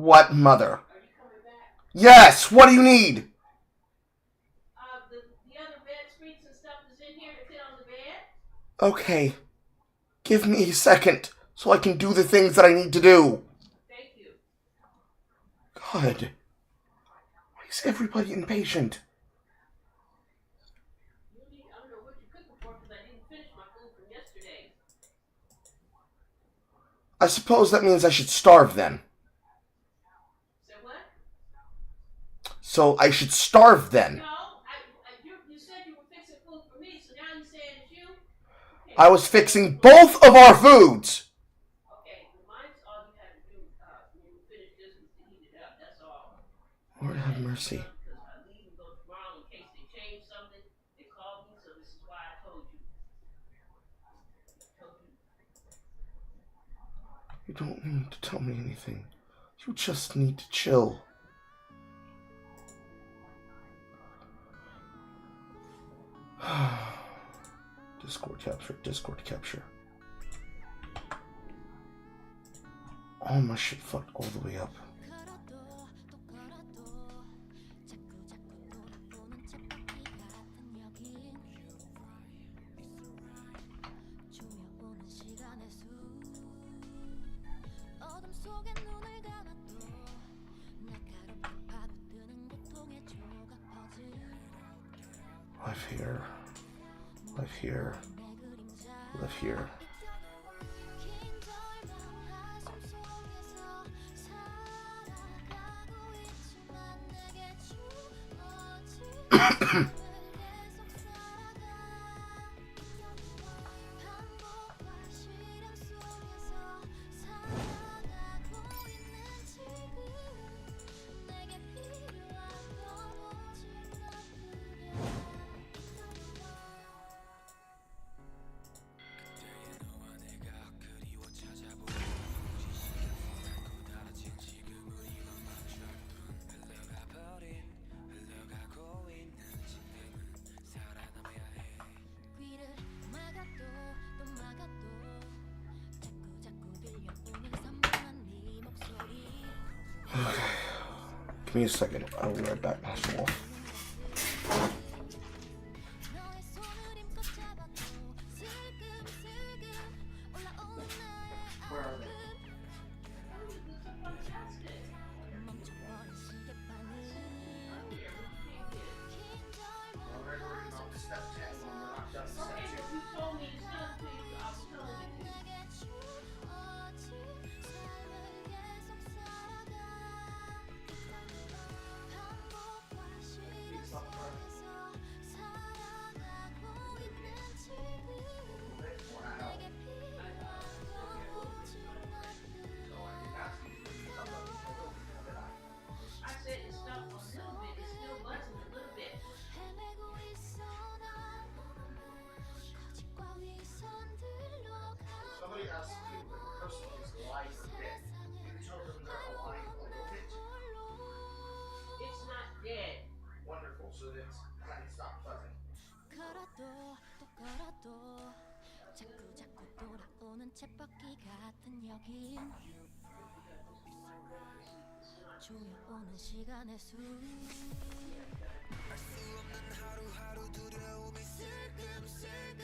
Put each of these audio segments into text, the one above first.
What, mother? Yes, what do you need? The other bed screens and stuff is in here to fit on the bed. Okay. Give me a second so I can do the things that I need to do. Thank you. God. Why is everybody impatient? I don't know what you're cooking for because I didn't finish my food from yesterday. I suppose that means I should starve then. Say what? So I should starve then. No, you said you were fixing food for me, so now you're saying it's you? Okay. I was fixing both of our foods. Okay, well, mine's all you had to do when you finish this was to heat it up, that's all. Lord have mercy. Because I leave and go tomorrow in case they change something. They called me, so this is why I told you. You don't need to tell me anything. You just need to chill. Discord capture, Discord capture. All my shit fucked all the way up. Life here. Life here. Life here. Give me a second. I'll be right back, Master Wolf. Somebody asked me if the person is alive or dead. You tell them they're alive a little bit. It's not dead. Wonderful, so that's how you stop buzzing. 조여오는 시간의 수 알 수 없는 하루하루 두려움이 슬금슬금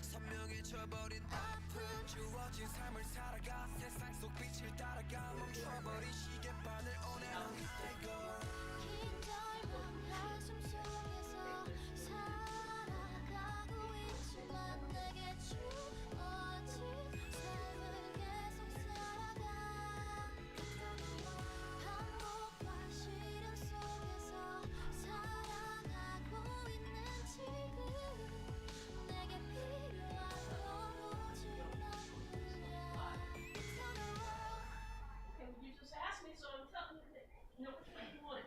선명해져버린 아픔 주어진 삶을 살아가 세상 속 빛을 따라가 멈춰버린 시계바늘 오늘은 그때고 긴 젊은 한숨 속에서 살아가고 있지만 내게 주어진 삶을 계속 살아가 반복과 시련 속에서 살아가고 있는 지금 내게 필요한 오로지 넌 Okay, you just asked me, so I'm telling you that, you know, which way you want it.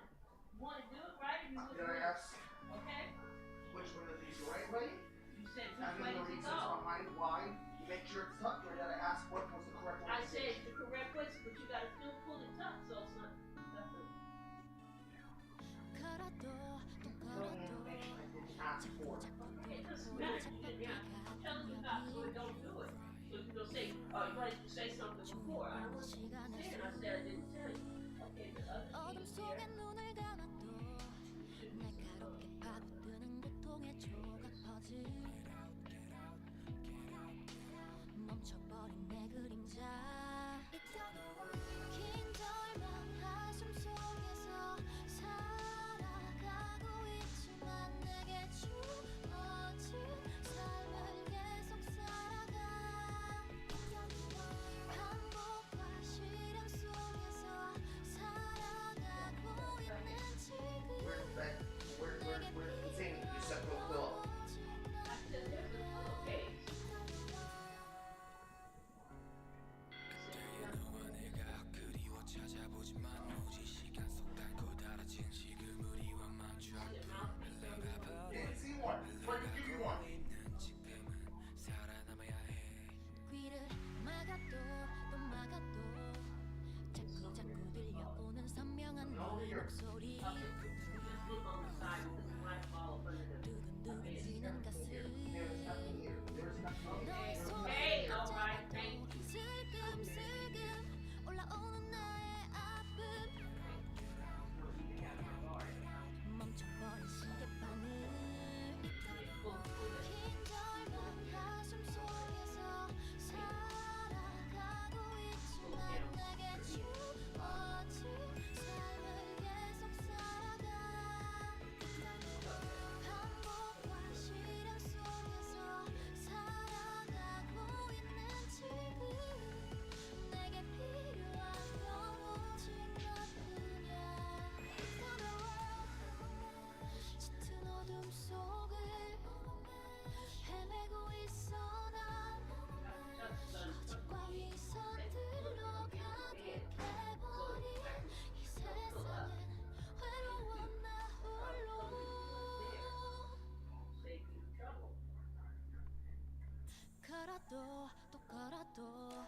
또 걸어도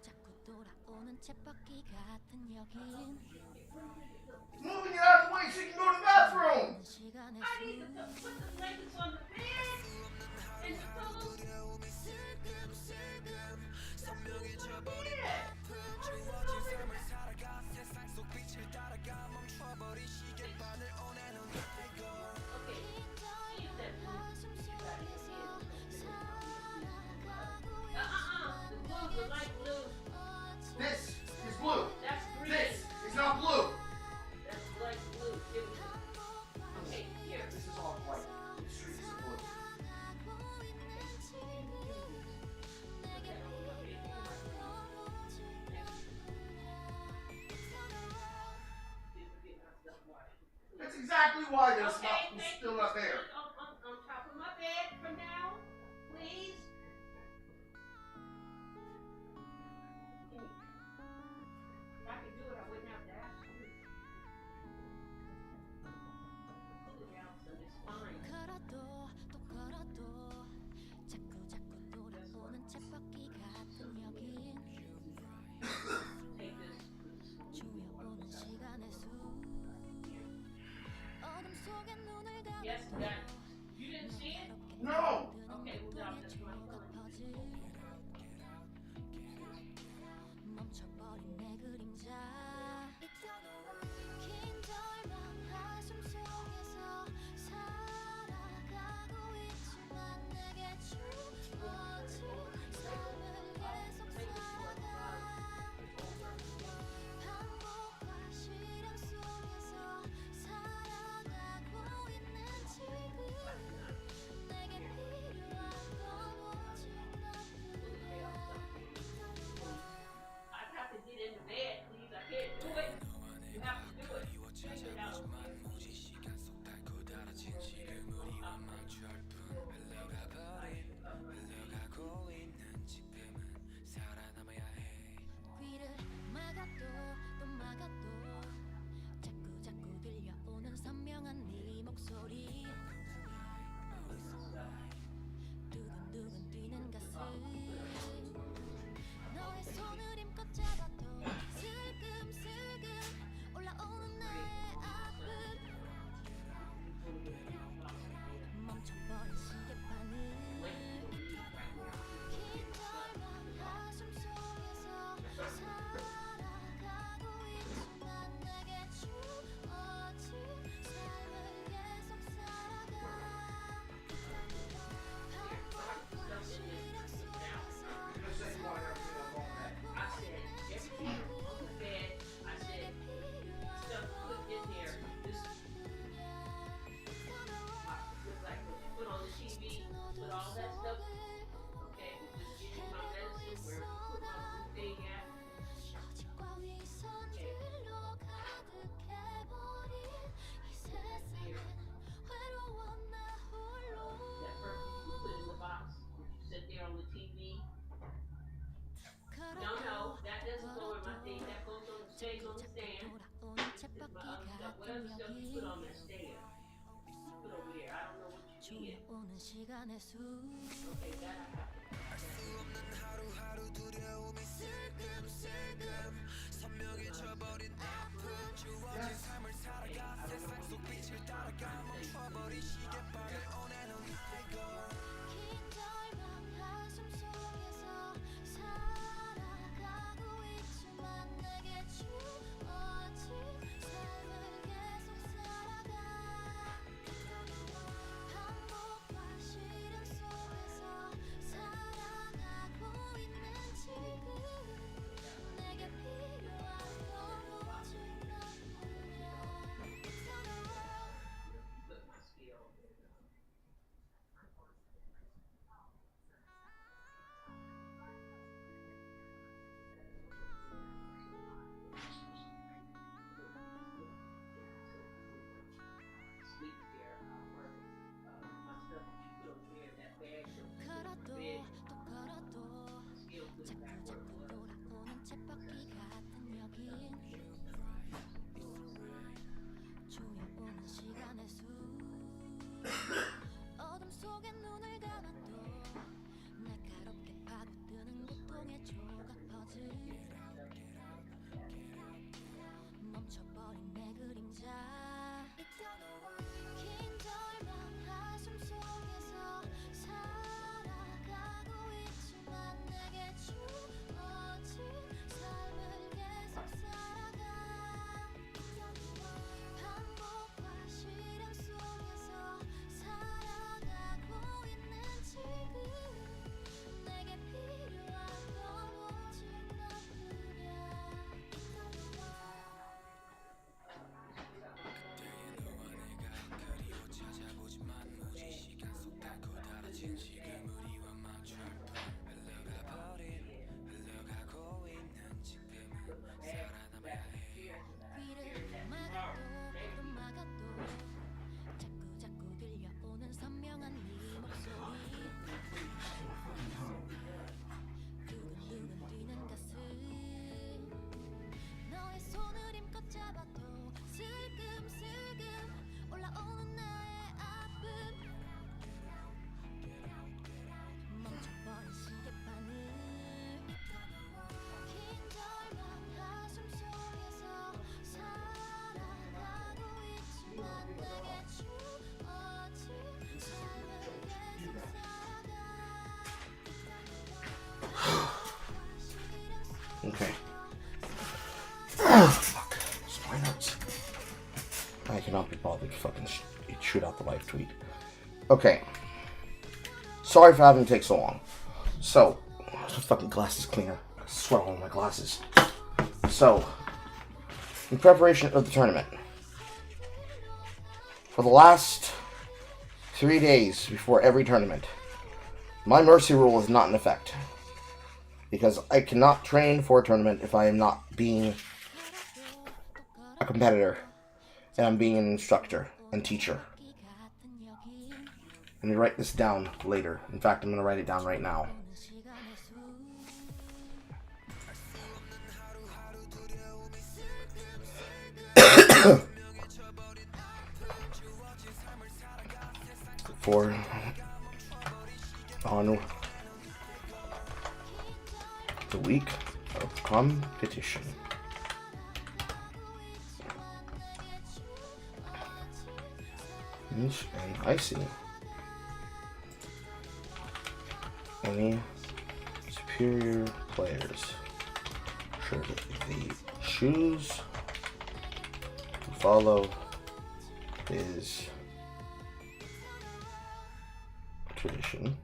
자꾸 돌아오는 쳇바퀴 같은 여긴 Moving it out of the way so you can go to the bathroom. 시간의 I need to put the blankets on the bed and the pillows. This is blue. That's green. This is not blue. That's light blue. Give it to me. Okay, here. This is all white. The street is blue. That's exactly why it's still not there. On top of my bed for now, please. If I could do it, I wouldn't have to ask you. Put it out, so it's fine. 걸어도 또 걸어도 자꾸 돌아오는 쳇바퀴 같은 여긴 Take this. 조여오는 시간의 수 어둠 속에 눈을 감고 Yes, that. 조여오는 시간의 수 긴절망 한숨 속에서 살아가고 있지만 내게 주어진 삶을 계속 살아가 반복과 실현 속에서 살아가고 있는 지금 내게 필요한 건 오직 너뿐이야. 걸어도 또 걸어도 자꾸 돌아오는 쳇바퀴 같은 여긴 조여오는 시간의 수 어둠 속에 눈을 감아도 날카롭게 파고드는 고통의 조각 퍼즐 멈춰버린 내 그림자 긴절망 한숨 속에서 살아가고 있지만 내게 주어진 삶을 계속 살아가 반복과 실현 속에서 살아가고 있는 지금 내게 필요한 건 오직 너뿐이야. 귀를 막아도 또 막아도 자꾸 들려오는 선명한 네 목소리 두근두근 뛰는 가슴 너의 손을 힘껏 잡아도 슬금슬금 올라오는 나의 아픔 멈춰버린 시계바늘 긴절망 한숨 속에서 살아가고 있지만 내게 주어진 삶을 계속 살아가 Okay. Fuck. Spy nuts. I cannot be bothered to fucking shoot out the live tweet. Okay. Sorry for having to take so long. So, where's my fucking glasses cleaner? I sweat all over my glasses. So, in preparation of the tournament, for the last 3 days before every tournament, my mercy rule is not in effect. Because I cannot train for a tournament if I am not being a competitor and I'm being an instructor and teacher. Let me write this down later. In fact, I'm going to write it down right now. For on the week of competition. And I see any superior players should they choose to follow his tradition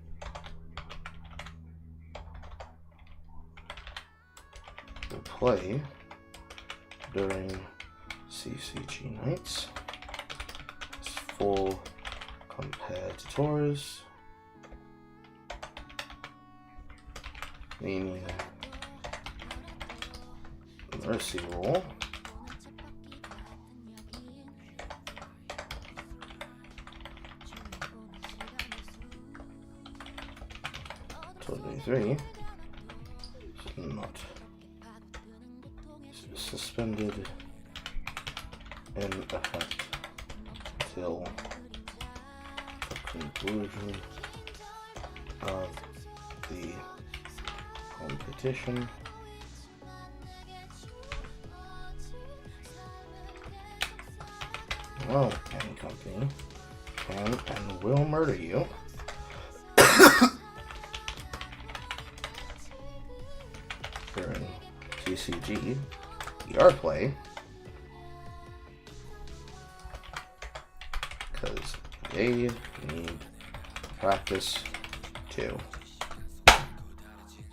will play during CCG nights as full competitors, meaning mercy rule. Three not suspended in effect till the conclusion of the competition. Well, any company can and will murder you during TCG ER play because they need practice too.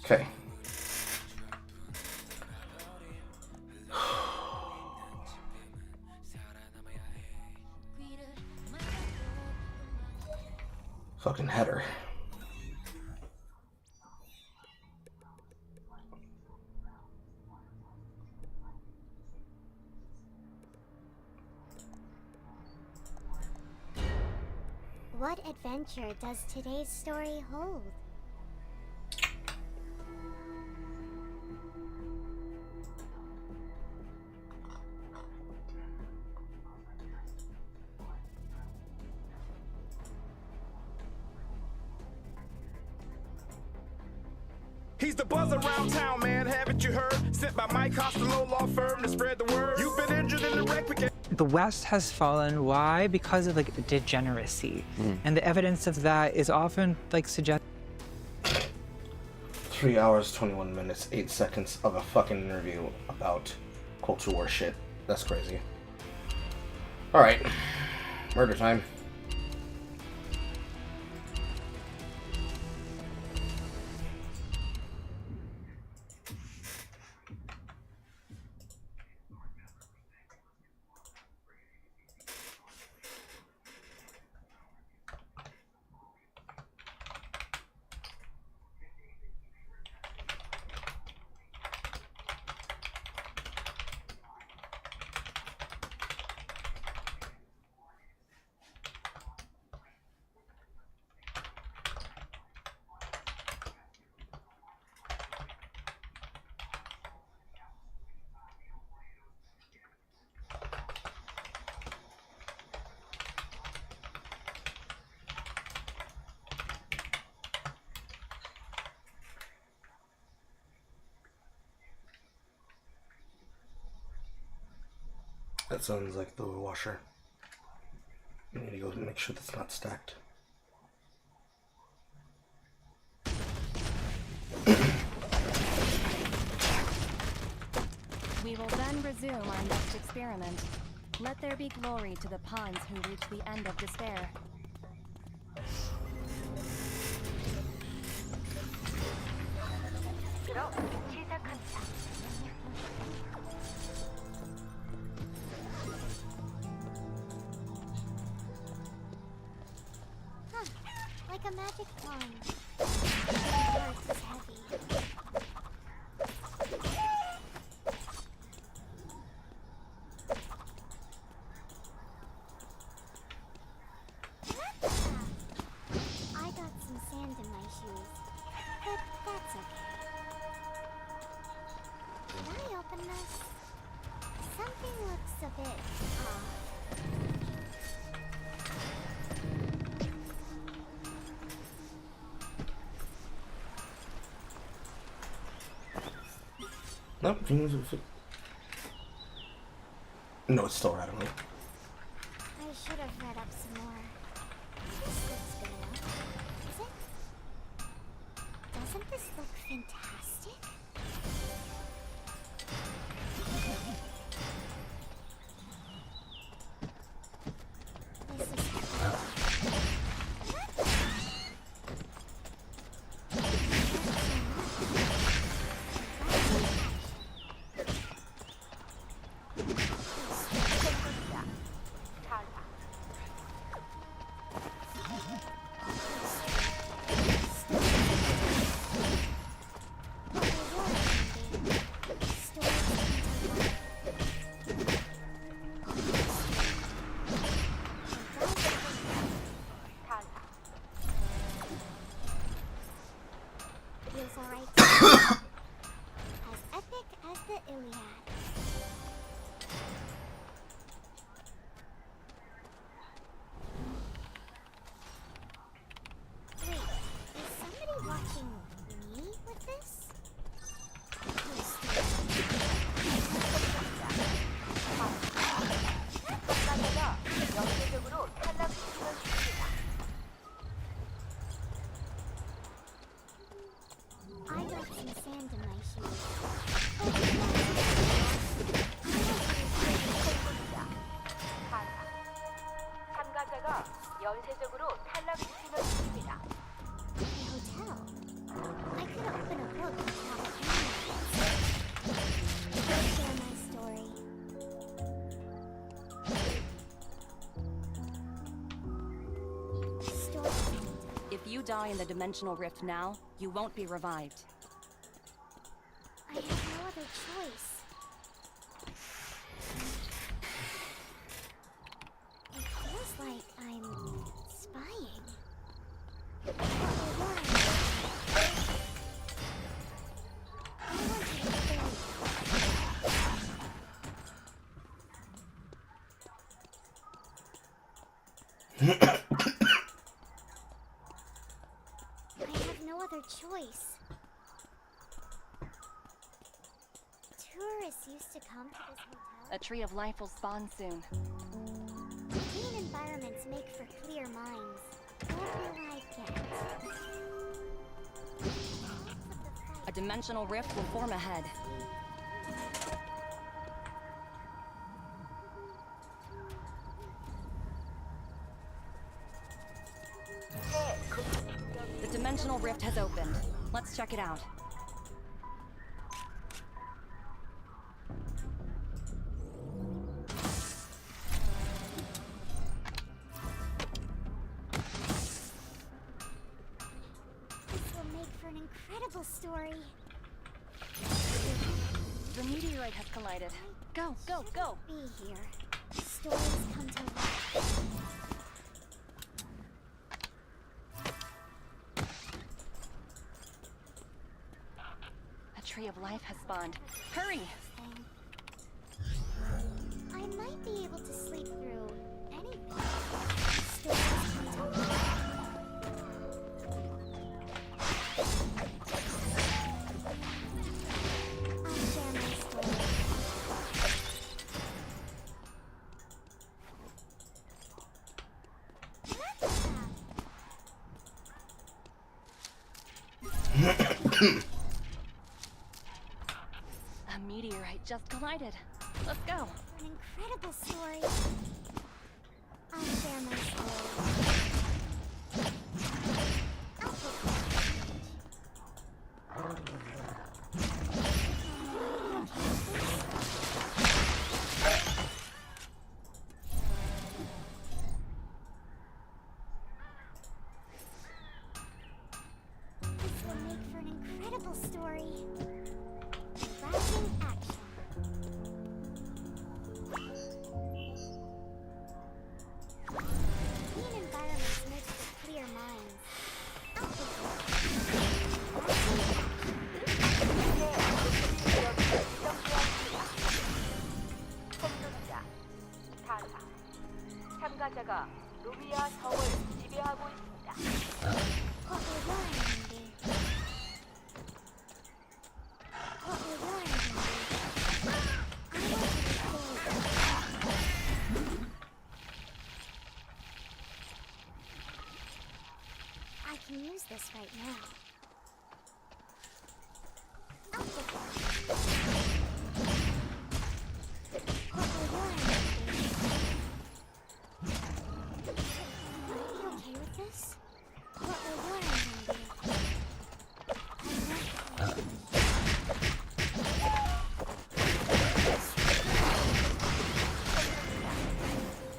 Okay. Fucking header. What adventure does today's story hold? He's the buzz around town, man, haven't you heard? Sent by Mike Costello Law Firm to spread the word. You've been injured in the wreck. The West has fallen. Why? Because of like degeneracy, and the evidence of that is often like suggest. 3 hours, 21 minutes, 8 seconds of a fucking interview about culture war shit. That's crazy. Alright. Murder time. That sounds like the washer. I need to go and make sure that's not stacked. We will then resume our next experiment. Let there be glory to the pawns who reach the end of despair. Huh, like a magic wand. The heart is heavy. I got some sand in my shoes, but that's okay. Can I open this? Something looks a bit off. Nope. No, it's still rattling. I should have read up some more. This looks good enough. Is it? Doesn't this look fantastic? This is feels alright. As epic as the Iliad. some sand in my shoes. 참가자가 연쇄적으로 탈락시키는 중입니다. A hotel. I could open a book and have it anywhere. I'll share my story. Story. If you die in the dimensional rift now, you won't be revived. I have no other choice. It feels like I'm spying. Why? I want to be very I have no other choice. Tourists used to come to this hotel. A tree of life will spawn soon. Clean environments make for clear minds. What will I get? A dimensional rift will form ahead. The dimensional rift has opened. Let's check it out. This will make for an incredible story. The meteorite has collided. Go, go, go! Be here. Stories come to life. A tree of life has spawned. Hurry! Thing. I might be able to sleep through anything. Stories come to life. I'll share my story. A meteorite just collided. Let's go. An incredible story. I'll share my story. I'll take This will make for an incredible story. Rising action. Clean environments make for clear minds. I'll take 생존자 사상. 참가자가 루미아 성을 지배하고 있습니다. What will your ending be? What will your ending be? I want to be big. I can use this right now. I'll take that. What will your ending be? Will I be okay with this? What will your ending be? I want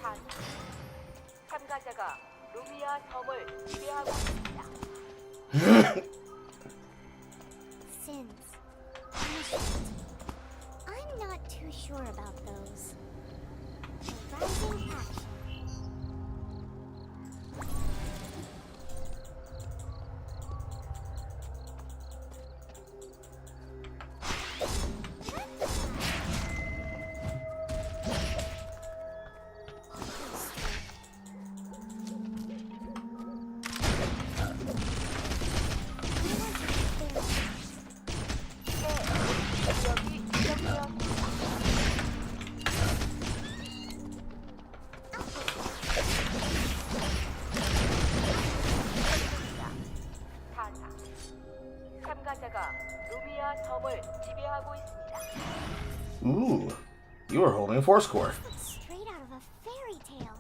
사상. 참가자가 루미아 성을 지배하고 있습니다. sins. Punishment. I'm not too sure about those. Rising action. 참가자가 루미아 섬을 지배하고 있습니다. Ooh, you are holding a fourscore. Looks straight out of a fairy tale.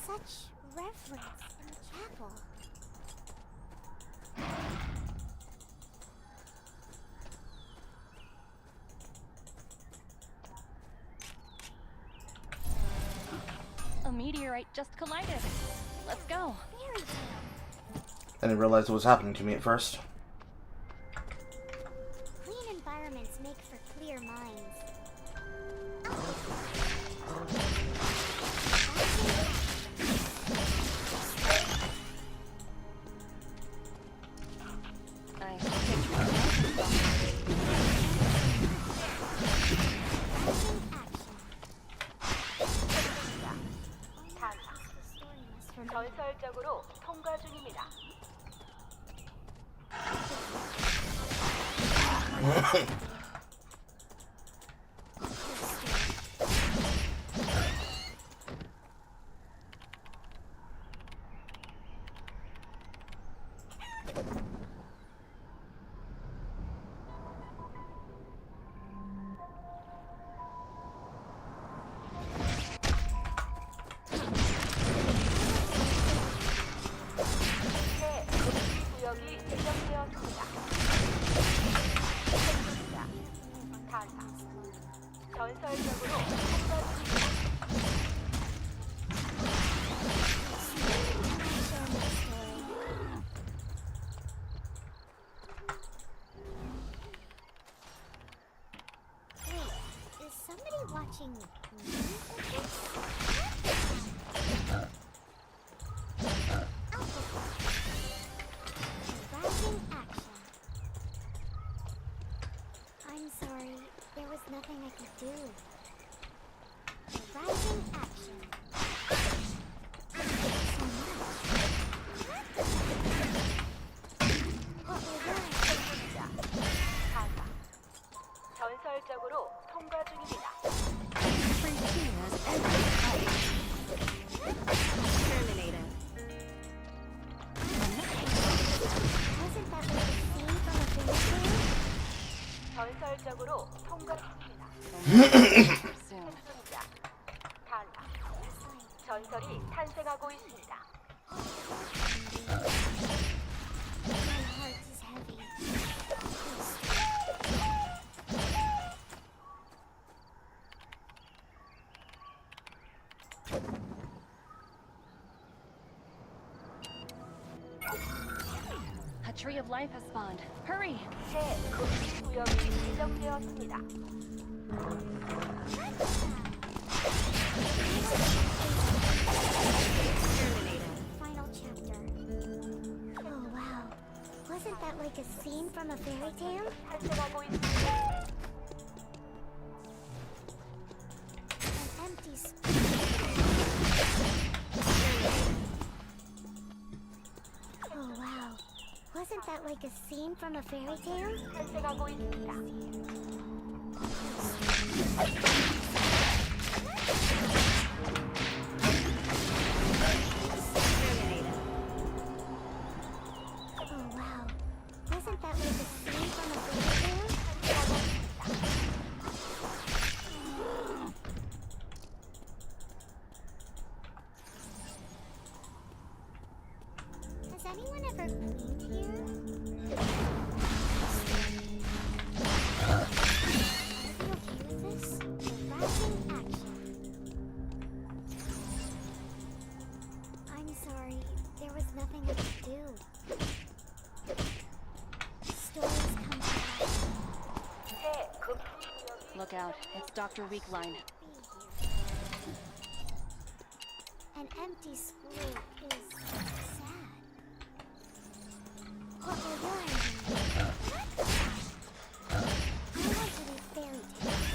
Such reverence in the chapel. A meteorite just collided. Let's go. Fairy tale. I didn't realize what was happening to me at first. Clean environments make for clear minds. I 전설적으로 통과 중입니다. 새 구역이 지정되었습니다. 탄사. 전설적으로 통과 중입니다. Wait, is somebody watching me? Rising action. I'm sorry, there was nothing I could do. Rising action. So much. What will learn? 탄사. 전설적으로 통과 중입니다. Wasn't that like a scene from a fairy tale? 전설적으로 통과 중입니다. soon. 생존자. 탄사. 전설이 탄생하고 있습니다. My heart is heavy. A tree of life has spawned. Hurry! 새 구역이 지정되었습니다. Final chapter. Oh wow. Wasn't that like a scene from a fairy tale? 탄생하고 있습니다. An empty Oh wow. Wasn't that like a scene from a fairy tale? 탄생하고 있습니다. Oh wow. Wasn't that like a scene from a fairy tale? Has anyone ever cleaned here? Are you okay with this? Rising action. I'm sorry, there was nothing I could do. Stories come to life. 새 구역이 Look out, it's Dr. Weakline. Be here. An empty school is sad. What will your ending be? I want to read fairy tales.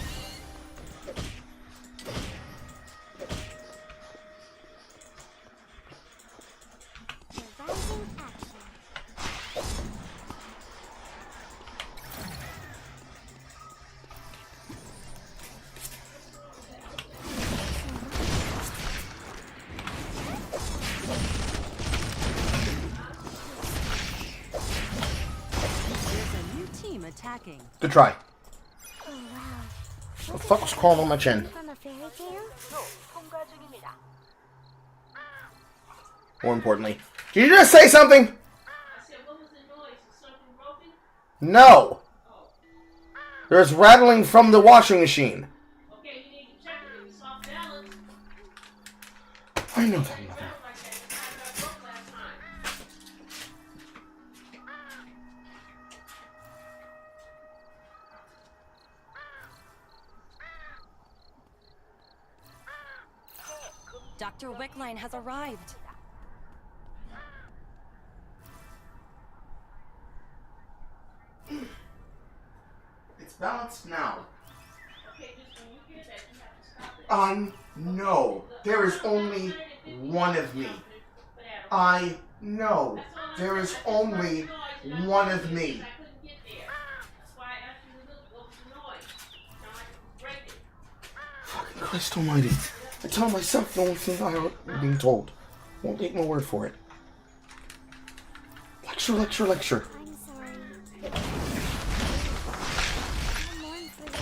The rising action. team attacking. Good try. Oh wow. What the fuck was crawling on my chin? From a fairy tale? 통과 중입니다. More importantly, did you just say something? I said, what was the noise? Is something broken? No. Oh. There's rattling from the washing machine. Okay, you need to check it. It's off balance. I know that. It rattled like that. It's not that broke last time. Dr. Wickline has arrived. It's balanced now. Okay, just when you hear that, you have to stop it. No. There is only one of me. I know. There is only one of me. I couldn't get there. That's why I asked you to look. What was the noise? Now I can break it. Fucking Christ almighty. I tell myself the only thing I'm being told. Won't take my word for it. Lecture, lecture, lecture. I'm sorry. I mourn for you.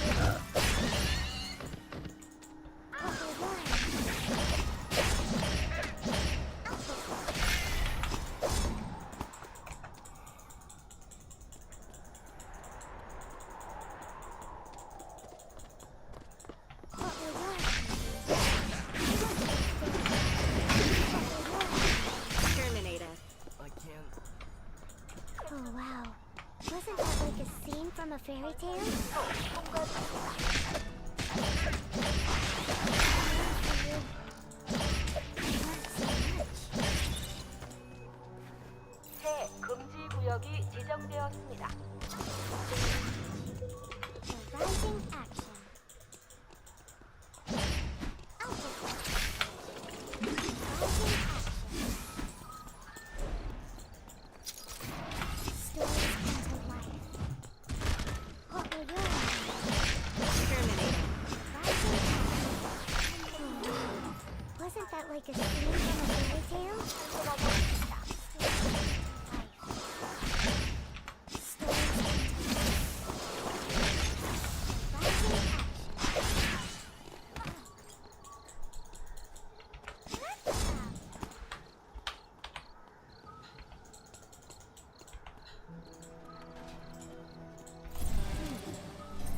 Oh, why? Terminated. Oh wow. Wasn't that like a scene from a fairy tale? 새 금지 구역이 지정되었습니다. The rising action. Wasn't that like a scene from a fairy tale?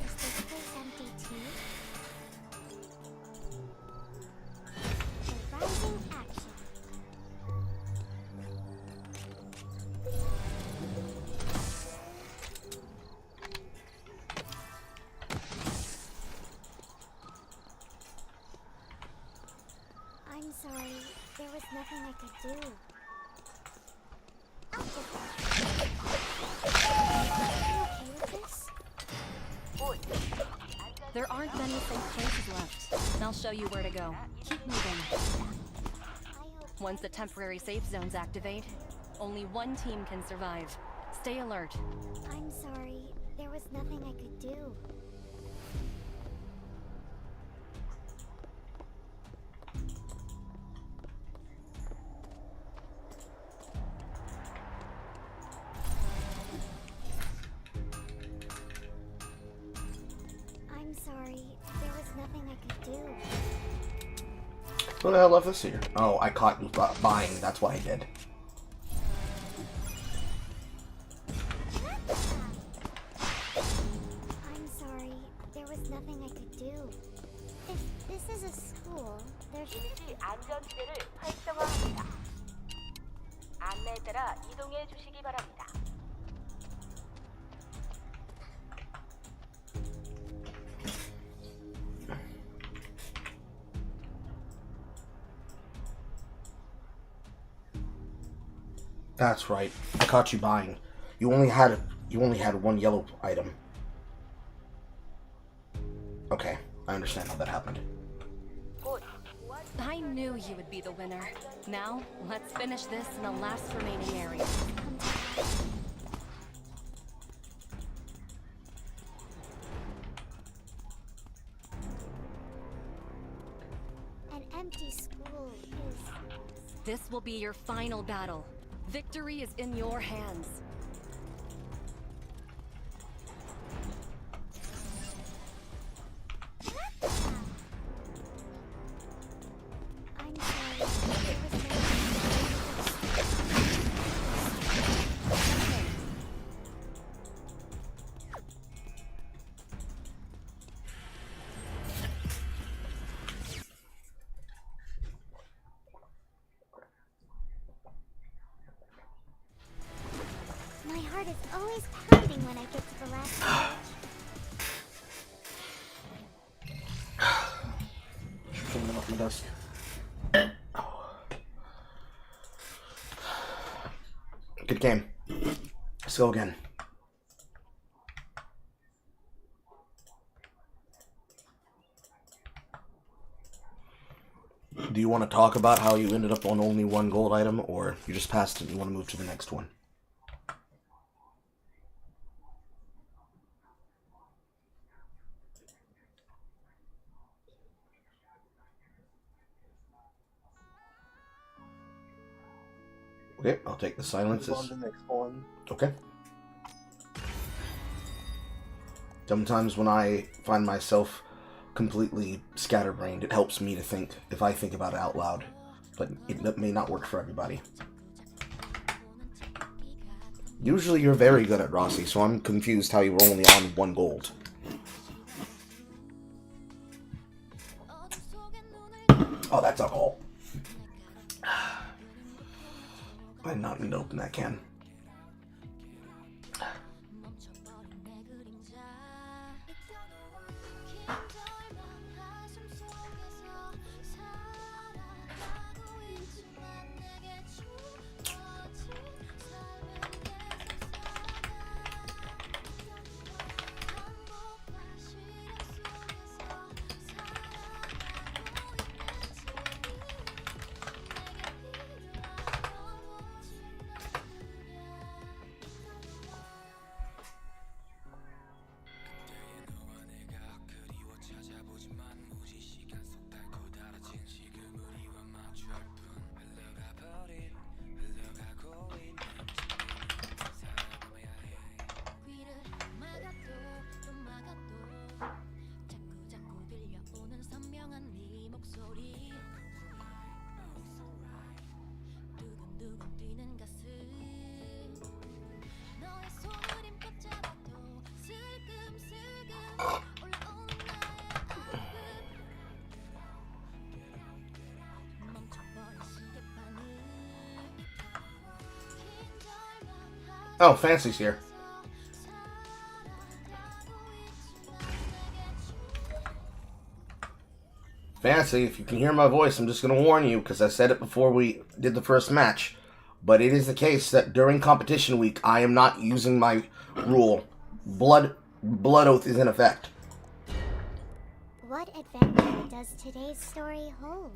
Is this place empty too? The rising action. I'm sorry, there was nothing I could do. You okay with this? There aren't many safe places left. I'll show you where to go. Keep moving. I hope Once the temporary safe zones activate, only one team can survive. Stay alert. I'm sorry, there was nothing I could do. I'm sorry, there was nothing I could do. What the hell left this here? Oh, I caught you buying. That's what I did. I'm sorry, there was nothing I could do. If this is a school, there should 임시 안전지대를 활성화합니다. 안내에 따라 이동해 주시기 바랍니다. That's right. I caught you buying. You only had one yellow item. Okay, I understand how that happened. 곧 I knew you would be the winner. Now, let's finish this in the last remaining area. an empty school is... This will be your final battle. Victory is in your hands. always pounding when I get to the last page. Should clean them off my desk. Good game. Let's go again. Do you want to talk about how you ended up on only one gold item, or you just passed it and you want to move to the next one? Okay, I'll take the silences. Move on to the next one. Okay. Sometimes when I find myself completely scatterbrained, it helps me to think, if I think about it out loud. But it may not work for everybody. Usually you're very good at Rossi, so I'm confused how you were only on 1 gold. Oh, that's alcohol. I did not mean to open that can. Oh, Fancy's here. Fancy, if you can hear my voice, I'm just going to warn you, because I said it before we did the first match. But it is the case that during competition week, I am not using my rule. Blood Oath is in effect. What adventure does today's story hold?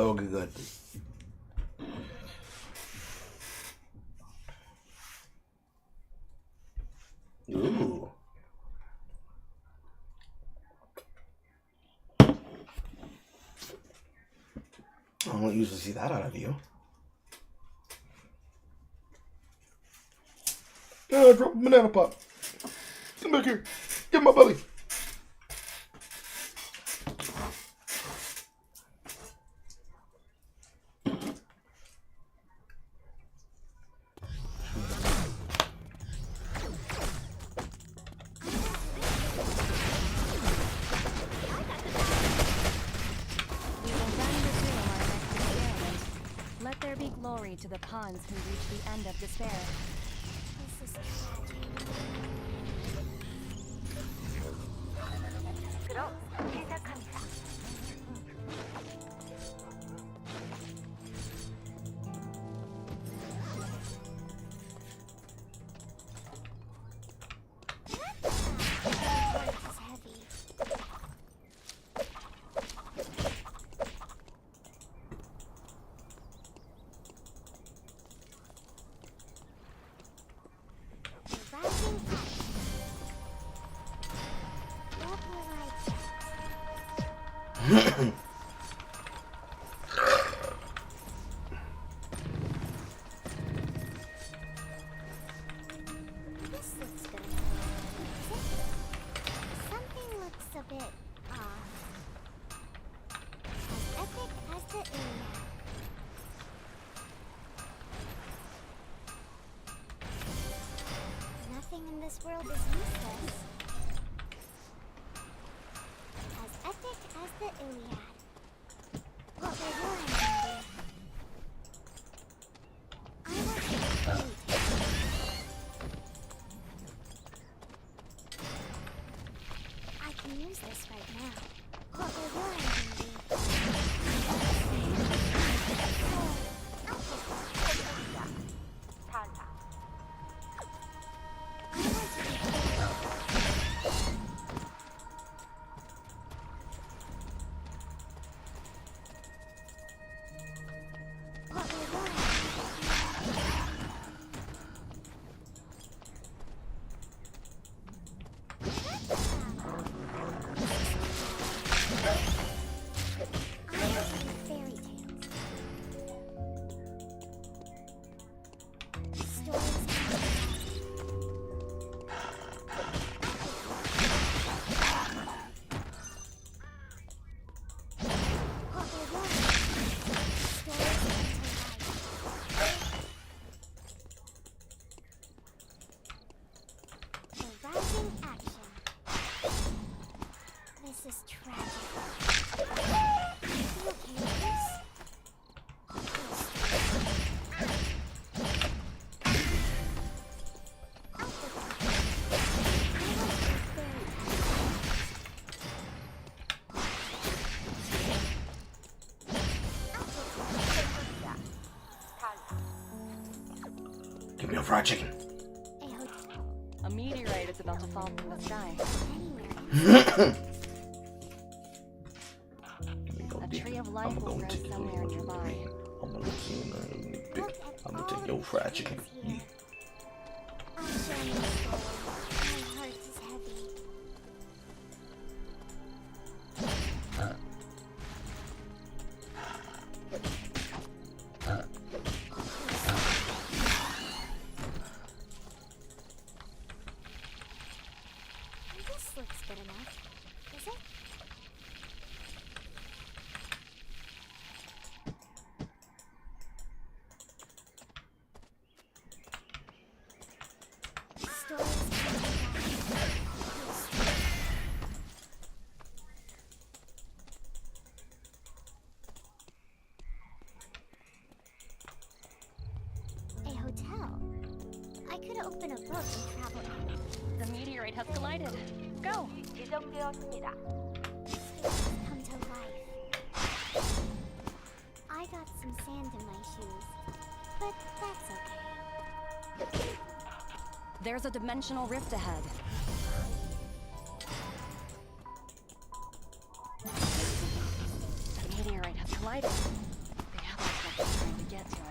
Oh, good. Ooh. I don't usually see that out of you. Oh, I dropped a banana pop. Come back here. Get my belly. Glory to the pawns who reach the end of despair. This is 그럼 시작합니다. heavy. This looks good. Something looks a bit off. As epic as the Iliad. Nothing in this world is useless. As epic as the Iliad. What we're doing, Andy. I want to be great. I can use this right now. What we're doing, Andy. This is tragic. Are you okay with this? Give me a fried chicken. A meteorite is about to fall from the sky. A tree of life will grow somewhere nearby. I'm gonna take your fried chicken. Yeah. I'll show you a story. My heart is heavy. This looks good enough, is it? A hotel. I could open a book and travel out. The meteorite has collided. Go! 지정되었습니다. Spaces come to life. I got some sand in my shoes, but that's okay. There's a dimensional rift ahead. The meteorite has collided. The others must be trying to get to it.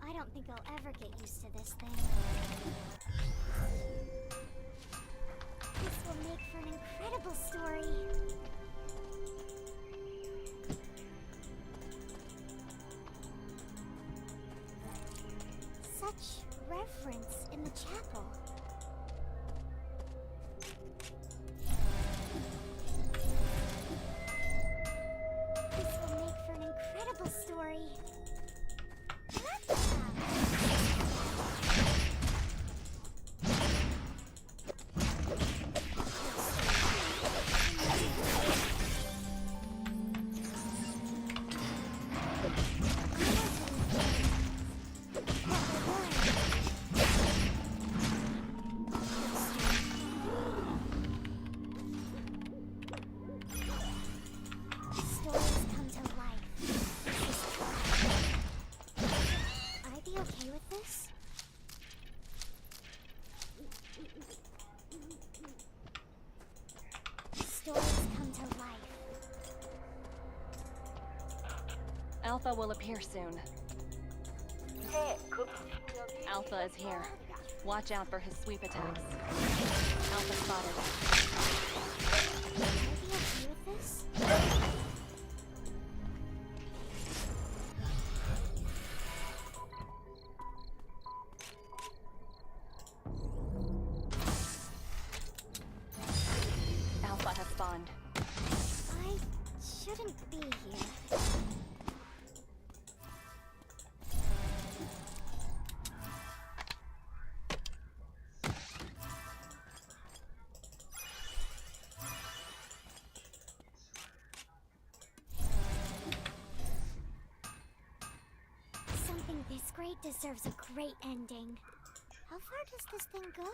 I don't think I'll ever get used to this thing. This will make for an incredible story. Such reverence in the chapel. This will make for an incredible story. Stories come to life. This is tragic. I'd be okay with this? Stories come to life. Alpha will appear soon. 새 급식력이 Alpha is here. Watch out for his sweep attacks. Alpha spotted. Maybe I'll deal with this? Alpha has spawned. I shouldn't be here. Something this great deserves a great ending. How far does this thing go?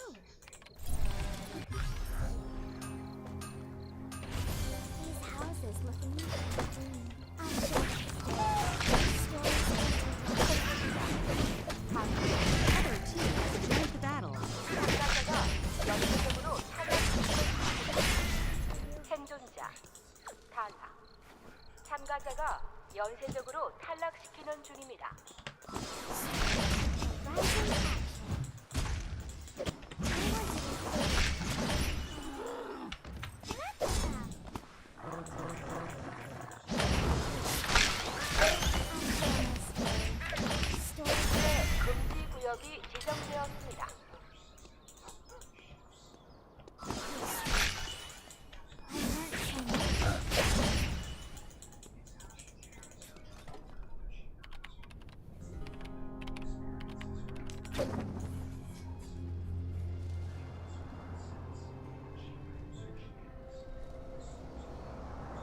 These houses look neat. I should Other team has joined the battle. 생존자 탈락. 참가자가 연쇄적으로 탈락시키는 중입니다. 금지 구역이 지정되었습니다.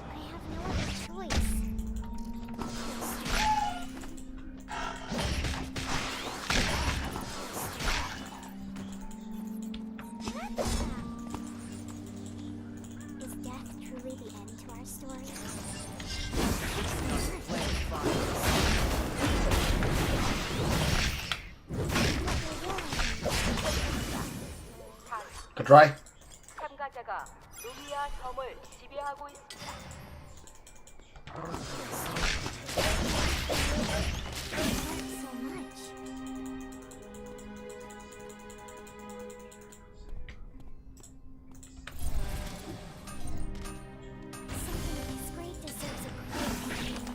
I have no other choice. Is death truly the end to our story? Good try. 참가자가 루미아 섬을 지배하고 있습니다. Not so much. Something this great deserves a great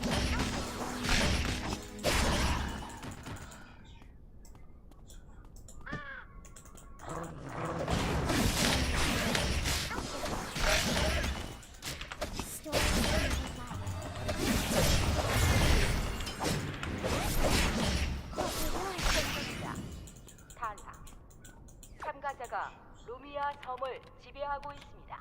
탈락. 참가자가 루미아 섬을 지배하고 있습니다.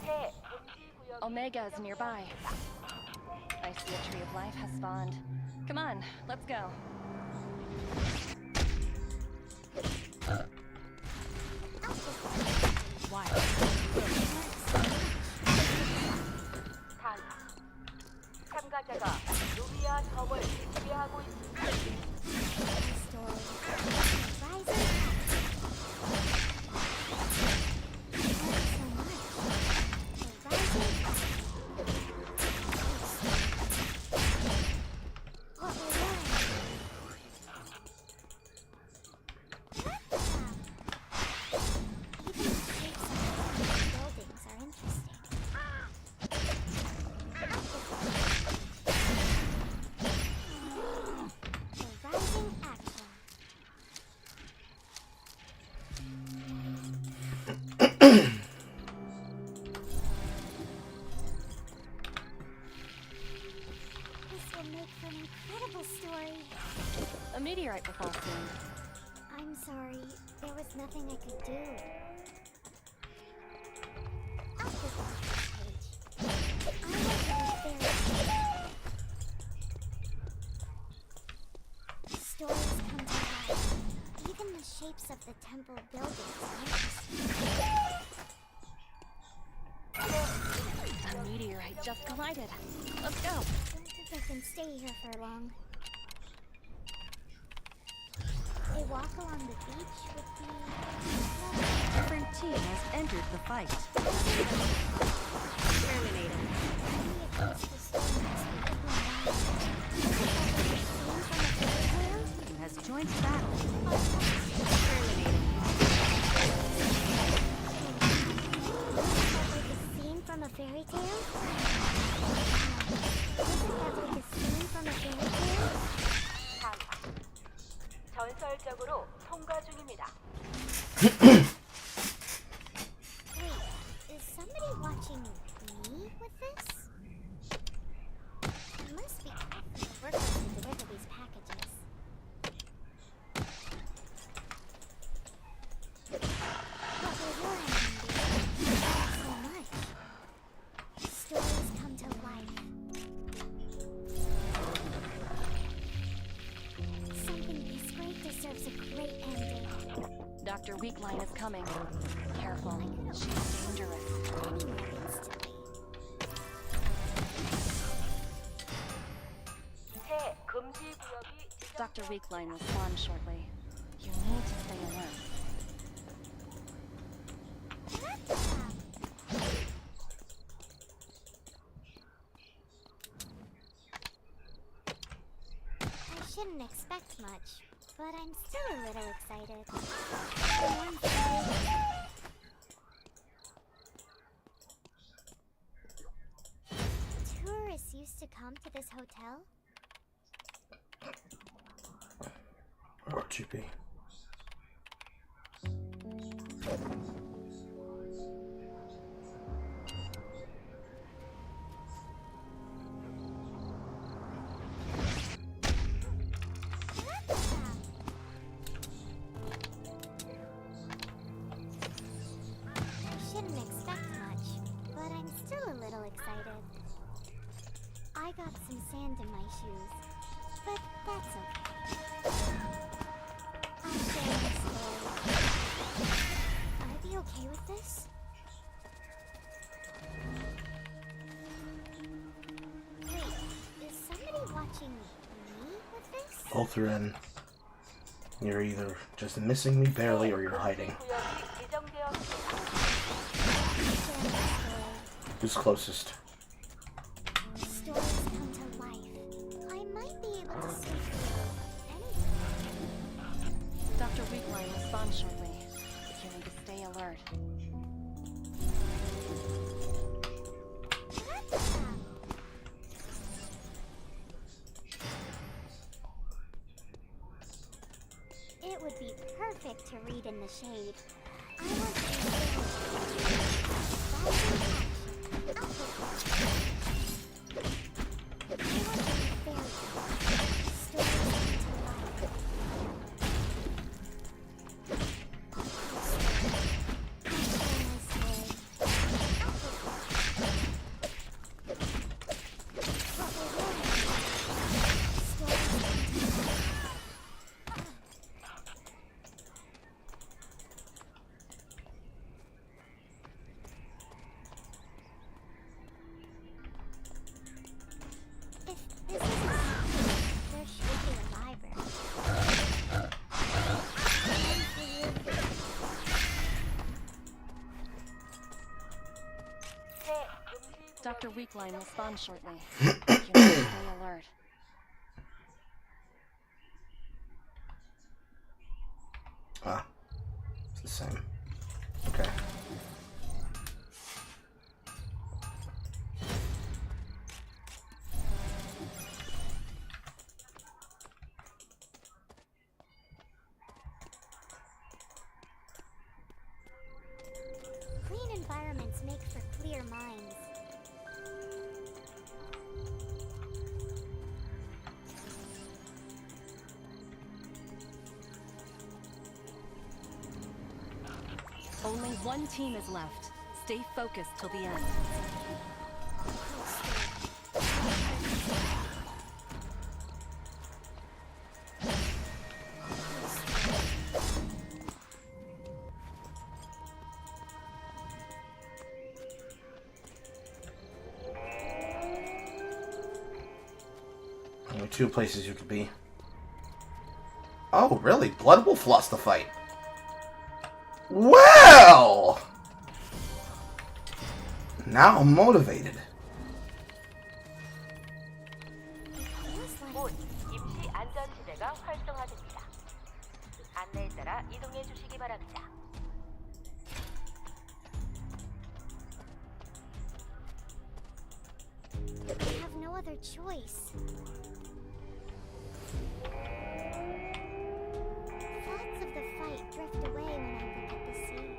새 금지 구역 Omega is nearby. I see a tree of life has spawned. Come on, let's go. 탈락. 참가자가 루미아 섬을 지배하고 있습니다. story. Rising so much. Rising what we learn. Even the shapes of the buildings are interesting. The rising action. This will make for an incredible story. A meteorite will fall soon. I'm sorry, there was nothing I could do. I'll put this on the page. I want to be very stories come to life. Even the shapes of the temple buildings are interesting. A meteorite just collided. Let's go. Don't think I can stay here for long. A walk along the beach would be... Different team has entered the fight. Terminated. Maybe a peaceful story must be like a scene from a fairy tale? 전설적으로 통과 중입니다. Wait, is somebody watching me with this? I must be careful the workers who deliver these packages. What will your ending be? Not so much. Stories come to life. Something this great deserves a great ending. Dr. Weakline is coming. Careful, she's dangerous. Any more instantly. 새 금지 구역이 Dr. Weakline will spawn shortly. You need to stay alert. I shouldn't expect much, but I'm still a little excited. Tourists used to come to this hotel? Where would you be? I shouldn't expect much, but I'm still a little excited. I got some sand in my shoes, but that's okay. I'm going slowly. I'd be okay with this? Wait, is somebody watching me with this? Both are in. You're either just missing me barely or you're hiding. 구역이 지정되었습니다. Who's closest? Stories come to life. I might be able to see through anything. Dr. Weakline will spawn shortly. You need to stay alert. It would be perfect to read in the shade. I want to be There should be a library. 새 금지 Dr. 구역이 Weakline will spawn shortly. You need to stay alert. Ah, it's the same. Okay. Clean environments make for clear minds. Only one team is left. Stay focused till the end. Only two places you could be. Oh, really? Blood Wolf lost the fight. Well! Now I'm motivated. Feels like 곧 임시 안전지대가 활성화됩니다. 안내에 따라 이동해 주시기 바랍니다. no other choice. Thoughts of the fight drift away when I look at the sea.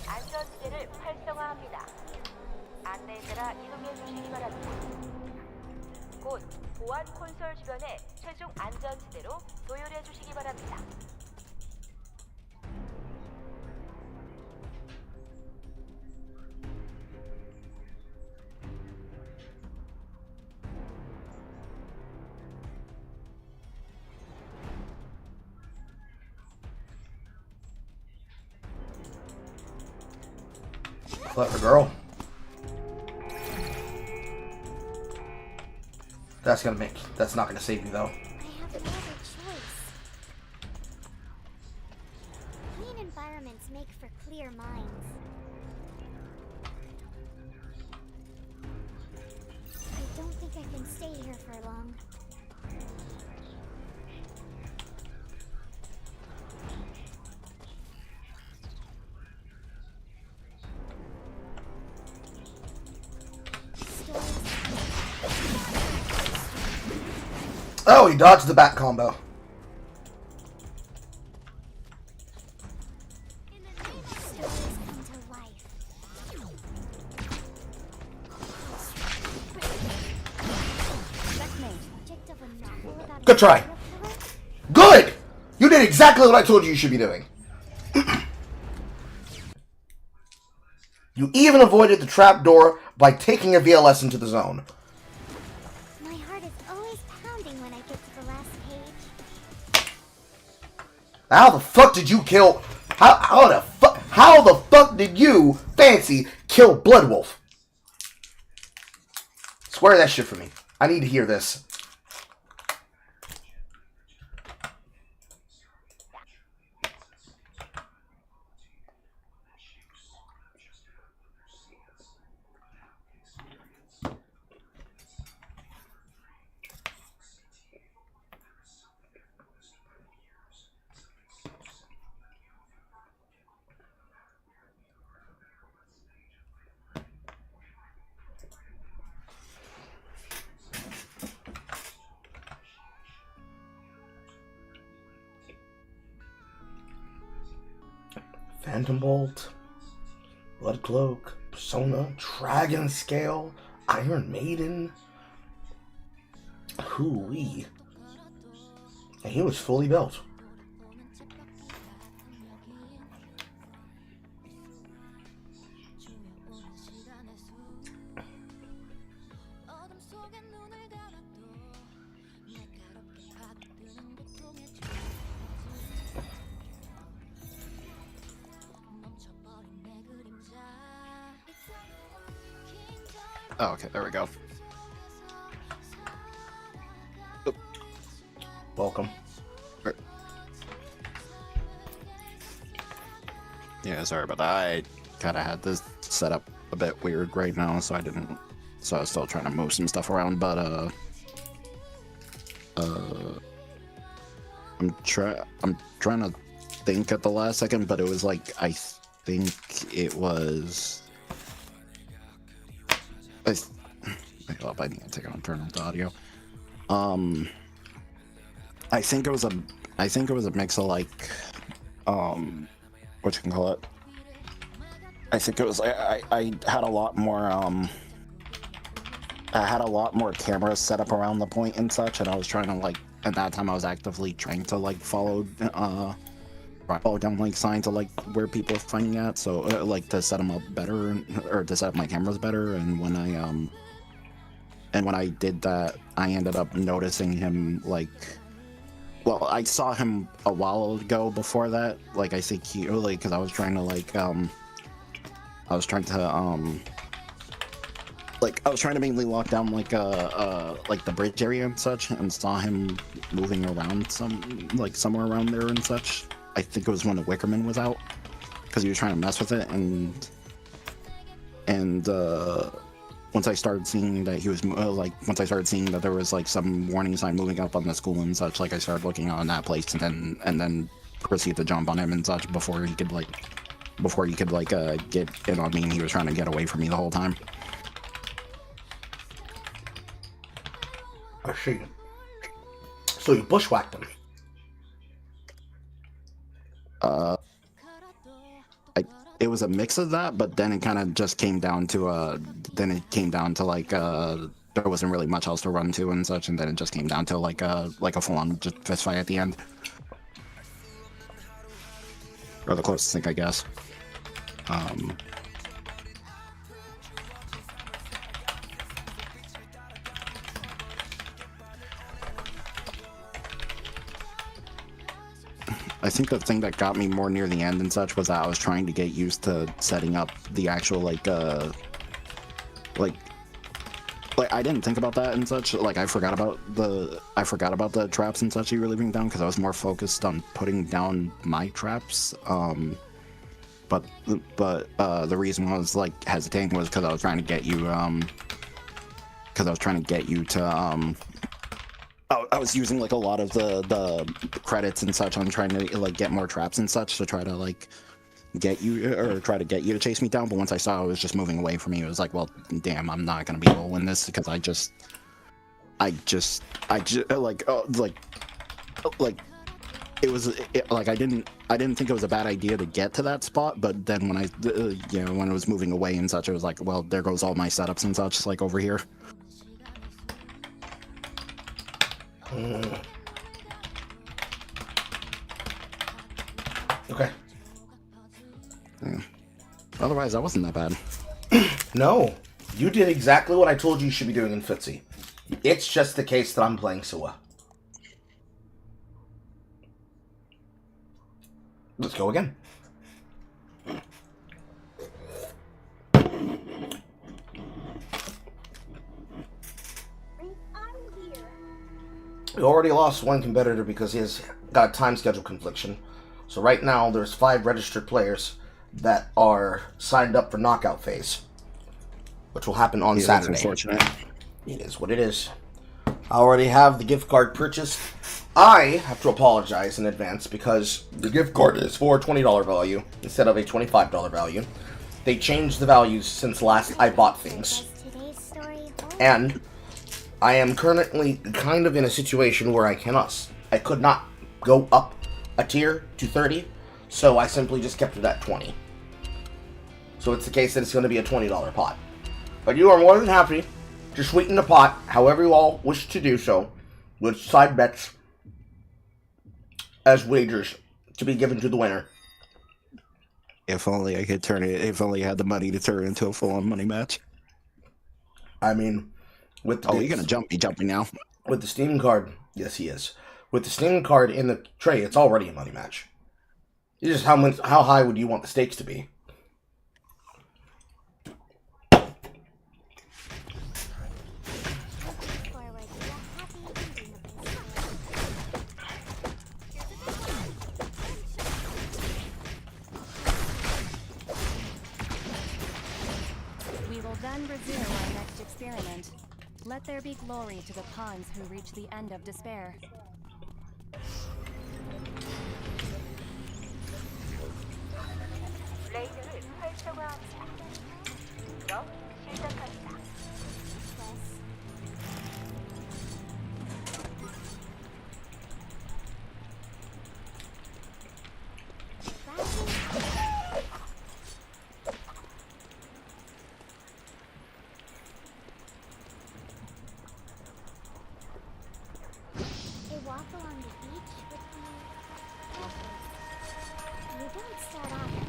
안전지대를 활성화합니다. 안내에 따라 이동해 주시기 바랍니다. 곧 보안 콘솔 주변에 최종 안전지대로 도열해 주시기 바랍니다. Clever girl. That's not gonna save you though. I have no other choice. Clean environments make for clear minds. I don't think I can stay here for long. Oh, he dodged the back combo. Stories come to life. Subject of a novel about a Good try. serial killer? Good! You did exactly what I told you you should be doing. You even avoided the trapdoor by taking a VLS into the zone. My heart is always pounding when I get to the last page. How the fuck did you kill... How the fuck did you, Fancy, kill Bloodwolf? Swear that shit for me. I need to hear this. Phantom Bolt, Blood Cloak, Persona, Dragon Scale, Iron Maiden. Hoo-wee. And he was fully built. Oh, okay, there we go. Oop. Welcome. Yeah, sorry about that. I kind of had this set up a bit weird right now, so I was still trying to move some stuff around, but I'm trying to think at the last second, but it was like, I think it was... Wait, hold up, I need to take it on, turn off the audio. I think it was a mix of like, what you can call it. I think it was, I had a lot more, cameras set up around the point and such, and I was trying to like, at that time I was actively trying to like follow down like signs of like where people are fighting at, so like to set them up better, or to set up my cameras better. And when I did that, I ended up noticing him like, well, I saw him a while ago before that. Like I think he like, because I was trying to mainly lock down like the bridge area and such, and saw him moving around somewhere around there and such. I think it was when the Wickerman was out, because he was trying to mess with it, and once I started seeing that he was once I started seeing that there was like some warning sign moving up on the school and such, like I started looking on that place and then proceed to jump on him and such before he could get in on me, and he was trying to get away from me the whole time. I see. So you bushwhacked him. It was a mix of that, but then it kind of just came down to like there wasn't really much else to run to and such, and then it just came down to like a full-on just fist fight at the end, or the closest thing, I guess. I think the thing that got me more near the end and such was that I was trying to get used to setting up the actual like I didn't think about that and such. Like I forgot about the traps and such you were leaving down because I was more focused on putting down my traps. But the reason I was like hesitating was because I was trying to get you to I was using like a lot of the credits and such on trying to like get more traps and such to try to like get you to chase me down. But once I saw it was just moving away from me, it was like, well, damn, I'm not gonna be able to win this because I just like it was like I didn't think it was a bad idea to get to that spot, but then when I when it was moving away and such, it was like, well, there goes all my setups and such like over here. Okay. Yeah. Otherwise, that wasn't that bad. No, you did exactly what I told you should be doing in Footsie. It's just the case that I'm playing Sua. Let's go again. We already lost one competitor because he has got a time schedule confliction. So right now, there's 5 registered players that are signed up for knockout phase, which will happen on Saturday. That's unfortunate. It is what it is. I already have the gift card purchased. I have to apologize in advance because the gift card is for a $20 value instead of a $25 value. They changed the values since last I bought things. And I am currently kind of in a situation where I could not go up a tier to 30, so I simply just kept it at 20. So it's the case that it's going to be a $20 pot. But you are more than happy to sweeten the pot however you all wish to do so, with side bets as wagers to be given to the winner. If only I could turn it, if only I had the money to turn it into a full-on money match. I mean, with the you're gonna jump me jumping now. With the Steam card, yes, he is. With the Steam card in the tray, it's already a money match. It's just how high would you want the stakes to be? We will then resume our next experiment. Let there be glory to the pawns who reach the end of despair. 레이더를 활성화합니다. 그럼 시작합니다. A walk along the beach would be perfect. You don't start off at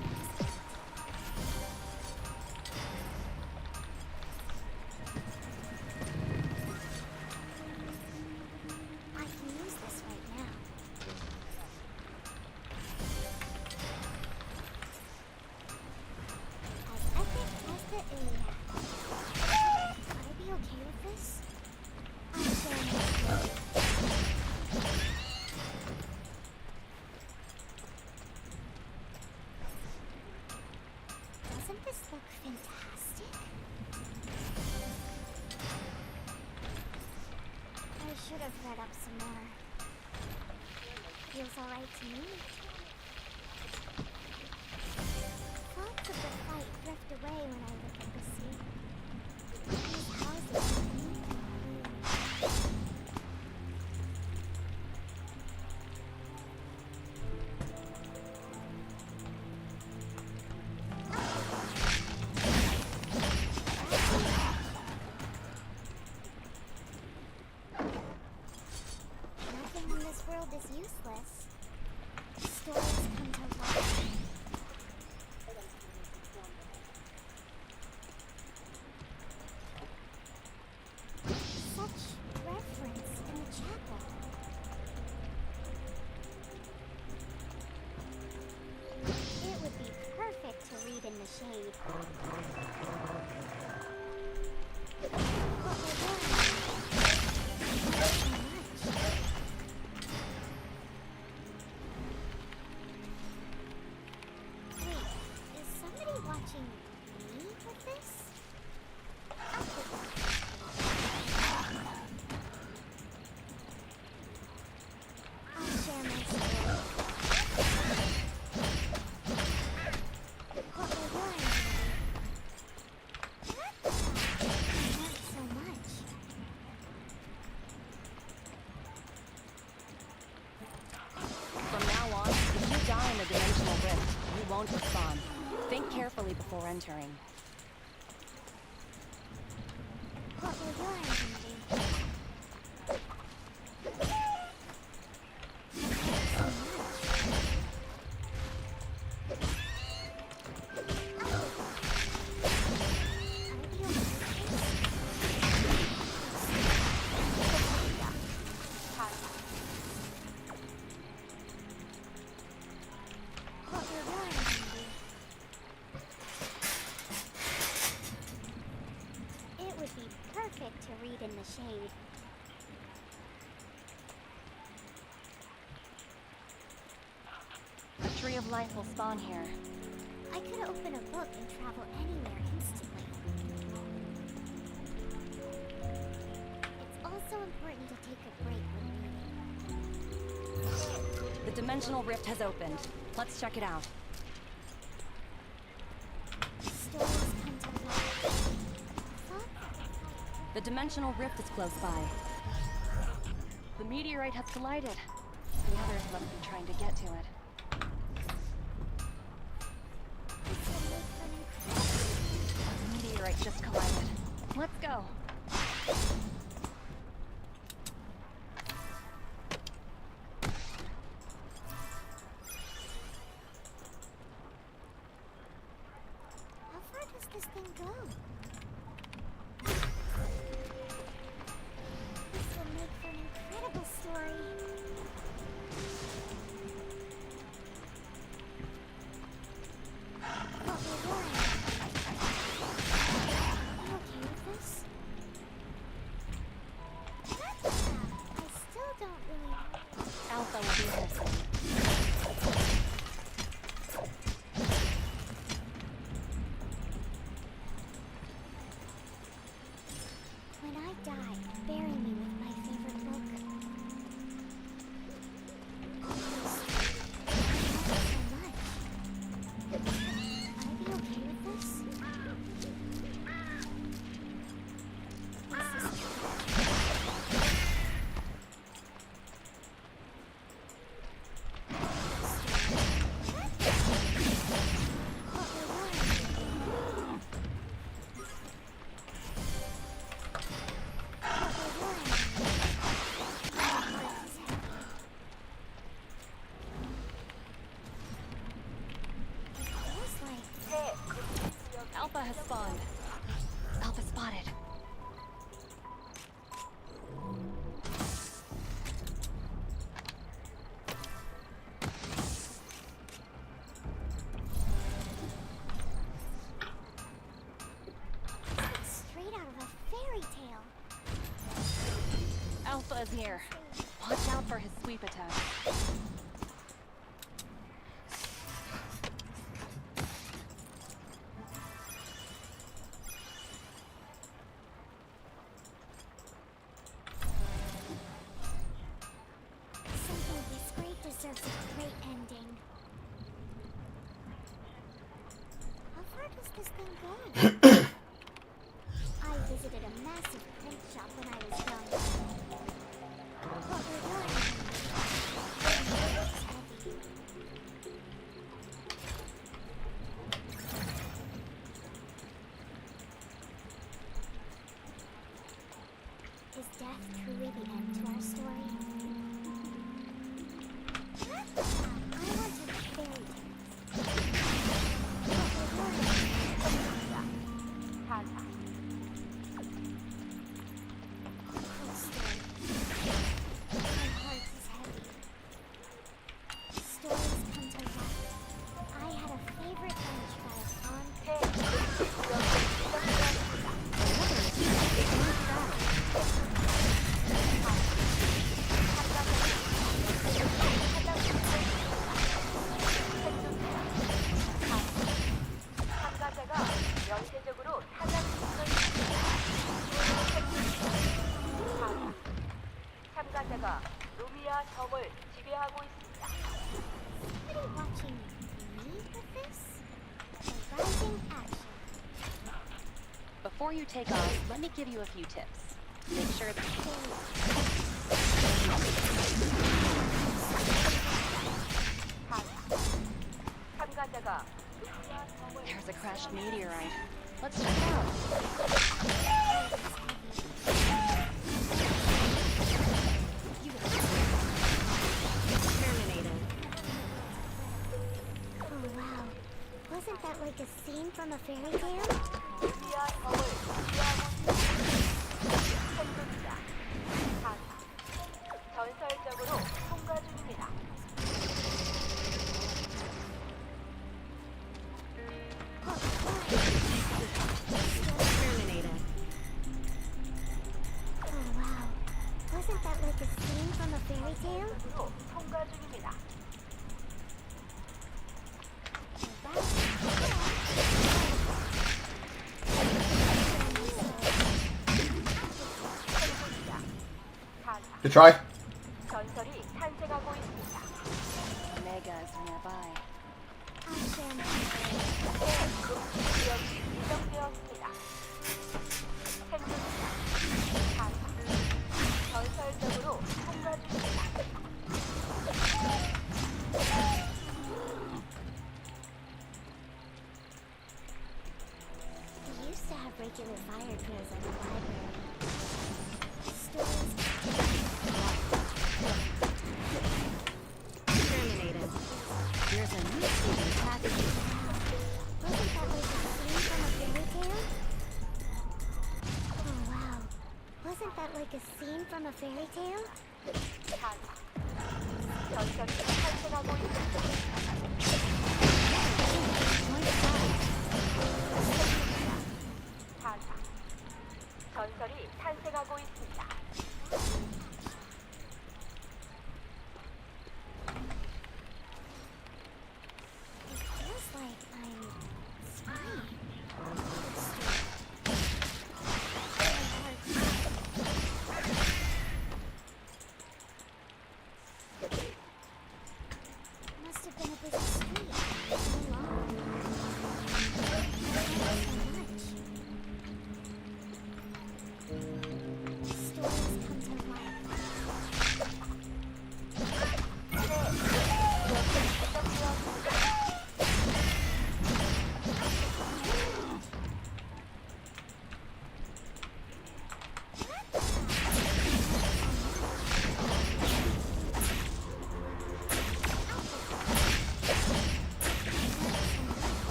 should have read up some more. Feels alright to me. Thoughts of the fight drift away when I look at the sea. These houses are neat. Nothing in this world is useless. Stories come to life. Such reverence in the chapel. It would be perfect to read in the shade. What will learn? Not so much. Wait, is somebody watching me with this? I'll share my story. What will learn? Not so much. From now on, if you die in the dimensional rift, you won't respawn. Think carefully before entering. What will learn? It would be perfect to read in the shade. A tree of life will spawn here. I could open a book and travel anywhere instantly. It's also important to take a break when reading. The dimensional rift has opened. Let's check it out. Stories come to life. The dimensional rift is close by. The meteorite has collided. The others must be trying to get to it. The meteorite just collided. Let's go. How far does this thing go? This will make for an incredible story. What will learn? You okay with this? I still don't really know. Alpha will be here soon. When I die, bury me with my favorite book. Almost. Not so much. Will I be okay with this? This is true. What will learn? Alpha has spawned. Alpha spotted. Straight out of a fairy tale. Alpha is here. Watch out for his sweep attack. this thing go? I visited a massive print shop when I was young. What we're learning is heavy. Is death truly the end to our story? I want to read fairy tales. What we're learning Cool story. My heart is heavy. Stories come to life. I had a favorite lunch by a pond. 참가자가 연쇄적으로 타자식을 참가자가 루미아 섬을 지배하고 있습니다. Somebody watching me with this? The rising action. Before you take off, let me give you a few tips. Make sure 참가자가 루미아 섬을 there's a crashed meteorite. Let's check it out. Terminated. Oh wow. Wasn't that like a scene from a fairy tale? 루미아 섬을 지배하고 있습니다. 전설적으로 통과 중입니다. Terminated. Oh wow. Wasn't that like a scene from a fairy tale? 로 통과 중입니다. Good try. 전설이 탄생하고 있습니다. Megas nearby. 지역이 지정되었습니다. 생존자 전설적으로 통과 중입니다. We used to have regular fire drills at the library. Stories. Terminated. Here's a new CD package. Wasn't that like a scene from a fairy tale? Oh wow. Wasn't that like a scene from a fairy tale? 전설이 탄생하고 있습니다. 전설이 탄생하고 있습니다. It feels like I'm spying. Must have been a busy street. So long. So much. Stories come to life.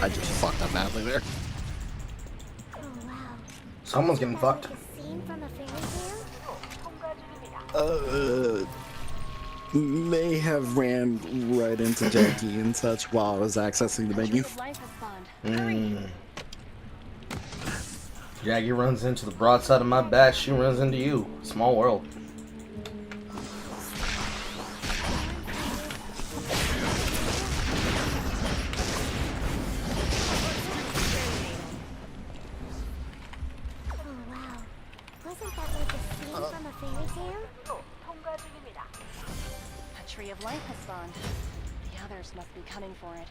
I just fucked up badly there. Oh wow. Someone's getting fucked. Like a scene from a fairy tale? 통과 중입니다. May have ran right into Jackie and such while I was accessing the menu. Life is fun. Hurry. Jackie runs into the broadside of my back. She runs into you. Small world. Oh wow. Wasn't that like a spawned. The others must be coming for it.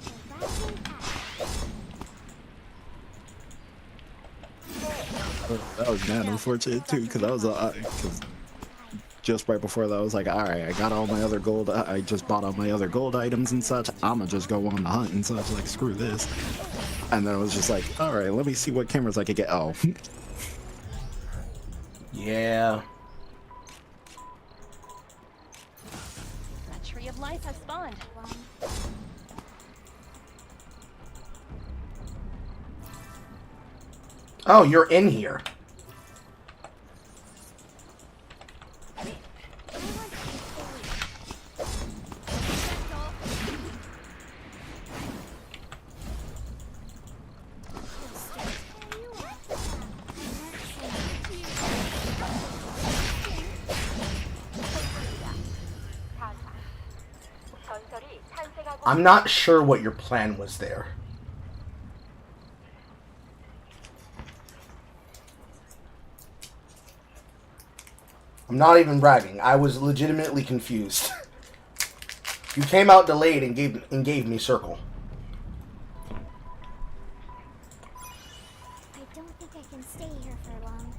The rising tide. That was mad unfortunate too, because I was cause just right before that I was like, all right, I got all my other gold. I just bought all my other gold items and such. I'ma just go on the hunt and such. Like screw this. And then I was just like, all right, let me see what cameras I could get. Oh, Yeah. A tree of life has spawned. Oh, you're in here. 전설이 탄생하고 I'm not sure what your plan was there. I'm not even bragging. I was legitimately confused. You came out delayed and gave me circle. I don't think I can stay here for long.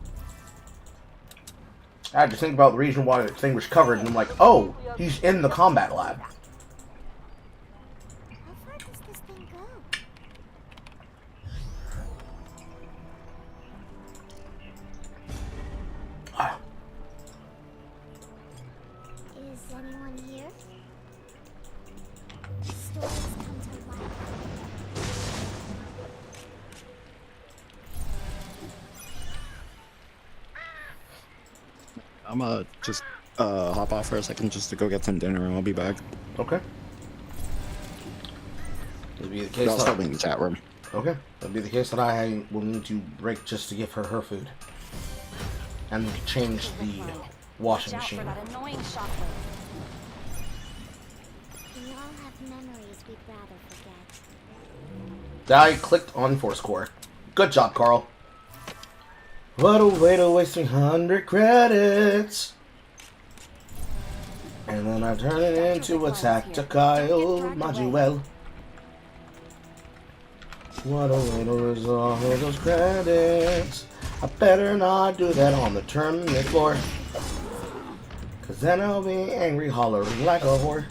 I had to think about the reason why the thing was covered, and I'm like, oh, he's in the combat lab. How far does this thing go? Ah, Is anyone here? Stories come to life. I'ma just hop off for a second just to go get some dinner and I'll be back. okay. It'll be the case. I'll still be in the chat room. Okay, that'll be the case that I will need to break just to give her her food. And change the washing Watch out for machine. that annoying shockwave. We all have memories we'd rather forget. I clicked on Foursquare. Good job, Carl. What a way to waste 300 credits. And then I turn it into a tactical module. What a way to waste all of those credits. I better not do that on the terminal floor. Cause then I'll be angry, hollering like a whore.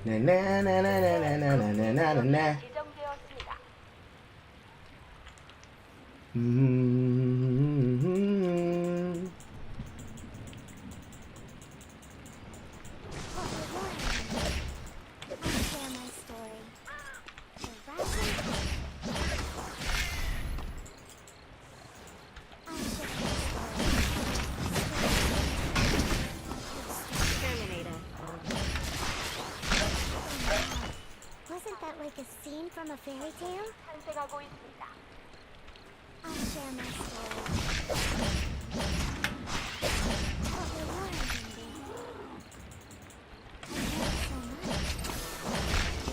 Na na na na na na na na na na na. 지정되었습니다. Mm-hmm. I'll share my story. The rising I'll share my Terminator. story. Wasn't that like a scene from a fairy tale? 탄생하고 있습니다. I'll share my story. What we learned in I learned so much.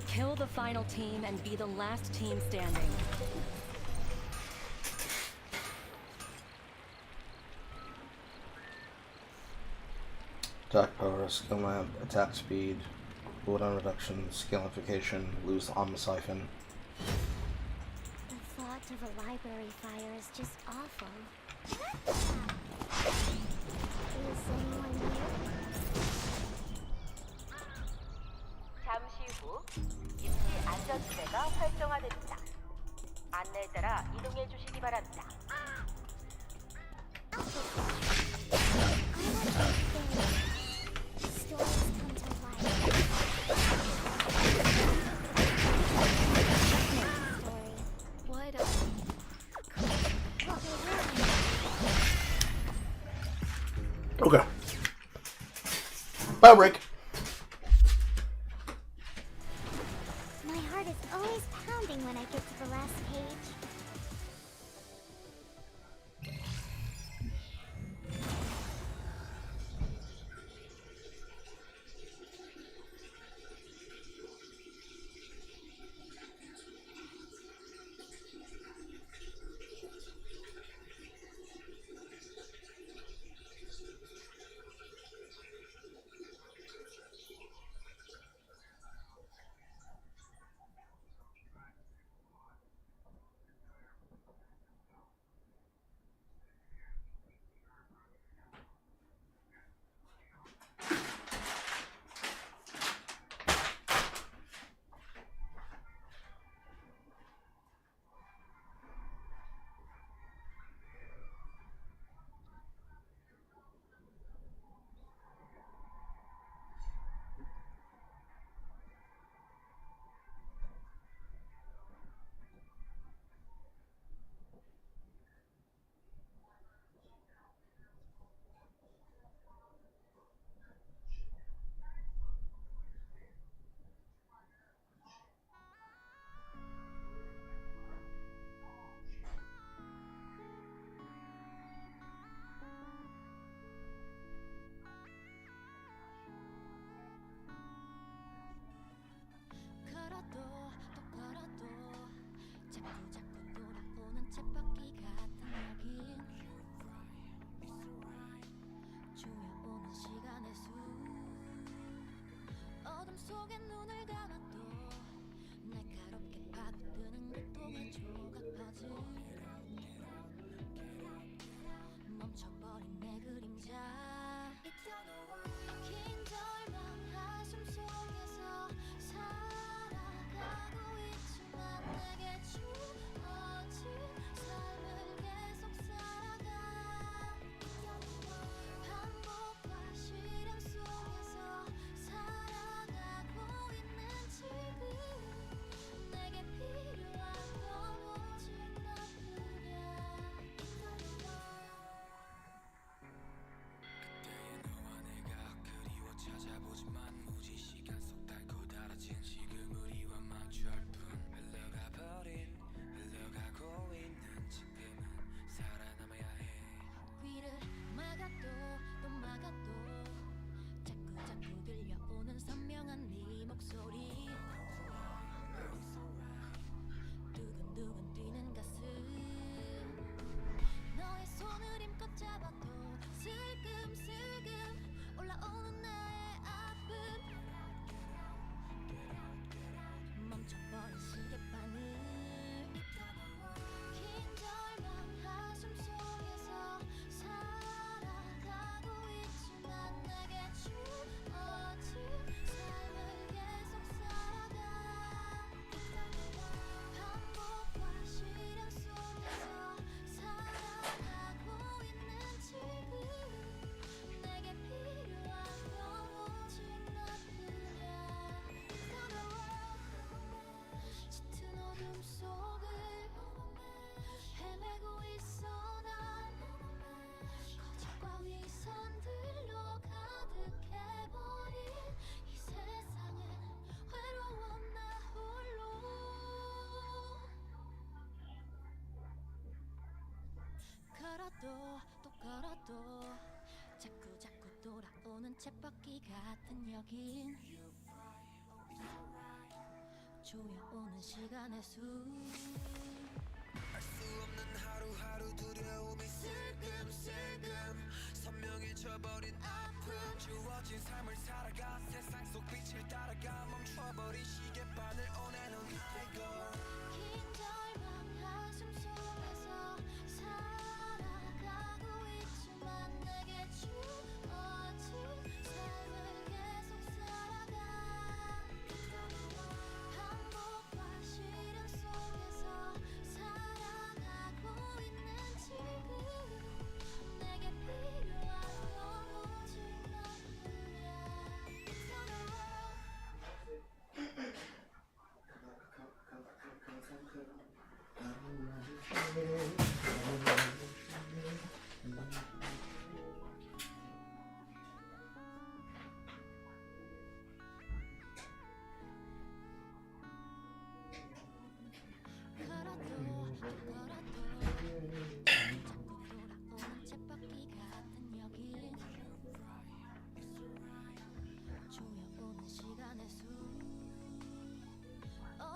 Kill the final team and be the last team standing. Attack power, skill lamp, attack speed, cooldown reduction, scalification, loose omni-siphon. The thought of a library fire is just awful. Is anyone here? 잠시 후 임시 안전지대가 활성화됩니다. 안내에 따라 이동해 주시기 바랍니다. Stories come to life. Story. What a... Okay. Bio break. My heart is always pounding when I get to the last page. 쳇바퀴 같은 여긴 조여오는 시간의 수 알 수 없는 하루하루 두려움이 슬금슬금 선명해져버린 아픔 주어진 삶을 살아가 세상 속 빛을 따라가 멈춰버린 시계바늘 오늘은 아이고 긴 절망 한숨 속에서 살아가고 있지만 내게 주어진 삶을 계속 살아가 반복과 시련 속에서 살아가고 있는 지금 내게 필요한 건 오직 너뿐이야.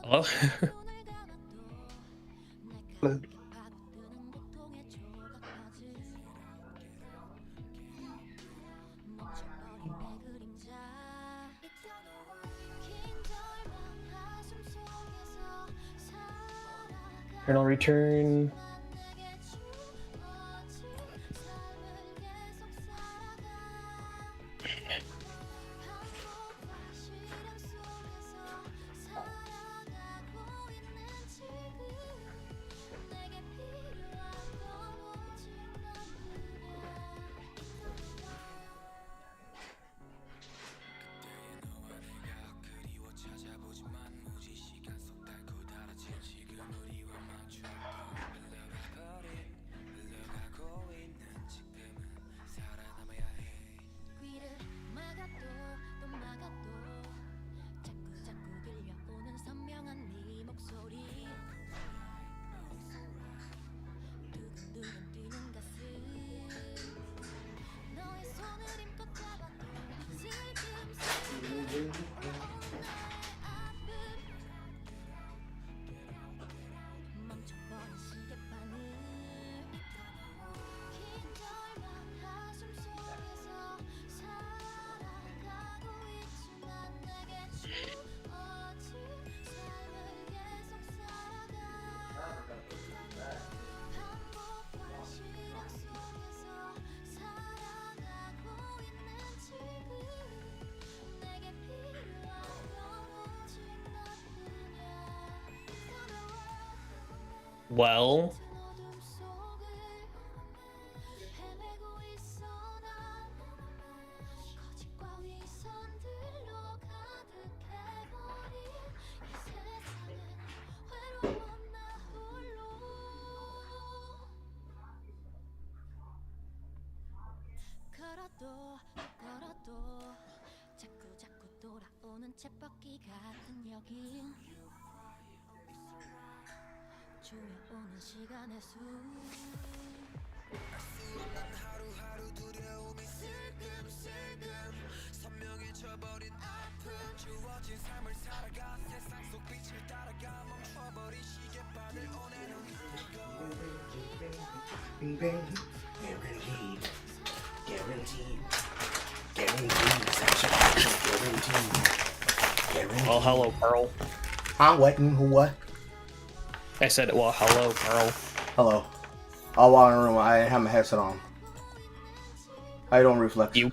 Hello? Hello. Eternal return. Well, 걸어도 자꾸 돌아오는 쳇바퀴 같은 여긴 조여오는 시간의 수 알 수 없는 하루하루 두려움이 슬금슬금 선명해져버린 아픔 주어진 삶을 살아가 세상 속 빛을 따라가 멈춰버린 시계바늘 오늘은 well, hello, Pearl. Huh? What? Who? What? I said, well, hello, Pearl. Hello. I'll walk in the room. I have my headset on. I don't reflect. You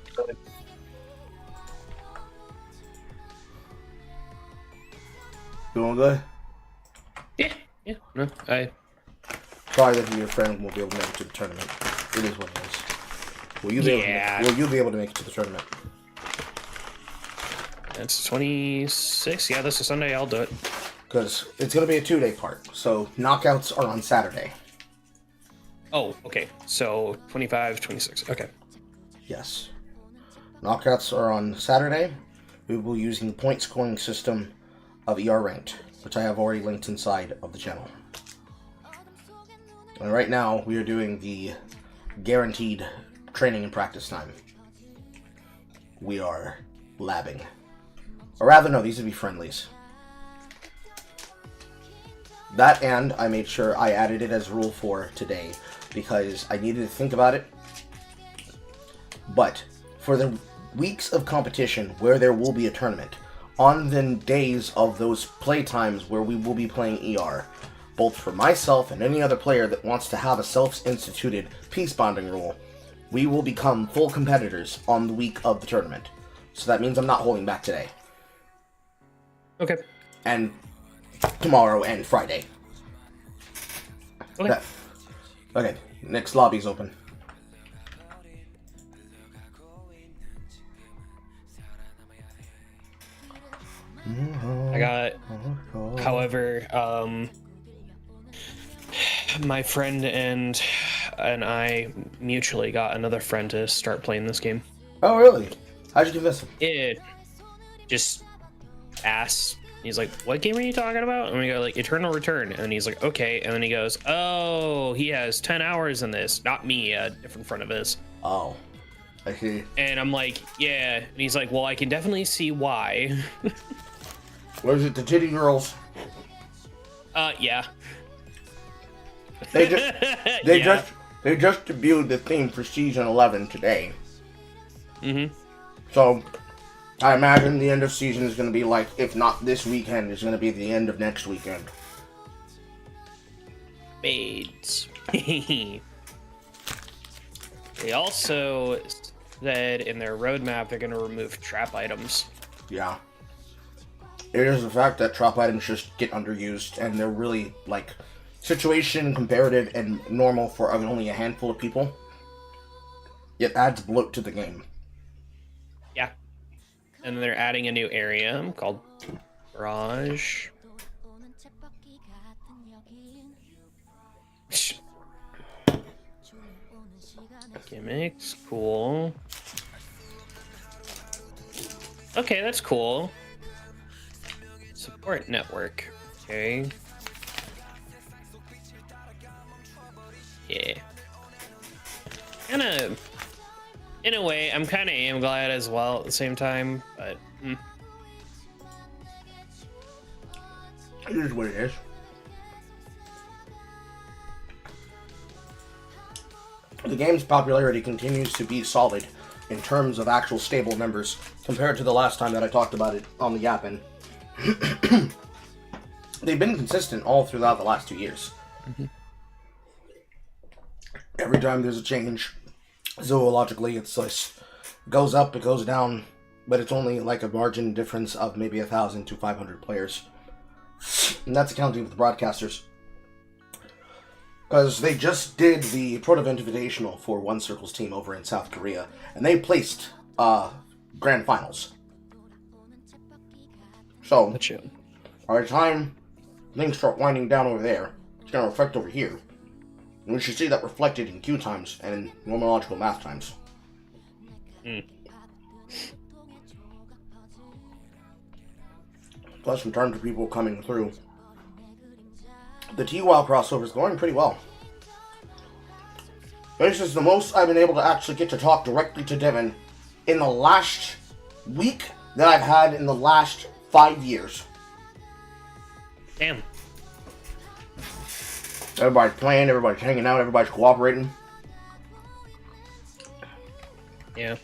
Doing good? Yeah. No, Sorry that your friend won't be able to make it to the tournament. It is what it is. Will you be Yeah. able to, will you be able to make it to the tournament? It's 26. Yeah, this is Sunday. I'll do it. Because it's going to be a 2-day part. So knockouts are on Saturday. Oh, okay. So 25, 26. Okay. Yes. Knockouts are on Saturday. We will be using the point scoring system of ER Ranked, which I have already linked inside of the channel. And right now, we are doing the guaranteed training and practice time. we are labbing. Or rather, no, these would be friendlies. That, and I made sure I added it as rule 4 today because I needed to think about it. But for the weeks of competition where there will be a tournament, on the days of those playtimes where we will be playing ER, both for myself and any other player that wants to have a self-instituted peace bonding rule, we will become full competitors on the week of the tournament. So that means I'm not holding back today. Okay. And tomorrow and Friday. Okay. Okay, next lobby's open. I got, however, my friend and I mutually got another friend to start playing this game. Oh, really? How'd you convince him? It just asked. He's like, "What game are you talking about?" And we go like, "Eternal Return." And he's like, "Okay." And then he goes, "Oh, he has 10 hours in this. Not me, a different friend of his." Oh, I see. And I'm like, "Yeah." And he's like, "Well, I can definitely see why." Was it the titty girls? Yeah. They just debuted the theme for season 11 today. Mm-hmm. So I imagine the end of season is going to be like, if not this weekend, it's going to be the end of next weekend. Maids. They also said in their roadmap they're going to remove trap items. Yeah. It is the fact that trap items just get underused, and they're really, like, situation, comparative, and normal for only a handful of people. It adds bloat to the game. Yeah. And then they're adding a new area called Garage. Gimmicks, cool. Okay, that's cool. Support network. Okay. Yeah. Kinda, in a way, I'm kinda am glad as well at the same time, but It is what it is. The game's popularity continues to be solid in terms of actual stable members compared to the last time that I talked about it on the Yappin'. They've been consistent all throughout the last 2 years. Mm-hmm. Every time there's a change, zoologically, it's like, goes up, it goes down, but it's only like a margin difference of maybe 1,000 to 500 players. And that's accounting with the broadcasters. Because they just did the Proto-Event Invitational for One Circle's team over in South Korea, and they placed grand finals. So, by the time things start winding down over there, it's going to reflect over here. And we should see that reflected in Q times and in normological math times. Plus, in terms of people coming through, the TWOW crossover is going pretty well. This is the most I've been able to actually get to talk directly to Devin in the last week that I've had in the last 5 years. Damn. Everybody's playing, everybody's hanging out, everybody's cooperating. Yeah.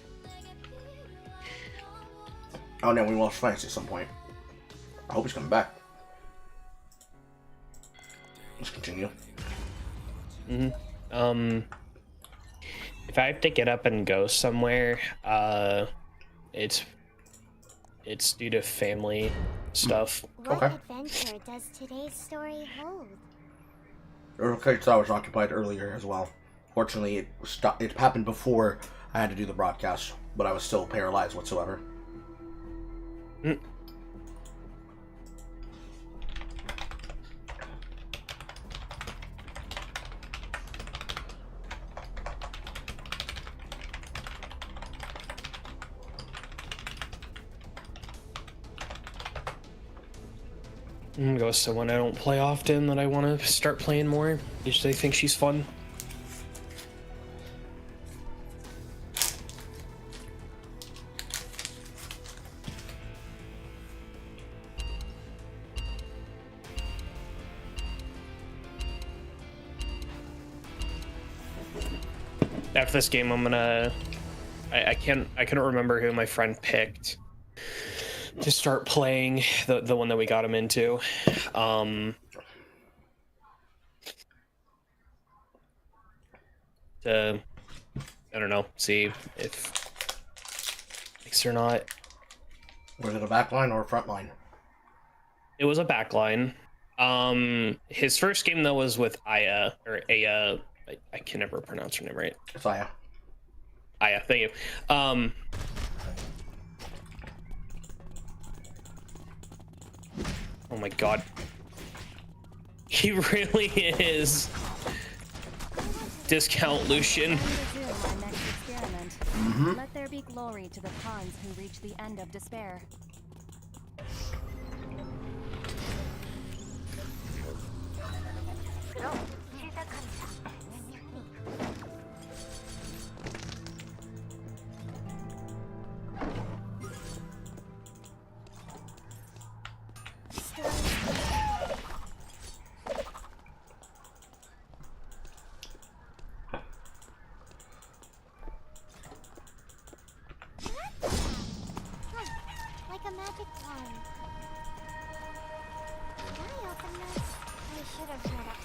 Oh no, we lost Fangs at some point. I hope he's coming back. Let's continue. If I have to get up and go somewhere, it's due to family stuff. What adventure does today's story hold? Okay, so I was occupied earlier as well. Fortunately, it happened before I had to do the broadcast, but I was still paralyzed whatsoever. Goes to one I don't play often that I want to start playing more. Usually think she's fun. After this game, I'm gonna. I couldn't remember who my friend picked to start playing the one that we got him into. To I don't know, see if likes or not. Was it a back line or a front line? It was a backline. His first game though was with Aya or Aya. I can never pronounce her name right. It's Aya. Aya, thank you. Oh my god. He really is. Discount Lucian. Let there be glory to the pawns who reach the end of despair. 그럼 시작합니다. Like a magic wand. Can I open this? I should have read up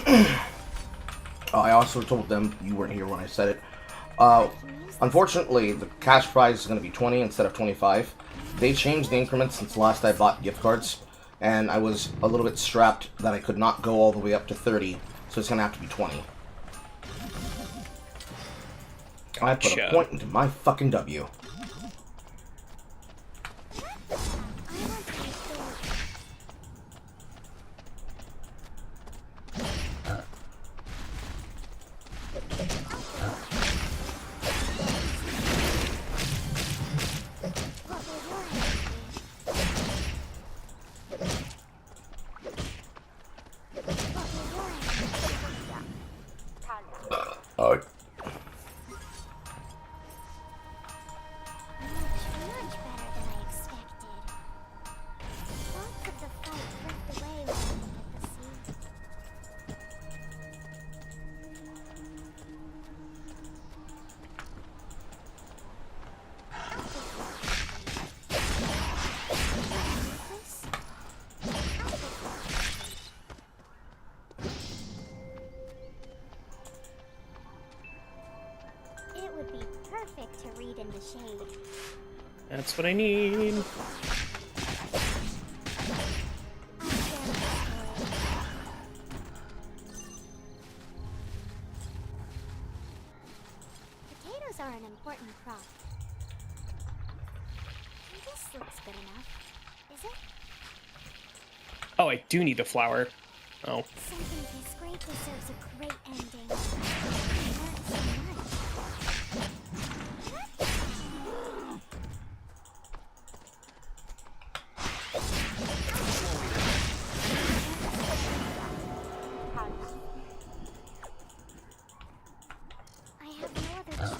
sooner. I also told them, you weren't here when I said it. Unfortunately, the cash prize is going to be 20 instead of 25. They changed the increments since last I bought gift cards, and I was a little bit strapped that I could not go all the way up to 30, so it's going to have to be 20. I put a point into my fucking W. It would be perfect to read in the shade. That's what I need. Potatoes are an important crop. This looks good enough. Is it? Oh, I do need a flower. Oh. Something this great deserves a great ending. I learned so much. I have no other choice.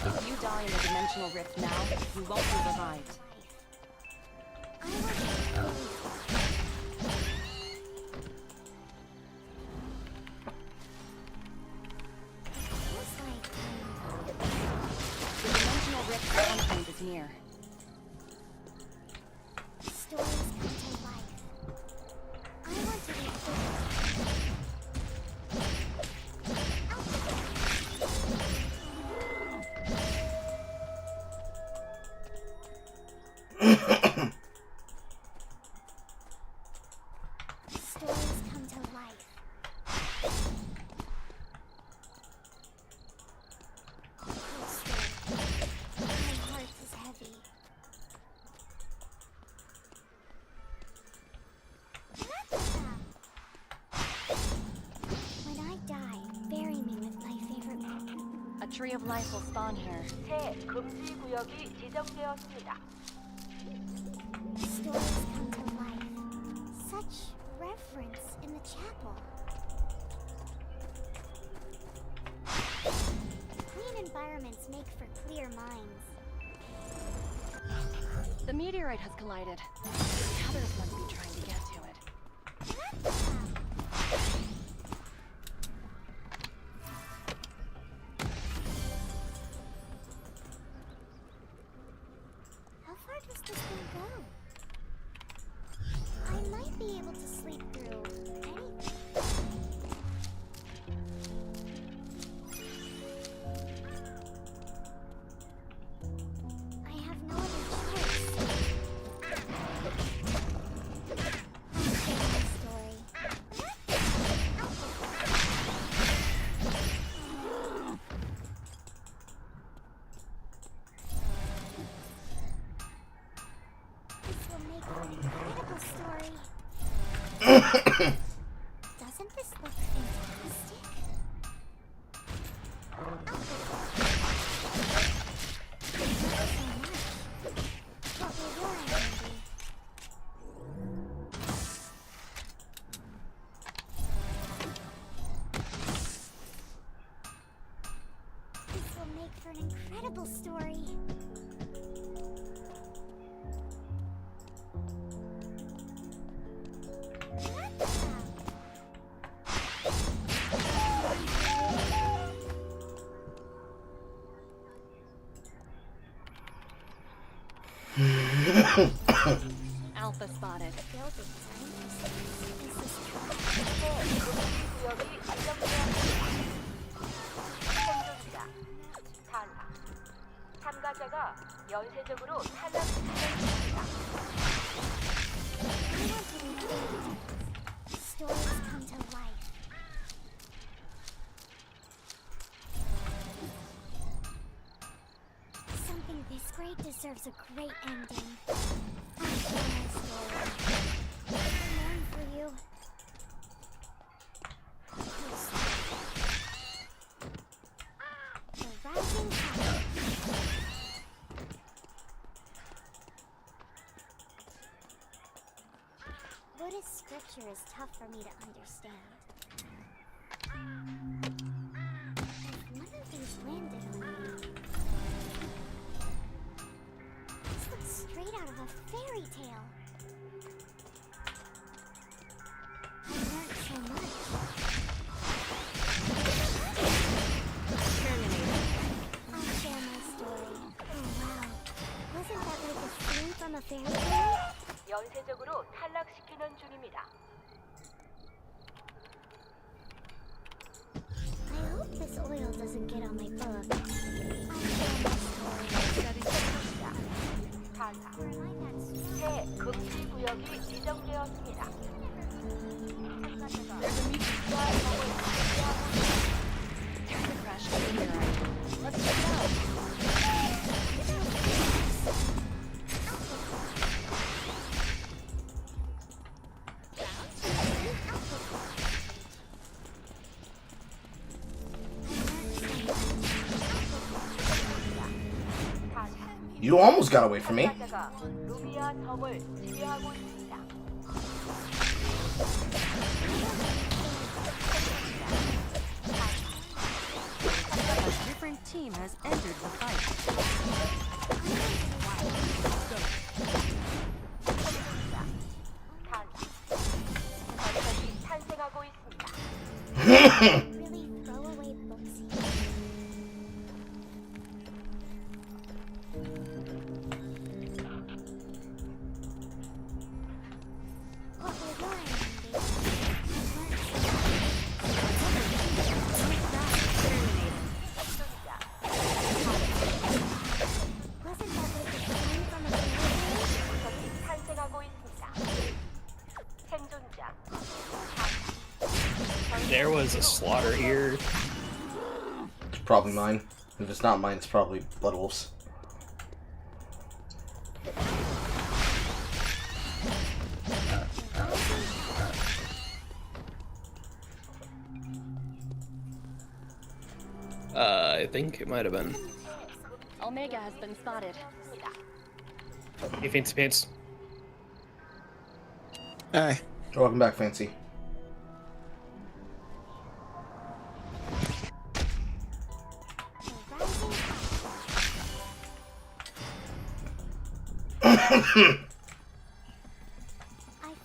If you die in the dimensional rift now, you won't be revived. The dimensional rift endpoint is near. Stories come to life. I want to be Stories come to life. My heart is heavy. When I die, bury me with my favorite book. A tree of life will spawn here. 새 금지 구역이 지정되었습니다. Stories come to life. Such reverence in the chapel. Clean environments make for clear minds. The meteorite has collided. The others must be trying to get to it. How far does this thing go? I might be able to sleep through anything. I have no other choice. I'll story. This will make an incredible story. Doesn't this look fantastic? Not so much. What will your ending be? This will make for an incredible story. Alpha spotted. Buildings are interesting. Is this true? 구역이 지정되었습니다. 생존자 탈락. 참가자가 연쇄적으로 탈락시키는 I want to be big. Stories come to life. Something this great deserves a great ending. I'll share my story. I mourn for you. The rising tide. Buddhist scripture is tough for me to understand. If one of these landed on me, this looks straight out of a fairy tale. I learned so much. I'll share my story. Oh wow, wasn't that like a scene from a fairy tale? 연쇄적으로 탈락시키는 중입니다. I hope this oil doesn't get on my book. I'll share my story. 탈락. Or am I that strong? 새 금지 구역이 지정되었습니다. 참가자가 연쇄와 적을 지배하고 있습니다. Crash meteorite. Let's check it out. You almost got away from me. 참가자가 루미아 섬을 지배하고 있습니다. A different team has entered the fight. 탈락. 전설이 탄생하고 있습니다. Really throw away books here. What will your ending be? 생존자 Wasn't that like a scene from a fairy tale? 적이 탄생하고 있습니다. 생존자 There was a slaughter here. It's probably mine. If it's not mine, it's probably Blood Wolf's. I think it might have been. Omega has been spotted. Hey, Fancy Pants. Hey. Welcome back, Fancy. I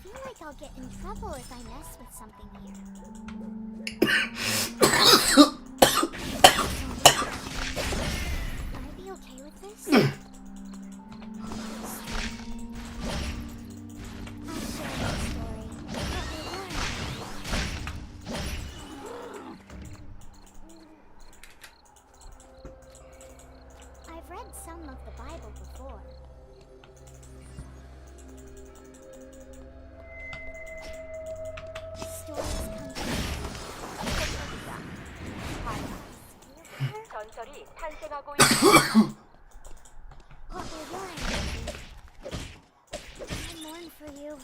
feel like I'll get in trouble trouble if I mess with something here. Would I be okay with this? I'll share my story. What we learned. I've read some of the Bible before. Stories come 전설이 탄생하고 있습니다. what we learned. I mourn for you.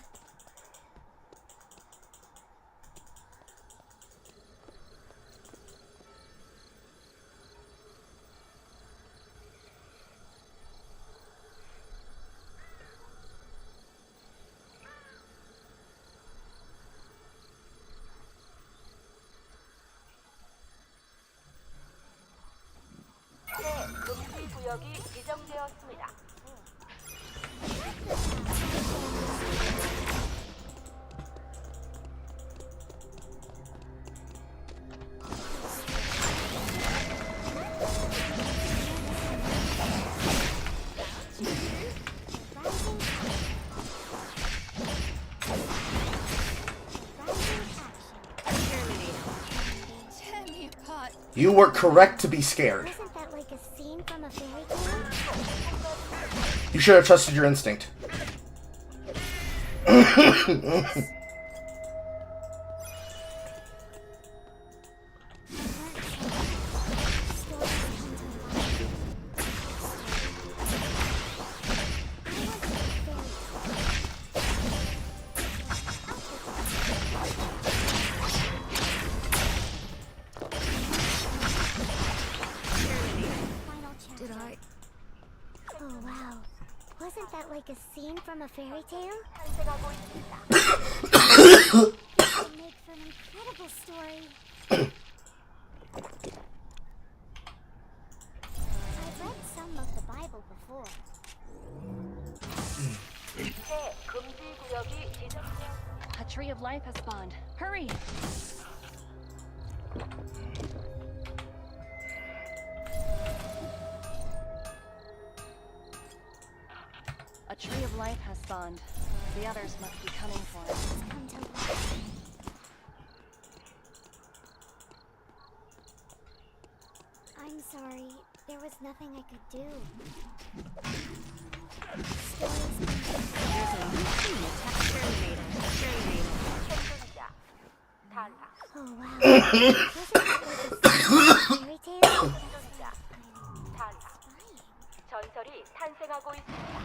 새 금지 구역이 지정되었습니다. You were correct to be scared. Wasn't that like a scene from a fairy tale? You should have trusted your instinct. Did I? Oh wow. Wasn't that like a scene from a fairy tale? 탄생하고 있습니다. It would make for an incredible story. I've read some of the Bible before. 새 금지 구역이 지정되었습니다. A tree of life has spawned. Hurry! A tree of life has spawned. The others must be coming for it. Come to life. I'm sorry. There was nothing I could do. Stories There's a new team attack. Terminator. 생존자 탈락. Oh wow. Wasn't that like a fairy tale? 생존자 탈락. 전설이 탄생하고 있습니다.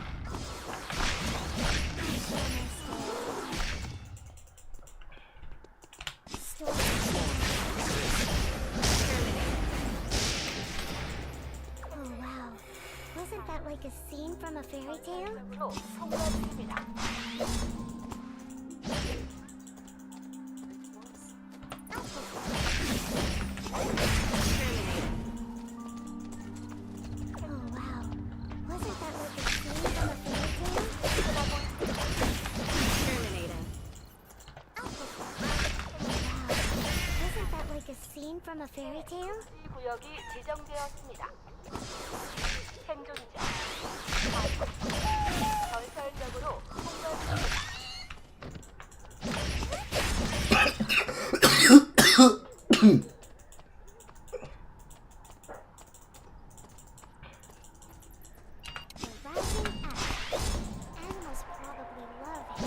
Oh wow. Wasn't that like a scene from a fairy tale? 로 통과했습니다. Oh wow. Wasn't that like a scene from a fairy tale? Terminator. Oh wow. Wasn't that like a scene from a fairy tale? 금지 구역이 지정되었습니다. 생존자 전설적으로 통과했습니다. The rising axe. Animals probably love it. I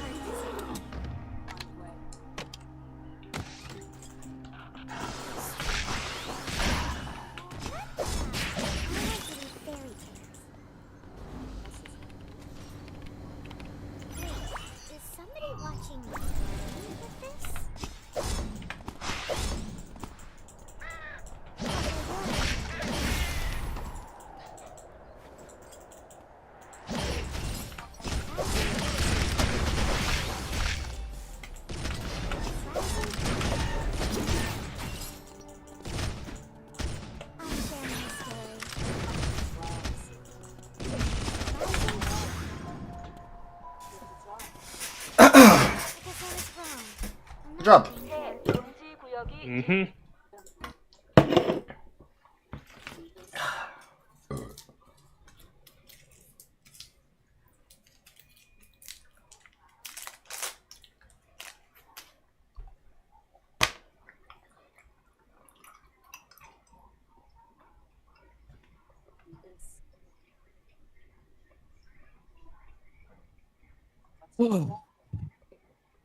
learned something. My heart is Good job. 밑에 금지 구역이 Mm-hmm.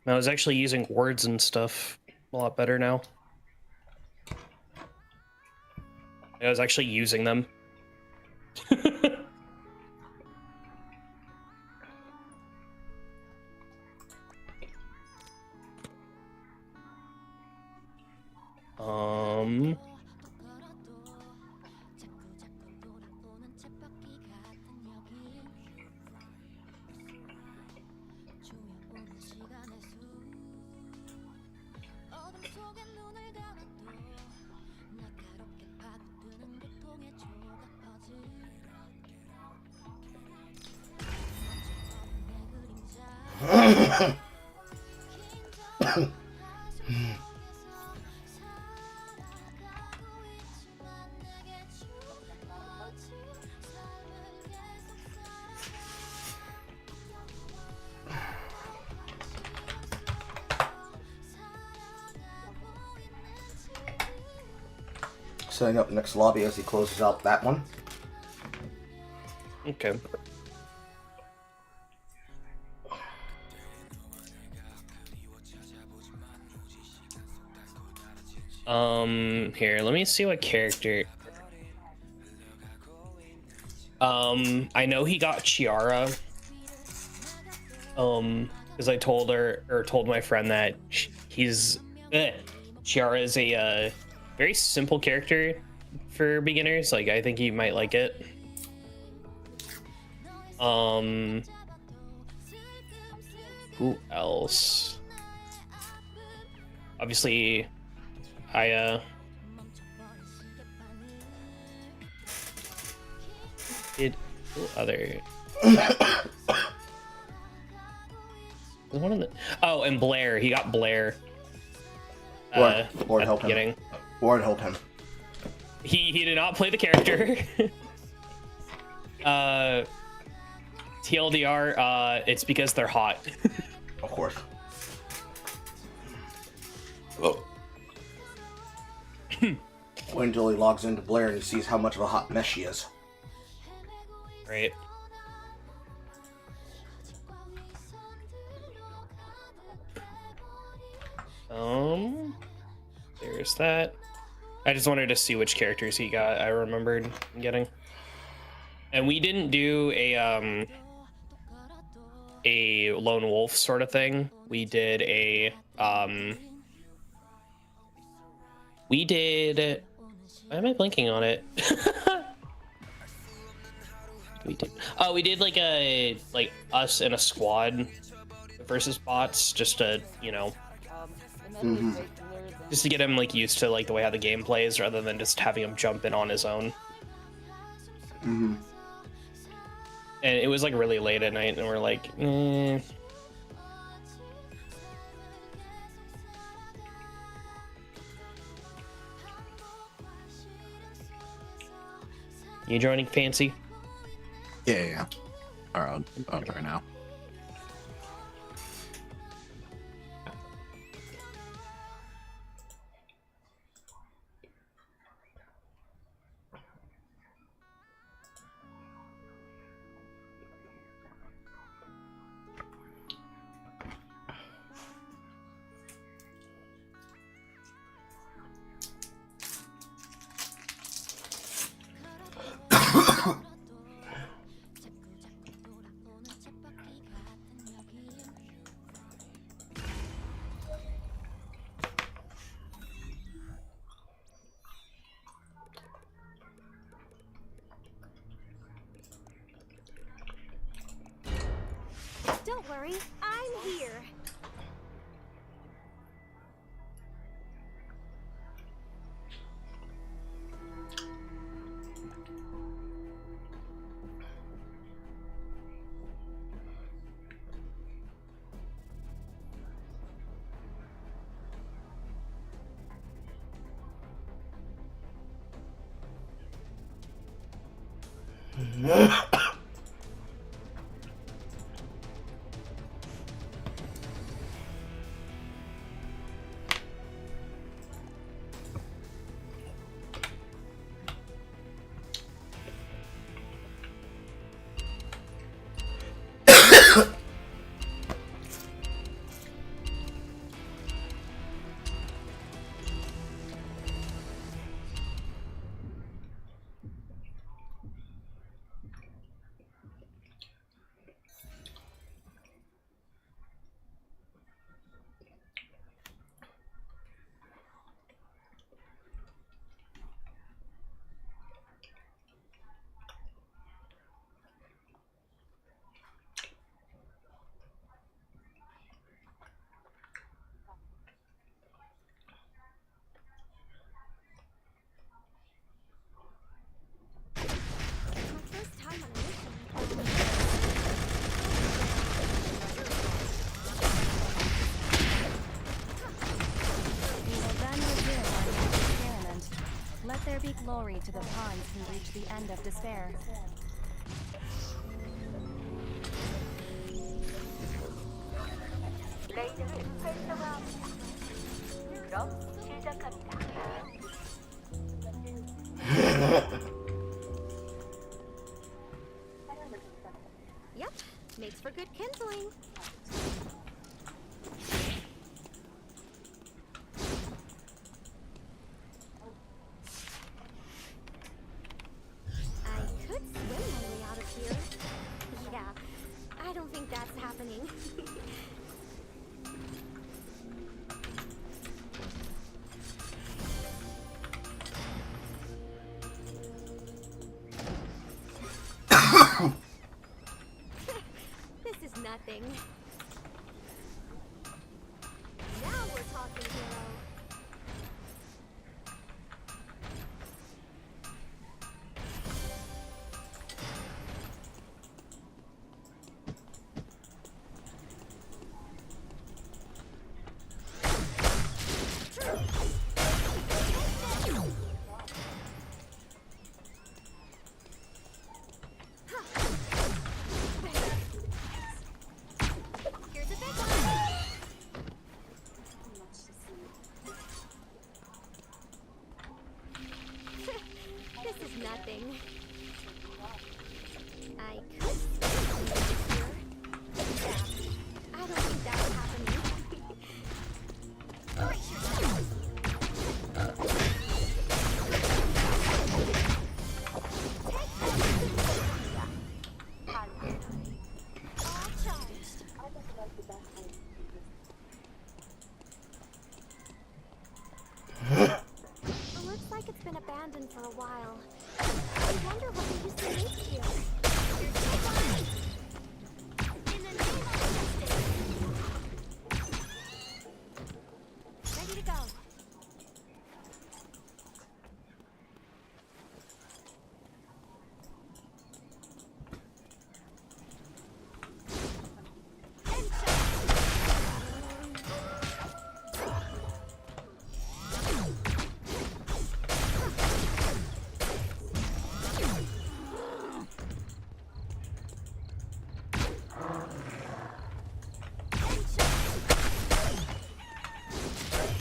I was actually using words and stuff a lot better now. I was actually using them. um. Setting up next lobby as he closes out that one. Okay. Here, let me see what character. I know he got Chiara. Because I told her, or told my friend that Chiara is a very simple character for beginners. Like, I think he might like it. Who else? Obviously, did other was one of the and Blair, he got Blair. Or help him. Or help him. He did not play the character. TLDR, it's because they're hot. Of course. Oh. Wait until he logs into Blair and he sees how much of a hot mess she is. Right. There's that. I just wanted to see which characters he got. I remembered getting. And we didn't do a lone wolf sort of thing. We did a we did. Why am I blinking on it? we did like us in a squad versus bots, just to, you know, just to get him like used to like the way how the game plays, rather than just having him jump in on his own. And it was like really late at night, and we're like, You joining, Fancy? Yeah. Alright, I'll try now. Don't worry, I'm here. We will then resume our next experiment. Let there be glory to the pawns who reach the end of despair. 레이더를 활성화합니다. 그럼 시작합니다. Yep, makes for good kindling. I could swim my way out of here. Yeah, I don't think that's happening. This is nothing. Now we're talking, hero. Here's a big one. This is nothing. I could swim here. Yeah, I don't think that's happening. Brace yourself. All charged. It looks like it's been abandoned for a while. I wonder what they used to make here. Here's the one. In the name of justice. Ready to go.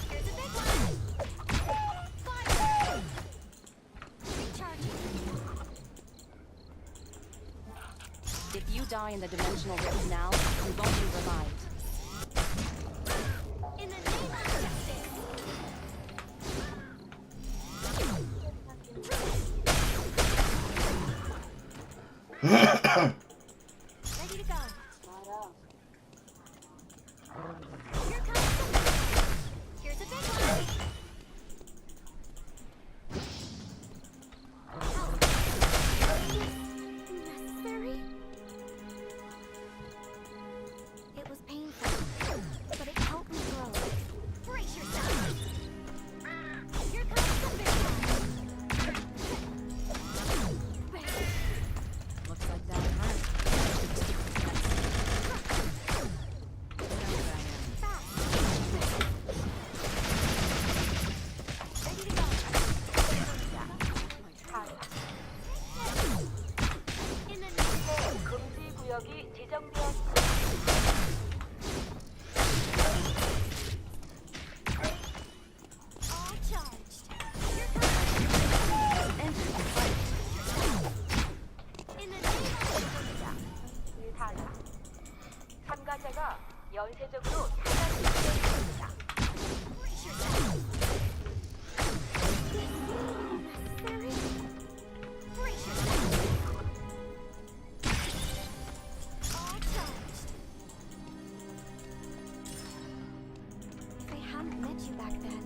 Here's a big one. Fire! Recharging. If you die in the dimensional rift now, you won't be revived. In the name of justice. Ready to go. Here comes the Here's a big one. Help. Necessary? It was painful, but it helped me grow. Brace yourself. Here comes the big one. Looks like that hurt. 지정되었습니다. All charged. In the name of 타사. 참가자가 연쇄적으로 타격을 입었습니다. brace yourself. All charged. If I hadn't met you back then,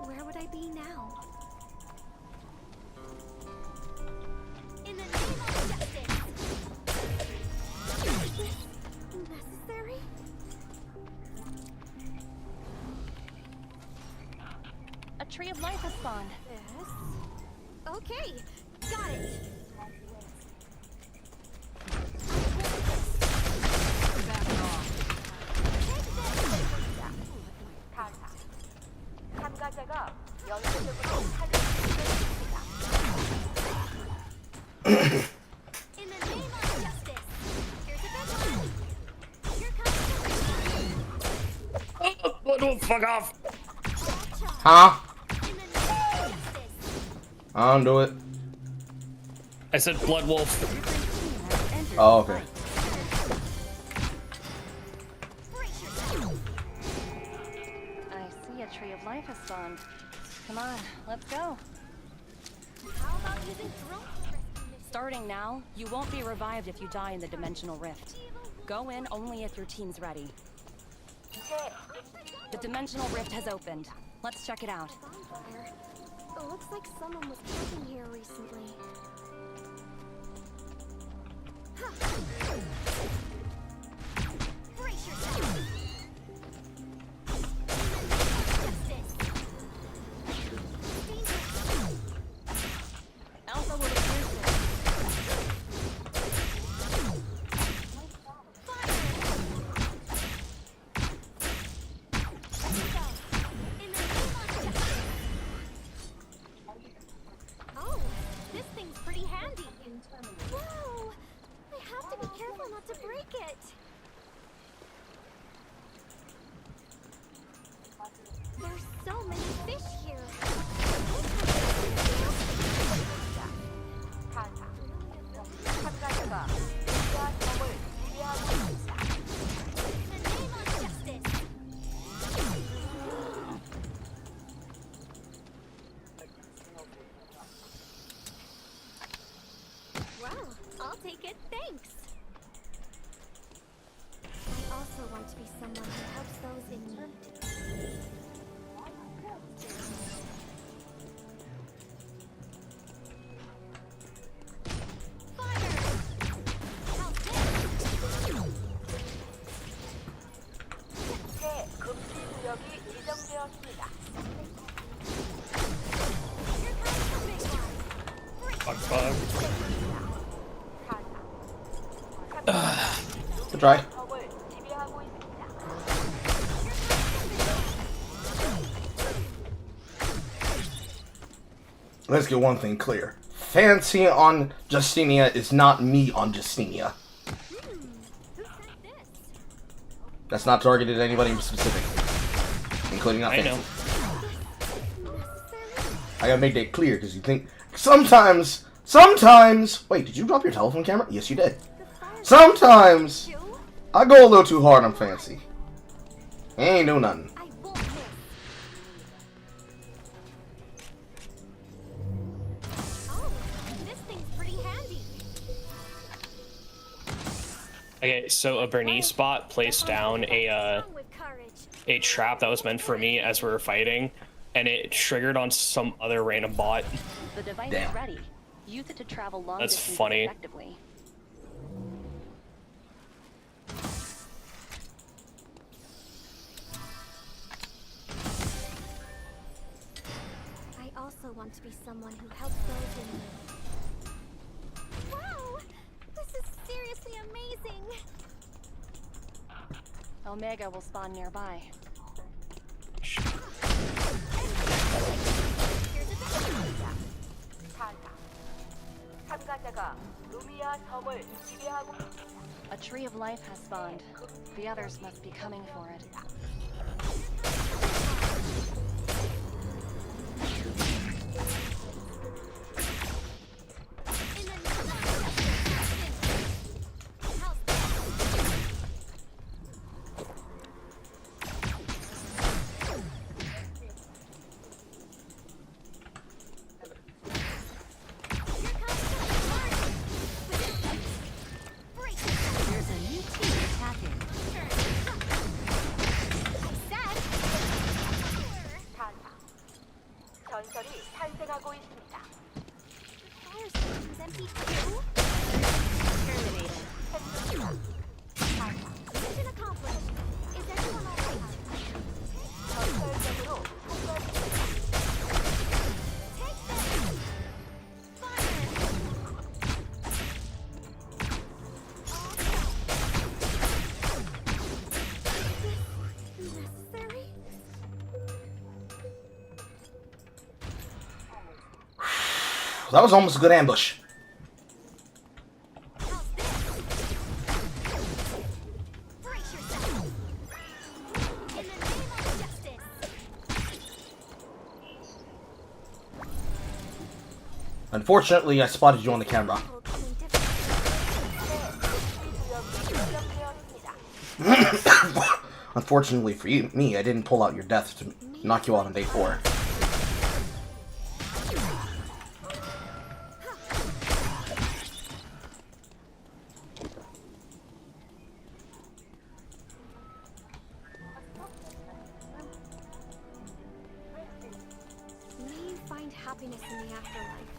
where would I be now? In the name of justice. Is this necessary? A tree of life has spawned. Yes. Okay, got it. 타사. 참가자가 연쇄적으로 타격을 입었습니다. In the name of justice. Here's a good one. Here comes the Oh, fuck off! Huh? in the name of justice. I don't do it. I said blood wolf. Oh, okay. Brace yourself. I see a tree of life has spawned. Come on, let's go. How about using drones to rescue this? Starting now, you won't be revived if you die in the dimensional rift. Go in only if your team's ready. The dimensional rift has opened. Let's check it out. Bonfire. It looks like someone was camping here recently. Brace yourself. Justice. Dangerous. Alpha will appear soon. In the name of justice. Oh, this thing's pretty handy. Whoa! I have to be careful not to break it. There's so many fish here. 타사. 참가자가 우리와 섬을 지배하고 있습니다. In the name of justice. Wow, I'll take it, thanks. I also want to be someone who helps those in need. Fire! How's 새 금지 구역이 지정되었습니다. Here comes the big one. Fuck, fuck. 타사. Good try. 섬을 지배하고 있습니다. Let's get one thing clear. Fancy on Justinia is not me on Justinia. Who said this? That's not targeted at anybody in specific, including not I Fancy. know. Necessary? I gotta make that clear because you think sometimes. Wait, did you drop your telephone camera? Yes, you did. The fire Sometimes you? I go a little too hard on Fancy. Ain't do nothing. I won't miss. Oh, this thing's pretty handy. Okay, so a Bernice bot placed down With courage. a trap that was meant for me as we were fighting, and it triggered on some other random bot. The device Damn. is ready. Use it to travel long That's distances funny. effectively. I also want to be someone who helps those in need. Wow! This is seriously amazing! Omega will spawn nearby. 타사. 참가자가 루미아 섬을 지배하고 있습니다. A tree of life has spawned. The others must be coming for it. There's a new team attacking. 타사. 전설이 탄생하고 있습니다. Fire station's empty too? Terminated. Mission accomplished. Is everyone alright? 전설적으로 폭발. Take this! Necessary? That was almost a good ambush. Brace yourself! In the name of justice! Unfortunately, I spotted you on the camera. Unfortunately for you, me, I didn't pull out your death to knock you out on day 4. May you find happiness in the afterlife.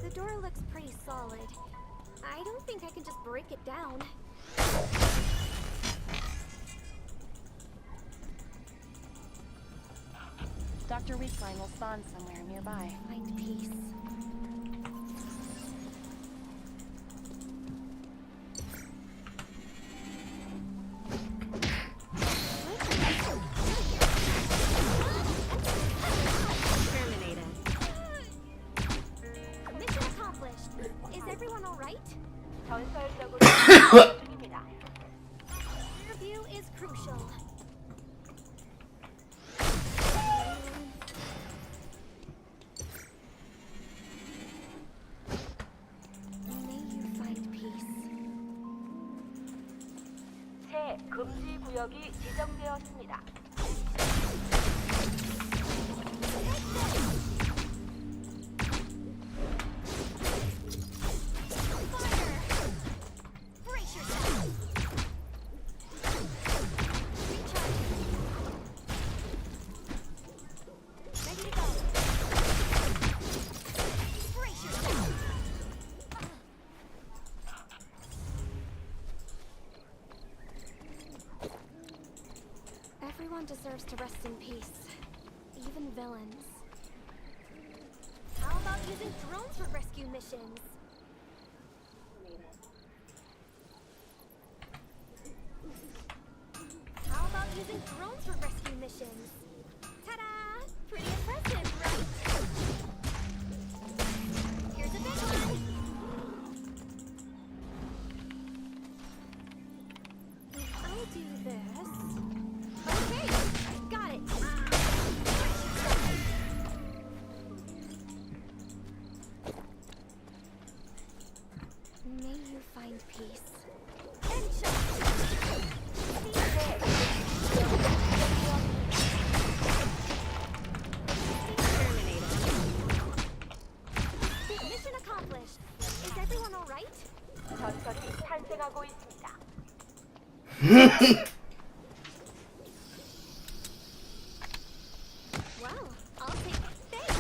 The door looks pretty solid. I don't think I can just break it down. Dr. Weakline will spawn somewhere nearby. Find peace. Terminated. Mission accomplished. Is everyone alright? 전설적으로 폭발 중입니다. Rear view is crucial. May you find peace. 새 금지 구역이 지정되었습니다. Brace yourself. Ready to go. Brace yourself. Everyone deserves to rest in peace, even villains. How about using drones for rescue missions? How about using drones for rescue missions? Ta-da! Pretty impressive, right? Here's a big one. I'll do this. Okay, got it. May you find peace. Headshot. Mission accomplished. Is everyone alright? 전설이 탄생하고 있습니다. Well, I'll take thanks.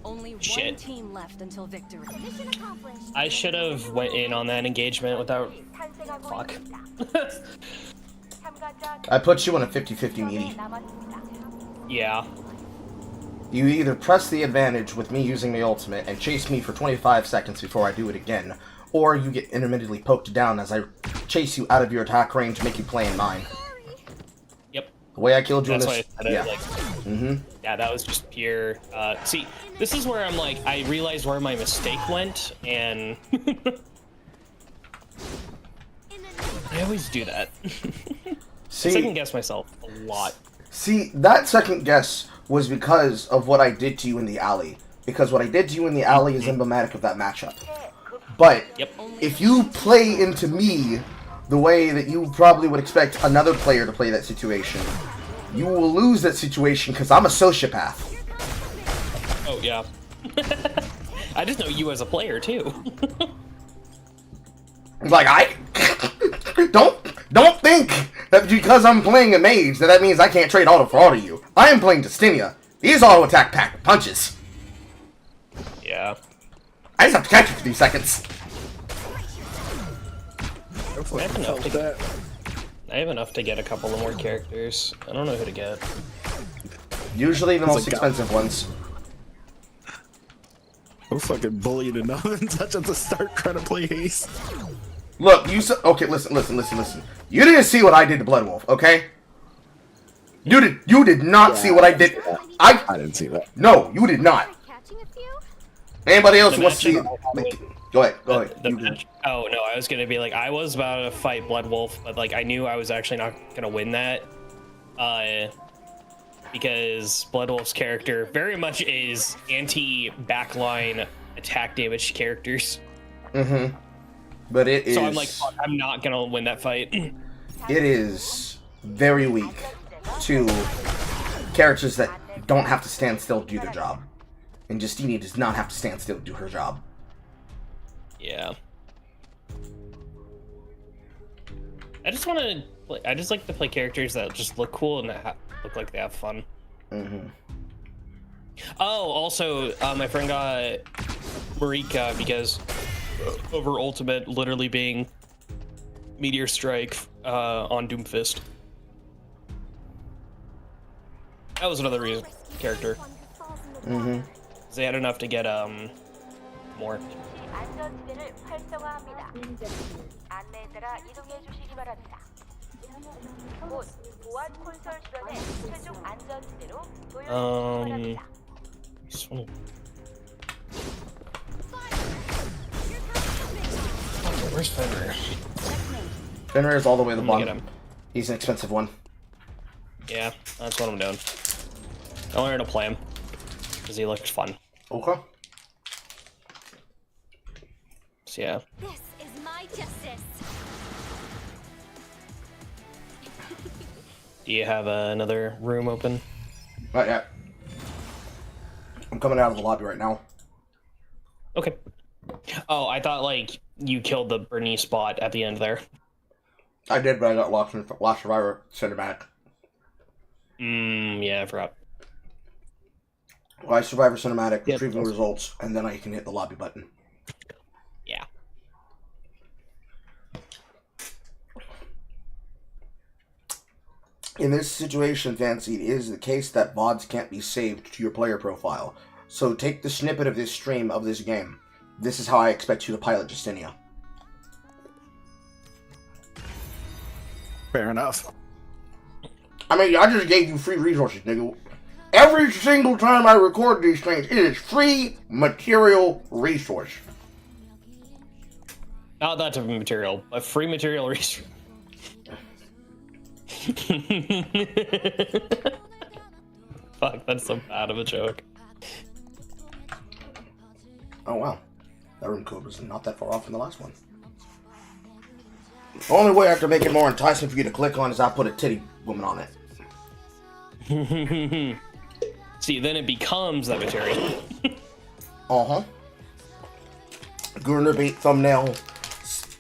Only one Shit. team left until victory. Mission accomplished. I should have went in on that engagement without. 탄생하고 Fuck. 있습니다. 참가자 I put you in a 50-50 meeting. 남았습니다. Yeah. You either press the advantage with me using my ultimate and chase me for 25 seconds before I do it again, or you get intermittently poked down as I chase you out of your attack range to make you play in mine. Yep. The way I killed you That's in why this, I said yeah. it, like, yeah, that was just pure. See, this is where I'm like, I realized where my mistake went, and I always do that. See, Second guess myself a lot. See, that second guess was because of what I did to you in the alley. Because what I did to you in the alley is emblematic of that matchup. But Yep. if you play into me the way that you probably would expect another player to play that situation, you will lose that situation because I'm a sociopath. Oh yeah. I just know you as a player too. Like, I don't think that because I'm playing a mage that means I can't trade auto for auto you. I am playing Destinia. These auto attack pack punches. Yeah. I just have to catch you for 3 seconds. I have enough to get a couple of more characters. I don't know who to get. Usually the most expensive ones. I'm fucking bullied enough and such at the start trying to play haste. Look, you okay, listen. You didn't see what I did to Bloodwolf, okay? You did not see what I did. I didn't see that. No, you did not. Catching a few? Anybody else who wants to see match- Go ahead. The match. Oh no, I was gonna be like, I was about to fight Bloodwolf, but like I knew I was actually not gonna win that. Because Bloodwolf's character very much is anti-backline attack damage characters. Mm-hmm. But it is... So I'm like, fuck, I'm not gonna win that fight. It is very weak to characters that don't have to stand still to do their job. And Justini does not have to stand still to do her job. Yeah. I just want to play, I just like to play characters that just look cool and that look like they have fun. Mm-hmm. Oh, also, my friend got Marika because over Ultimate literally being Meteor Strike on Doomfist. That was another reason character. Mm-hmm. They had enough to get more. 안전지대를 활성화합니다. 안내에 따라 이동해 주시기 바랍니다. 곧 보안 콘솔 주변의 최종 안전지대로 도열해 주시기 바랍니다. This one. Where's Fenrir? Fenrir is all the way to the I'm gonna bottom. get him. He's an expensive one. Yeah, that's what I'm doing. I wanted to play him because he looks fun. Okay. So yeah. This is my justice. Do you have another room open? Not yet. I'm coming out of the lobby right now. Okay. Oh, I thought like you killed the Bernice bot at the end there. I did, but I got lost in Last Survivor cinematic. Yeah, I forgot. Last Survivor cinematic, Yep. retrieving results, and then I can hit the lobby button. Yeah. In this situation, Fancy, it is the case that VODs can't be saved to your player profile. So take the snippet of this stream of this game. This is how I expect you to pilot Justinia. Fair enough. I mean, I just gave you free resources, nigga. Every single time I record these things, it is free material resource. Not that type of material, but free material resource. Fuck, that's so bad of a joke. Oh wow. That room code was not that far off from the last one. The only way I have to make it more enticing for you to click on is I put a titty woman on it. See, then it becomes that material. Uh-huh. Gurner bait thumbnail.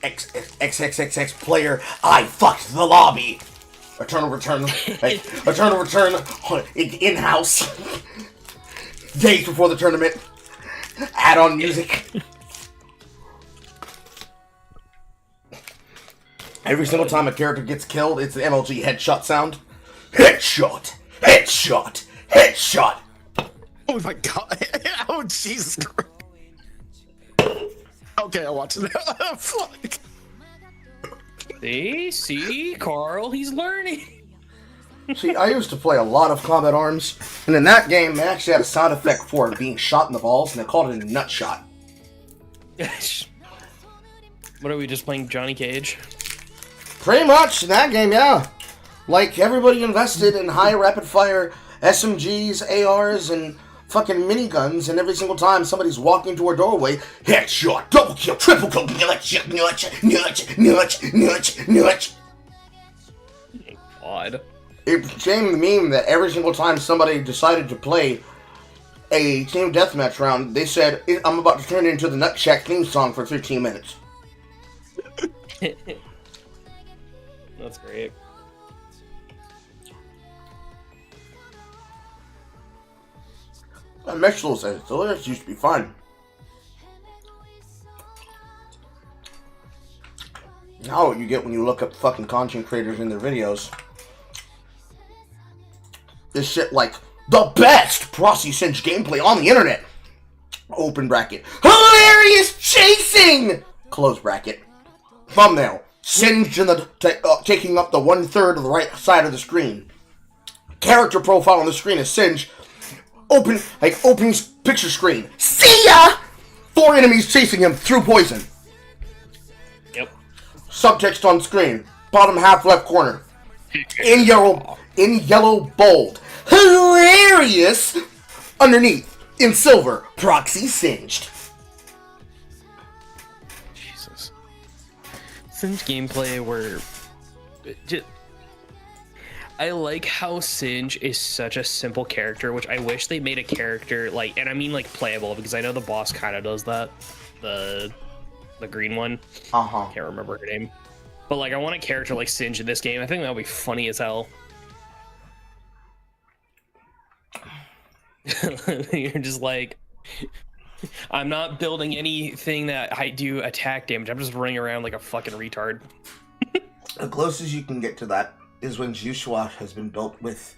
XXXX player. I fucked the lobby. Eternal return. Like, Eternal return in-house. Days before the tournament. Add-on music. Every single time a character gets killed, it's the MLG headshot sound. Headshot! Headshot! Headshot! Oh my god. Oh, Jesus Christ. Okay, I watched it. Fuck. See, Carl, he's learning. See, I used to play a lot of Combat Arms, and in that game, they actually had a sound effect for it being shot in the balls, and they called it a nut shot. What are we just playing, Johnny Cage? Pretty much, in that game, yeah. Like, everybody invested in high rapid-fire SMGs, ARs, and fucking miniguns, and every single time somebody's walking to a doorway, headshot, double kill, triple kill, nudge, nudge, nudge, nudge, nudge, nudge. Odd. It became the meme that every single time somebody decided to play a team deathmatch round, they said, I'm about to turn it into the Nutcheck theme song for 15 minutes. That's great. I miss those days. Those used to be fun. Now what you get when you look up fucking content creators in their videos. This shit like, the best Prosy Cinch gameplay on the internet. Open bracket. Hilarious chasing! Close bracket. Thumbnail. Singed in the taking up the 1/3 of the right side of the screen. Character profile on the screen is Singed. Open picture screen. See ya! 4 enemies chasing him through poison. Yep. Subtext on screen. Bottom half left corner. In yellow bold. Hilarious! Underneath, in silver, Proxy Singed. Jesus. Singe gameplay where... I like how Singe is such a simple character, which I wish they made a character, like, and I mean, like, playable, because I know the boss kind of does that. The green one. Uh-huh. Can't remember her name. But, like, I want a character like Singe in this game. I think that would be funny as hell. You're just like, I'm not building anything that I do attack damage. I'm just running around like a fucking retard. The closest you can get to that is when Joshua has been built with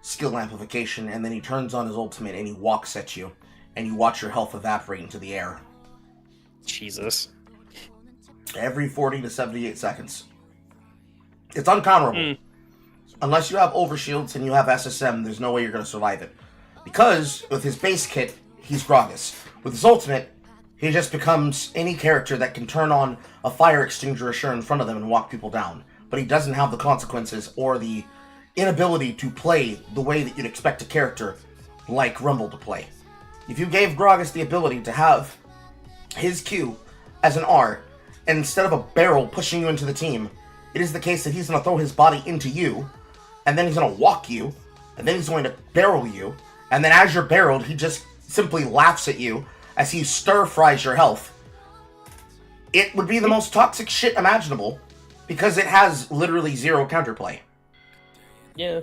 skill amplification, and then he turns on his ultimate and he walks at you, and you watch your health evaporate into the air. Jesus. Every 40 to 78 seconds. It's uncounterable. Unless you have overshields and you have SSM, there's no way you're going to survive it. Because, with his base kit, he's Gragas. With his ultimate, he just becomes any character that can turn on a fire extinguisher in front of them and walk people down. But he doesn't have the consequences or the inability to play the way that you'd expect a character like Rumble to play. If you gave Gragas the ability to have his Q as an R, and instead of a barrel pushing you into the team, it is the case that he's going to throw his body into you, and then he's going to walk you, and then he's going to barrel you, and then as you're barreled, he just simply laughs at you as he stir-fries your health. It would be the most toxic shit imaginable, because it has literally zero counterplay. Yeah.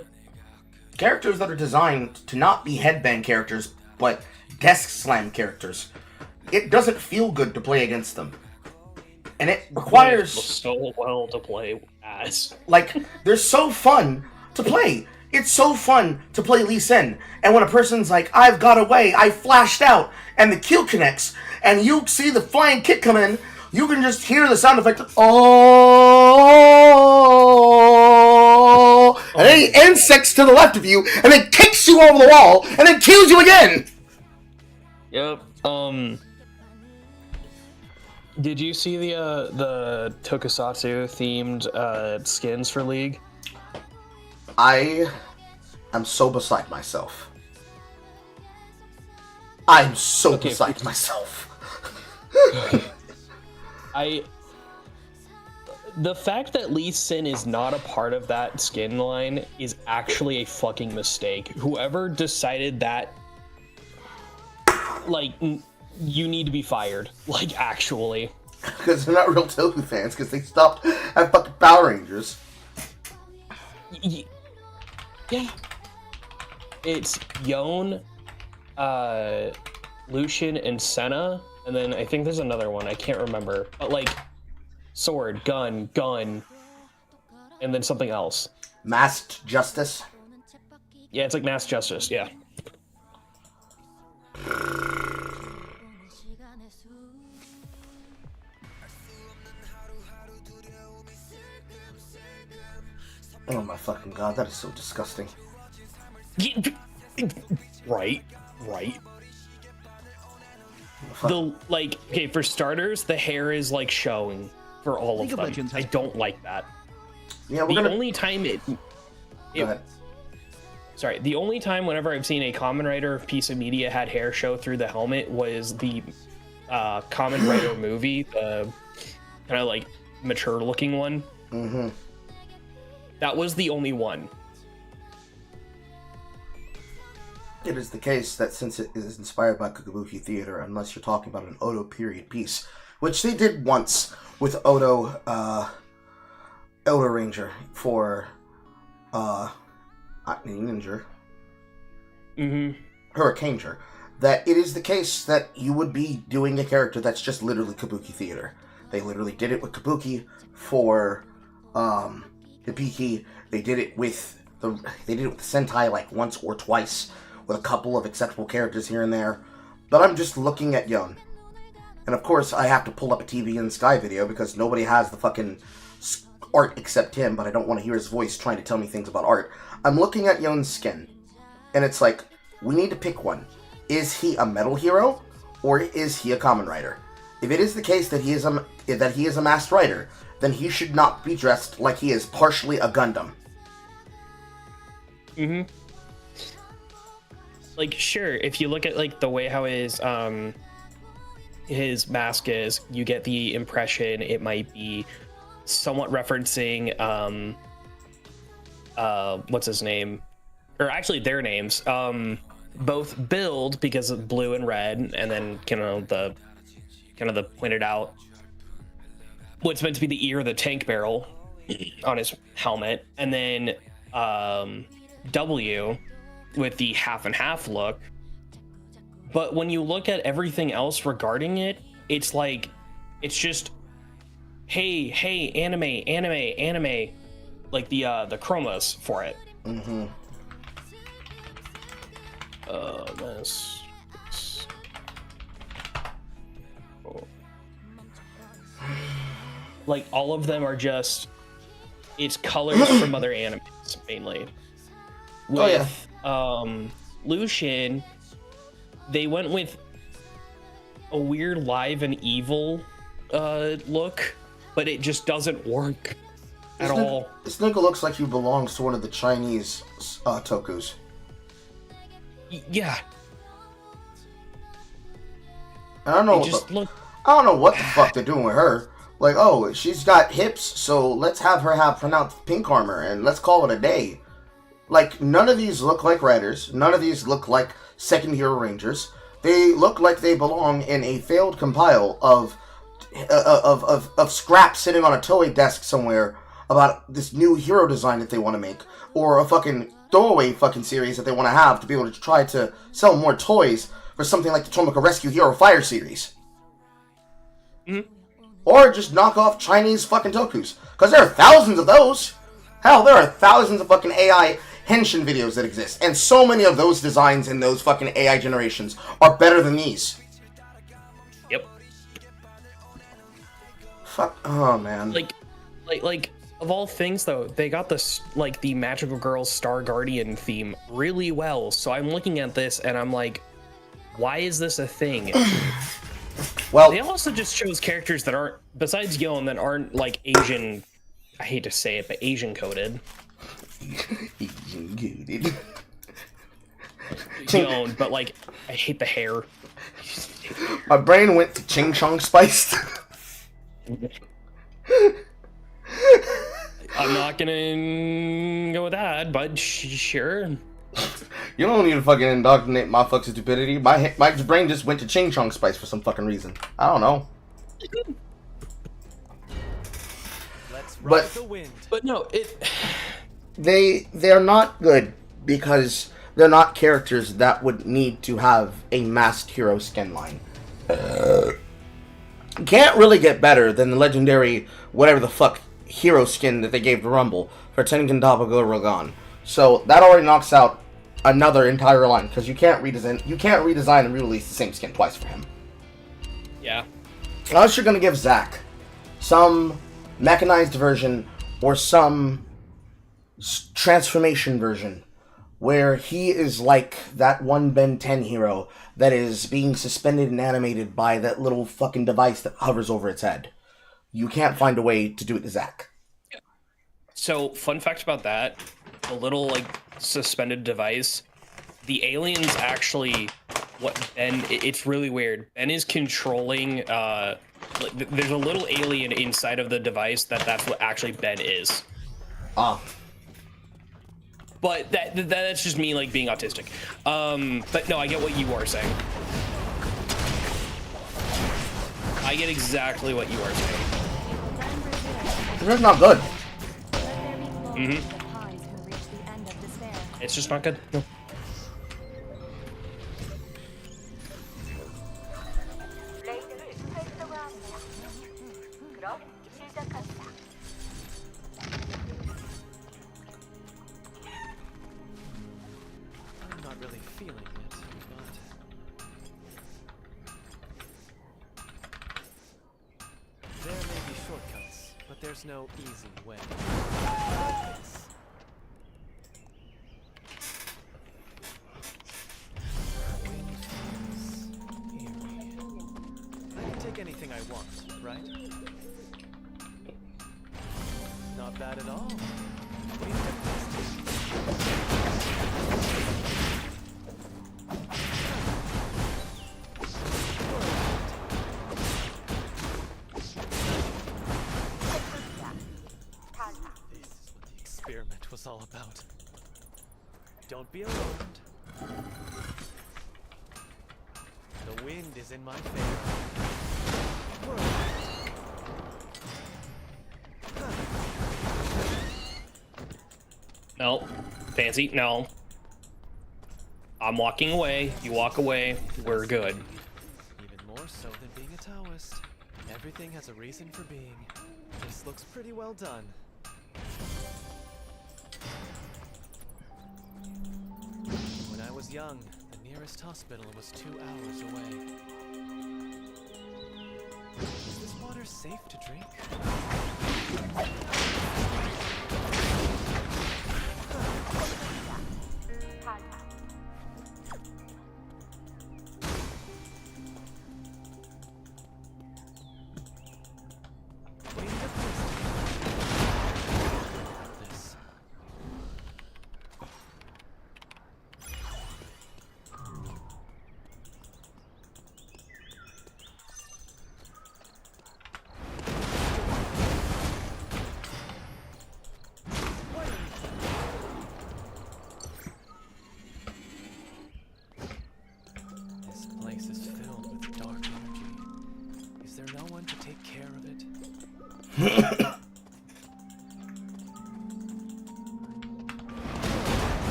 Characters that are designed to not be headbang characters, but desk slam characters. It doesn't feel good to play against them. And it requires... so well to play as. Like, they're so fun to play. It's so fun to play Lee Sin. And when a person's like, I've got away, I flashed out, and the Q connects, and you see the flying kick come in, you can just hear the sound effect, oh, and then he insects to the left of you, and then kicks you over the wall, and then kills you again! Yep. Did you see the Tokusatsu themed skins for League? I am so beside myself. I'm so beside myself. The fact that Lee Sin is not a part of that skin line is actually a fucking mistake. Whoever decided that, like, you need to be fired. Like, actually. Because they're not real Toku fans, because they stopped at fucking Power Rangers. Yeah. It's Yon, Lucian, and Senna, and then I think there's another one, I can't remember. But, like, sword, gun, and then something else. Masked Justice? Yeah, it's like Mass Justice, yeah. Oh my fucking god, that is so disgusting. Right. Fuck. Okay, for starters, the hair is like showing for all of League of them. Legends I has- don't like that. Yeah, The only time Go ahead. Sorry, the only time whenever I've seen a Kamen Rider piece of media had hair show through the helmet was the Kamen Rider movie, the kind of like mature looking one. Mm-hmm. That was the only one. It is the case that since it is inspired by Kabuki theater, unless you're talking about an Odo period piece, which they did once with Odo, Elder Ranger for, Ninja, Hurricaneger, that it is the case that you would be doing a character that's just literally Kabuki theater. They literally did it with Kabuki for, Hibiki. They did it with the Sentai like once or twice, with a couple of acceptable characters here and there. But I'm just looking at Yon. And of course, I have to pull up a TV in the Sky video because nobody has the fucking art except him, but I don't want to hear his voice trying to tell me things about art. I'm looking at Yon's skin, and it's like, we need to pick one. Is he a metal hero, or is he a Kamen Rider? If it is the case that he is a masked rider, then he should not be dressed like he is partially a Gundam. Like, sure, if you look at like the way how his mask is, you get the impression it might be somewhat referencing what's his name, or actually their names, both Build because of blue and red, and then the pointed out what's meant to be the ear of the tank barrel on his helmet, and then W with the half and half look. But when you look at everything else regarding it, it's like, it's just, hey, anime, like the chromas for it. Like, all of them are just, it's colors from other animes mainly. With Lucian, they went with a weird live and evil look, but it just doesn't work at all. This nigga looks like he belongs to one of the Chinese tokus. Yeah. I don't know. I don't know what the fuck they're doing with her. Like, oh, she's got hips, so let's have her have pronounced pink armor and let's call it a day. Like, none of these look like Riders. None of these look like Second Hero Rangers. They look like they belong in a failed compile of scraps sitting on a Toei desk somewhere about this new hero design that they want to make, or a fucking throwaway fucking series that they want to have to be able to try to sell more toys for something like the Tomoko Rescue Hero Fire series. Or just knock off Chinese fucking tokus. Because there are thousands of those. Hell, there are thousands of fucking AI henshin videos that exist. And so many of those designs in those fucking AI generations are better than these. Yep. Fuck. Oh, man. Like, of all things, though, they got this, like, the Magical Girls Star Guardian theme really well. So I'm looking at this and I'm like, why is this a thing? Well, they also just chose characters that aren't, besides Yon, that aren't, like, Asian, I hate to say it, but Asian coded. Asian coded. Yon, but, like, I hate the hair. My brain went to Ching Chong spiced. I'm not gonna go with that, but sure. You don't need to fucking indoctrinate my fucking stupidity. My brain just went to Ching Chong Spice for some fucking reason. I don't know. But no, they're not good because they're not characters that would need to have a masked hero skin line. Can't really get better than the legendary whatever the fuck hero skin that they gave to Rumble for Tengen Toppa Ragan. So that already knocks out another entire line because you can't redesign and re-release the same skin twice for him. Yeah. Unless you're gonna give Zack some mechanized version or some transformation version where he is like that one Ben 10 hero that is being suspended and animated by that little fucking device that hovers over its head. You can't find a way to do it to Zack. So, fun fact about that, the little, like, suspended device, the aliens actually, what Ben, it's really weird. Ben is controlling, there's a little alien inside of the device that's what actually Ben is. Ah. But that's just me, like, being autistic. But no, I get what you are saying. I get exactly what you are saying. This is not good. Mm-hmm. It's just not good. No. I'm not really feeling it, but there may be shortcuts, but there's no easy way. I can take anything I want, right? Not bad at all. Was all about. Don't be alarmed. The wind is in my favor. No. Fancy, no. I'm walking away. You walk away. We're good. Even more so than being a Taoist. Everything has a reason for being. This looks pretty well done. When I was young, the nearest hospital was 2 hours away. Is this water safe to drink?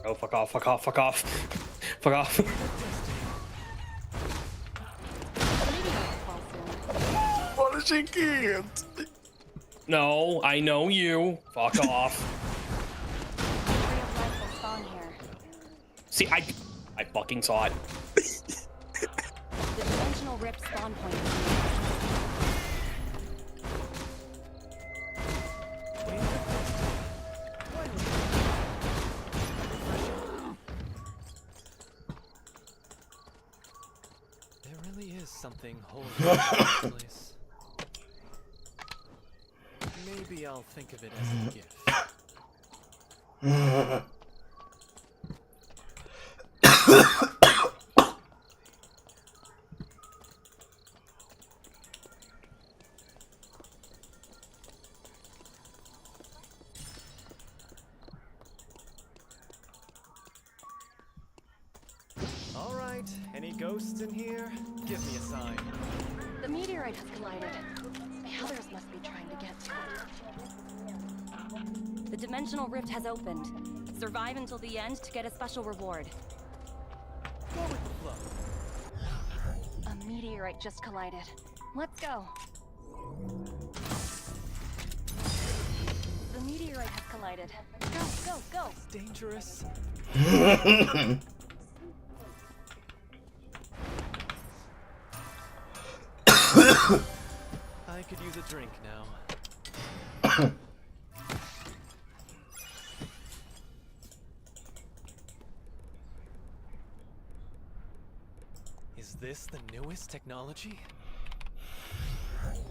Oh, fuck off, fuck off, fuck off. Fuck off. Punishing kids. No, I know you. Fuck off. See, I fucking saw it. The dimensional rift spawn point. There really is something holy about this place. Maybe I'll think of it as a gift. All right, any ghosts in here? Give me a sign. The meteorite has collided. The others must be trying to get to it. The dimensional rift has opened. Survive until the end to get a special reward. Go with the flow. A meteorite just collided. Let's go. The meteorite has collided. excited. Go, go, go! It's dangerous. I could use a drink now. Is this the newest technology?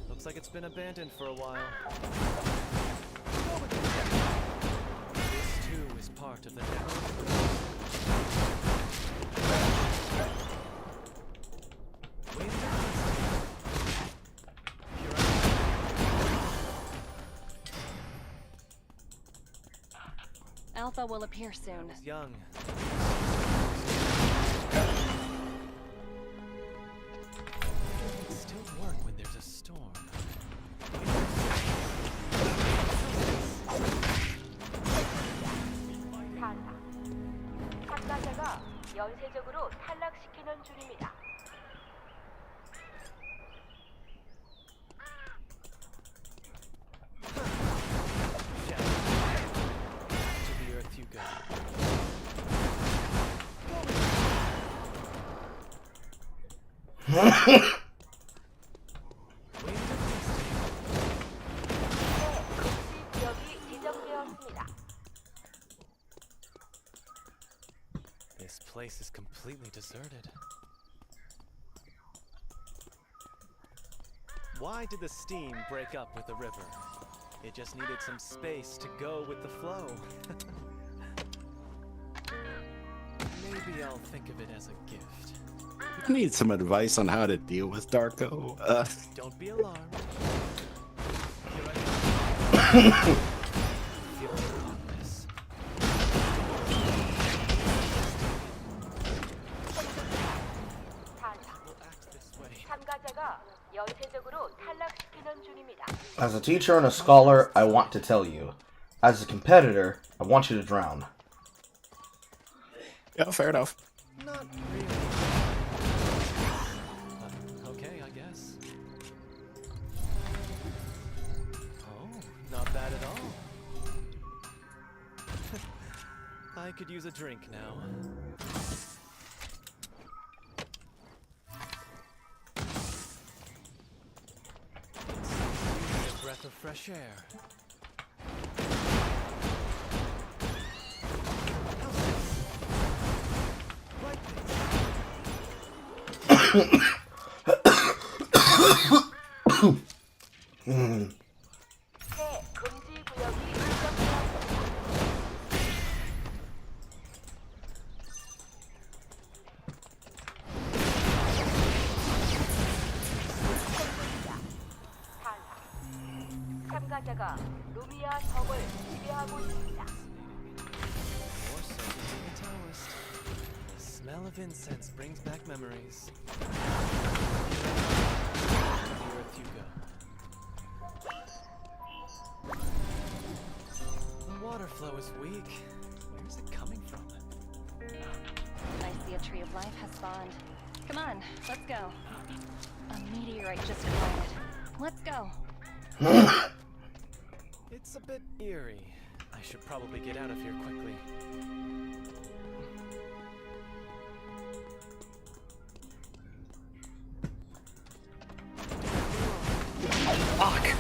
Looks like it's been abandoned for a while. This too is part of the network. Alpha will appear soon. Young. Things still work when there's a storm. 참가자가 연쇄적으로 탈락시키는 중입니다. To the earth you go. 구역이 지정되었습니다. This place is completely deserted. Why did the steam break up with the river? It just needed some space to go with the flow. Maybe I'll think of it as a gift. I need some advice on how to deal with Darko. Don't be alarmed. Here I go. Feel good on this. We'll act this way. 참가자가 연쇄적으로 탈락시키는 중입니다. As a teacher and a scholar, I want to tell you. As a competitor, I want you to drown. Yeah, fair enough. Not really. Okay, I guess. Oh, not bad at all. I could use a drink now. A breath of fresh air. 새 금지 구역이 지정되었습니다. 참가자가 루미아 섬을 지배하고 있습니다. More so than being a Taoist. The smell of incense brings back memories. To the earth you go. The water flow is weak. Where's it coming from? I see a tree of life has spawned. Come on, let's go. A meteorite just collided. Let's go. It's a bit eerie. I should probably get out of here quickly. Fuck.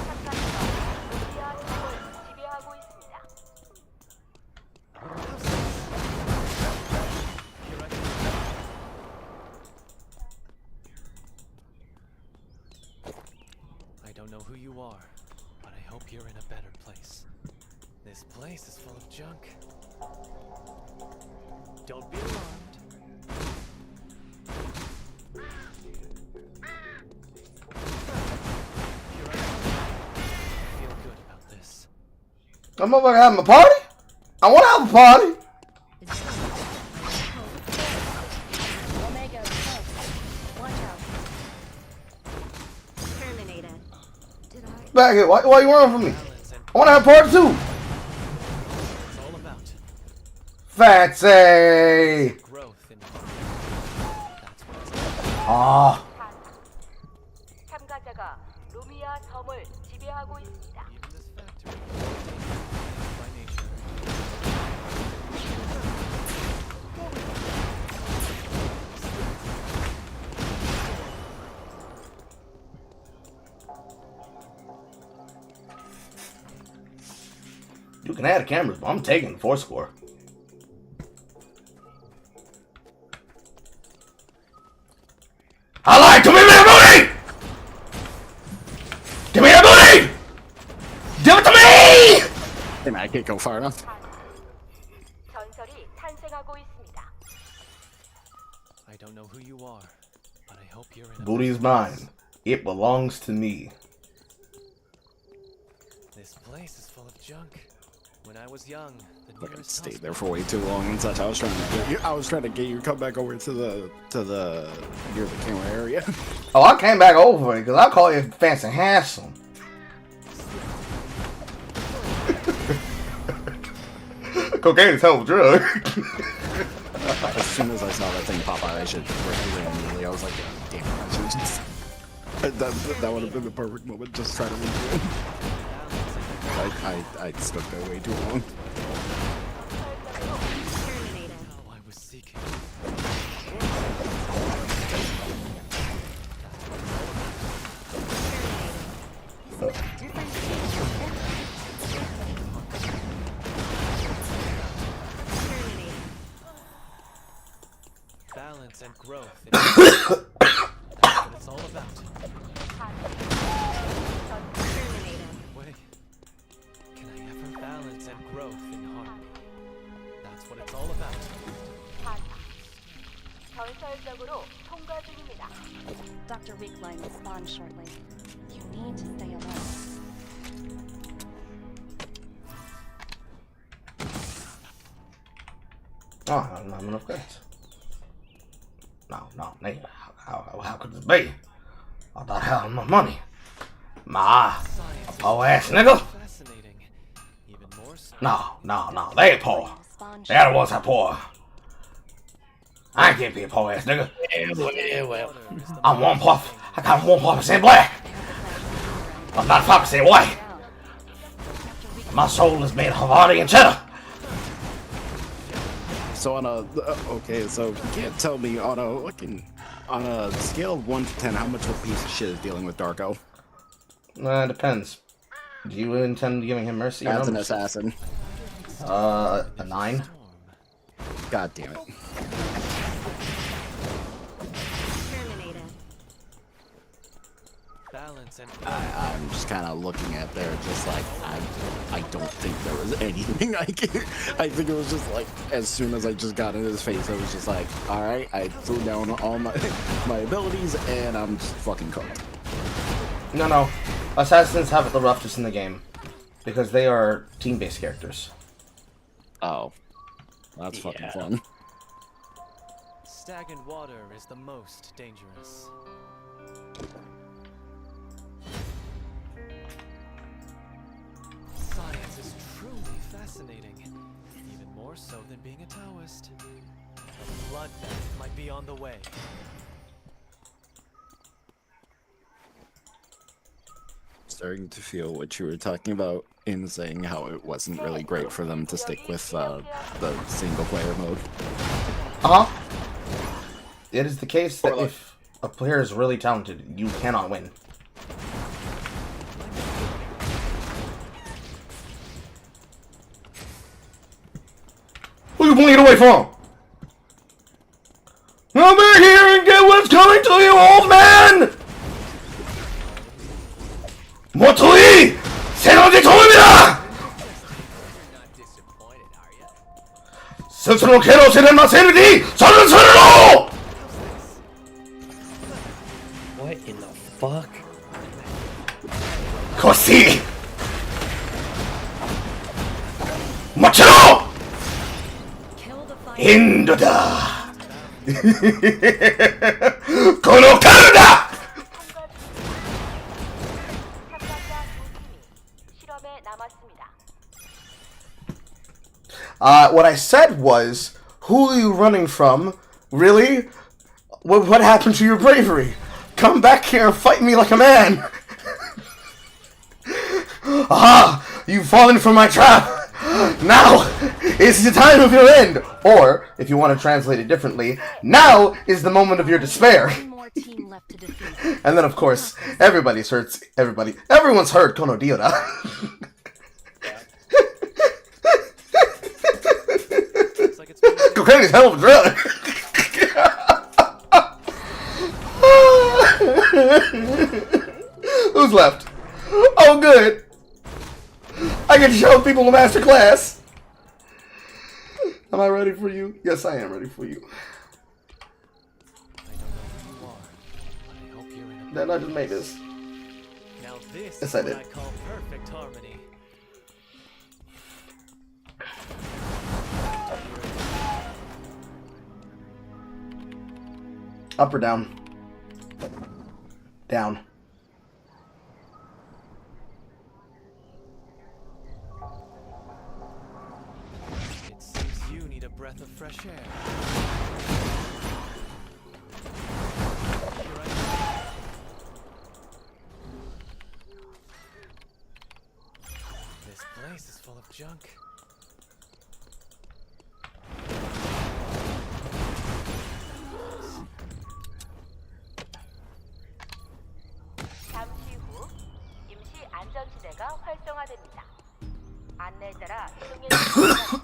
참가자가 루미아 섬을 지배하고 있습니다. Here I go. I don't know who you are, but I hope you're in a better place. This place is full of junk. Don't be alarmed. Here I am. I feel good about this. I'm over having a party? I want to have a party. Omega is close. Watch out. Terminated. Did I? Back here. Why you running from me? Balance and I want to have a party too. it's all about Fancy. growth in harmony. That's what it's about. Ah. 참가자가 루미아 섬을 지배하고 활성화하고 있습니다. Even this factory by nature. You can add cameras, but I'm taking 4 score. I lied! Give me that booty! Give me that booty! Give it to me! Hey man, I can't go far enough. 전설이 탄생하고 있습니다. I don't know who you are, but I hope you're in a Booty is mine. It belongs to me. This place is full of junk. When I was young, the Like I nearest stayed hospital- there for way too long and such. I was trying to get you to come back over to the near the camera area. Oh, I came back over because I call you fancy handsome. Cocaine is a hell of a drug. As soon as I saw that thing pop out, I should immediately. I was like, damn, I should just. That would have been the perfect moment. Just try to leave you in. I stuck there way too long. Terminated. Oh, I was seeking. Terminated. Balance and growth. That's what it's all about. Terminated. Wait. Can I ever balance and growth in harmony? That's what it's all about. 전설적으로 통과 중입니다. Dr. Weakline will spawn shortly. You need to stay alert. Oh, I don't have enough credits. No, nigga. How could this be? I thought I had my money. A poor ass nigga. Fascinating. Even more so. No, they ain't poor. They're the ones that poor. I can't be a poor ass nigga. Well. I'm 1%. I got 1% black. I'm not 5% white. My soul is made of Havarti and cheddar. So on a okay, so you can't tell me on a scale of 1 to 10 how much of a piece of shit is dealing with Darko It depends. Do you intend giving him mercy? as an No? assassin. A 9. God damn it. Terminated. Balance and I'm just kind of looking at there, just like I don't think there was anything I could. I think it was just like as soon as I just got in his face, I was just like, all right, I threw down all my abilities and I'm just fucking cooked. No. Assassins have it the roughest in the game because they are team-based characters. Oh, that's fucking fun. stagnant water is the most dangerous. Science is truly fascinating, even more so than being a Taoist. A bloodbath might be on the way. Starting to feel what you were talking about in saying how it wasn't really great for them to stick with the single player mode. It is the case that if a player is really talented, you cannot win. Who are you pulling it away from? Come back here and get what's coming to you, old man! 모토이! 새로운 처음이다! 스스로 괴로우시는 마세르디 저는 스스로! What in the fuck? 코시! 모처럼! 인도다! 고노카르다! What I said was, who are you running from? Really? What happened to your bravery? Come back here and fight me like a man! Aha! You've fallen for my trap! Now is the time of your end! Or, if you want to translate it differently, now is the moment of your despair! One more team left to defeat. And then, of course, everybody's hurt. Everyone's heard Kono Diora. Cocaine is hell of a drug! Who's left? Oh, good! I can show people a master class! Am I ready for you? Yes, I am ready for you. Did I just make this? Now this Yes, is I what did. I call perfect harmony. Up or down? Down. It seems you need a breath of fresh air. Here I go. This place is full of junk. 잠시 후 임시 안전지대가 활성화됩니다. 안내에 따라 이동해 주시기 바랍니다.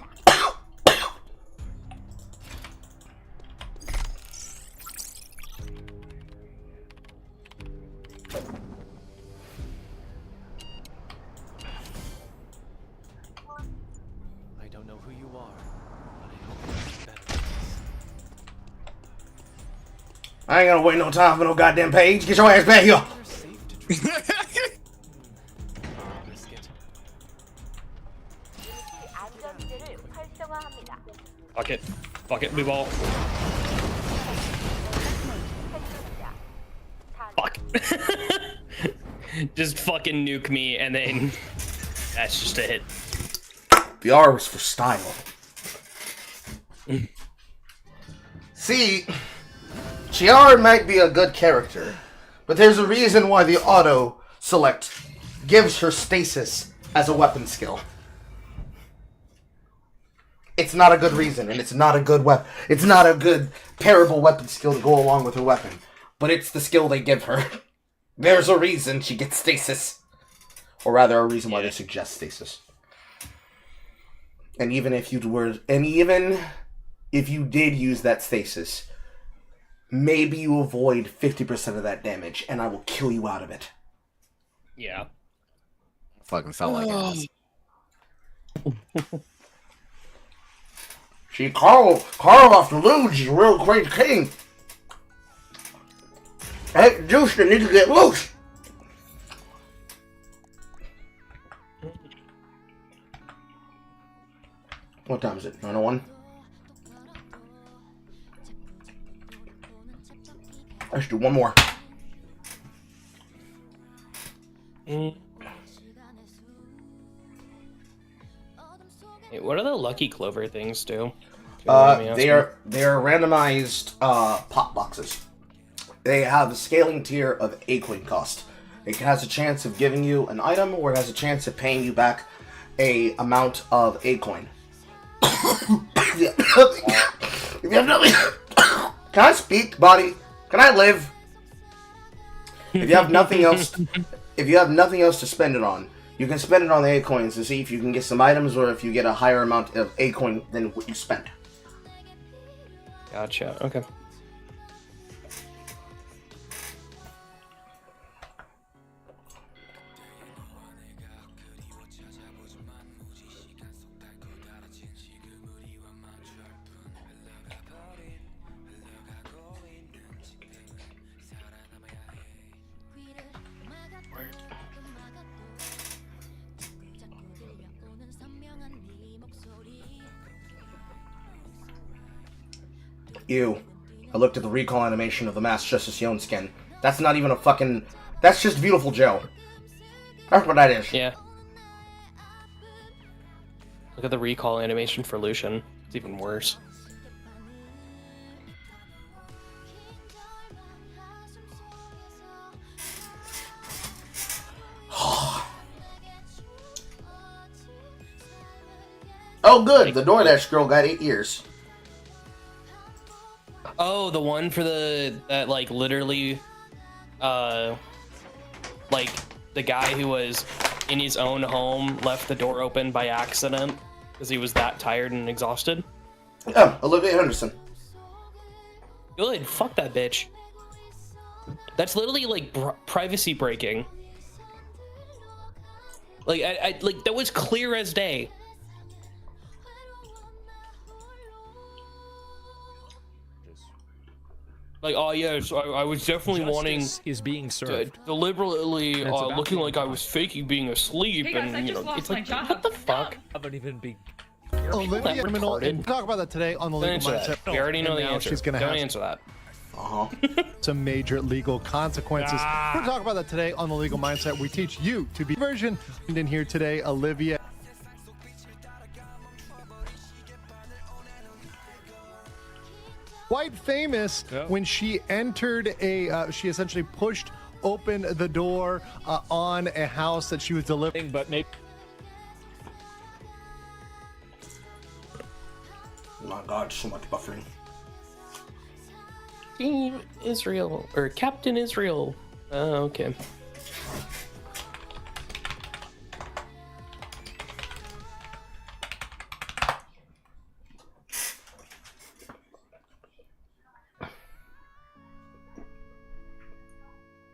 I don't know who you are, but I hope you're in a better place. I ain't gonna wait no time for no goddamn page. Get your ass back here! You're safe to drink. Biscuit. 임시 안전지대를 활성화합니다. Fuck it, move all. 해주십니다. Fuck. Just fucking nuke me, and then that's just a hit. The R was for style. See, Chiar might be a good character, but there's a reason why the auto select gives her stasis as a weapon skill. It's not a good reason, and it's not a good weapon. It's not a good parable weapon skill to go along with her weapon, but it's the skill they give her. There's a reason she gets stasis, or rather, a reason why they suggest stasis. And even if you did use that stasis, maybe you avoid 50% of that damage, and I will kill you out of it. Yeah. Fucking felt like ass. See, Carl off the luge is a real great king. That juice that needs to get loose. What time is it? 9:01? Let's do one more. Wait, what do the Lucky Clover things do? They are randomized pop boxes. They have a scaling tier of A-coin cost. It has a chance of giving you an item, or it has a chance of paying you back a amount of A-coin. If you have nothing, can I speak, body? Can I live? If you have nothing else, to spend it on, you can spend it on the A-coins to see if you can get some items, or if you get a higher amount of A-coin than what you spent. Gotcha. Okay. Ew. I looked at the recall animation of the Mass Justice Yon skin. That's not even a fucking... That's just beautiful Joe. That's what that is. Yeah. Look at the recall animation for Lucian. It's even worse. Oh, good. The DoorDash girl got 8 years. Oh, the one for that like literally, like the guy who was in his own home left the door open by accident because he was that tired and exhausted. Yeah, Olivia Henderson. Good. Fuck that bitch. That's literally like privacy breaking. Like I like that was clear as day. Like, oh yes, I was definitely wanting is being served. deliberately looking like I was faking being asleep, Hey guys, and I you just know, lost it's my like, job. what the fuck? Haven't even been. Olivia criminal, and we'll talk about that today on the Don't legal answer mindset. that. We already know the Now answer. She's gonna Don't have answer that. some major legal consequences. We're gonna talk about that today on the legal mindset. We teach you to be version. And in here today, Olivia. Quite famous when she entered she essentially pushed open the door on a house that she was delivering, but maybe. Oh my god, so much buffering. Team Israel or Captain Israel. Okay.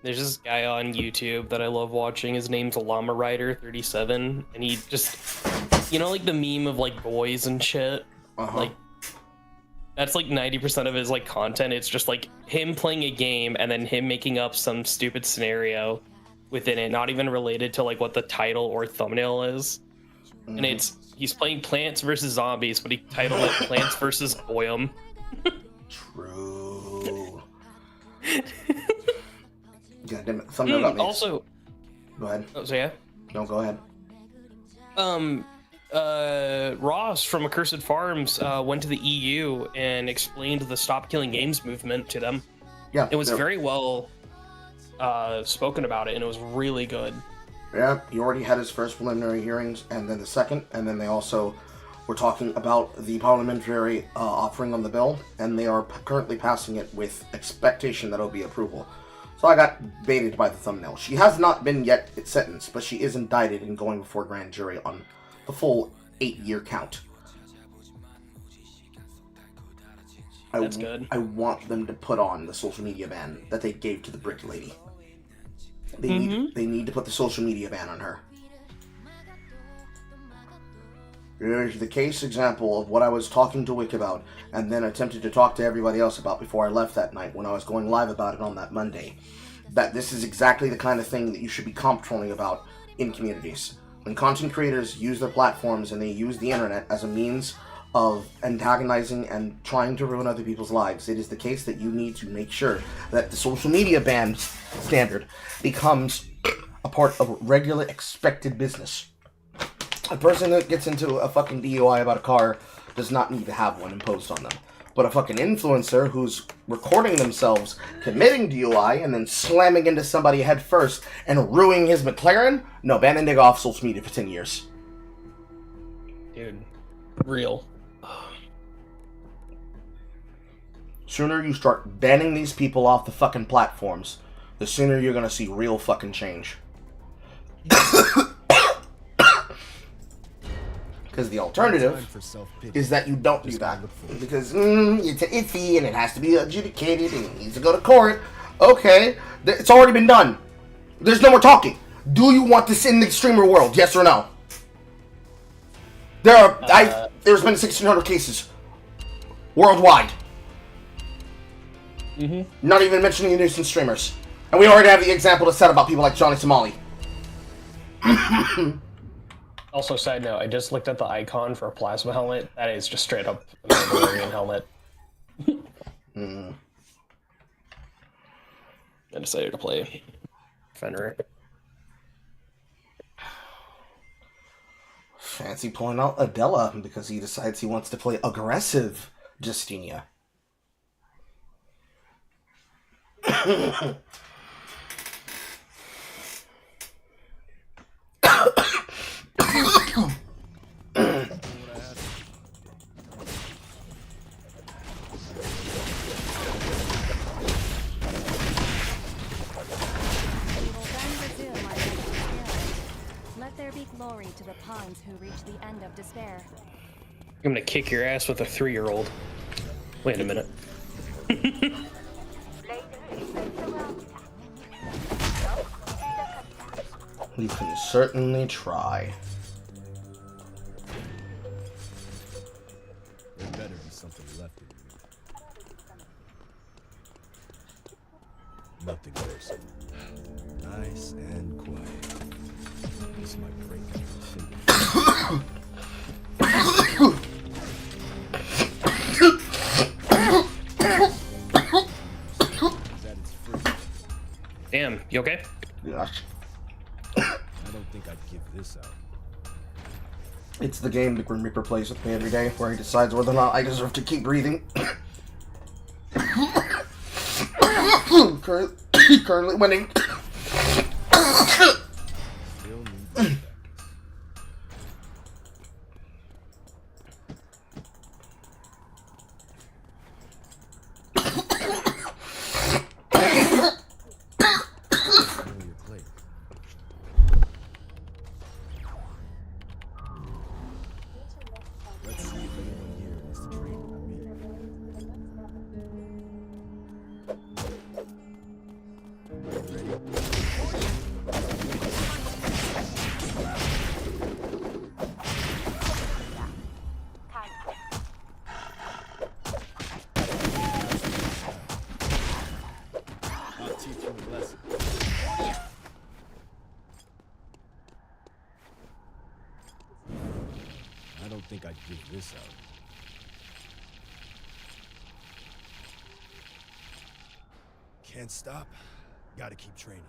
There's this guy on YouTube that I love watching. His name's Llama Rider 37, and he just, you know, like the meme of like boys and shit. Like, that's like 90% of his like content. It's just like him playing a game and then him making up some stupid scenario within it, not even related to like what the title or thumbnail is. And he's playing Plants vs Zombies, but he titled it Plants vs Goyim. True. God damn it. Thumbnail got me. Also, go ahead. Oh, so yeah. No, go ahead. Ross from Accursed Farms went to the EU and explained the Stop Killing Games movement to them. Yeah, it was very well spoken about it, and it was really good. Yeah, he already had his first preliminary hearings, and then the second, and then they also were talking about the parliamentary offering on the bill, and they are currently passing it with expectation that it'll be approval. So I got baited by the thumbnail. She has not been yet sentenced, but she is indicted and going before grand jury on the full 8-year count. That's good. I want them to put on the social media ban that they gave to the brick lady. They need to put the social media ban on her. Here's the case example of what I was talking to Wick about, and then attempted to talk to everybody else about before I left that night when I was going live about it on that Monday. That this is exactly the kind of thing that you should be trolling about in communities. When content creators use their platforms and they use the internet as a means of antagonizing and trying to ruin other people's lives, it is the case that you need to make sure that the social media ban standard becomes a part of regular expected business. A person that gets into a fucking DUI about a car does not need to have one imposed on them. But a fucking influencer who's recording themselves committing DUI and then slamming into somebody head first and ruining his McLaren? No, ban and dig off social media for 10 years. Dude, real. Sooner you start banning these people off the fucking platforms, the sooner you're gonna see real fucking change. Because the alternative is that you don't do that. Because it's iffy and it has to be adjudicated and it needs to go to court. Okay, it's already been done. There's no more talking. Do you want this in the streamer world? Yes or no? There's been 1,600 cases worldwide. Not even mentioning the nuisance streamers. And we already have the example to set about people like Johnny Somali. Also, side note, I just looked at the icon for a plasma helmet. That is just straight up a Mandalorian helmet. I decided to play Fenrir. Fancy pulling out Adela because he decides he wants to play aggressive Justinia. the pawns who reach the end of despair. I'm gonna kick your ass with a 3-year-old. Wait a minute. 레이드를 활성화합니다. 시작합니다. We can certainly try. There better be something left in you. Nothing personal. Nice and quiet. This might break out the finger. Damn, you okay? Yes. I don't think I'd give this out. It's the game the Grim Reaper plays with me every day, where he decides whether or not I deserve to keep breathing. Currently winning. Still need that. Let's see if anyone here wants to trade with me. I'll teach you a lesson. I don't think I'd give this out. Can't stop. Gotta keep training.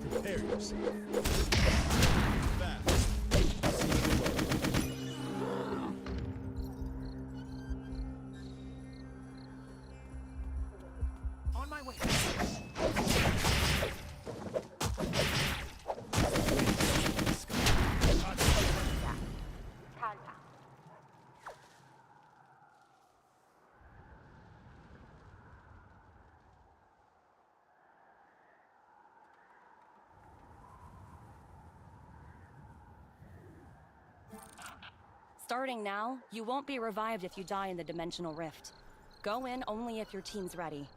Prepare yourself. Fast. On my way. Starting now, you won't be revived if you die in the dimensional rift. Go in only if your team's ready.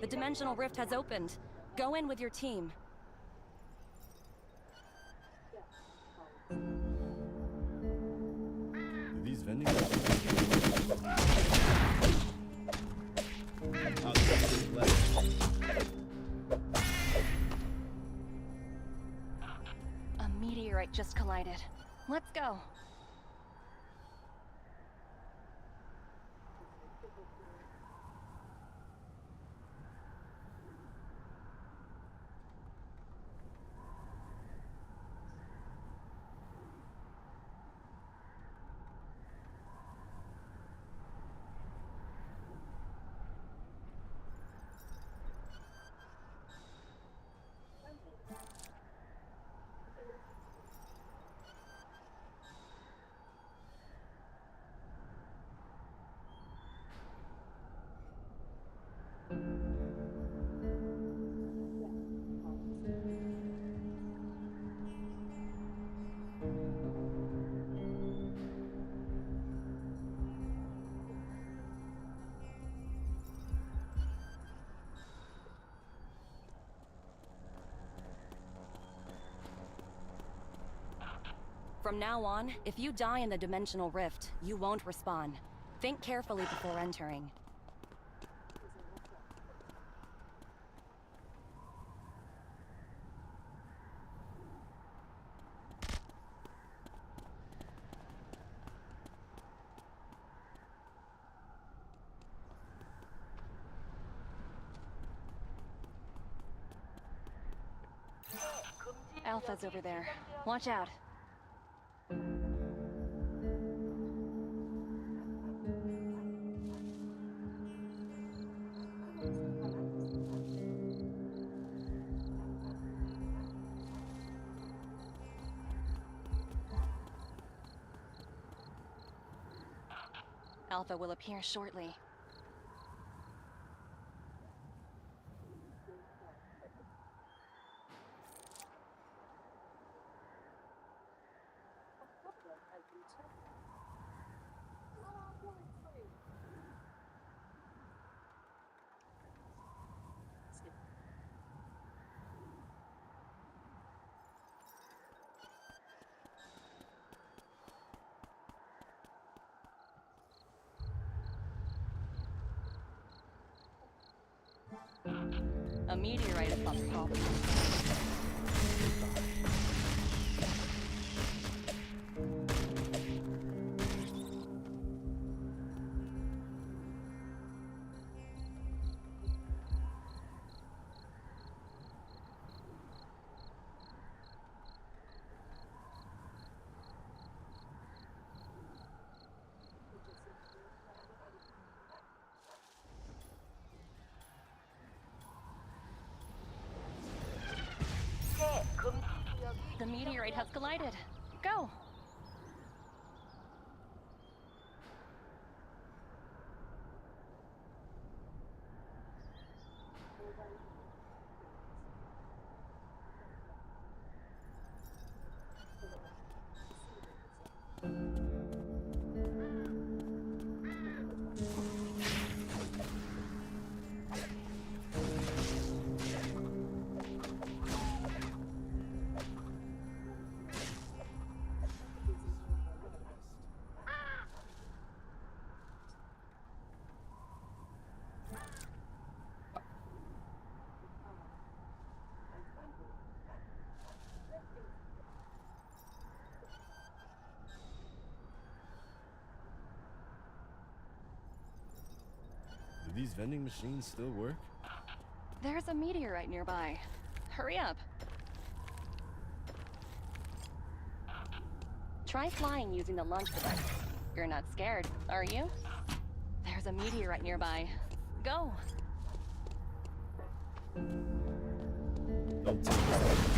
The dimensional rift has opened. Go in with your team. Do these vending machines? I'll take it left. A meteorite just collided. Let's go. From now on, if you die in the dimensional rift, you won't respawn. Think carefully before entering. Alpha's over there. Watch out. Alpha will appear shortly. A meteorite has caused problems. The meteorite has collided. Go! Do these vending machines still work? There's a meteorite nearby. Hurry up. Try flying using the launch device. You're not scared, are you? There's a meteorite nearby. Go! Don't take this.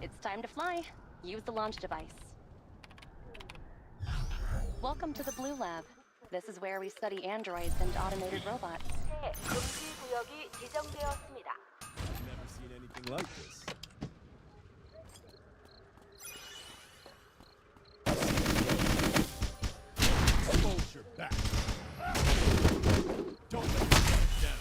It's time to fly. Use the launch device. Welcome to the Blue Lab. This is where we study androids and automated robots. 새 금지 구역이 지정되었습니다. I've never seen anything like this. Hold your back. Don't let your guard down.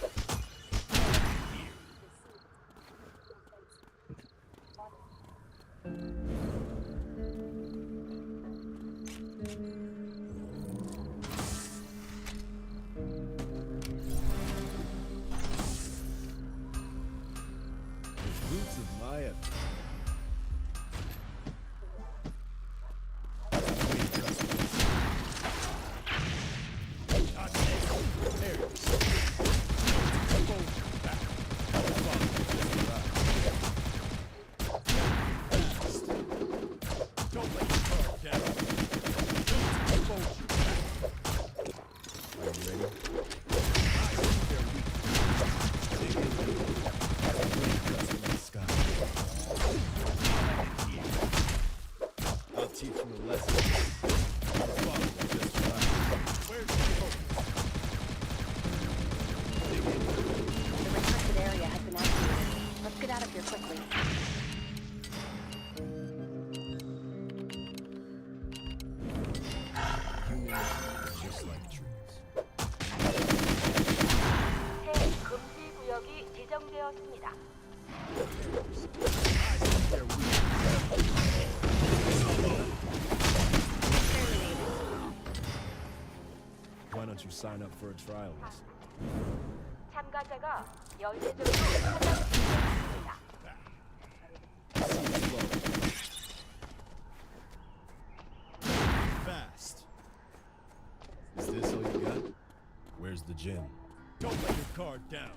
The fruits of my effort. There you go. Hold your back. Follow this ride. Don't let your guard down. Hold your back. Are you ready? I see their weakness. Dig in. Raindrops in the sky. quickly. Just like trees. 새 금지 구역이 지정되었습니다. Why don't you sign up for a trial lesson? 참가자가 연쇄적으로 차단되었습니다. Fast. Is this all you got? Where's the gym? Don't let your guard down.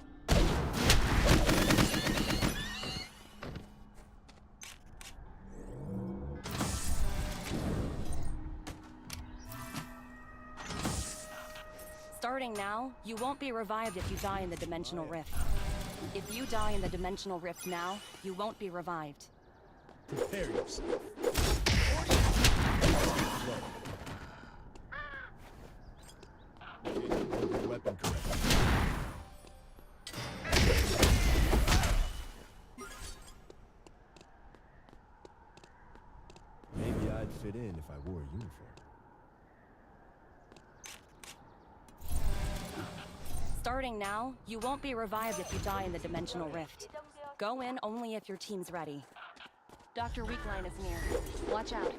Starting now, you won't be revived if you die in the Dimensional Rift. If you die in the Dimensional Rift now, you won't be revived. Prepare yourself. Weapon correct. Maybe I'd fit in if I wore a uniform. Starting now, you won't be revived if you die in the Dimensional Rift. Go in only if your team's ready. Dr. Weakline is near. Watch out.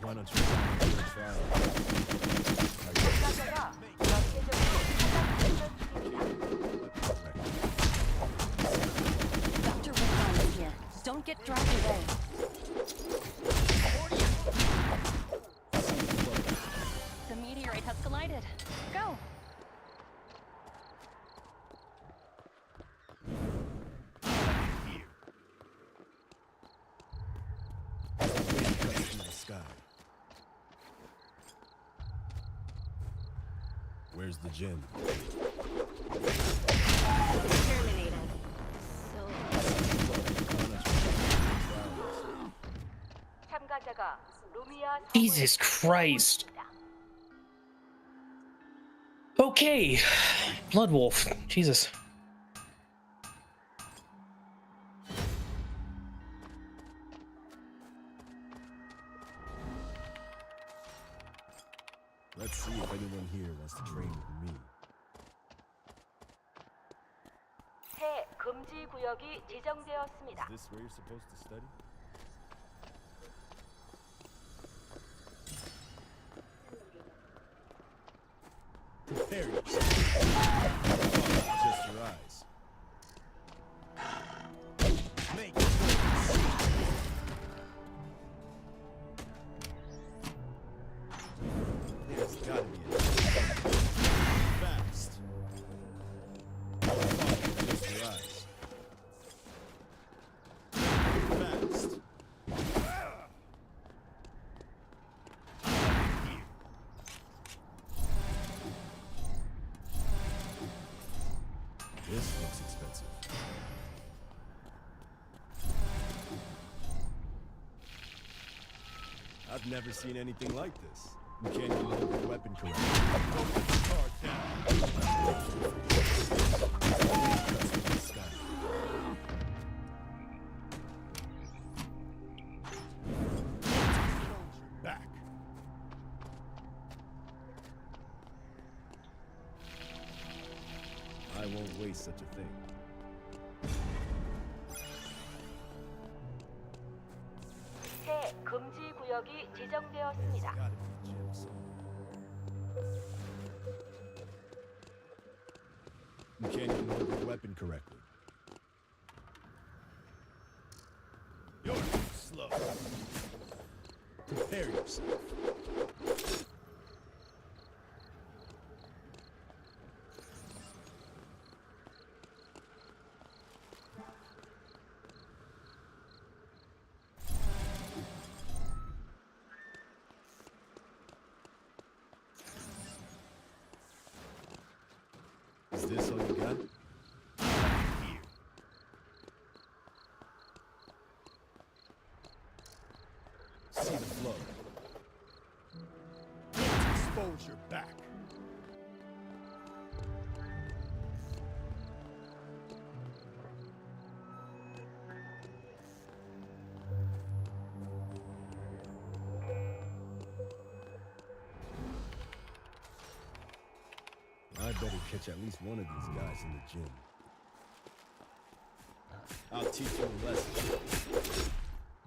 Why don't you sign up for a trial? 참가자가 연쇄적으로 차단되었습니다. Dr. Weakline is here. Don't get dragged away. The meteorite has collided. Go! In the sky. Where's the gym? Terminated. So 참가자가 루미아 Jesus Christ. Okay. Blood Wolf. Jesus. Let's see if anyone here wants to train with me. 새 금지 구역이 지정되었습니다. Is this where you're supposed to study? Prepare yourself. Just your eyes. Make There's gotta be a fast. Just your eyes. Fast. This looks expensive. I've never seen anything like this. You can't even hold your weapon correctly. Don't let the guard down. Cuts in the sky. Back. I won't waste such a thing. 새 금지 구역이 지정되었습니다. Gotta be a gym somewhere. You can't even hold your weapon correctly. You're too slow. Prepare yourself. Is this all you got? Here. See the flow. Expose your back. better catch at least one of these guys in the gym. I'll teach you a lesson.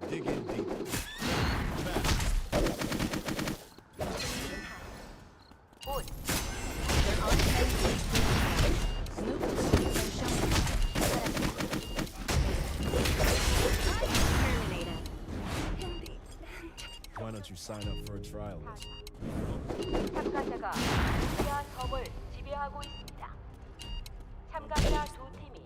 Dig in deep. Fast. 곧 They're on Fangs. Snoop and Showman. Terminated. Why don't you sign up for a trial lesson? 참가자가 지하 섬을 지배하고 있습니다. 참가자 두 팀이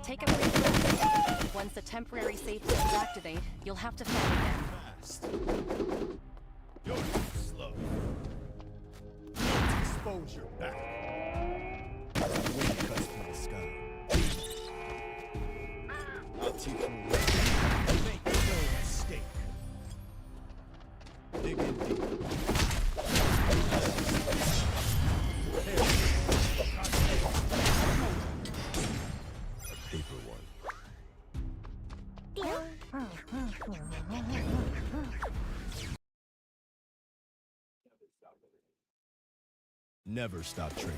Take a brief breath. Once the temporary safe zones activate, you'll have to fight again. Fast. You're too slow. Let's expose your back. Wind cuts through the sky. I'll teach you a lesson. Make no mistake. Dig in deep. A paper one. Never stop training.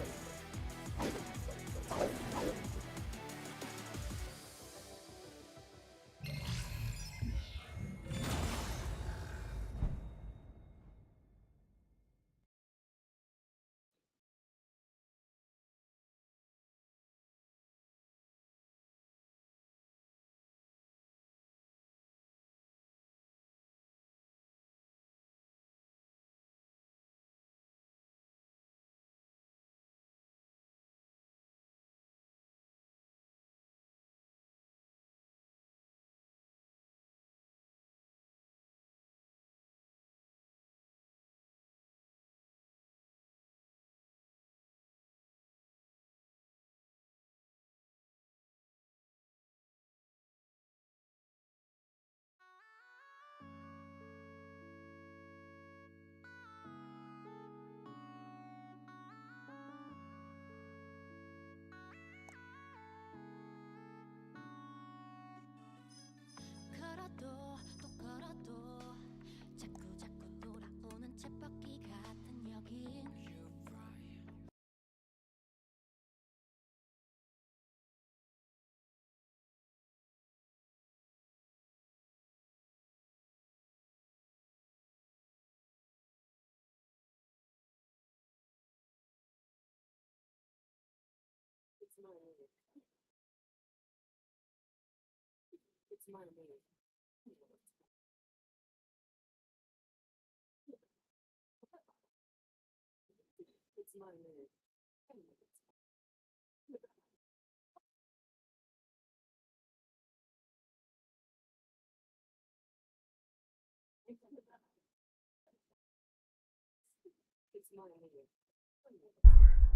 걸어도 또 걸어도 자꾸 돌아오는 쳇바퀴 같은 여긴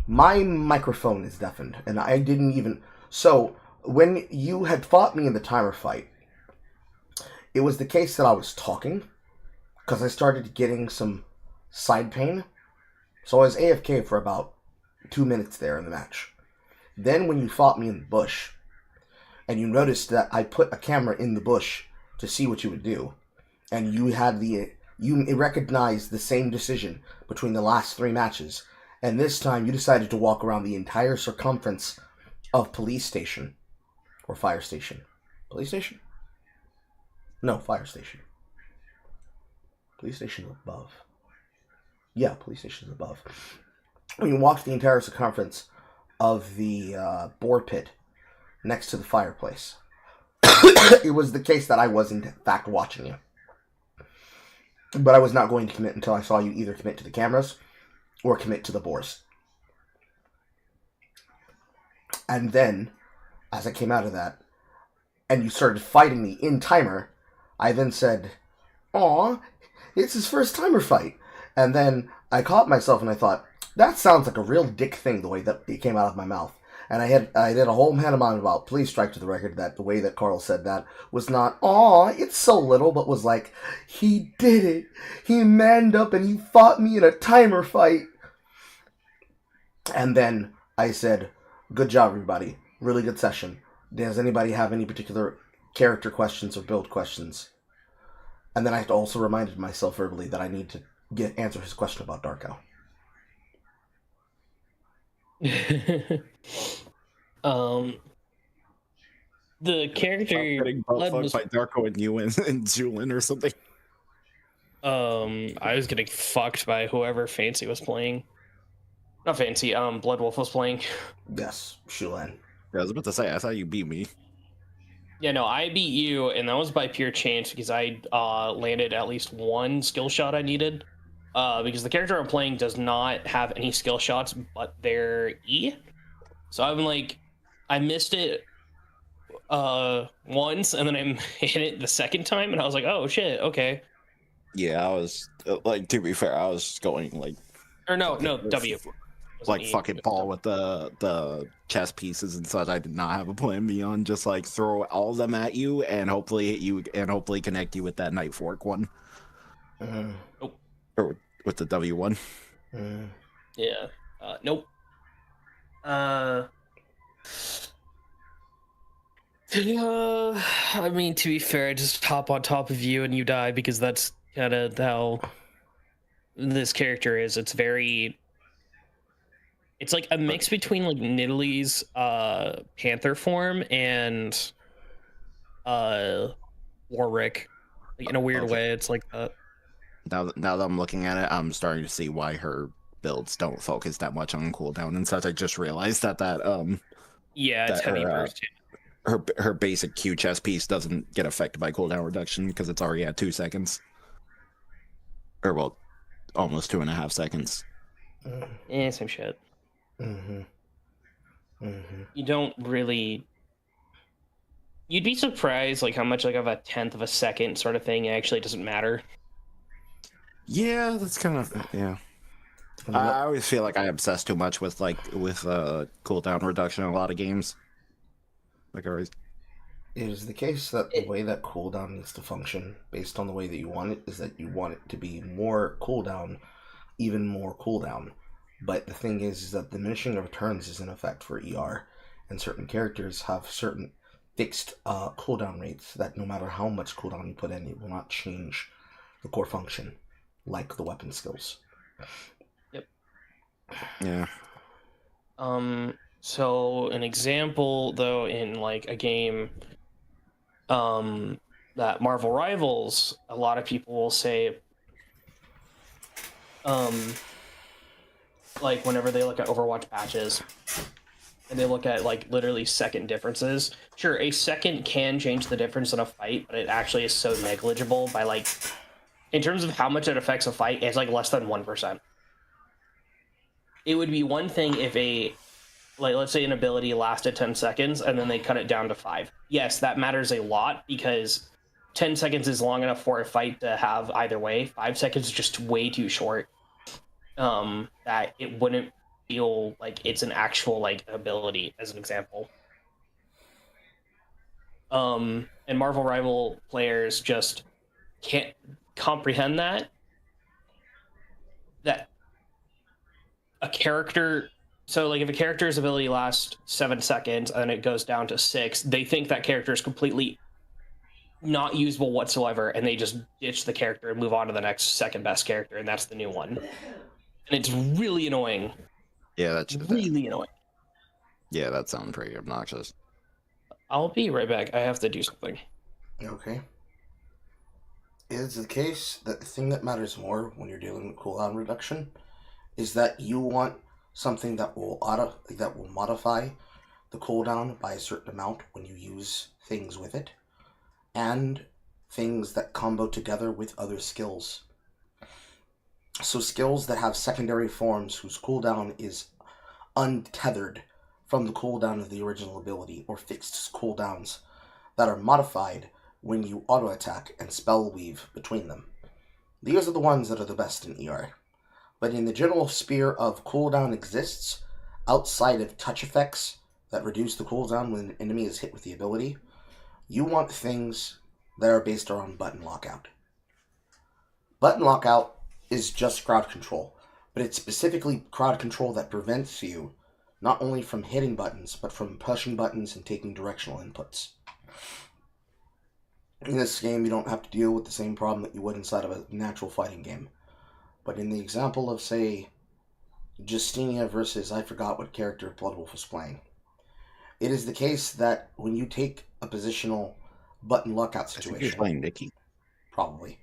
My microphone is deafened, and I didn't even... So, when you had fought me in the timer fight, it was the case that I was talking, because I started getting some side pain. So I was AFK for about 2 minutes there in the match. Then when you fought me in the bush, and you noticed that I put a camera in the bush to see what you would do, and you recognized the same decision between the last 3 matches, and this time you decided to walk around the entire circumference of police station. Or fire station. Police station? No, fire station. Police station is above. Yeah, police station is above. When you walked the entire circumference of the boar pit next to the fireplace, it was the case that I was in fact watching you. But I was not going to commit until I saw you either commit to the cameras or commit to the boars. And then, as I came out of that, and you started fighting me in timer, I then said, "Aw, it's his first timer fight." And then I caught myself and I thought, that sounds like a real dick thing, the way that it came out of my mouth. And I did a whole pantomime about, please strike to the record that the way that Carl said that was not, "Aw, it's so little," but was like, he did it. He manned up and he fought me in a timer fight. And then I said, "Good job, everybody. Really good session. Does anybody have any particular character questions or build questions?" And then I also reminded myself verbally that I need to answer his question about Darko. The character Getting butt Blood fucked was by Darko and you and Julian or something. I was getting fucked by whoever Fancy was playing. Not Fancy, Blood Wolf was playing. Yes, Shulan. Yeah, I was about to say, I thought you beat me. Yeah, no, I beat you, and that was by pure chance because I landed at least one skill shot I needed. Because the character I'm playing does not have any skill shots but their E. So I'm like, I missed it once, and then I hit it the second time, and I was like, oh shit, okay. Yeah, I was like, to be fair, I was going like, Or no, W. like E. fucking ball with the chess pieces and such. I did not have a plan beyond just like throw all of them at you and hopefully hit you and hopefully connect you with that knight fork one. Nope. Or with the W one. Yeah. Nope. I mean, to be fair, I just hop on top of you and you die because that's kind of how this character is. It's like a mix between like Nidalee's Panther form and Warwick. Like, in a weird way, it's like that. Now that I'm looking at it, I'm starting to see why her builds don't focus that much on cooldown and such. I just realized that yeah, it's heavy burst. Her basic Q chess piece doesn't get affected by cooldown reduction because it's already at 2 seconds. Or well, almost 2.5 seconds. Yeah, same shit. You don't really. You'd be surprised like how much like of a tenth of a second sort of thing actually doesn't matter. Yeah, that's kind of yeah. I always feel like I obsess too much with cooldown reduction in a lot of games. Like always. It is the case that the way that cooldown needs to function, based on the way that you want it, is that you want it to be more cooldown, even more cooldown. But the thing is that diminishing of returns is in effect for ER, and certain characters have certain fixed cooldown rates that no matter how much cooldown you put in, it will not change the core function, like the weapon skills. Yep. Yeah. So an example though in like a game that Marvel Rivals, a lot of people will say like whenever they look at Overwatch patches and they look at like literally second differences, sure, a second can change the difference in a fight, but it actually is so negligible by like in terms of how much it affects a fight, it's like less than 1%. It would be one thing if let's say an ability lasted 10 seconds and then they cut it down to 5. Yes, that matters a lot because 10 seconds is long enough for a fight to have either way. 5 seconds is just way too short. That it wouldn't feel like it's an actual like ability, as an example. And Marvel Rival players just can't comprehend that a character. So, like, if a character's ability lasts 7 seconds and it goes down to 6, they think that character is completely not usable whatsoever, and they just ditch the character and move on to the next second best character, and that's the new one. And it's really annoying. Yeah, that's really annoying. Yeah, that sounds pretty obnoxious. I'll be right back. I have to do something. Okay. It is the case that the thing that matters more when you're dealing with cooldown reduction is that you want something that will modify the cooldown by a certain amount when you use things with it, and things that combo together with other skills. So skills that have secondary forms whose cooldown is untethered from the cooldown of the original ability, or fixed cooldowns that are modified when you auto-attack and spell weave between them. These are the ones that are the best in ER. But in the general sphere of cooldown exists, outside of touch effects that reduce the cooldown when an enemy is hit with the ability, you want things that are based around button lockout. Button lockout is just crowd control, but it's specifically crowd control that prevents you not only from hitting buttons, but from pushing buttons and taking directional inputs. In this game, you don't have to deal with the same problem that you would inside of a natural fighting game. But in the example of, say, Justinia versus I forgot what character Bloodwolf was playing. It is the case that when you take a positional button lockout I think situation, you're playing Nikki. probably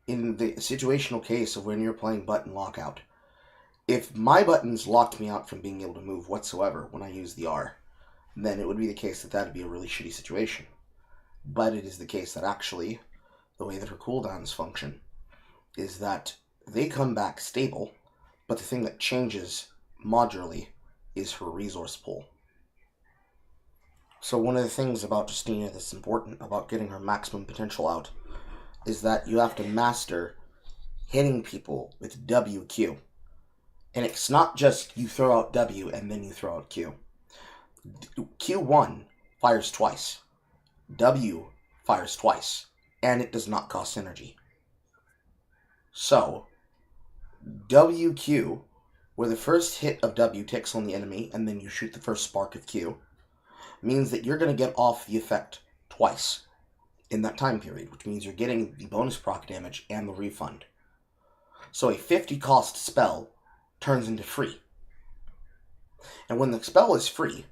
in the situational case of when you're playing button lockout, if my buttons locked me out from being able to move whatsoever when I use the R, then it would be the case that would be a really shitty situation. But it is the case that actually, the way that her cooldowns function is that they come back stable, but the thing that changes modularly is her resource pool. So one of the things about Justinia that's important about getting her maximum potential out is that you have to master hitting people with WQ. And it's not just you throw out W and then you throw out Q. Q1 fires twice. W fires twice. And it does not cost energy. So, WQ, where the first hit of W ticks on the enemy and then you shoot the first spark of Q, means that you're going to get off the effect twice in that time period, which means you're getting the bonus proc damage and the refund. So a 50 cost spell turns into free. And when the spell is free,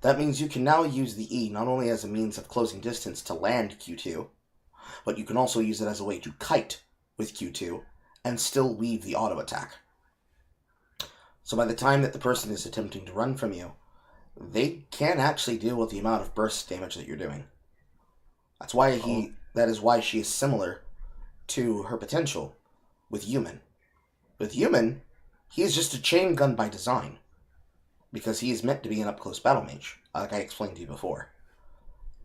that means you can now use the E not only as a means of closing distance to land Q2, but you can also use it as a way to kite with Q2 and still weave the auto attack. So by the time that the person is attempting to run from you, they can't actually deal with the amount of burst damage that you're doing. That is why she is similar to her potential with Human. With Human, he is just a chain gun by design, because he is meant to be an up-close battle mage, like I explained to you before.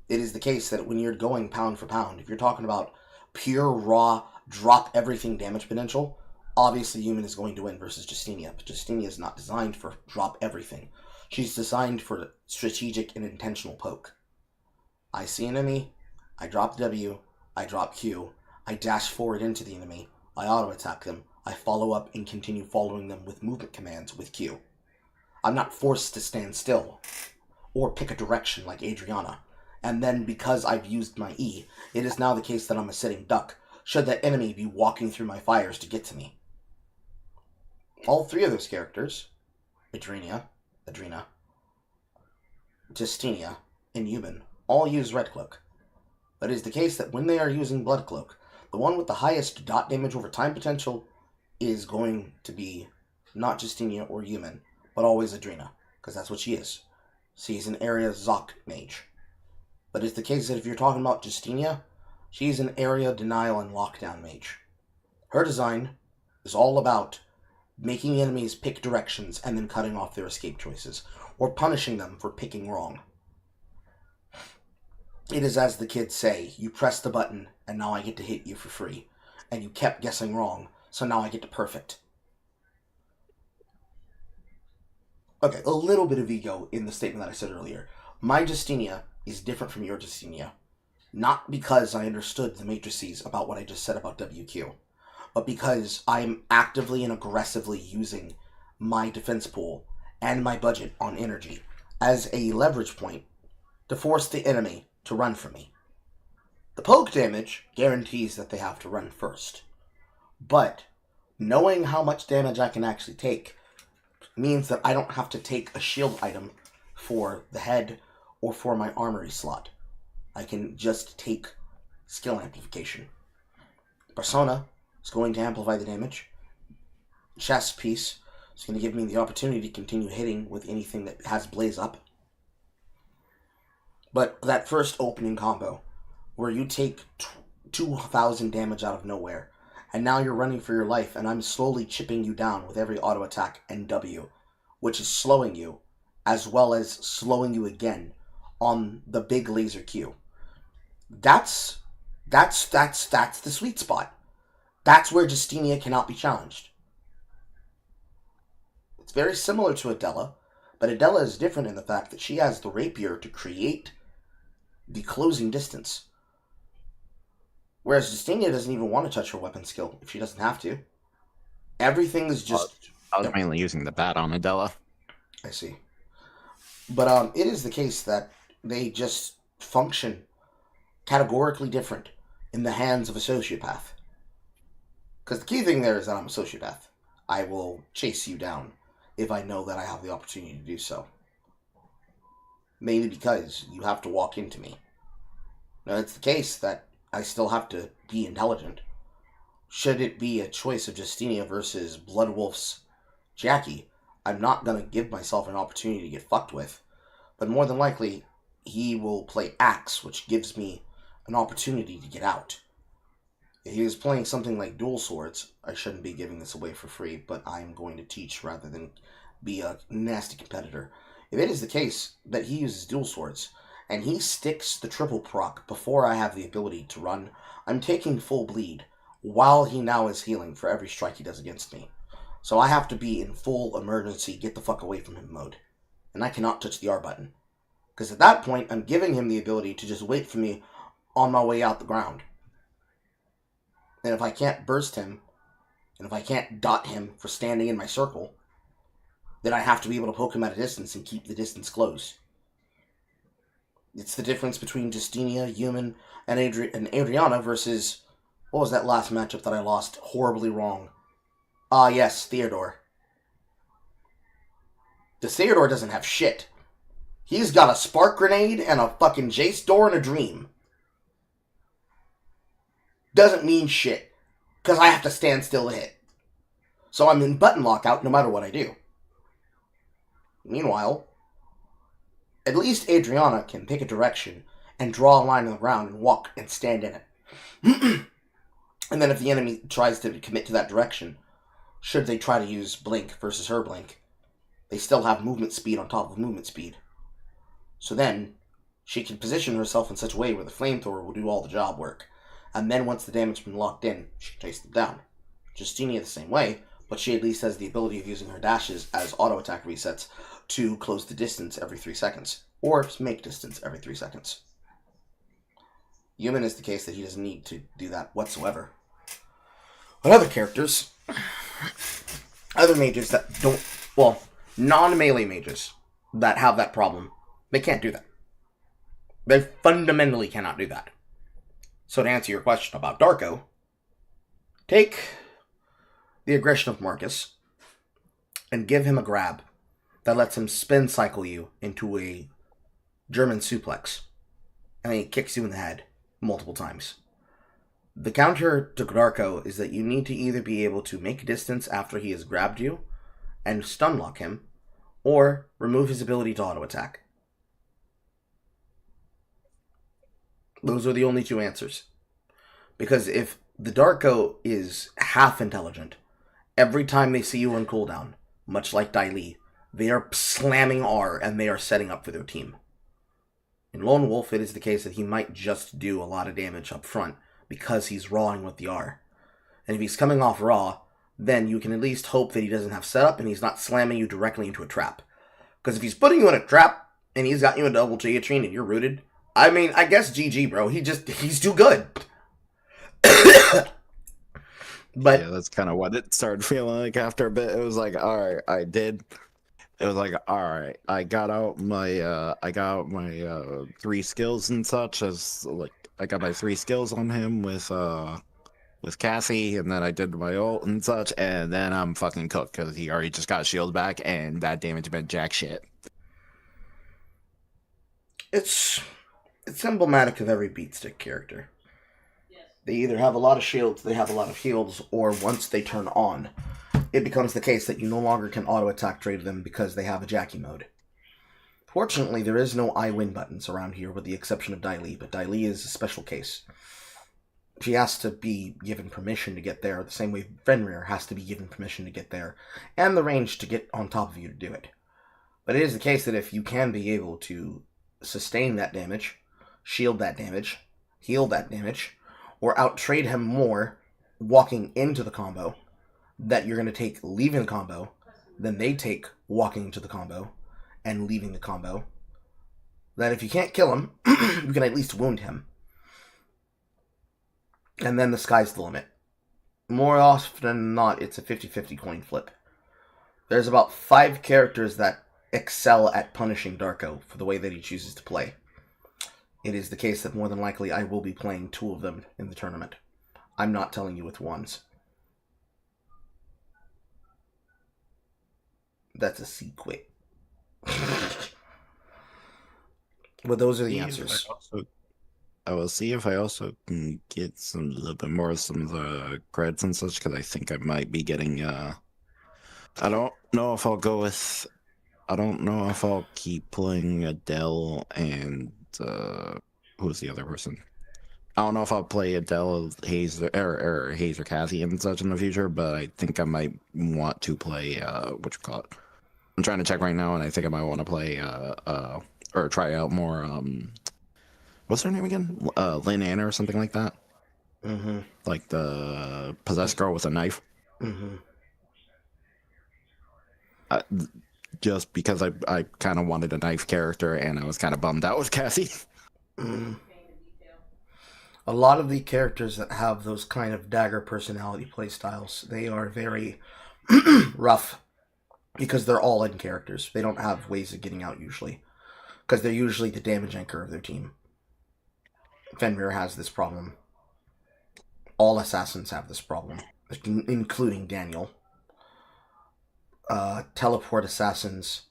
It is the case that when you're going pound for pound, if you're talking about pure, raw, drop everything damage potential, obviously Human is going to win versus Justinia, but Justinia is not designed for drop everything. She's designed for strategic and intentional poke. I see an enemy, I drop W, I drop Q, I dash forward into the enemy, I auto-attack them, I follow up and continue following them with movement commands with Q. I'm not forced to stand still, or pick a direction like Adriana, and then because I've used my E, it is now the case that I'm a sitting duck, should that enemy be walking through my fires to get to me. All three of those characters, Adrena, Justinia, and Human, all use Red Cloak. But it is the case that when they are using Blood Cloak, the one with the highest dot damage over time potential is going to be not Justinia or Human, but always Adrena, because that's what she is. She's an area Zoc mage. But it's the case that if you're talking about Justinia, she's an area denial and lockdown mage. Her design is all about making enemies pick directions and then cutting off their escape choices, or punishing them for picking wrong. It is as the kids say, you press the button and now I get to hit you for free, and you kept guessing wrong, so now I get to perfect. Okay, a little bit of ego in the statement that I said earlier. My Justinia is different from your Justinia, not because I understood the matrices about what I just said about WQ, but because I'm actively and aggressively using my defense pool and my budget on energy as a leverage point to force the enemy to run from me. The poke damage guarantees that they have to run first, but knowing how much damage I can actually take means that I don't have to take a shield item for the head or for my armory slot. I can just take skill amplification. Persona is going to amplify the damage. Chest piece is going to give me the opportunity to continue hitting with anything that has blaze up. But that first opening combo, where you take 2,000 damage out of nowhere, and now you're running for your life, and I'm slowly chipping you down with every auto attack and W, which is slowing you, as well as slowing you again on the big laser Q. That's the sweet spot. That's where Justinia cannot be challenged. It's very similar to Adela, but Adela is different in the fact that she has the rapier to create the closing distance. Whereas Justinia doesn't even want to touch her weapon skill if she doesn't have to. Everything is just... I was mainly using the bat on Adela. I see. But it is the case that they just function categorically different in the hands of a sociopath. Because the key thing there is that I'm a sociopath. I will chase you down. if I know that I have the opportunity to do so. Mainly because you have to walk into me. Now, it's the case that I still have to be intelligent. Should it be a choice of Justinia versus Bloodwolf's Jackie, I'm not going to give myself an opportunity to get fucked with. But more than likely, he will play Axe, which gives me an opportunity to get out. If he was playing something like Dual Swords, I shouldn't be giving this away for free, but I'm going to teach rather than be a nasty competitor. If it is the case that he uses Dual Swords, and he sticks the triple proc before I have the ability to run, I'm taking full bleed, while he now is healing for every strike he does against me. So I have to be in full emergency, get the fuck away from him mode. And I cannot touch the R button. Because at that point, I'm giving him the ability to just wait for me on my way out the ground. And if I can't burst him, and if I can't dot him for standing in my circle, then I have to be able to poke him at a distance and keep the distance closed. It's the difference between Justinia, Human, and Adriana versus... What was that last matchup that I lost horribly wrong? Ah, yes, Theodore. The Theodore doesn't have shit. He's got a spark grenade and a fucking Jace door and a dream. Doesn't mean shit. Because I have to stand still to hit. So I'm in button lockout no matter what I do. Meanwhile, at least Adriana can pick a direction and draw a line on the ground and walk and stand in it. And then if the enemy tries to commit to that direction, should they try to use Blink versus her Blink, they still have movement speed on top of movement speed. So then, she can position herself in such a way where the flamethrower will do all the job work. And then once the damage has been locked in, she can chase them down. Justinia the same way, but she at least has the ability of using her dashes as auto attack resets to close the distance every 3 seconds, or make distance every 3 seconds. Human is the case that he doesn't need to do that whatsoever. But other characters, other mages that don't, well, non-melee mages that have that problem, they can't do that. They fundamentally cannot do that. So to answer your question about Darko, take the aggression of Marcus and give him a grab that lets him spin cycle you into a German suplex, and then he kicks you in the head multiple times. The counter to Darko is that you need to either be able to make distance after he has grabbed you and stun lock him, or remove his ability to auto attack. Those are the only 2 answers. Because if the Darko is half intelligent, every time they see you on cooldown, much like Dai Li, they are slamming R and they are setting up for their team. In Lone Wolf, it is the case that he might just do a lot of damage up front because he's rawing with the R. And if he's coming off raw, then you can at least hope that he doesn't have setup and he's not slamming you directly into a trap. Because if he's putting you in a trap and he's got you a double guillotine and you're rooted, I mean, I guess GG, bro. He's too good. But yeah, that's kind of what it started feeling like after a bit. It was like, all right, I did. It was like, all right, I got out my 3 skills and such, as like I got my 3 skills on him with Cassie, and then I did my ult and such, and then I'm fucking cooked because he already just got shield back, and that damage meant jack shit. It's emblematic of every beatstick character. They either have a lot of shields, they have a lot of heals, or once they turn on, it becomes the case that you no longer can auto-attack trade them because they have a Jackie mode. Fortunately, there is no I win buttons around here with the exception of Dai Li, but Dai Li is a special case. She has to be given permission to get there, the same way Fenrir has to be given permission to get there, and the range to get on top of you to do it. But it is the case that if you can be able to sustain that damage, shield that damage, heal that damage, or out-trade him more walking into the combo that you're going to take leaving the combo than they take walking into the combo and leaving the combo, that if you can't kill him, you can at least wound him. And then the sky's the limit. More often than not, it's a 50-50 coin flip. There's about 5 characters that excel at punishing Darko for the way that he chooses to play. It is the case that more than likely I will be playing 2 of them in the tournament. I'm not telling you which ones. That's a secret. But those are the See if answers. I will see if I also can get a little bit more of some of the creds and such, because I think I might be getting I don't know if I'll go with I don't know if I'll keep playing Adele and who's the other person? I don't know if I'll play Adele, Hayes, or Hayes or Kathy and such in the future, but I think I might want to play what you call it. I'm trying to check right now, and I think I might want to play or try out more what's her name again? Lynn Anna or something like that. Mm-hmm. Like the possessed girl with a knife. Mm-hmm. Just because I kind of wanted a knife character, and I was kind of bummed out with Cassie. Mm. A lot of the characters that have those kind of dagger personality playstyles, they are very rough because they're all in characters. They don't have ways of getting out usually because they're usually the damage anchor of their team. Fenrir has this problem. All assassins have this problem, including Daniel. Teleport assassins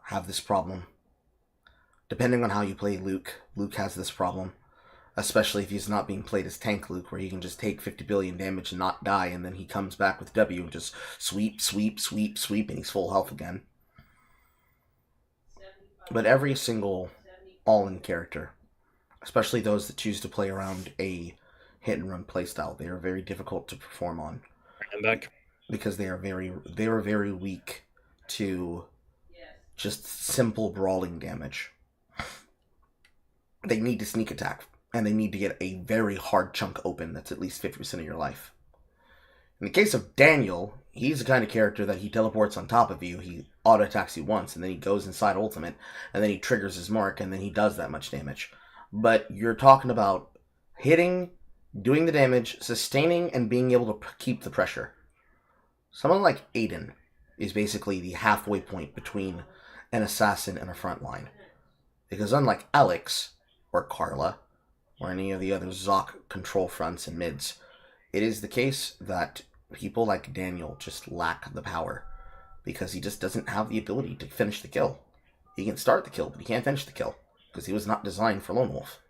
have this problem. Depending on how you play Luke, Luke has this problem. Especially if he's not being played as Tank Luke, where he can just take 50 billion damage and not die, and then he comes back with W and just sweep, sweep, sweep, sweep, and he's full health again. But every single all-in character, especially those that choose to play around a hit-and-run playstyle, they are very difficult to perform on. I'm back. Because they are very weak to just simple brawling damage. They need to sneak attack, and they need to get a very hard chunk open that's at least 50% of your life. In the case of Daniel, he's the kind of character that he teleports on top of you, he auto-attacks you once, and then he goes inside ultimate, and then he triggers his mark, and then he does that much damage. But you're talking about hitting, doing the damage, sustaining, and being able to keep the pressure. Someone like Aiden is basically the halfway point between an assassin and a frontline. Because unlike Alex, or Carla, or any of the other Zoc control fronts and mids, it is the case that people like Daniel just lack the power. Because he just doesn't have the ability to finish the kill. He can start the kill, but he can't finish the kill. Because he was not designed for Lone Wolf.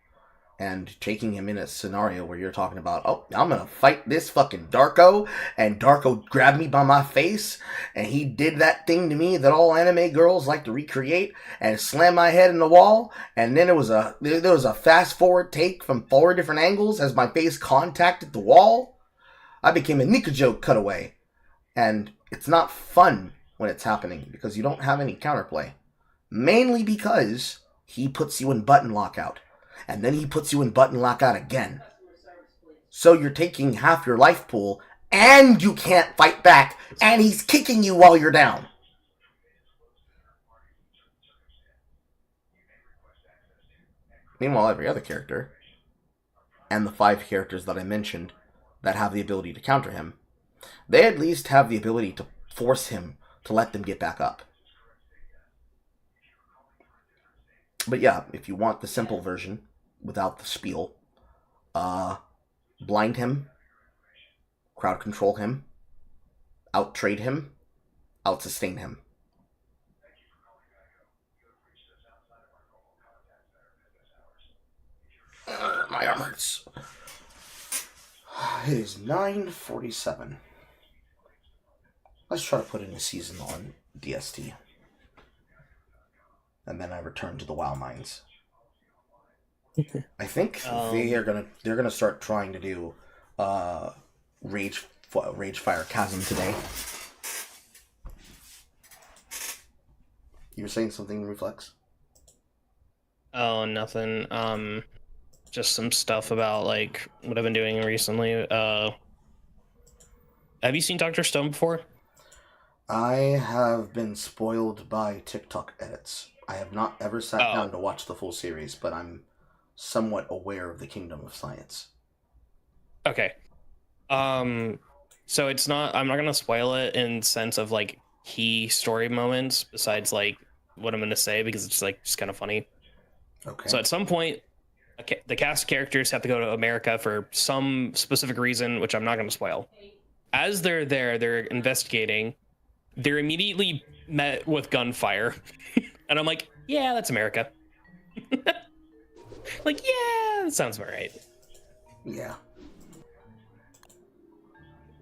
And taking him in a scenario where you're talking about, oh, I'm gonna fight this fucking Darko, and Darko grabbed me by my face, and he did that thing to me that all anime girls like to recreate, and slam my head in the wall, and then there was a fast forward take from 4 different angles as my face contacted the wall. I became a Nikajo cutaway, and it's not fun when it's happening because you don't have any counterplay, mainly because he puts you in button lockout. And then he puts you in button lockout again. So you're taking half your life pool, and you can't fight back, and he's kicking you while you're down. Meanwhile, every other character, and the 5 characters that I mentioned that have the ability to counter him, they at least have the ability to force him to let them get back up. But yeah, if you want the simple version, without the spiel, blind him, crowd control him, out-trade him, out-sustain him. My arm hurts. It is 9:47. Let's try to put in a season on DST. And then I return to the WoW mines. I think they're gonna start trying to do Ragefire Chasm today. You were saying something, Reflex? Oh, nothing. Just some stuff about like what I've been doing recently. Have you seen Dr. Stone before? I have been spoiled by TikTok edits. I have not ever sat down to watch the full series, but I'm somewhat aware of the Kingdom of Science. Okay. So it's not, I'm not gonna spoil it in sense of like key story moments besides like what I'm gonna say because it's like just kind of funny. Okay. So at some point, the cast of characters have to go to America for some specific reason, which I'm not gonna spoil. As they're there, they're investigating. they're immediately met with gunfire. And I'm like, yeah, that's America. Like, yeah, that sounds about right. Yeah.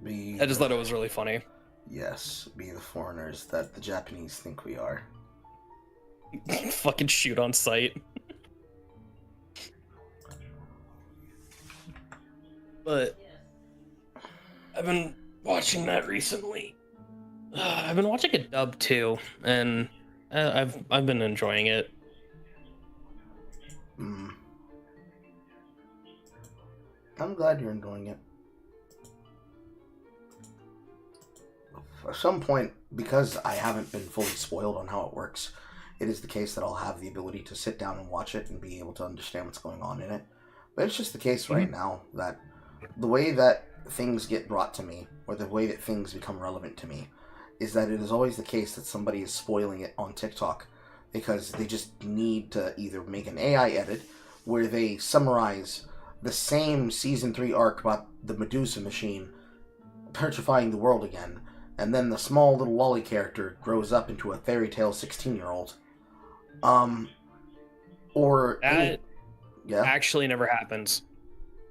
I just thought it was really funny. Yes, be the foreigners that the Japanese think we are. Fucking shoot on sight. But I've been watching that recently. I've been watching it dub too, and I've been enjoying it. I'm glad you're enjoying it. At some point, because I haven't been fully spoiled on how it works, it is the case that I'll have the ability to sit down and watch it and be able to understand what's going on in it. But it's just the case right now that the way that things get brought to me, or the way that things become relevant to me, is that it is always the case that somebody is spoiling it on TikTok because they just need to either make an AI edit where they summarize the same Season 3 arc about the Medusa machine petrifying the world again, and then the small little lolly character grows up into a fairy tale 16-year-old. Or... That yeah? actually never happens.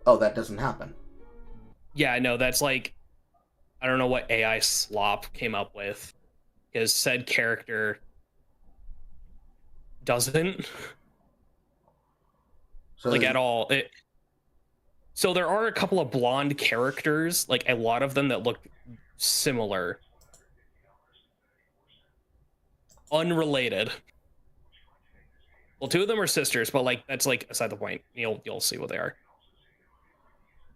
Oh, that doesn't happen. Yeah, no, that's like... I don't know what AI slop came up with, because said character doesn't. So like, at all. So there are a couple of blonde characters, like a lot of them that look similar. Unrelated. Well, two of them are sisters, but like that's like aside the point. You'll see what they are.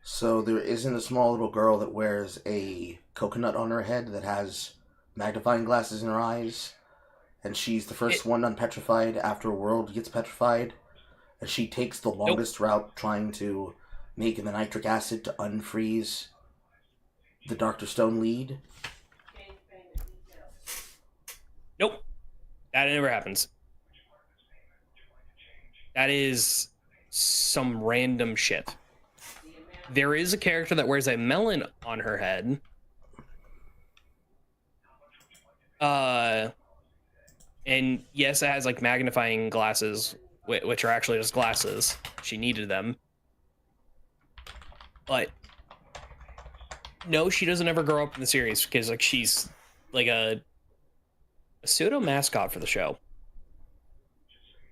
So there isn't a small little girl that wears a coconut on her head that has magnifying glasses in her eyes, and she's the first one unpetrified after a world gets petrified, and she takes the longest route trying to make the nitric acid to unfreeze the Dr. Stone lead. Nope. That never happens. That is some random shit. There is a character that wears a melon on her head. And yes, it has like magnifying glasses, which are actually just glasses. She needed them. But no, she doesn't ever grow up in the series because like she's like a pseudo mascot for the show.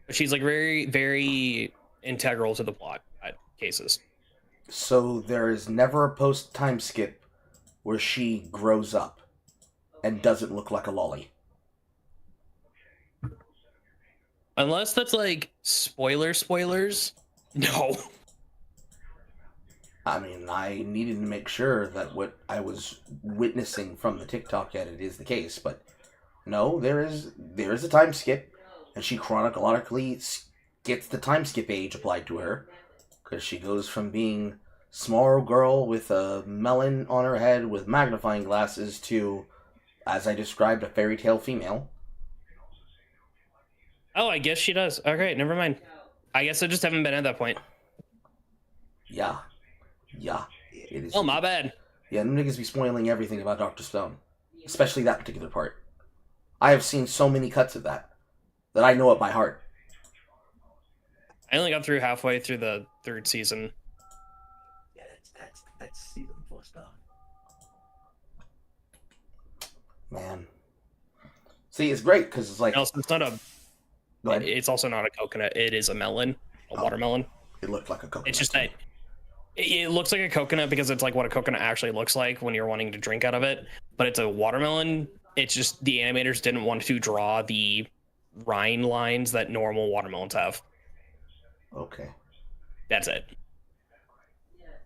But she's like very, very integral to the plot at cases. So there is never a post time skip where she grows up and doesn't look like a lolly. Unless that's like spoilers. No. I mean, I needed to make sure that what I was witnessing from the TikTok edit is the case, but no, there is a time skip, and she chronologically gets the time skip age applied to her, because she goes from being small girl with a melon on her head with magnifying glasses to, as I described, a fairy tale female. Oh, I guess she does. Okay, never mind. I guess I just haven't been at that point. Yeah. It is. Oh, my bad. Yeah, them niggas be spoiling everything about Dr. Stone. Especially that particular part. I have seen so many cuts of that I know it by heart. I only got through halfway through the 3rd season. Yeah, that's season 4 stuff. Man. See, it's great, because it's like... Also, it's also not a coconut. It is a melon. A watermelon. It looked like a coconut. It's just that... It looks like a coconut because it's like what a coconut actually looks like when you're wanting to drink out of it. But it's a watermelon. It's just the animators didn't want to draw the rind lines that normal watermelons have. Okay. That's it.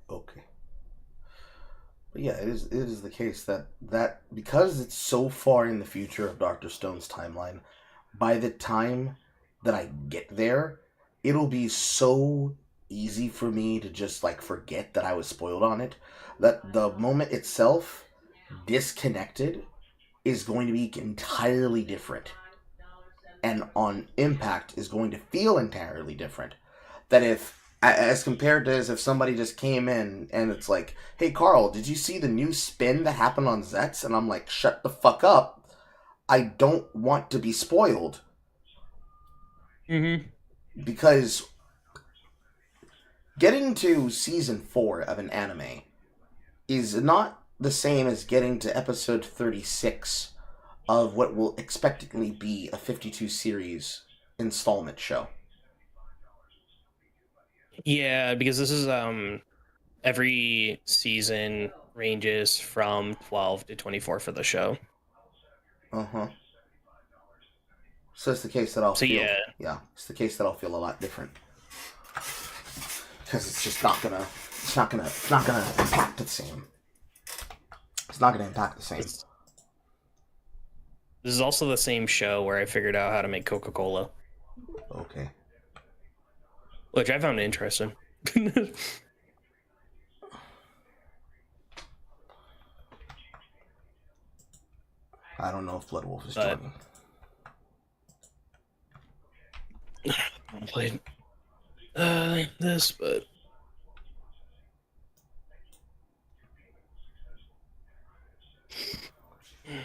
Okay. But yeah, it is the case that because it's so far in the future of Dr. Stone's timeline, by the time that I get there, it'll be so easy for me to just like forget that I was spoiled on it, that the moment itself disconnected is going to be entirely different, and on impact is going to feel entirely different. That as compared to as if somebody just came in and it's like, hey Carl, did you see the new spin that happened on Zets? And I'm like, shut the fuck up, I don't want to be spoiled. Because getting to season 4 of an anime is not the same as getting to episode 36 of what will expectedly be a 52 series installment show. Yeah, because this is every season ranges from 12 to 24 for the show. Uh-huh. So it's the case that I'll So, feel... yeah. Yeah, it's the case that I'll feel a lot different. Because it's just not gonna... It's not gonna impact the same. It's not gonna impact the same. This is also the same show where I figured out how to make Coca-Cola. Okay. Which I found interesting. I don't know if Blood Wolf is joining. I played this, but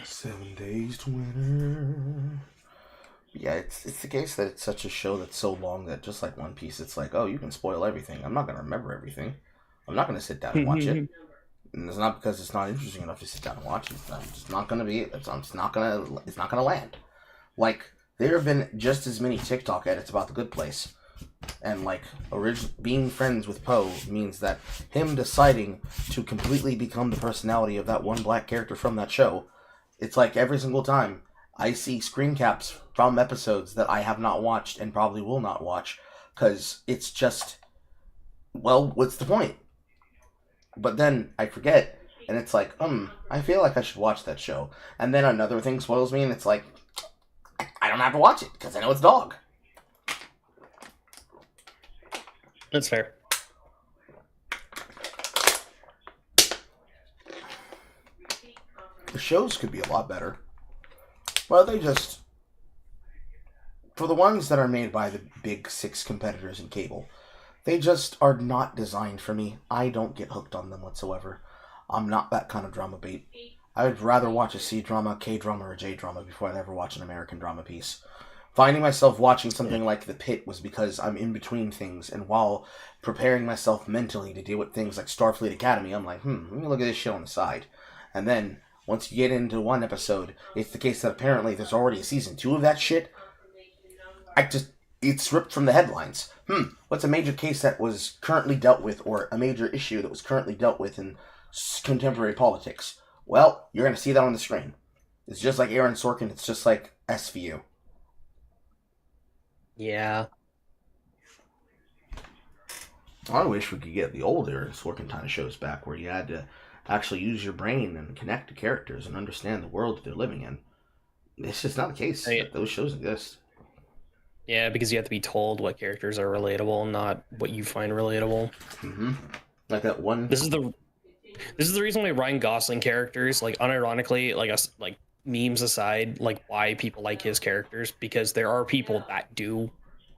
7 days to winter. Yeah, it's the case that it's such a show that's so long that just like One Piece, it's like, oh, you can spoil everything. I'm not gonna remember everything. I'm not gonna sit down and watch it. And it's not because it's not interesting enough to sit down and watch it. I'm just not gonna be. It's not gonna land. Like, there have been just as many TikTok edits about The Good Place. And, like, being friends with Poe means that him deciding to completely become the personality of that one black character from that show, it's like every single time I see screen caps from episodes that I have not watched and probably will not watch, because it's just, well, what's the point? But then I forget, and it's like, I feel like I should watch that show. And then another thing spoils me, and it's like, I don't have to watch it, because I know it's dog. That's fair. The shows could be a lot better. Well, they just... For the ones that are made by the big 6 competitors in cable, they just are not designed for me. I don't get hooked on them whatsoever. I'm not that kind of drama bait. I would rather watch a C-drama, K-drama, or J-drama before I'd ever watch an American drama piece. Finding myself watching something like The Pit was because I'm in between things, and while preparing myself mentally to deal with things like Starfleet Academy, I'm like, let me look at this shit on the side. And then, once you get into one episode, it's the case that apparently there's already a season 2 of that shit. It's ripped from the headlines. What's a major case that was currently dealt with, or a major issue that was currently dealt with in contemporary politics? Well, you're going to see that on the screen. It's just like Aaron Sorkin, it's just like SVU. Yeah. I wish we could get the old Aaron Sorkin kind of shows back, where you had to actually use your brain and connect to characters and understand the world that they're living in. It's just not the case that those shows exist. Yeah, because you have to be told what characters are relatable, not what you find relatable. Like that one. This is the reason why Ryan Gosling characters, like, unironically, like us, like, memes aside, like, why people like his characters, because there are people that do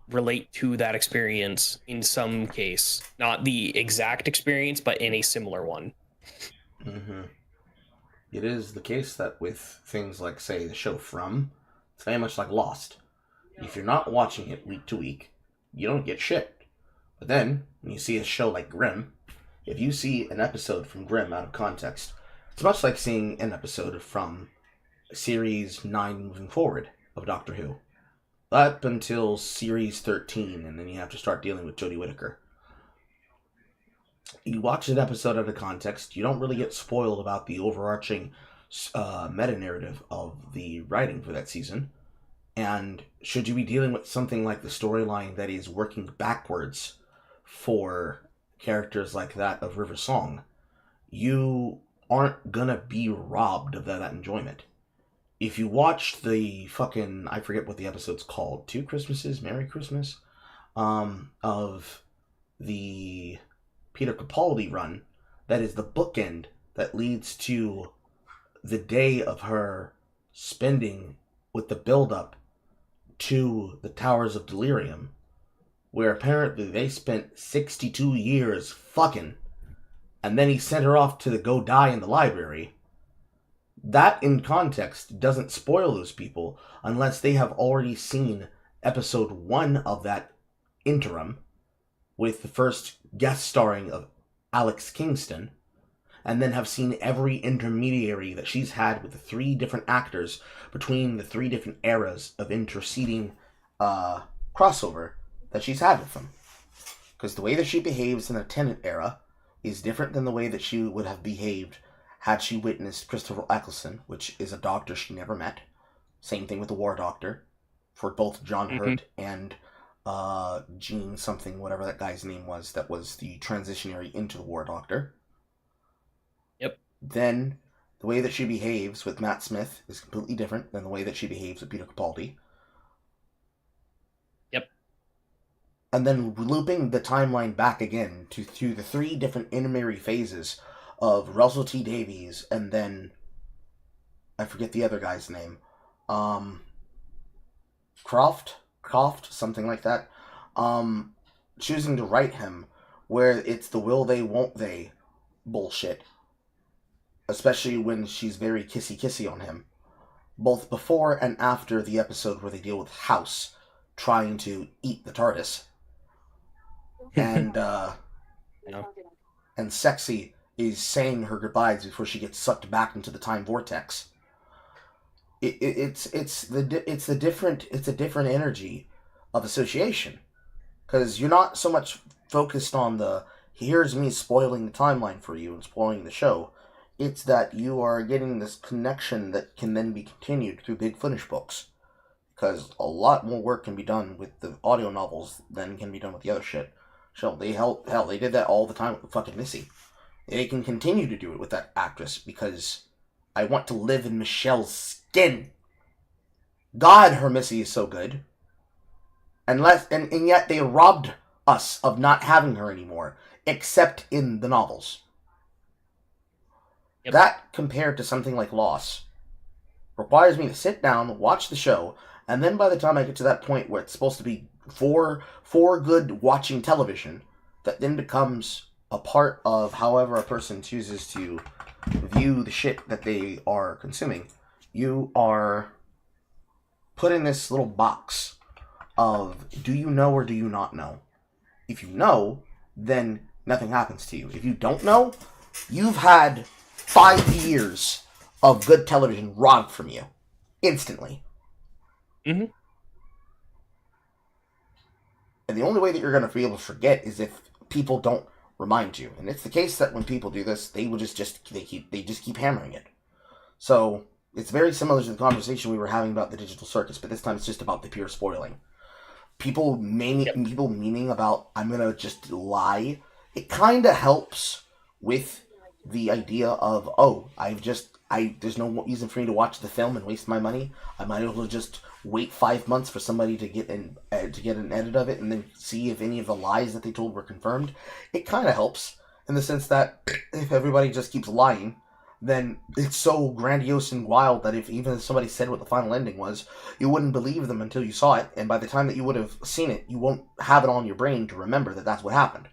relate to that experience in some case, not the exact experience, but in a similar one. It is the case that with things like, say, the show From, it's very much like Lost. If you're not watching it week to week, you don't get shit. But then, when you see a show like Grimm, if you see an episode from Grimm out of context, it's much like seeing an episode from Series 9 moving forward of Doctor Who. Up until Series 13, and then you have to start dealing with Jodie Whittaker. You watch an episode out of context, you don't really get spoiled about the overarching meta-narrative of the writing for that season. And should you be dealing with something like the storyline that is working backwards for characters like that of River Song, you aren't gonna be robbed of that enjoyment. If you watch the fucking, I forget what the episode's called, Two Christmases, Merry Christmas, of the Peter Capaldi run, that is the bookend that leads to the day of her spending with the build-up to the Towers of Delirium, where apparently they spent 62 years fucking, and then he sent her off to go die in the library. that in context doesn't spoil those people unless they have already seen episode 1 of that interim with the first guest starring of Alex Kingston, and then have seen every intermediary that she's had with the 3 different actors between the 3 different eras of interceding crossover that she's had with them. Because the way that she behaves in the Tennant era is different than the way that she would have behaved had she witnessed Christopher Eccleston, which is a doctor she never met. Same thing with the War Doctor, for both John Hurt and Gene something, whatever that guy's name was, that was the transitionary into the War Doctor. Yep. Then the way that she behaves with Matt Smith is completely different than the way that she behaves with Peter Capaldi. Yep. And then looping the timeline back again to the 3 different intermediary phases of Russell T Davies, and then I forget the other guy's name. Croft, something like that. Choosing to write him, where it's the will they, won't they bullshit. Especially when she's very kissy on him. Both before and after the episode where they deal with House trying to eat the TARDIS. And, and Sexy is saying her goodbyes before she gets sucked back into the time vortex. It's a different energy of association, because you're not so much focused on the here's me spoiling the timeline for you and spoiling the show. It's that you are getting this connection that can then be continued through big finish books, because a lot more work can be done with the audio novels than can be done with the other shit. So they did that all the time with fucking Missy. They can continue to do it with that actress because I want to live in Michelle's skin. God, her Missy is so good. And yet they robbed us of not having her anymore, except in the novels. Yep. That, compared to something like Lost, requires me to sit down, watch the show, and then by the time I get to that point where it's supposed to be for good watching television, that then becomes a part of however a person chooses to view the shit that they are consuming. You are put in this little box of, do you know or do you not know? If you know, then nothing happens to you. If you don't know, you've had 5 years of good television robbed from you instantly. Mm-hmm. And the only way that you're going to be able to forget is if people don't remind you. And it's the case that when people do this, they will just keep hammering it. So it's very similar to the conversation we were having about the digital circus, but this time it's just about the pure spoiling. People meaning about, I'm going to just lie. It kind of helps with the idea of, there's no reason for me to watch the film and waste my money. I might as well just wait 5 months for somebody to get an edit of it and then see if any of the lies that they told were confirmed. It kind of helps in the sense that if everybody just keeps lying, then it's so grandiose and wild that if somebody said what the final ending was, you wouldn't believe them until you saw it, and by the time that you would have seen it, you won't have it on your brain to remember that that's what happened.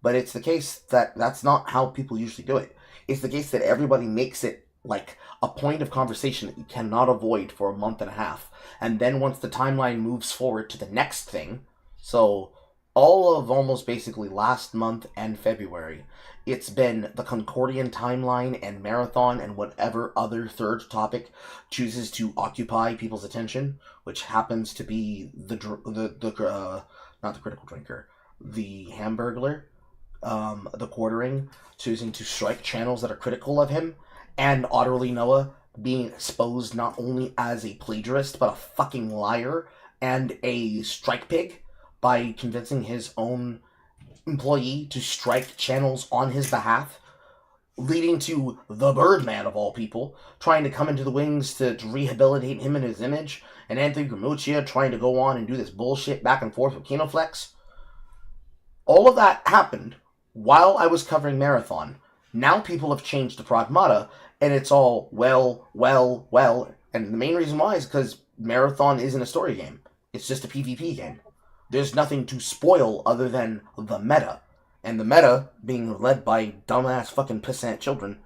But it's the case that that's not how people usually do it. It's the case that everybody makes it like a point of conversation that you cannot avoid for a month and a half. And then once the timeline moves forward to the next thing, so all of almost basically last month and February, it's been the Concordian timeline and Marathon and whatever other third topic chooses to occupy people's attention, which happens to be not the critical drinker, the Hamburglar, the Quartering, choosing to strike channels that are critical of him, and Otterly Noah being exposed not only as a plagiarist, but a fucking liar and a strike pig by convincing his own employee to strike channels on his behalf, leading to the Birdman, of all people, trying to come into the wings to rehabilitate him in his image, and Anthony Gramuccia trying to go on and do this bullshit back and forth with Kinoflex. All of that happened while I was covering Marathon. Now people have changed to Pragmata, and it's all, well, and the main reason why is because Marathon isn't a story game. It's just a PvP game. There's nothing to spoil other than the meta. And the meta, being led by dumbass fucking pissant children,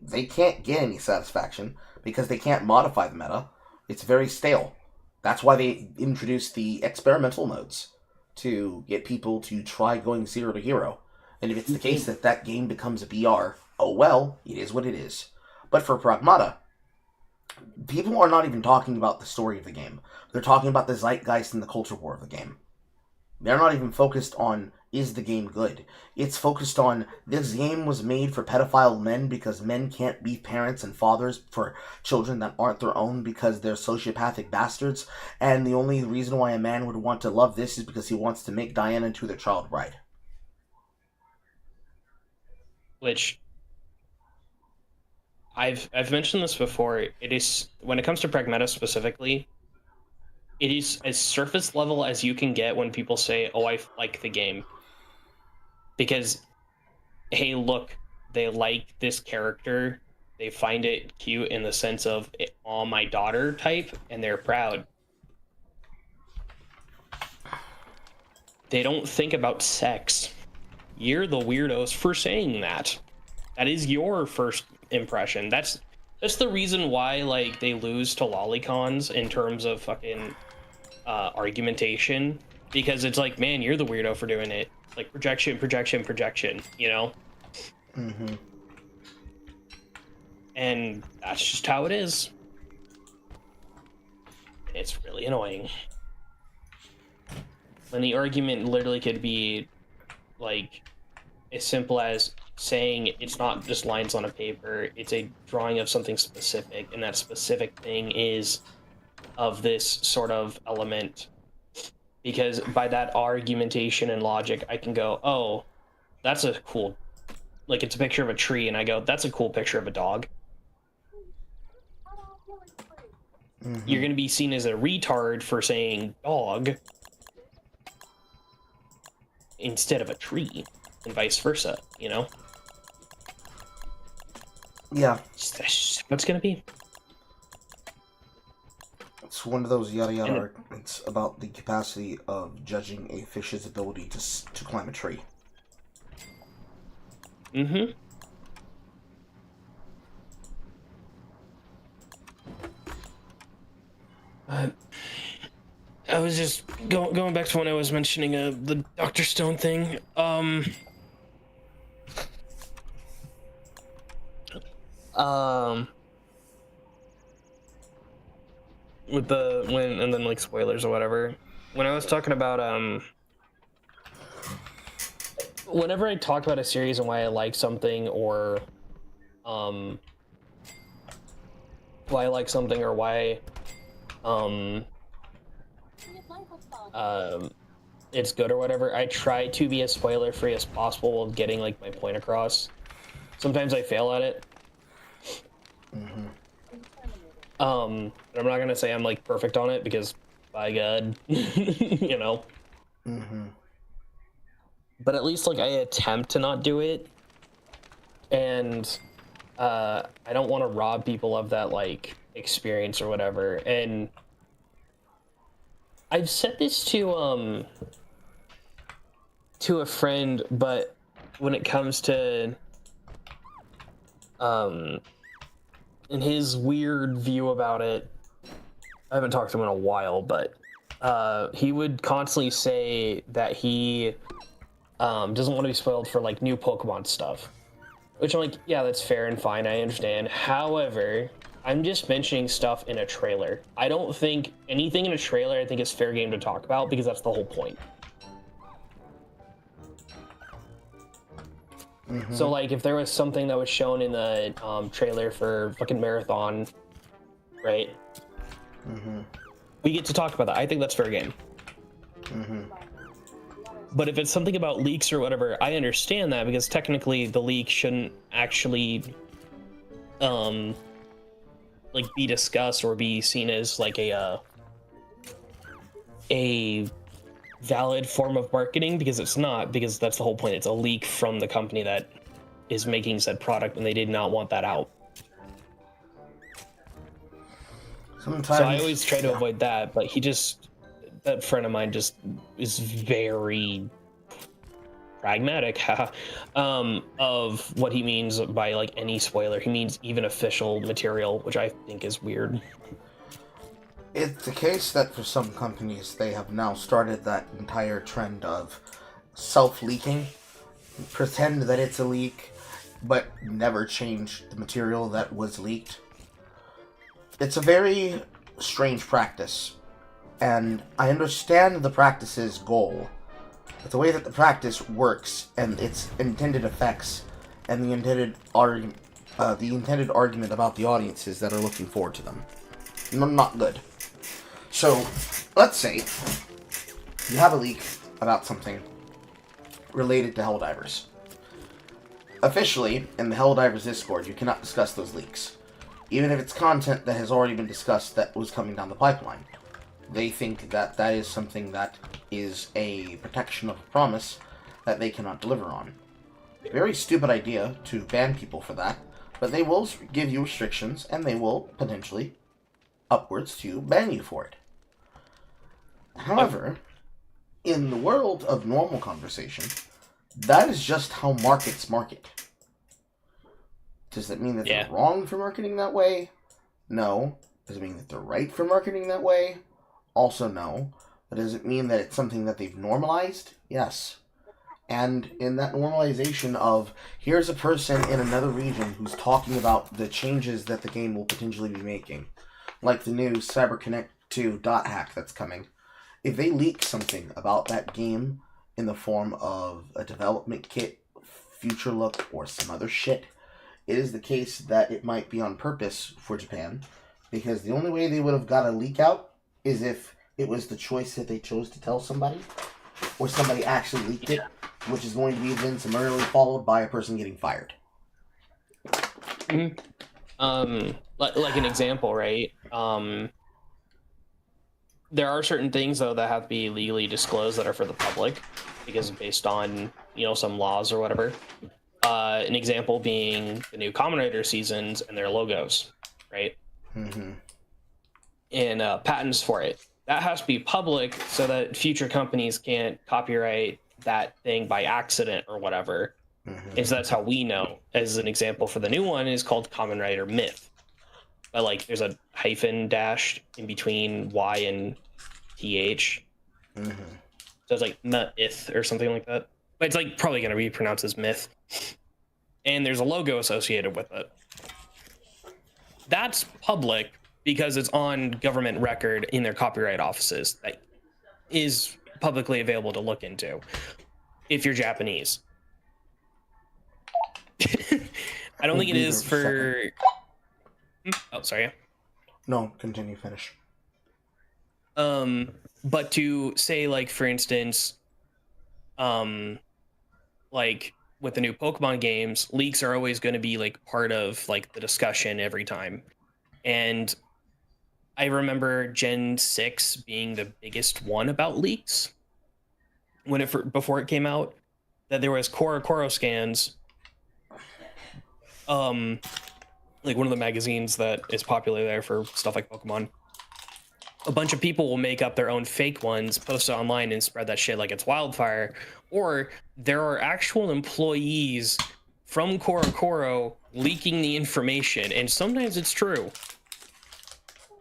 They can't get any satisfaction because they can't modify the meta. It's very stale. That's why they introduced the experimental modes to get people to try going 0 to hero. And if it's the case that that game becomes a BR, oh well, it is what it is. But for Pragmata, people are not even talking about the story of the game. They're talking about the zeitgeist and the culture war of the game. They're not even focused on, is the game good? It's focused on, this game was made for pedophile men because men can't be parents and fathers for children that aren't their own because they're sociopathic bastards, and the only reason why a man would want to love this is because he wants to make Diana into their child bride. Which, I've mentioned this before, it is, when it comes to Pragmata specifically, it is as surface level as you can get when people say, oh, I like the game. Because, hey, look, they like this character, they find it cute in the sense of, oh, my daughter type, and they're proud. They don't think about sex. You're the weirdos for saying that. That is your first impression. That's the reason why, like, they lose to lolicons in terms of fucking argumentation, because it's like, man, you're the weirdo for doing it. Like, projection, you know? Mm-hmm. And that's just how it is. It's really annoying. When the argument literally could be, like, as simple as saying it's not just lines on a paper, it's a drawing of something specific, and that specific thing is of this sort of element. Because by that argumentation and logic, I can go, oh, that's a cool, like, it's a picture of a tree, and I go, that's a cool picture of a dog. Mm-hmm. You're going to be seen as a retard for saying dog instead of a tree, and vice versa, you know? Yeah. That's what it's going to be. It's one of those yada yada arguments about the capacity of judging a fish's ability to climb a tree. Mm-hmm. I was just going back to when I was mentioning the Dr. Stone thing. With and then like spoilers or whatever. When I was talking about whenever I talk about a series and why I like something, or why I like something, or why it's good or whatever, I try to be as spoiler free as possible of getting like my point across. Sometimes I fail at it. Mm-hmm. I'm not gonna say I'm like perfect on it, because by God, you know. Mm-hmm. But at least like I attempt to not do it, and I don't want to rob people of that like experience or whatever. And I've said this to a friend, but when it comes to in his weird view about it, I haven't talked to him in a while, but he would constantly say that he doesn't want to be spoiled for like new Pokemon stuff, which I'm like, yeah, that's fair and fine, I understand. However, I'm just mentioning stuff in a trailer. I don't think anything in a trailer I think is fair game to talk about, because that's the whole point. Mm-hmm. So like if there was something that was shown in the trailer for fucking Marathon, right? Mm-hmm. We get to talk about that. I think that's fair game. Mm-hmm. But if it's something about leaks or whatever, I understand that, because technically the leak shouldn't actually like be discussed or be seen as like a valid form of marketing, because it's not, because that's the whole point. It's a leak from the company that is making said product, and they did not want that out. Sometimes, so I always try to avoid that, but that friend of mine just is very pragmatic of what he means by like any spoiler. He means even official material, which I think is weird. It's the case that for some companies, they have now started that entire trend of self-leaking. Pretend that it's a leak, but never change the material that was leaked. It's a very strange practice, and I understand the practice's goal. But the way that the practice works, and its intended effects, and the intended argument about the audiences that are looking forward to them, not good. So, let's say you have a leak about something related to Helldivers. Officially, in the Helldivers Discord, you cannot discuss those leaks, even if it's content that has already been discussed that was coming down the pipeline. They think that that is something that is a protection of a promise that they cannot deliver on. Very stupid idea to ban people for that, but they will give you restrictions, and they will potentially upwards to ban you for it. However, in the world of normal conversation, that is just how markets market. Does that mean that they're wrong for marketing that way? No. Does it mean that they're right for marketing that way? Also no. But does it mean that it's something that they've normalized? Yes. And in that normalization of, here's a person in another region who's talking about the changes that the game will potentially be making, like the new CyberConnect 2 dot hack that's coming. If they leak something about that game in the form of a development kit, future look, or some other shit, it is the case that it might be on purpose for Japan, because the only way they would have got a leak out is if it was the choice that they chose to tell somebody, or somebody actually leaked it, which is going to be then summarily followed by a person getting fired. Like an example, right? There are certain things, though, that have to be legally disclosed that are for the public, because based on, some laws or whatever. An example being the new Kamen Rider seasons and their logos, right? Mm-hmm. And patents for it. That has to be public so that future companies can't copyright that thing by accident or whatever. Mm-hmm. And so that's how we know. As an example for the new one is called Kamen Rider Myth. But there's a hyphen dash in between Y and TH. Mm-hmm. So it's like myth or something like that. But it's probably going to be pronounced as myth. And there's a logo associated with it. That's public because it's on government record in their copyright offices. That is publicly available to look into if you're Japanese. I don't think it is for... Oh, sorry. No, continue, finish. But to say, for instance, with the new Pokemon games, leaks are always going to be part of the discussion every time. And I remember Gen 6 being the biggest one about leaks before it came out, that there was Koro scans, one of the magazines that is popular there for stuff like Pokemon. A bunch of people will make up their own fake ones, post it online, and spread that shit like it's wildfire. Or there are actual employees from Koro leaking the information, and sometimes it's true,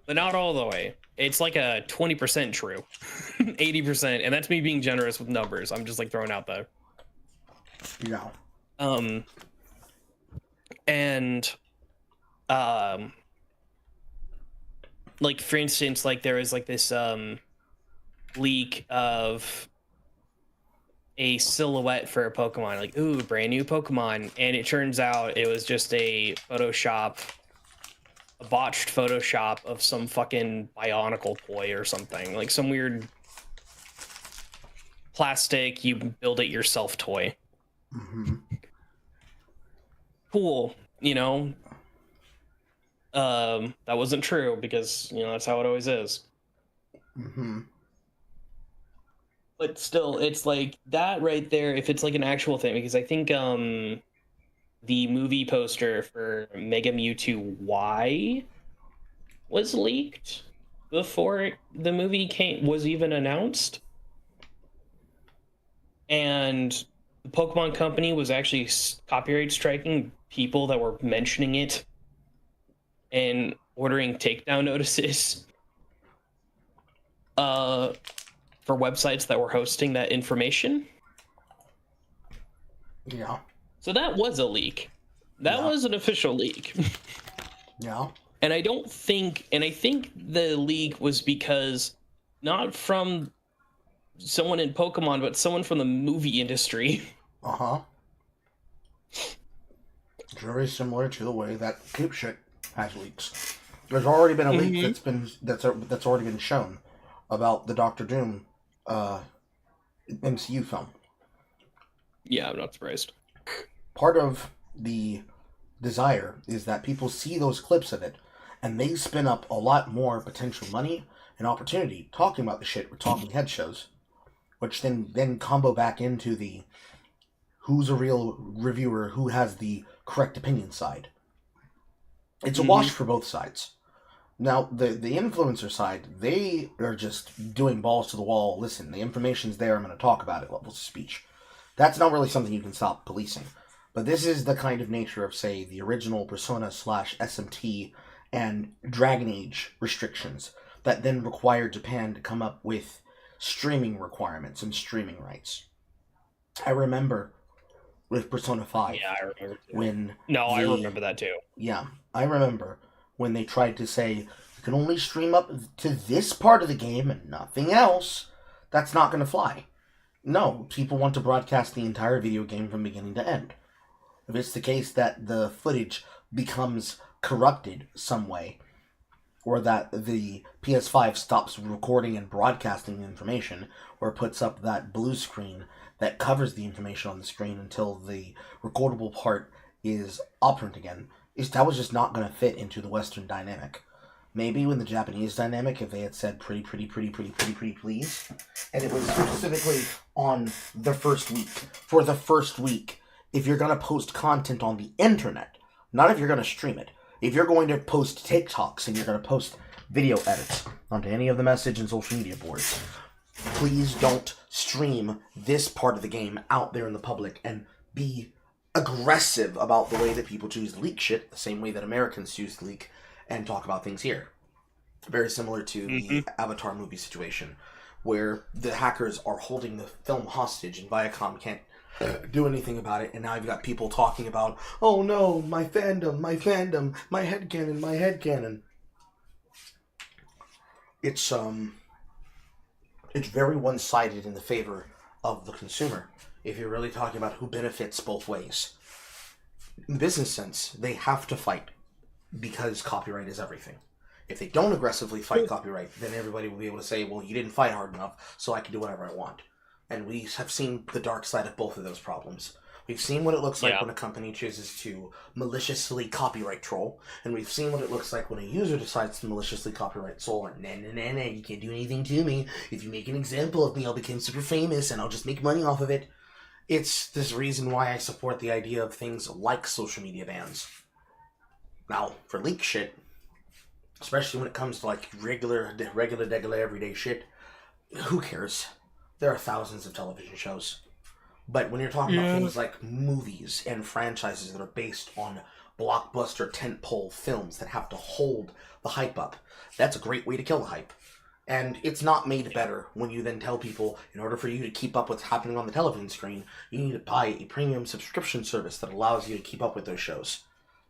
but not all the way. It's like a 20% true, 80%, and that's me being generous with numbers. I'm just throwing out there. Yeah. For instance, there was this leak of a silhouette for a Pokemon, ooh, brand new Pokemon, and it turns out it was just a botched Photoshop of some fucking Bionicle toy or something, some weird plastic you build it yourself toy. Mm-hmm. Cool, that wasn't true because that's how it always is. Mm-hmm. But still, it's that right there, if it's an actual thing, because I think the movie poster for Mega Mewtwo Y was leaked before the movie was even announced. And the Pokemon Company was actually copyright striking people that were mentioning it and ordering takedown notices for websites that were hosting that information. Yeah. So that was a leak. That was an official leak. Yeah. And I think the leak was because not from someone in Pokemon, but someone from the movie industry. Uh-huh. It's very similar to the way that Keep Shit has leaks. There's already been a leak that's already been shown about the Doctor Doom MCU film. Yeah, I'm not surprised. Part of the desire is that people see those clips of it, and they spin up a lot more potential money and opportunity talking about the shit with talking head shows, which then combo back into the who's a real reviewer, who has the correct opinion side. It's a wash for both sides. Now, the influencer side, they are just doing balls to the wall. Listen, the information's there, I'm going to talk about it, levels of speech. That's not really something you can stop policing. But this is the kind of nature of, say, the original Persona / SMT and Dragon Age restrictions that then required Japan to come up with streaming requirements and streaming rights. I remember with Persona 5. Yeah, I remember too. I remember that too. Yeah, I remember when they tried to say, you can only stream up to this part of the game and nothing else. That's not going to fly. No, people want to broadcast the entire video game from beginning to end. If it's the case that the footage becomes corrupted some way, or that the PS5 stops recording and broadcasting the information, or puts up that blue screen that covers the information on the screen until the recordable part is operant again, that was just not going to fit into the Western dynamic. Maybe when the Japanese dynamic, if they had said pretty please, and it was specifically on the first week. For the first week, if you're going to post content on the internet, not if you're going to stream it, if you're going to post TikToks and you're going to post video edits onto any of the message and social media boards, please don't stream this part of the game out there in the public and be aggressive about the way that people choose to leak shit, the same way that Americans choose to leak and talk about things here. Very similar to the Avatar movie situation, where the hackers are holding the film hostage and Viacom can't do anything about it, and now you've got people talking about, oh no, my fandom, my headcanon. It's very one-sided in the favor of the consumer, if you're really talking about who benefits both ways. In the business sense, they have to fight, because copyright is everything. If they don't aggressively fight copyright, then everybody will be able to say, well, you didn't fight hard enough, so I can do whatever I want. And we have seen the dark side of both of those problems. We've seen what it looks like when a company chooses to maliciously copyright troll, and we've seen what it looks like when a user decides to maliciously copyright troll, and nah, you can't do anything to me. If you make an example of me, I'll become super famous, and I'll just make money off of it. It's this reason why I support the idea of things like social media bans. Now, for leak shit, especially when it comes to like regular, everyday shit, who cares? There are thousands of television shows. But when you're talking about things like movies and franchises that are based on blockbuster tentpole films that have to hold the hype up, that's a great way to kill the hype. And it's not made better when you then tell people, in order for you to keep up with what's happening on the television screen, you need to buy a premium subscription service that allows you to keep up with those shows.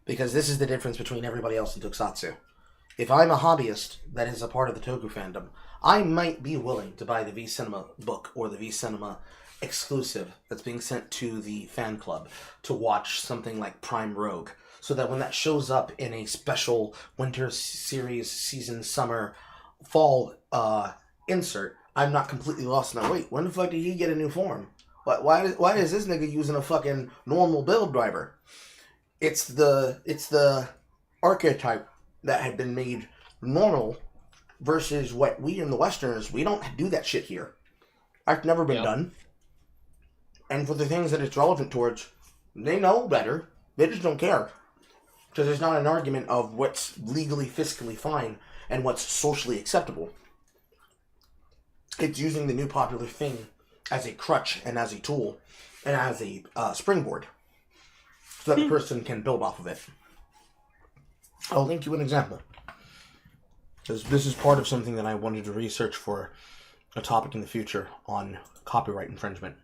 Because this is the difference between everybody else in Tokusatsu. If I'm a hobbyist that is a part of the Toku fandom, I might be willing to buy the V-Cinema book or the V-Cinema exclusive that's being sent to the fan club to watch something like Prime Rogue, so that when that shows up in a special winter series, season, summer, fall insert, I'm not completely lost in that. Wait, when the fuck did he get a new form? Why is this nigga using a fucking normal build driver? It's the archetype that had been made normal versus what we in the Westerners, we don't do that shit here. That's never been done. And for the things that it's relevant towards, they know better. They just don't care. Because there's not an argument of what's legally, fiscally fine and what's socially acceptable. It's using the new popular thing as a crutch and as a tool and as a springboard so that the person can build off of it. I'll link you an example. Because this is part of something that I wanted to research for a topic in the future on copyright infringement.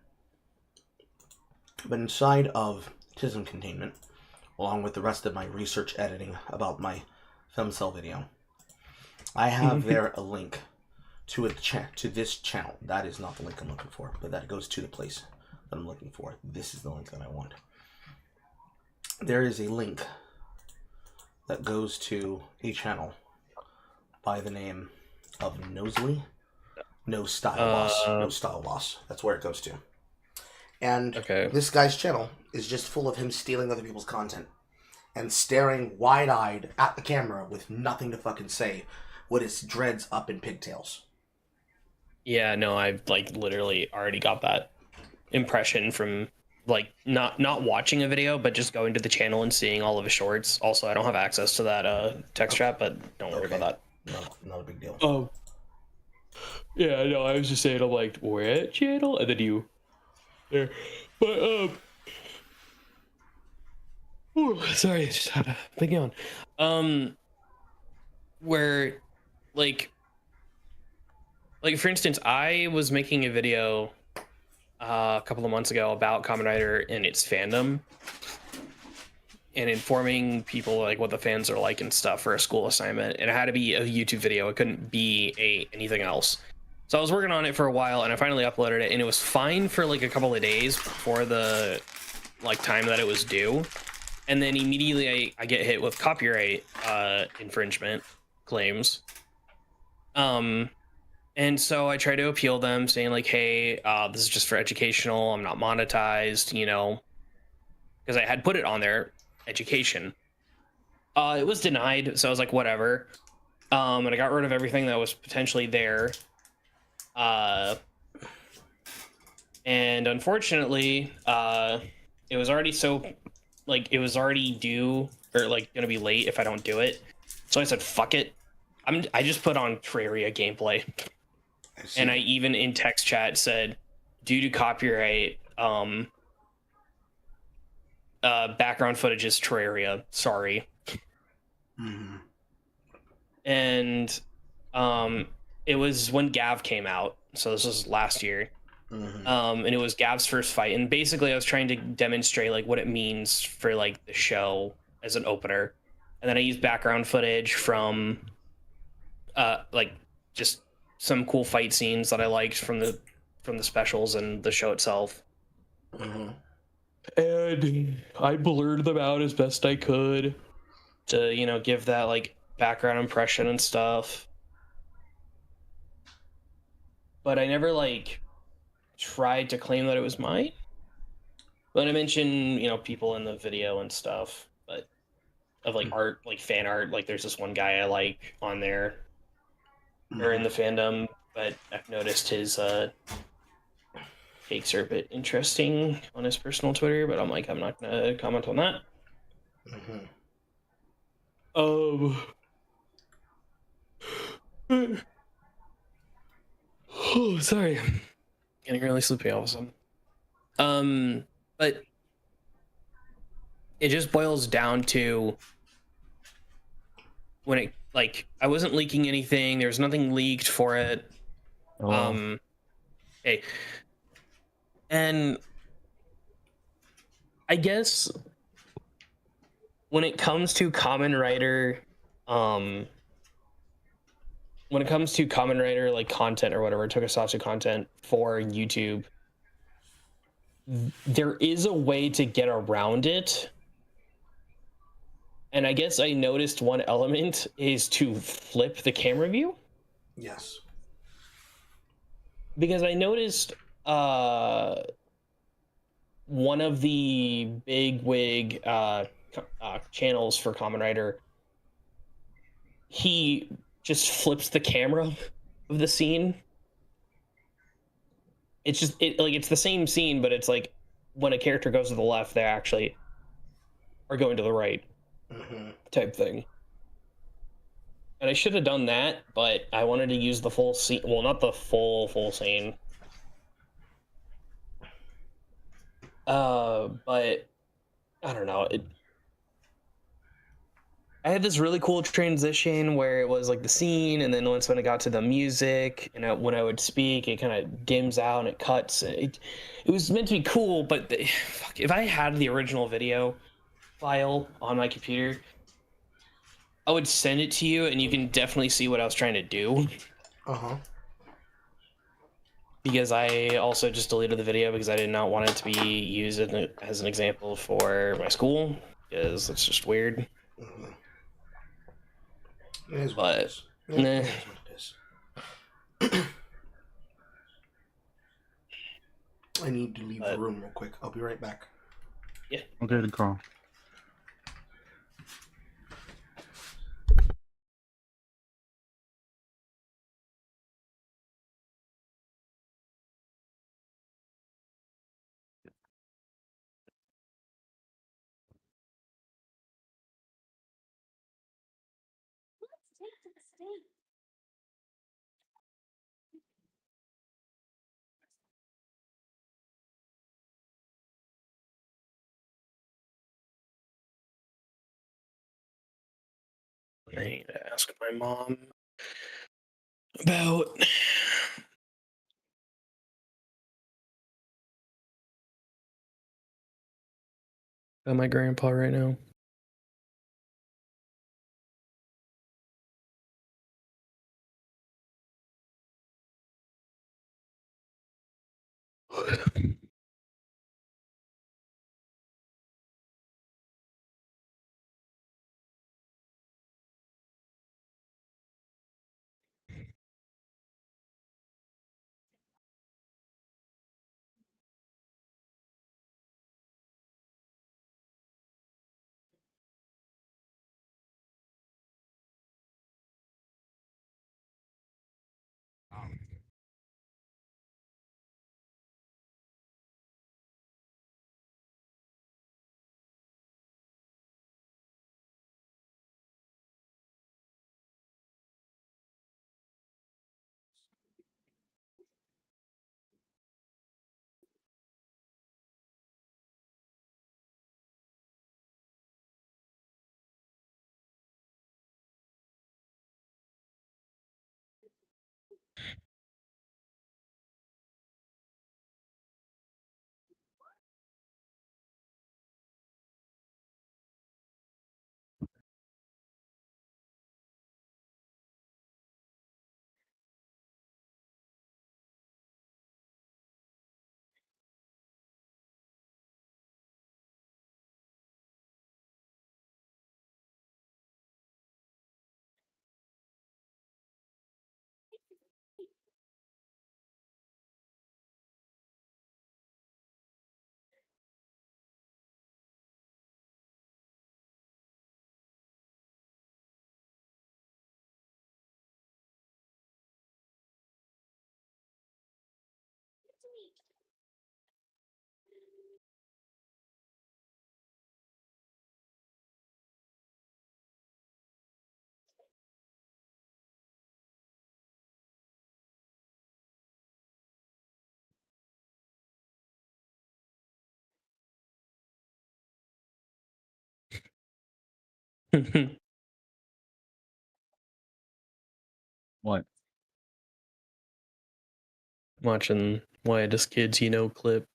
But inside of Tism Containment, along with the rest of my research editing about my film cell video, I have there a link to this channel. That is not the link I'm looking for, but that goes to the place that I'm looking for. This is the link that I want. There is a link that goes to a channel by the name of Nosely. No style loss. That's where it goes to. And this guy's channel is just full of him stealing other people's content and staring wide-eyed at the camera with nothing to fucking say, with his dreads up in pigtails. Yeah, no, I've like literally already got that impression from like not watching a video, but just going to the channel and seeing all of his shorts. Also, I don't have access to that text chat, but don't worry about that. No, not a big deal. Oh. Yeah, no, I was just saying, I'm like, what channel? And then you there. But sorry, I just had a big yawn. Where like for instance, I was making a video a couple of months ago about Kamen Rider and its fandom and informing people like what the fans are like and stuff for a school assignment, and it had to be a YouTube video. It couldn't be anything else. So I was working on it for a while, and I finally uploaded it, and it was fine for like a couple of days before the like time that it was due, and then immediately I get hit with copyright infringement claims. And so I try to appeal them, saying like, hey, this is just for educational, I'm not monetized, you know, because I had put it on there, education. It was denied, so I was like, whatever. And I got rid of everything that was potentially there. And unfortunately, it was already it was already due, or like gonna be late if I don't do it. So I said, fuck it. I just put on Terraria gameplay. And I even in text chat said, due to copyright, background footage is Terraria, sorry. Mm-hmm. And it was when Gav came out, so this was last year. Mm-hmm. And it was Gav's first fight, and basically I was trying to demonstrate like what it means for like the show as an opener, and then I used background footage from like just some cool fight scenes that I liked from the specials and the show itself. Mm-hmm. And I blurred them out as best I could to, you know, give that like background impression and stuff. But I never like tried to claim that it was mine. But I mentioned, you know, people in the video and stuff, but of like art, like fan art, like there's this one guy I like on there or in the fandom, but I've noticed his takes are a bit interesting on his personal Twitter, but I'm like, I'm not gonna comment on that. Mm-hmm. Oh, sorry. I'm getting really sleepy all of a sudden. But it just boils down to when it, like, I wasn't leaking anything. There was nothing leaked for it. Hey. And I guess when it comes to Kamen Rider, like content or whatever, tokusatsu content for YouTube, there is a way to get around it. And I guess I noticed one element is to flip the camera view. Yes. Because I noticed one of the big wig channels for Kamen Rider, he just flips the camera of the scene. It's just it's the same scene, but it's like when a character goes to the left, they actually are going to the right, type thing. And I should have done that, but I wanted to use the full scene. Well, not the full scene. But I don't know. I had this really cool transition where it was like the scene, and then once when it got to the music, and when I would speak, it kind of dims out and it cuts. It was meant to be cool, but fuck, if I had the original video file on my computer, I would send it to you, and you can definitely see what I was trying to do. Because I also just deleted the video because I did not want it to be used as an example for my school, because it's just weird. It is what it is. Nah. It is what it is. I need to leave the room real quick. I'll be right back. Yeah. Okay, Carl. I need to ask my mom about my grandpa right now. What? Watching Whitest Kids You Know clip.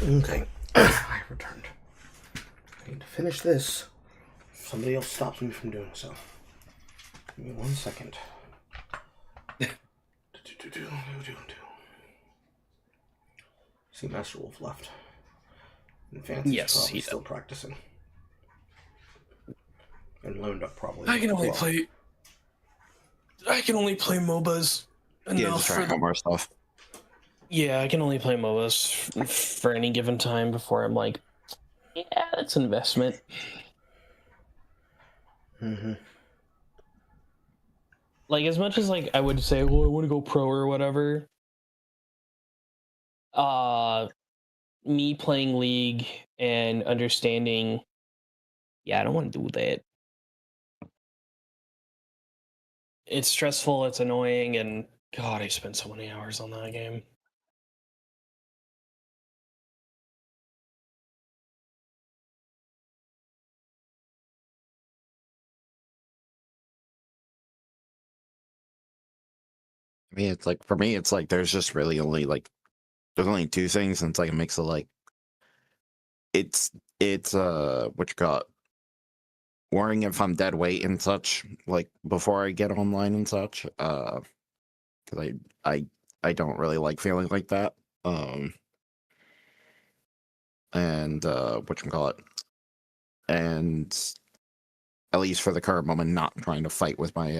Okay, I returned. I need to finish this. Somebody else stops me from doing so. Give me 1 second. See, Master Wolf left. And Fangs is probably still practicing. And loaned up probably. I can only play MOBAs enough for more stuff. Yeah, I can only play MOBAs for any given time before I'm like, yeah, that's an investment. Mm-hmm. Like, as much as, like, I would say, well, I want to go pro or whatever, me playing League and understanding, yeah, I don't want to do that. It's stressful, it's annoying, and God, I spent so many hours on that game. I mean, it's like, for me, it's like, there's just really only, like, there's only two things, and it's like a mix of, like, it's, what you call it, worrying if I'm dead weight and such, like, before I get online and such, because I don't really like feeling like that, and, what you call it, and, at least for the current moment, not trying to fight with my,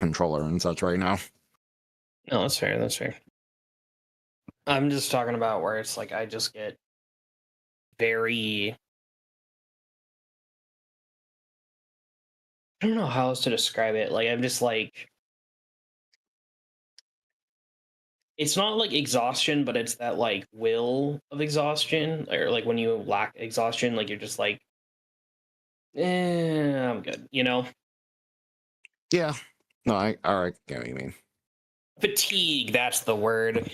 controller and such right now. No, that's fair, that's fair. I'm just talking about where it's like, I just get very... I don't know how else to describe it. Like, I'm just like... It's not like exhaustion, but it's that, like, will of exhaustion. Or, like, when you lack exhaustion, like, you're just like, I'm good, you know? Yeah. No, I get what you mean. Fatigue, that's the word.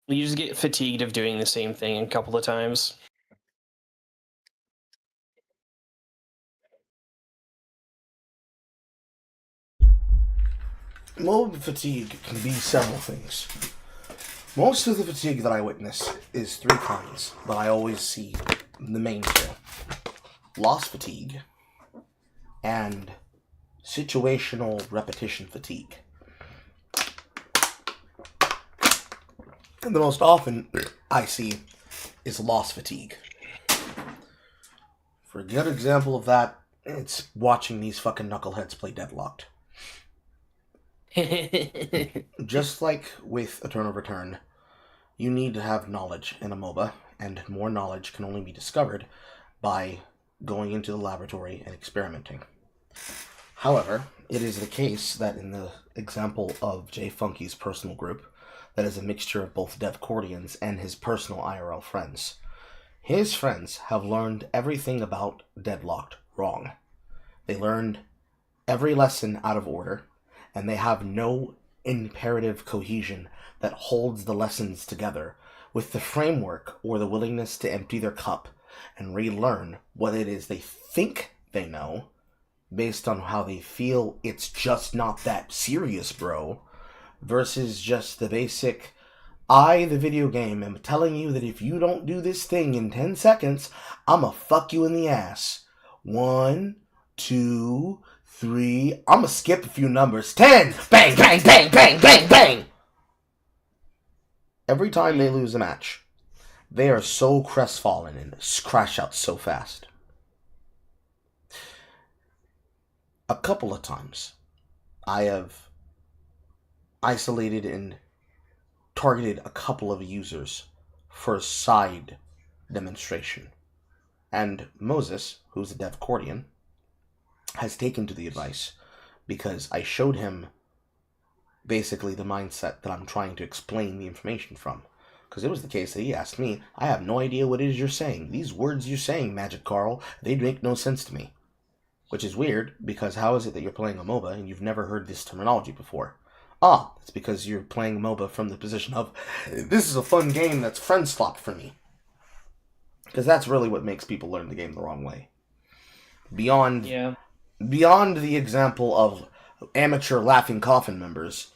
You just get fatigued of doing the same thing a couple of times. MOBA fatigue can be several things. Most of the fatigue that I witness is three kinds, but I always see the main two. Loss fatigue and situational repetition fatigue. And the most often I see is loss fatigue. For a good example of that, it's watching these fucking knuckleheads play Deadlocked. Just like with Eternal Return, you need to have knowledge in a MOBA, and more knowledge can only be discovered by going into the laboratory and experimenting. However, it is the case that in the example of Jay Funky's personal group, that is a mixture of both Devcordians and his personal IRL friends. His friends have learned everything about Deadlocked wrong. They learned every lesson out of order, and they have no imperative cohesion that holds the lessons together with the framework or the willingness to empty their cup and relearn what it is they think they know based on how they feel it's just not that serious, bro, versus just the basic, the video game, am telling you that if you don't do this thing in 10 seconds, I'ma fuck you in the ass. 1, 2, 3, I'ma skip a few numbers. 10! Bang, bang, bang, bang, bang, bang! Every time they lose a match, they are so crestfallen and crash out so fast. A couple of times, I have isolated and targeted a couple of users for a side demonstration. And Moses, who's a Devcordian, has taken to the advice because I showed him basically the mindset that I'm trying to explain the information from. Because it was the case that he asked me, I have no idea what it is you're saying. These words you're saying, Magic Carl, they make no sense to me. Which is weird, because how is it that you're playing a MOBA and you've never heard this terminology before? It's because you're playing MOBA from the position of, this is a fun game that's friend slot for me. Because that's really what makes people learn the game the wrong way. Beyond the example of amateur Laughing Coffin members,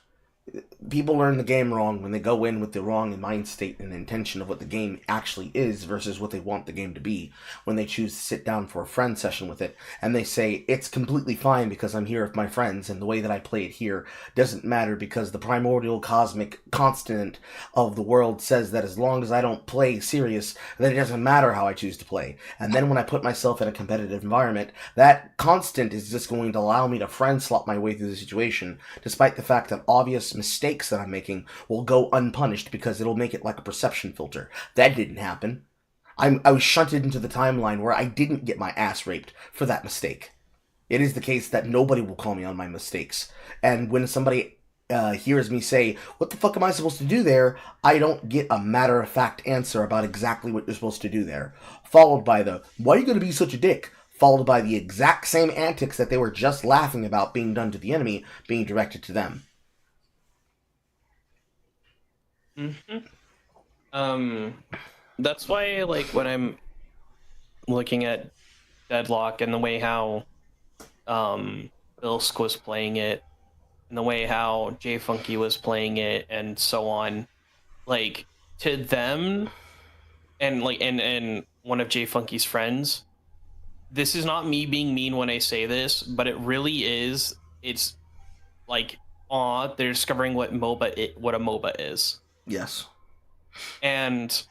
people learn the game wrong when they go in with the wrong mind state and intention of what the game actually is versus what they want the game to be. When they choose to sit down for a friend session with it, and they say, it's completely fine because I'm here with my friends, and the way that I play it here doesn't matter because the primordial cosmic constant of the world says that as long as I don't play serious, then it doesn't matter how I choose to play. And then when I put myself in a competitive environment, that constant is just going to allow me to friend slot my way through the situation, despite the fact that obvious mistakes that I'm making will go unpunished because it'll make it like a perception filter. That didn't happen. I was shunted into the timeline where I didn't get my ass raped for that mistake. It is the case that nobody will call me on my mistakes. And when somebody hears me say, what the fuck am I supposed to do there? I don't get a matter-of-fact answer about exactly what you're supposed to do there. Followed by the, why are you going to be such a dick? Followed by the exact same antics that they were just laughing about being done to the enemy being directed to them. That's why, like, when I'm looking at Deadlock and the way how Bilsk was playing it, and the way how J Funky was playing it, and so on, like, to them, and like, and one of J Funky's friends, this is not me being mean when I say this, but it really is. It's like, they're discovering what a MOBA is. Yes. And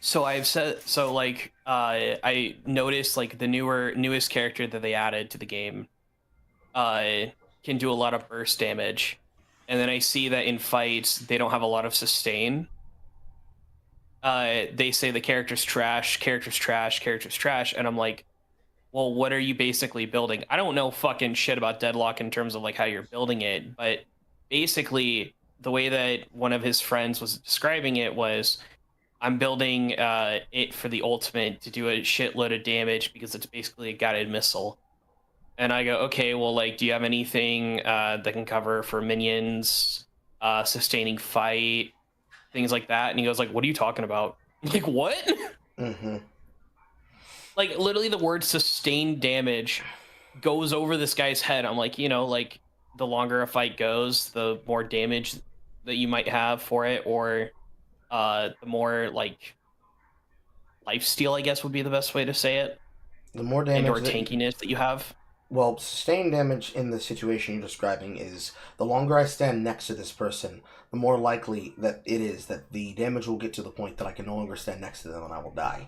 so I noticed like the newest character that they added to the game can do a lot of burst damage, and then I see that in fights they don't have a lot of sustain. They say the character's trash, and I'm like, well, what are you basically building? I don't know fucking shit about Deadlock in terms of like how you're building it, but basically the way that one of his friends was describing it was, I'm building it for the ultimate to do a shitload of damage because it's basically a guided missile. And I go, okay, well, like, do you have anything that can cover for minions, sustaining fight, things like that? And he goes, like, what are you talking about? I'm like, what? Mm-hmm. Like, literally the word sustain damage goes over this guy's head. I'm like, like, the longer a fight goes, the more damage that you might have for it, or the more, like, lifesteal, I guess would be the best way to say it. The more damage and/or tankiness that you have. Well, sustained damage in the situation you're describing is, the longer I stand next to this person, the more likely that it is that the damage will get to the point that I can no longer stand next to them and I will die.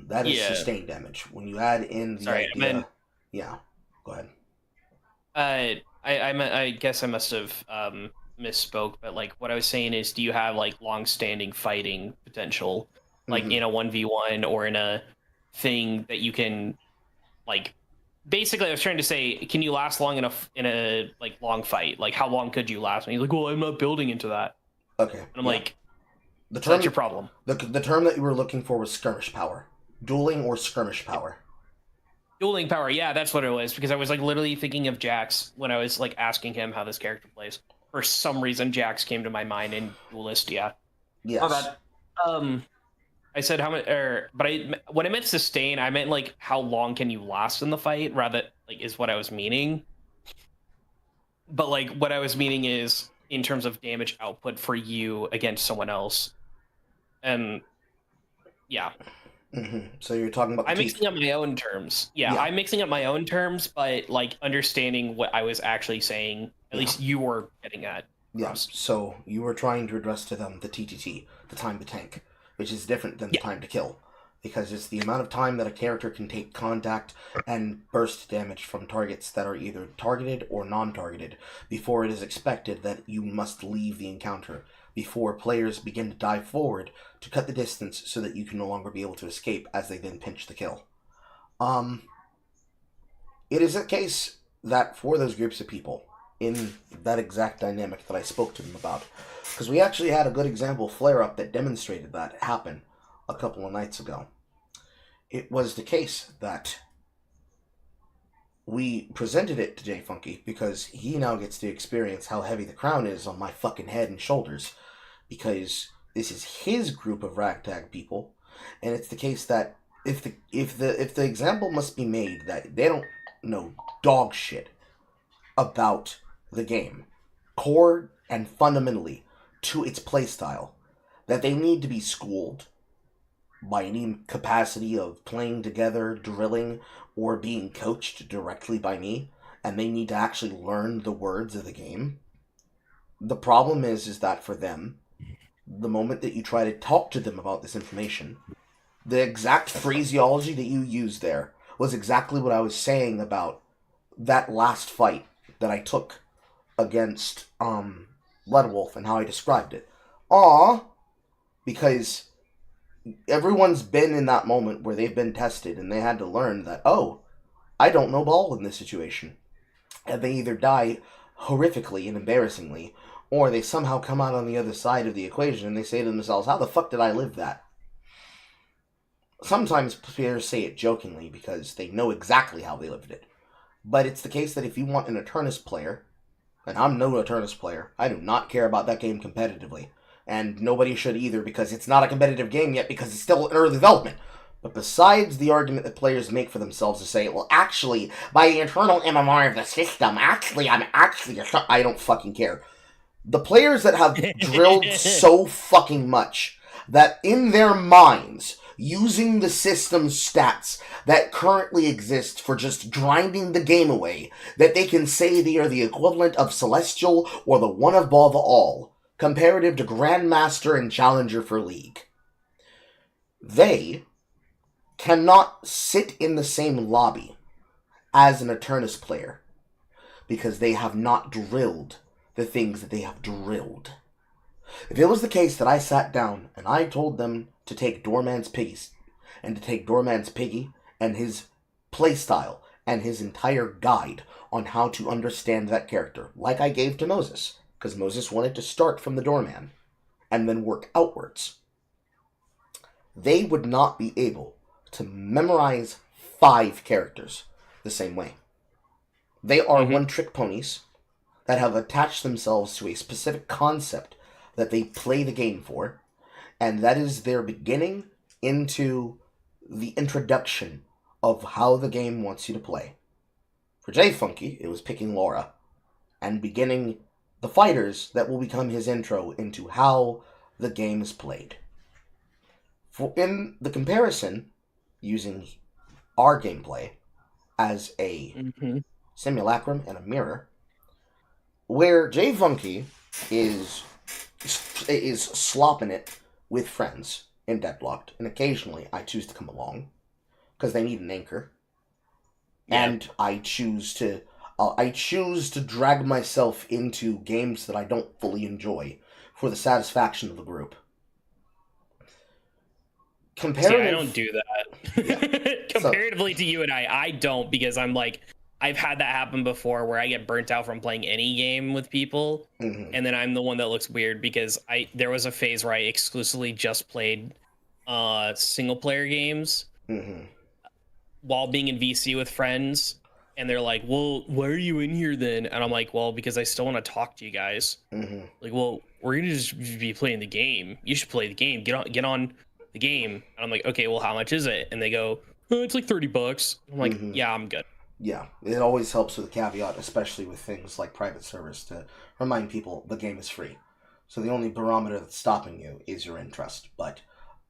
That is sustained damage. When you add in the idea... Yeah, go ahead. I guess I must have misspoke, but like what I was saying is, do you have like long-standing fighting potential, like in a 1v1 or in a thing that you can, like, basically I was trying to say, can you last long enough in a like long fight? Like, how long could you last? And he's like, well, I'm not building into that. Okay. And I'm like, the term, that's your problem. The term that you were looking for was skirmish power. Dueling or skirmish power. Dueling power, yeah, that's what it was, because I was like literally thinking of Jax when I was like asking him how this character plays. For some reason, Jax came to my mind in Duelist, yeah. Yes. I said how much, when I meant sustain, I meant like how long can you last in the fight, rather, like, is what I was meaning. But like what I was meaning is in terms of damage output for you against someone else. And yeah. Mm-hmm. So you're talking about... I'm mixing up my own terms. Yeah, I'm mixing up my own terms, but like understanding what I was actually saying, at least you were getting at. Yes, so you were trying to address to them the TTT, the time to tank, which is different than the time to kill, because it's the amount of time that a character can take contact and burst damage from targets that are either targeted or non-targeted before it is expected that you must leave the encounter, before players begin to dive forward to cut the distance so that you can no longer be able to escape as they then pinch the kill. It is a case that for those groups of people, in that exact dynamic that I spoke to them about, because we actually had a good example flare-up that demonstrated that happen a couple of nights ago. It was the case that we presented it to J Funky because he now gets to experience how heavy the crown is on my fucking head and shoulders, because this is his group of ragtag people, and it's the case that if the example must be made that they don't know dog shit about the game, core and fundamentally to its playstyle that they need to be schooled by any capacity of playing together, drilling, or being coached directly by me, and they need to actually learn the words of the game. The problem is that for them, the moment that you try to talk to them about this information, the exact phraseology that you used there was exactly what I was saying about that last fight that I took against Bloodwolf and how I described it. Because everyone's been in that moment where they've been tested and they had to learn that, oh, I don't know ball in this situation. And they either die horrifically and embarrassingly, or they somehow come out on the other side of the equation and they say to themselves, how the fuck did I live that? Sometimes players say it jokingly because they know exactly how they lived it. But it's the case that if you want an Eternus player, and I'm no Eternus player, I do not care about that game competitively. And nobody should either, because it's not a competitive game yet, because it's still in early development. But besides the argument that players make for themselves to say, well, actually, by the internal MMR of the system, I don't fucking care. The players that have drilled so fucking much that in their minds, using the system's stats that currently exist for just grinding the game away, that they can say they are the equivalent of Celestial or the one above all, comparative to Grandmaster and Challenger for League. They cannot sit in the same lobby as an Eternus player because they have not drilled the things that they have drilled. If it was the case that I sat down and I told them to take Doorman's Piggies and to take Doorman's Piggy and his playstyle and his entire guide on how to understand that character, like I gave to Moses, because Moses wanted to start from the Doorman and then work outwards, they would not be able to memorize 5 characters the same way. They are one-trick ponies that have attached themselves to a specific concept that they play the game for, and that is their beginning into the introduction of how the game wants you to play. For J Funky, it was picking Laura, and beginning the fighters that will become his intro into how the game is played. For in the comparison, using our gameplay as a simulacrum and a mirror, where J Funky is slopping it with friends in Deadlocked, and occasionally I choose to come along because they need an anchor, and I choose to drag myself into games that I don't fully enjoy for the satisfaction of the group. See, I don't do that. Comparatively to you and I don't, because I'm like, I've had that happen before where I get burnt out from playing any game with people, and then I'm the one that looks weird because there was a phase where I exclusively just played single player games while being in VC with friends, and they're like, well, why are you in here then? And I'm like, well, because I still want to talk to you guys. Like, well, we're gonna just be playing the game. You should play the game. Get on the game. And I'm like, okay, well, how much is it? And they go, oh, it's like $30. I'm like, yeah, I'm good. Yeah, it always helps with a caveat, especially with things like private servers, to remind people the game is free. So the only barometer that's stopping you is your interest. But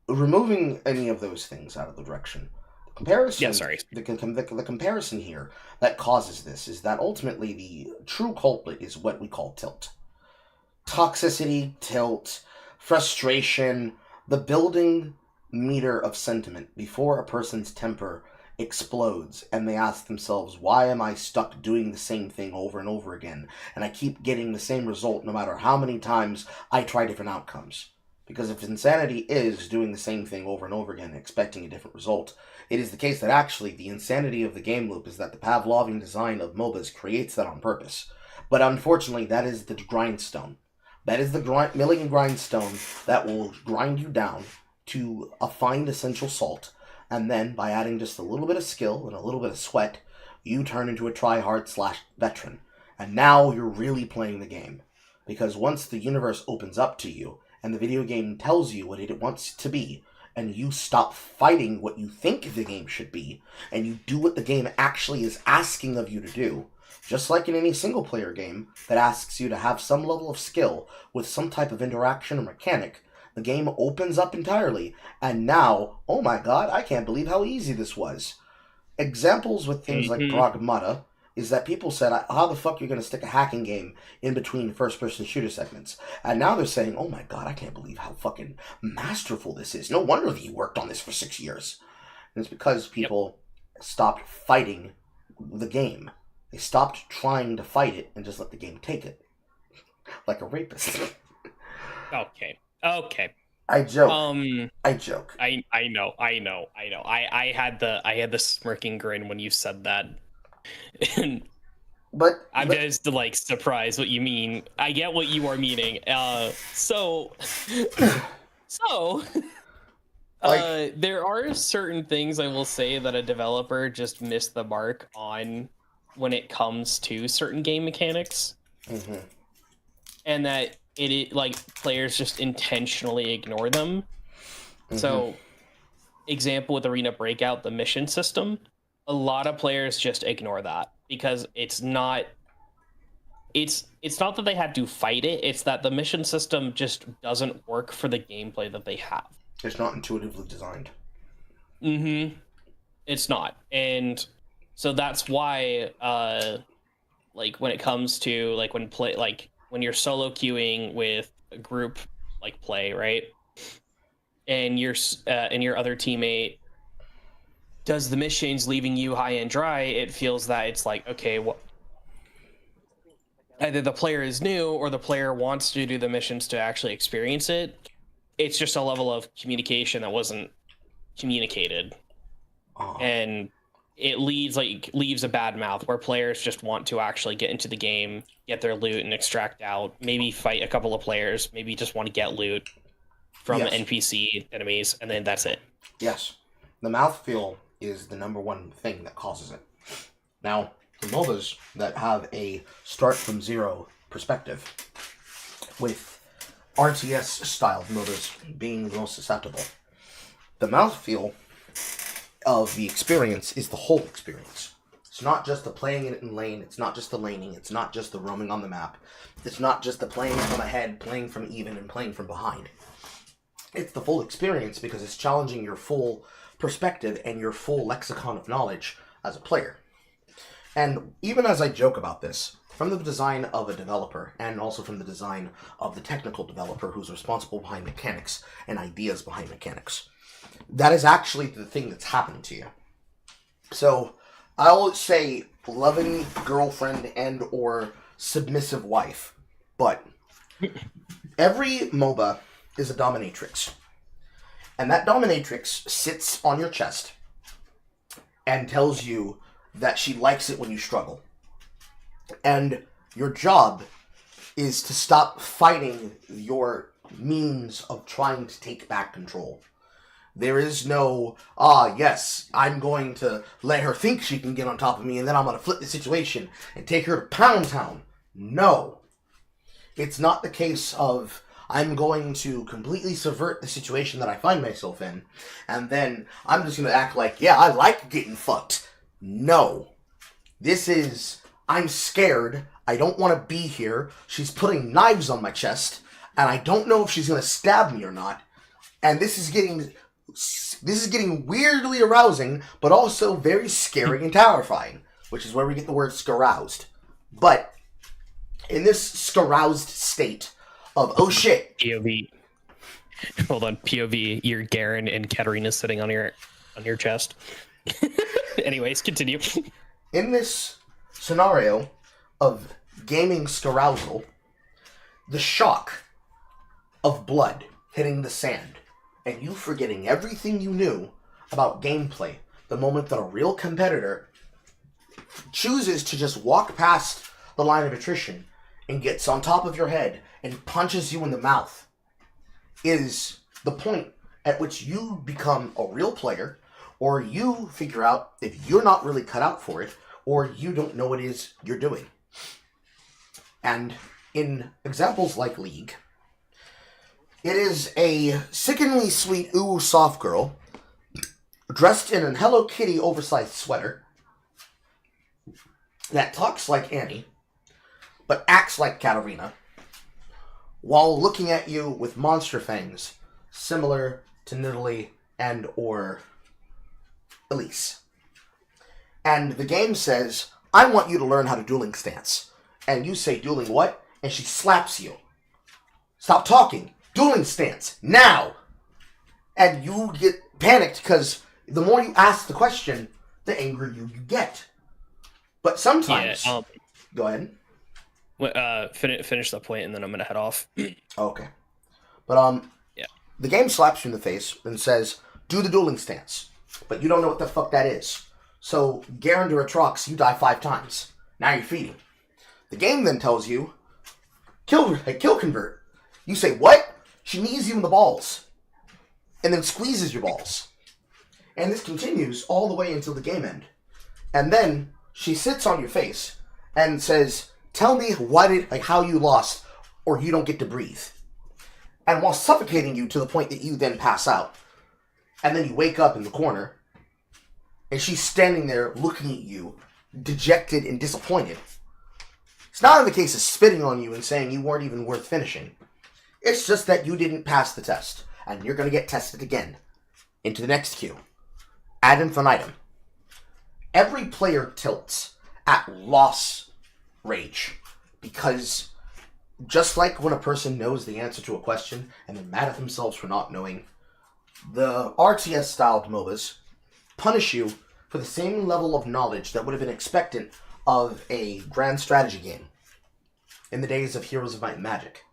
removing any of those things out of the direction, the comparison, the comparison here that causes this is that ultimately the true culprit is what we call tilt. Toxicity, tilt, frustration, the building meter of sentiment before a person's temper explodes and they ask themselves, why am I stuck doing the same thing over and over again, and I keep getting the same result no matter how many times I try different outcomes? Because if insanity is doing the same thing over and over again expecting a different result, it is the case that actually the insanity of the game loop is that the Pavlovian design of MOBAs creates that on purpose. But unfortunately, that is the grindstone. That is the milling grindstone that will grind you down to a fine essential salt. And then, by adding just a little bit of skill and a little bit of sweat, you turn into a tryhard/veteran. And now you're really playing the game. Because once the universe opens up to you, and the video game tells you what it wants to be, and you stop fighting what you think the game should be, and you do what the game actually is asking of you to do, Just like in any single-player game that asks you to have some level of skill with some type of interaction or mechanic, the game opens up entirely, and now, oh my god, I can't believe how easy this was. Examples with things like Pragmata is that people said, how the fuck are you going to stick a hacking game in between first-person shooter segments? And now they're saying, oh my god, I can't believe how fucking masterful this is. No wonder that you worked on this for 6 years. And it's because people stopped fighting the game. They stopped trying to fight it and just let the game take it. Like a rapist. Okay. I joke. I joke. I know. I had the smirking grin when you said that. But I'm just like surprised what you mean. I get what you are meaning. There are certain things I will say that a developer just missed the mark on when it comes to certain game mechanics, and that like players just intentionally ignore them. So, example with Arena Breakout, the mission system, a lot of players just ignore that because it's not that they had to fight it, it's that the mission system just doesn't work for the gameplay that they have. It's not intuitively designed. It's not. And so that's why like when it comes to like when you're solo queuing with a group like play, right? And your other teammate does the missions leaving you high and dry, it feels that it's like, okay, either the player is new or the player wants to do the missions to actually experience it. It's just a level of communication that wasn't communicated. And it leaves a bad mouth where players just want to actually get into the game, get their loot and extract out, maybe fight a couple of players, maybe just want to get loot from NPC enemies, and then that's it. Yes. The mouthfeel is the number one thing that causes it. Now, the MOBAs that have a start from zero perspective, with RTS-style MOBAs being the most susceptible, the mouthfeel of the experience is the whole experience. It's not just the playing it in lane, it's not just the laning, it's not just the roaming on the map, it's not just the playing from ahead, playing from even, and playing from behind. It's the full experience because it's challenging your full perspective and your full lexicon of knowledge as a player. And even as I joke about this, from the design of a developer and also from the design of the technical developer who's responsible behind mechanics and ideas behind mechanics, that is actually the thing that's happening to you. So, I'll say loving girlfriend and or submissive wife, but every MOBA is a dominatrix. And that dominatrix sits on your chest and tells you that she likes it when you struggle. And your job is to stop fighting your means of trying to take back control. There is no, yes, I'm going to let her think she can get on top of me and then I'm going to flip the situation and take her to Pound Town. No. It's not the case of, I'm going to completely subvert the situation that I find myself in and then I'm just going to act like, yeah, I like getting fucked. No. This is, I'm scared. I don't want to be here. She's putting knives on my chest and I don't know if she's going to stab me or not. And this is getting weirdly arousing, but also very scary and terrifying, which is where we get the word scaroused. But in this scaroused state of, oh shit. POV. Hold on, POV, you're Garen and Katarina's sitting on your chest. Anyways, continue. In this scenario of gaming scarousal, the shock of blood hitting the sand and you forgetting everything you knew about gameplay the moment that a real competitor chooses to just walk past the line of attrition and gets on top of your head and punches you in the mouth is the point at which you become a real player, or you figure out if you're not really cut out for it, or you don't know what it is you're doing. And in examples like League, it is a sickeningly sweet ooh soft girl dressed in a Hello Kitty oversized sweater that talks like Annie, but acts like Katarina, while looking at you with monster fangs, similar to Nidalee and or Elise. And the game says, I want you to learn how to dueling stance. And you say, dueling what? And she slaps you. Stop talking. Dueling stance. Now! And you get panicked because the more you ask the question, the angrier you get. But sometimes... Yeah, go ahead. Finish the point and then I'm going to head off. Okay. But, yeah. The game slaps you in the face and says, do the dueling stance. But you don't know what the fuck that is. So, Garandor Atrox, you die 5 times. Now you're feeding. The game then tells you, kill convert. You say, what? She knees you in the balls. And then squeezes your balls. And this continues all the way until the game end. And then she sits on your face and says, tell me how you lost, or you don't get to breathe. And while suffocating you to the point that you then pass out. And then you wake up in the corner. And she's standing there looking at you, dejected and disappointed. It's not in the case of spitting on you and saying you weren't even worth finishing. It's just that you didn't pass the test, and you're going to get tested again. Into the next queue. Ad infinitum. Every player tilts at loss rage, because just like when a person knows the answer to a question and they're mad at themselves for not knowing, the RTS-styled MOBAs punish you for the same level of knowledge that would have been expected of a grand strategy game in the days of Heroes of Might and Magic.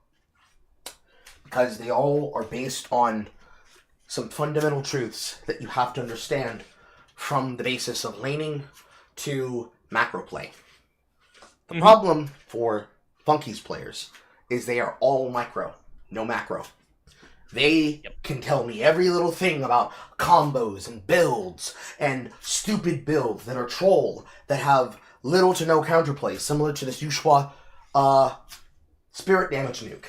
Because they all are based on some fundamental truths that you have to understand from the basis of laning to macro play. The problem for Funky's players is they are all micro, no macro. They can tell me every little thing about combos and builds and stupid builds that are troll, that have little to no counterplay, similar to this Yushua spirit damage nuke.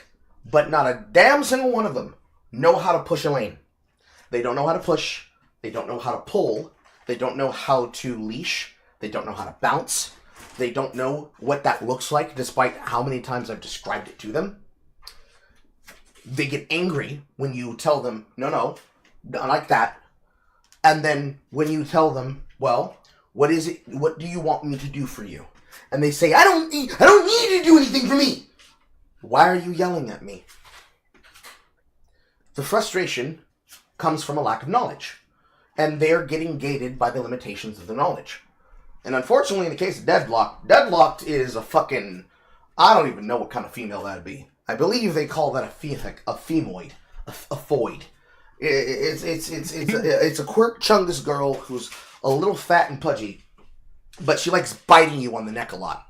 But not a damn single one of them know how to push a lane. They don't know how to push, they don't know how to pull, they don't know how to leash, they don't know how to bounce, they don't know what that looks like despite how many times I've described it to them. They get angry when you tell them, no, not like that. And then when you tell them, well, what is it? What do you want me to do for you? And they say, I don't need you to do anything for me. Why are you yelling at me? The frustration comes from a lack of knowledge. And they're getting gated by the limitations of the knowledge. And unfortunately, in the case of Deadlocked is a fucking... I don't even know what kind of female that'd be. I believe they call that a femoid. A foid. It's a quirk chungus girl who's a little fat and pudgy, but she likes biting you on the neck a lot.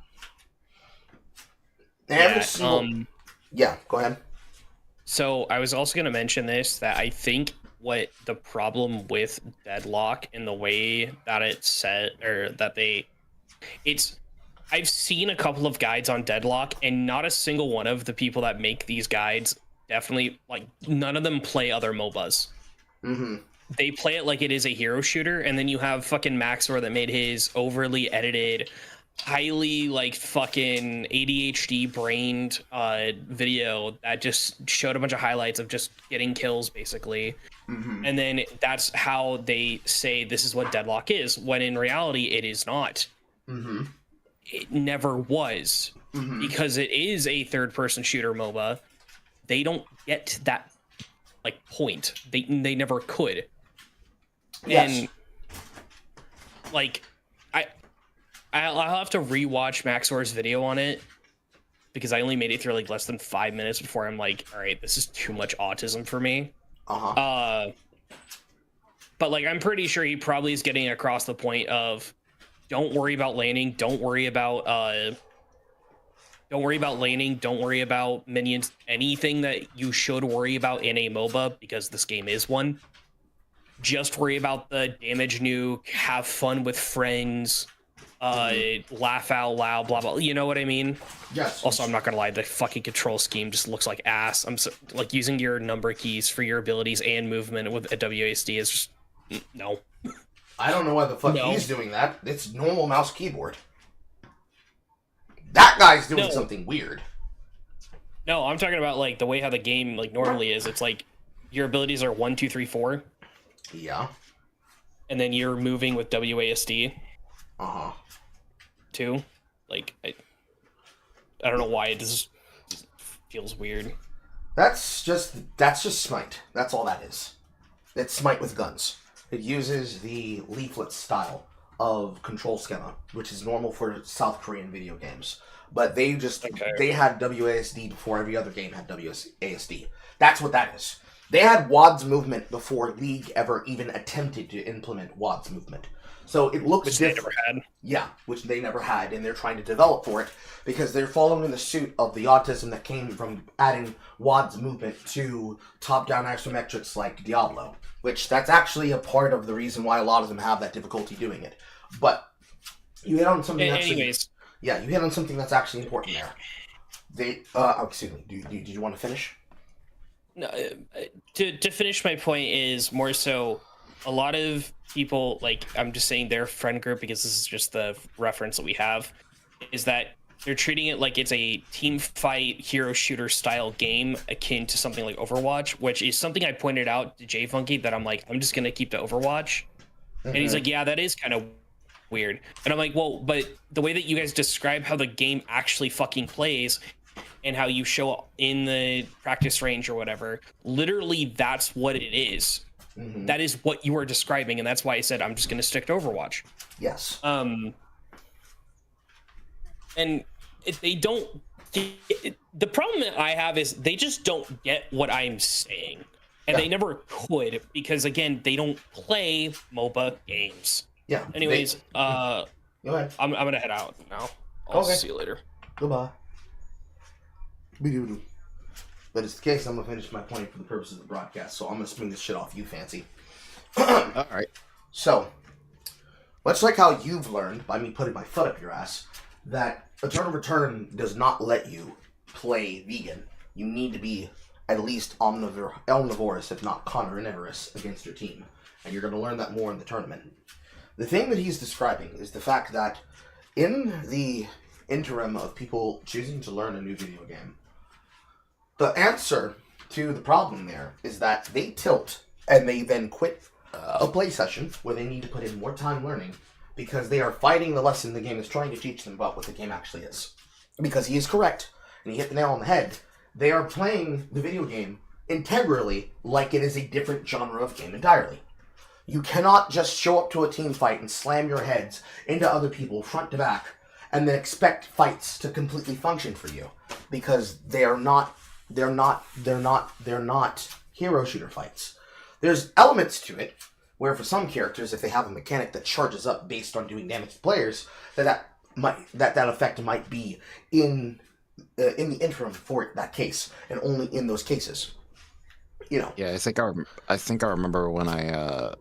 Yeah, go ahead. So I was also going to mention this, that I think what the problem with Deadlock and the way that it's set, or that I've seen a couple of guides on Deadlock, and not a single one of the people that make these guides definitely, like, none of them play other MOBAs. Mm-hmm. They play it like it is a hero shooter, and then you have fucking Maxor that made his overly edited, highly, like, fucking ADHD brained video that just showed a bunch of highlights of just getting kills, basically. Mm-hmm. And then that's how they say this is what Deadlock is, when in reality it is not. Mm-hmm. It never was, because it is a third-person shooter MOBA. They don't get to that, like, point. They never could. Yes. And, like, I'll have to rewatch Maxor's video on it, because I only made it through, like, less than 5 minutes before I'm like, all right, this is too much autism for me. Uh-huh. But, like, I'm pretty sure he probably is getting across the point of, don't worry about laning. Don't worry about laning. Don't worry about minions. Anything that you should worry about in a MOBA, because this game is one. Just worry about the damage nuke. Have fun with friends. Laugh out loud. Blah blah. You know what I mean? Yes. Also, I'm not gonna lie. The fucking control scheme just looks like ass. Like using your number keys for your abilities and movement with a WASD is just no. I don't know why the fuck he's doing that. It's normal mouse keyboard. That guy's doing No. something weird. No, I'm talking about like the way how the game like normally is. It's like your abilities are 1, 2, 3, 4, Yeah. and then you're moving with WASD Uh-huh. too. Like I don't know why it just feels weird. That's just Smite. That's all that is. It's Smite with guns. It uses the leaflet style of control schema, which is normal for South Korean video games. But they had WASD before every other game had WASD. That's what that is. They had WAD's movement before League ever even attempted to implement WAD's movement. So it looks Which different. they never had. Yeah, which they never had, and they're trying to develop for it because they're following in the suit of the autism that came from adding WAD's movement to top-down isometrics like Diablo, which that's actually a part of the reason why a lot of them have that difficulty doing it. But you hit on something. Anyways, you hit on something that's actually important there. Excuse me. Did you want to finish? No, to finish my point is more so a lot of people, like I'm just saying their friend group because this is just the reference that we have, is that they're treating it like it's a team fight hero shooter style game akin to something like Overwatch, which is something I pointed out to Jay Funky that I'm like, I'm just gonna keep the Overwatch. And he's like, yeah, that is kind of weird. And I'm like, well, but the way that you guys describe how the game actually fucking plays and how you show up in the practice range or whatever, literally that's what it is. That is what you are describing, and that's why I said I'm just going to stick to Overwatch. Yes. And they don't. The problem that I have is they just don't get what I'm saying, and they never could because again they don't play MOBA games. Yeah. Anyways, Go ahead. I'm gonna head out now. I'll Okay. see you later. Goodbye. Be-doo-doo. But it's the case, I'm going to finish my point for the purpose of the broadcast, so I'm going to spring this shit off you, Fancy. Alright. So, much like how you've learned, by me putting my foot up your ass, that Eternal Return does not let you play vegan. You need to be at least omnivorous, if not carnivorous, against your team. And you're going to learn that more in the tournament. The thing that he's describing is the fact that in the interim of people choosing to learn a new video game, the answer to the problem there is that they tilt and they then quit a play session where they need to put in more time learning because they are fighting the lesson the game is trying to teach them about what the game actually is. Because he is correct, and he hit the nail on the head. They are playing the video game integrally like it is a different genre of game entirely. You cannot just show up to a team fight and slam your heads into other people front to back and then expect fights to completely function for you because they're not hero shooter fights. There's elements to it where for some characters, if they have a mechanic that charges up based on doing damage to players, that effect might be in the interim for that case, and only in those cases. You know. Yeah, I think I remember when I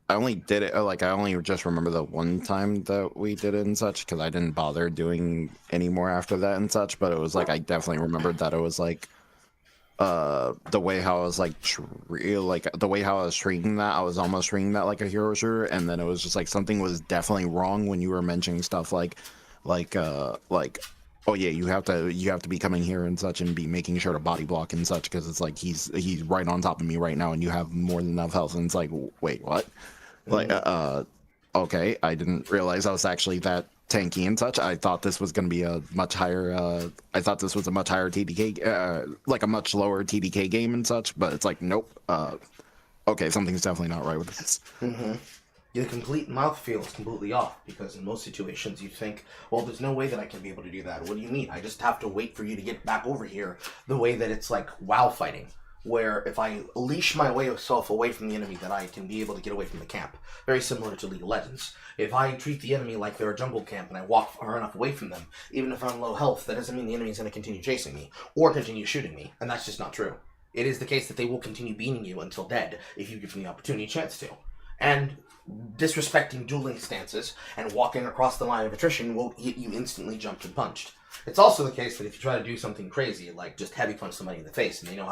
only did it, like, I only just remember the one time that we did it and such, because I didn't bother doing any more after that and such, but it was like, I definitely remembered that it was like, the way how I was like the way how I was treating that, I was almost treating that like a hero shooter, and then it was just like something was definitely wrong when you were mentioning stuff like oh yeah, you have to be coming here and such and be making sure to body block and such, because it's like he's right on top of me right now and you have more than enough health, and it's like, wait, what? Like, okay, I didn't realize I was actually that tanky and such. I thought this was going to be a much higher, I thought this was a much higher TDK, like a much lower TDK game and such, but it's like, nope, okay, something's definitely not right with this. Mm-hmm. The complete mouthfeel is completely off, because in most situations you think, well, there's no way that I can be able to do that. What do you mean? I just have to wait for you to get back over here, the way that it's like WoW fighting, where if I leash my way self away from the enemy, that I can be able to get away from the camp. Very similar to League of Legends. If I treat the enemy like they're a jungle camp and I walk far enough away from them, even if I'm low health, that doesn't mean the enemy's going to continue chasing me, or continue shooting me, and that's just not true. It is the case that they will continue beating you until dead, if you give them the opportunity chance to. And disrespecting dueling stances and walking across the line of attrition will get you instantly jumped and punched. It's also the case that if you try to do something crazy, like just heavy punch somebody in the face, and they know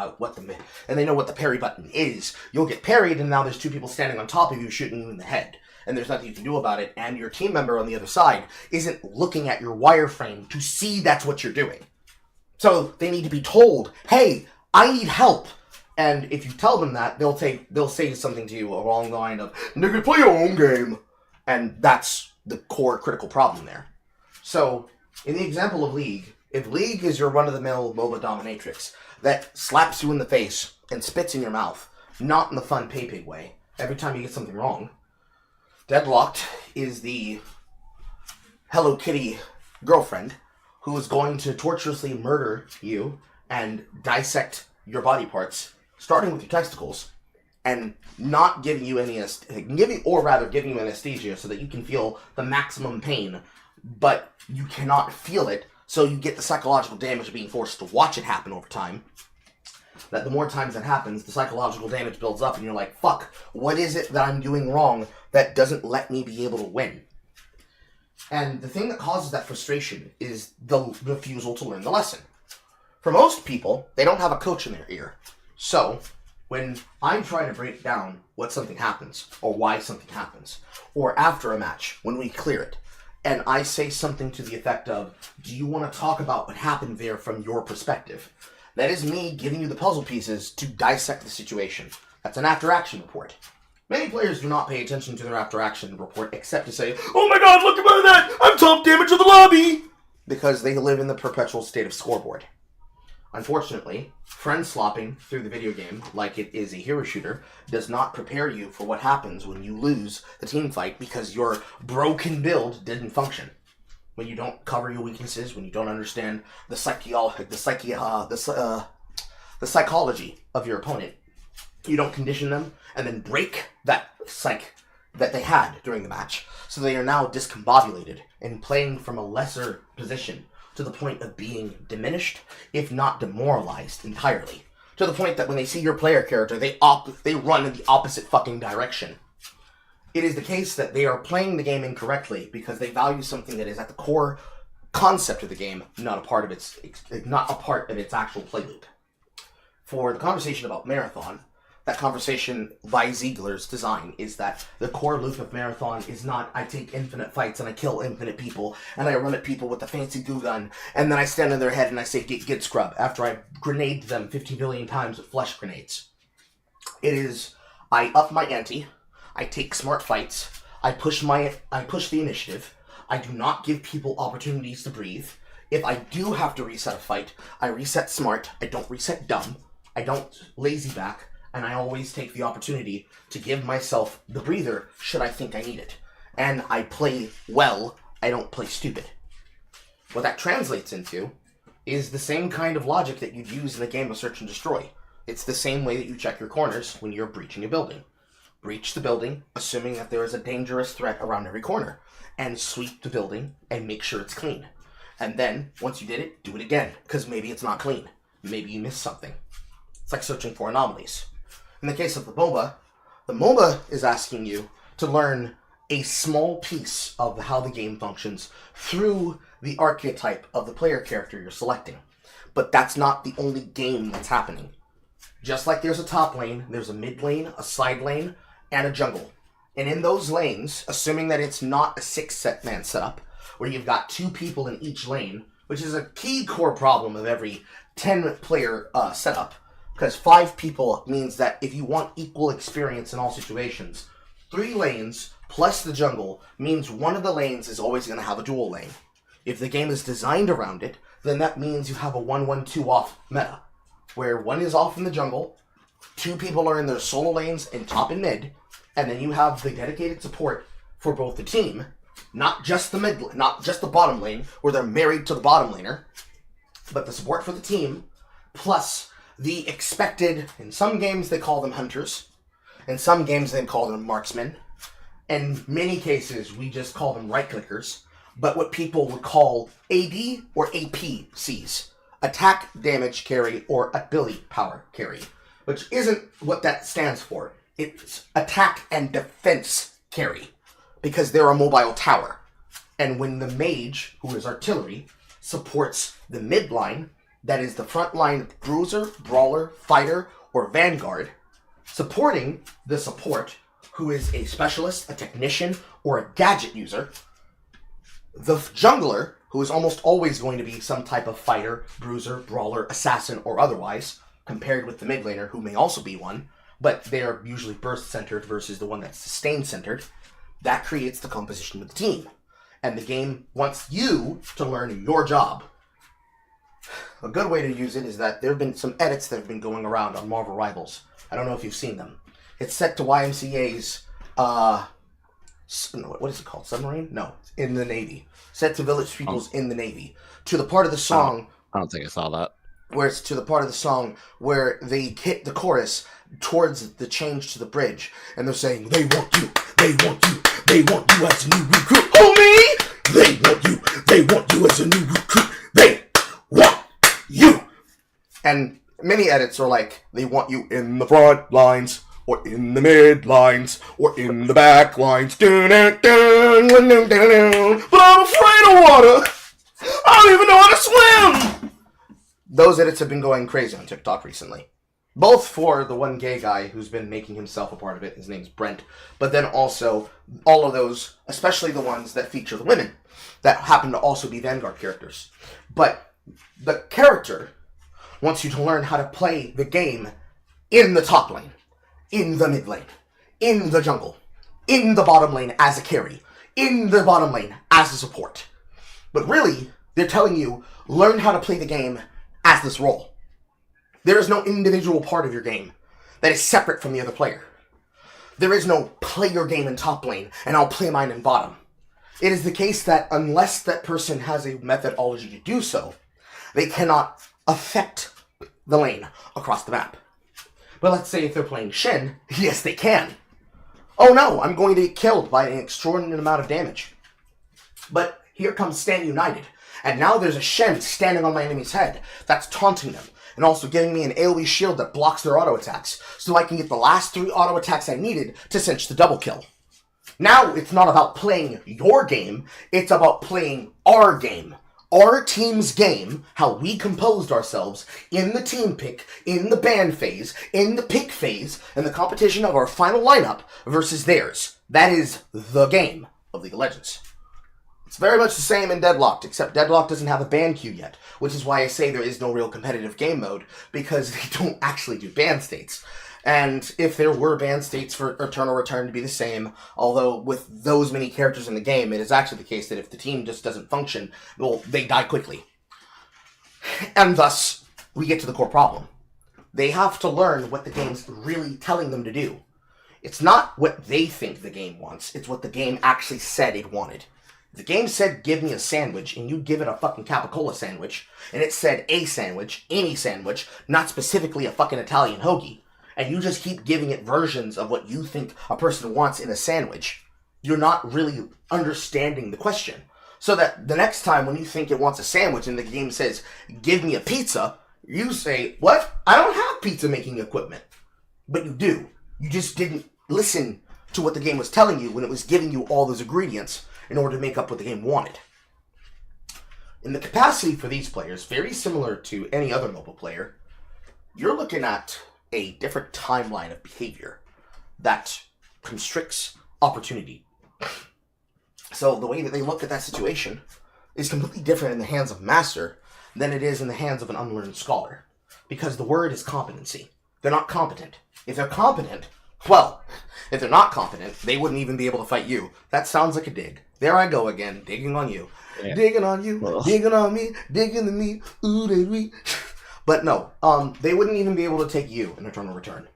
what the parry button is, you'll get parried, and now there's two people standing on top of you shooting you in the head. and there's nothing you can do about it, and your team member on the other side isn't looking at your wireframe to see that's what you're doing. So they need to be told, hey, I need help. And if you tell them that, they'll say something to you along the line of, nigga, play your own game. And that's the core critical problem there. So, in the example of League, if League is your run-of-the-mill MOBA dominatrix that slaps you in the face and spits in your mouth, not in the fun pay-pig way, every time you get something wrong, Deadlocked is the Hello Kitty girlfriend who is going to torturously murder you and dissect your body parts, starting with your testicles, and not giving you any, giving you anesthesia so that you can feel the maximum pain, but you cannot feel it, so you get the psychological damage of being forced to watch it happen over time. That the more times that happens, the psychological damage builds up, and you're like, fuck, what is it that I'm doing wrong that doesn't let me be able to win? And the thing that causes that frustration is the refusal to learn the lesson. For most people, they don't have a coach in their ear. So, when I'm trying to break down what something happens, or why something happens, or after a match, when we clear it, and I say something to the effect of, do you want to talk about what happened there from your perspective? That is me giving you the puzzle pieces to dissect the situation. That's an after-action report. Many players do not pay attention to their after-action report except to say, oh my god, look at that! I'm top damage of the lobby! Because they live in the perpetual state of scoreboard. Unfortunately, friend slopping through the video game, like it is a hero shooter, does not prepare you for what happens when you lose the team fight because your broken build didn't function. When you don't cover your weaknesses, when you don't understand the psychology of your opponent, you don't condition them and then break that psych that they had during the match, so they are now discombobulated and playing from a lesser position, to the point of being diminished, if not demoralized entirely. To the point that when they see your player character, they run in the opposite fucking direction. It is the case that they are playing the game incorrectly because they value something that is at the core concept of the game, not a part of its actual play loop. For the conversation about Marathon, that conversation by Ziegler's design is that the core loop of Marathon is not, I take infinite fights and I kill infinite people, and I run at people with a fancy goo gun, and then I stand on their head and I say, get scrub, after I grenade them 50 billion times with flesh grenades. It is, I up my ante, I take smart fights, I push the initiative, I do not give people opportunities to breathe. If I do have to reset a fight, I reset smart, I don't reset dumb, I don't lazy back, and I always take the opportunity to give myself the breather should I think I need it. And I play well, I don't play stupid. What that translates into is the same kind of logic that you'd use in a game of Search and Destroy. It's the same way that you check your corners when you're breaching a building. Breach the building, assuming that there is a dangerous threat around every corner, and sweep the building and make sure it's clean. And then, once you did it, do it again, because maybe it's not clean. Maybe you missed something. It's like searching for anomalies. In the case of the MOBA is asking you to learn a small piece of how the game functions through the archetype of the player character you're selecting. But that's not the only game that's happening. Just like there's a top lane, there's a mid lane, a side lane, and a jungle. And in those lanes, assuming that it's not a 6-man setup, where you've got 2 people in each lane, which is a key core problem of every 10-player setup, because 5 people means that if you want equal experience in all situations, 3 lanes plus the jungle means one of the lanes is always going to have a dual lane. If the game is designed around it, then that means you have a 1-1-2 off meta, where one is off in the jungle, 2 people are in their solo lanes in top and mid, and then you have the dedicated support for both the team, not just the bottom lane, where they're married to the bottom laner, but the support for the team, plus the expected, in some games they call them hunters, in some games they call them marksmen, in many cases we just call them right-clickers, but what people would call AD or APCs, attack, damage, carry, or ability power carry, which isn't what that stands for. It's attack and defense carry, because they're a mobile tower. And when the mage, who is artillery, supports the mid line, that is the front line bruiser, brawler, fighter, or vanguard, supporting the support, who is a specialist, a technician, or a gadget user. The jungler, who is almost always going to be some type of fighter, bruiser, brawler, assassin, or otherwise, compared with the mid laner, who may also be one, but they are usually burst-centered versus the one that's sustain-centered. That creates the composition of the team. And the game wants you to learn your job. A good way to use it is that there have been some edits that have been going around on Marvel Rivals. I don't know if you've seen them. It's set to YMCA's, what is it called? Submarine? No, in the Navy. Set to Village People's in the Navy. To the part of the song... I don't think I saw that. Where it's to the part of the song where they hit the chorus towards the change to the bridge. And they're saying, they want you, they want you, they want you as a new recruit. Homie! They want you as a new recruit. They want you! And many edits are like, they want you in the front lines, or in the mid lines, or in the back lines. But I'm afraid of water! I don't even know how to swim! Those edits have been going crazy on TikTok recently. Both for the one gay guy who's been making himself a part of it, his name's Brent, but then also all of those, especially the ones that feature the women, that happen to also be Vanguard characters. But the character wants you to learn how to play the game in the top lane, in the mid lane, in the jungle, in the bottom lane as a carry, in the bottom lane as a support. But really, they're telling you, learn how to play the game as this role. There is no individual part of your game that is separate from the other player. There is no play your game in top lane and I'll play mine in bottom. It is the case that unless that person has a methodology to do so, they cannot affect the lane across the map. But let's say if they're playing Shen, yes they can. Oh no, I'm going to get killed by an extraordinary amount of damage. But here comes Stand United, and now there's a Shen standing on my enemy's head that's taunting them, and also giving me an AoE shield that blocks their auto attacks, so I can get the last 3 auto attacks I needed to cinch the double kill. Now it's not about playing your game, it's about playing our game. Our team's game, how we composed ourselves in the team pick, in the ban phase, in the pick phase, and the competition of our final lineup versus theirs. That is the game of League of Legends. It's very much the same in Deadlocked, except Deadlocked doesn't have a ban queue yet, which is why I say there is no real competitive game mode, because they don't actually do ban states. And if there were ban states for Eternal Return to be the same, although with those many characters in the game, it is actually the case that if the team just doesn't function, well, they die quickly. And thus, we get to the core problem. They have to learn what the game's really telling them to do. It's not what they think the game wants, it's what the game actually said it wanted. The game said, give me a sandwich, and you give it a fucking capicola sandwich, and it said a sandwich, any sandwich, not specifically a fucking Italian hoagie. And you just keep giving it versions of what you think a person wants in a sandwich. You're not really understanding the question. So that the next time when you think it wants a sandwich and the game says, give me a pizza, you say, what? I don't have pizza making equipment. But you do. You just didn't listen to what the game was telling you when it was giving you all those ingredients in order to make up what the game wanted. In the capacity for these players, very similar to any other mobile player, you're looking at a different timeline of behavior that constricts opportunity. So the way that they look at that situation is completely different in the hands of Master than it is in the hands of an unlearned scholar. Because the word is competency. They're not competent. If they're competent, well, if they're not competent, they wouldn't even be able to fight you. That sounds like a dig. There I go again, digging on you. Yeah. Digging on you, digging on me, digging the me, ooh, did we... But no, they wouldn't even be able to take you in Eternal Return.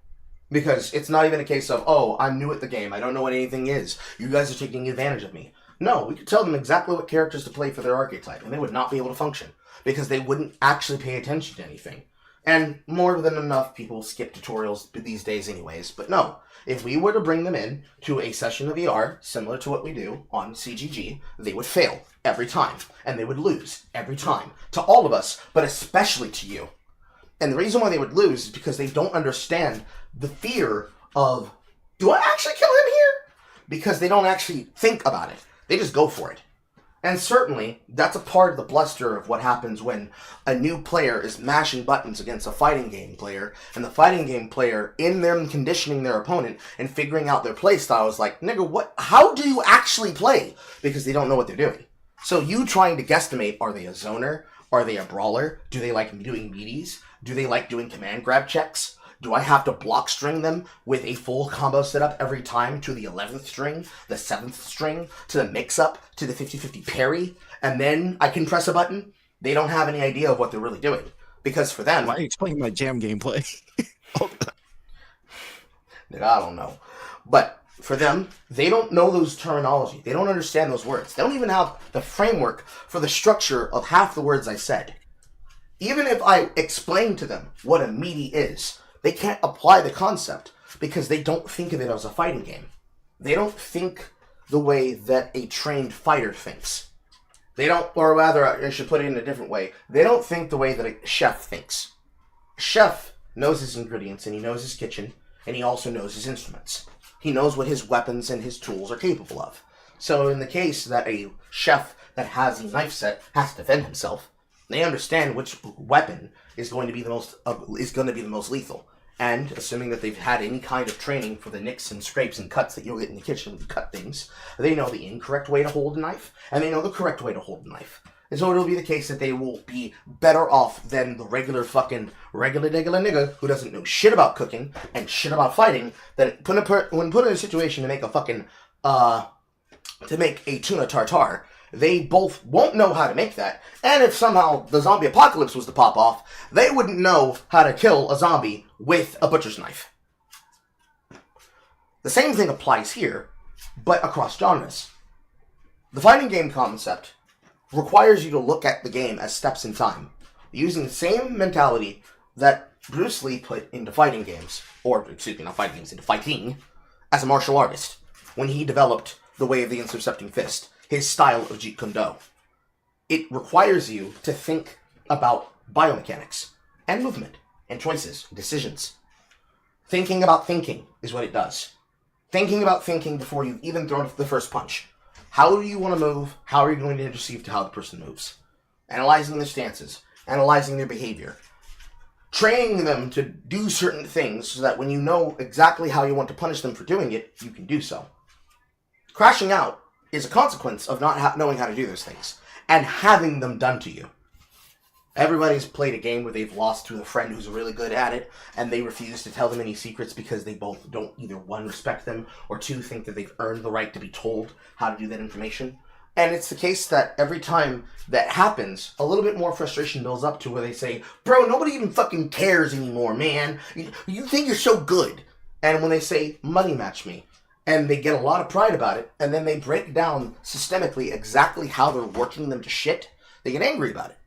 Because it's not even a case of, oh, I'm new at the game, I don't know what anything is, you guys are taking advantage of me. No, we could tell them exactly what characters to play for their archetype, and they would not be able to function. Because they wouldn't actually pay attention to anything. And more than enough people skip tutorials these days anyways, but no. If we were to bring them in to a session of ER, similar to what we do on CGG, they would fail every time, and they would lose every time. To all of us, but especially to you. And the reason why they would lose is because they don't understand the fear of, do I actually kill him here? Because they don't actually think about it. They just go for it. And certainly, that's a part of the bluster of what happens when a new player is mashing buttons against a fighting game player, and the fighting game player, in them conditioning their opponent and figuring out their play style, is like, nigga, how do you actually play? Because they don't know what they're doing. So you trying to guesstimate, are they a zoner? Are they a brawler? Do they like doing meaties? Do they like doing command grab checks? Do I have to block string them with a full combo setup every time to the 11th string, the 7th string, to the mix-up, to the 50-50 parry, and then I can press a button? They don't have any idea of what they're really doing. Because for them... Why are you explaining my jam gameplay? I don't know. But for them, they don't know those terminology. They don't understand those words. They don't even have the framework for the structure of half the words I said. Even if I explain to them what a meaty is, they can't apply the concept because they don't think of it as a fighting game. They don't think the way that a trained fighter thinks. They don't, or rather, I should put it in a different way. They don't think the way that a chef thinks. A chef knows his ingredients, and he knows his kitchen, and he also knows his instruments. He knows what his weapons and his tools are capable of. So in the case that a chef that has a knife set has to defend himself, they understand which weapon is going to be the most lethal. And assuming that they've had any kind of training for the nicks and scrapes and cuts that you'll get in the kitchen to cut things, they know the incorrect way to hold a knife, and they know the correct way to hold a knife. And so it'll be the case that they will be better off than the regular nigga who doesn't know shit about cooking and shit about fighting, that when put in a situation to make a tuna tartare, they both won't know how to make that. And if somehow the zombie apocalypse was to pop off, they wouldn't know how to kill a zombie with a butcher's knife. The same thing applies here, but across genres. The fighting game concept requires you to look at the game as steps in time, using the same mentality that Bruce Lee put into fighting games, not fighting games, into fighting, as a martial artist, when he developed the way of the intercepting fist, his style of Jeet Kune Do. It requires you to think about biomechanics, and movement, and choices, and decisions. Thinking about thinking is what it does. Thinking about thinking before you've even thrown the first punch. How do you want to move? How are you going to perceive to how the person moves? Analyzing their stances, analyzing their behavior, training them to do certain things so that when you know exactly how you want to punish them for doing it, you can do so. Crashing out is a consequence of not knowing how to do those things and having them done to you. Everybody's played a game where they've lost to a friend who's really good at it, and they refuse to tell them any secrets because they both don't either, one, respect them, or two, think that they've earned the right to be told how to do that information. And it's the case that every time that happens, a little bit more frustration builds up to where they say, bro, nobody even fucking cares anymore, man. You think you're so good. And when they say, money match me, and they get a lot of pride about it, and then they break down systemically exactly how they're working them to shit, they get angry about it.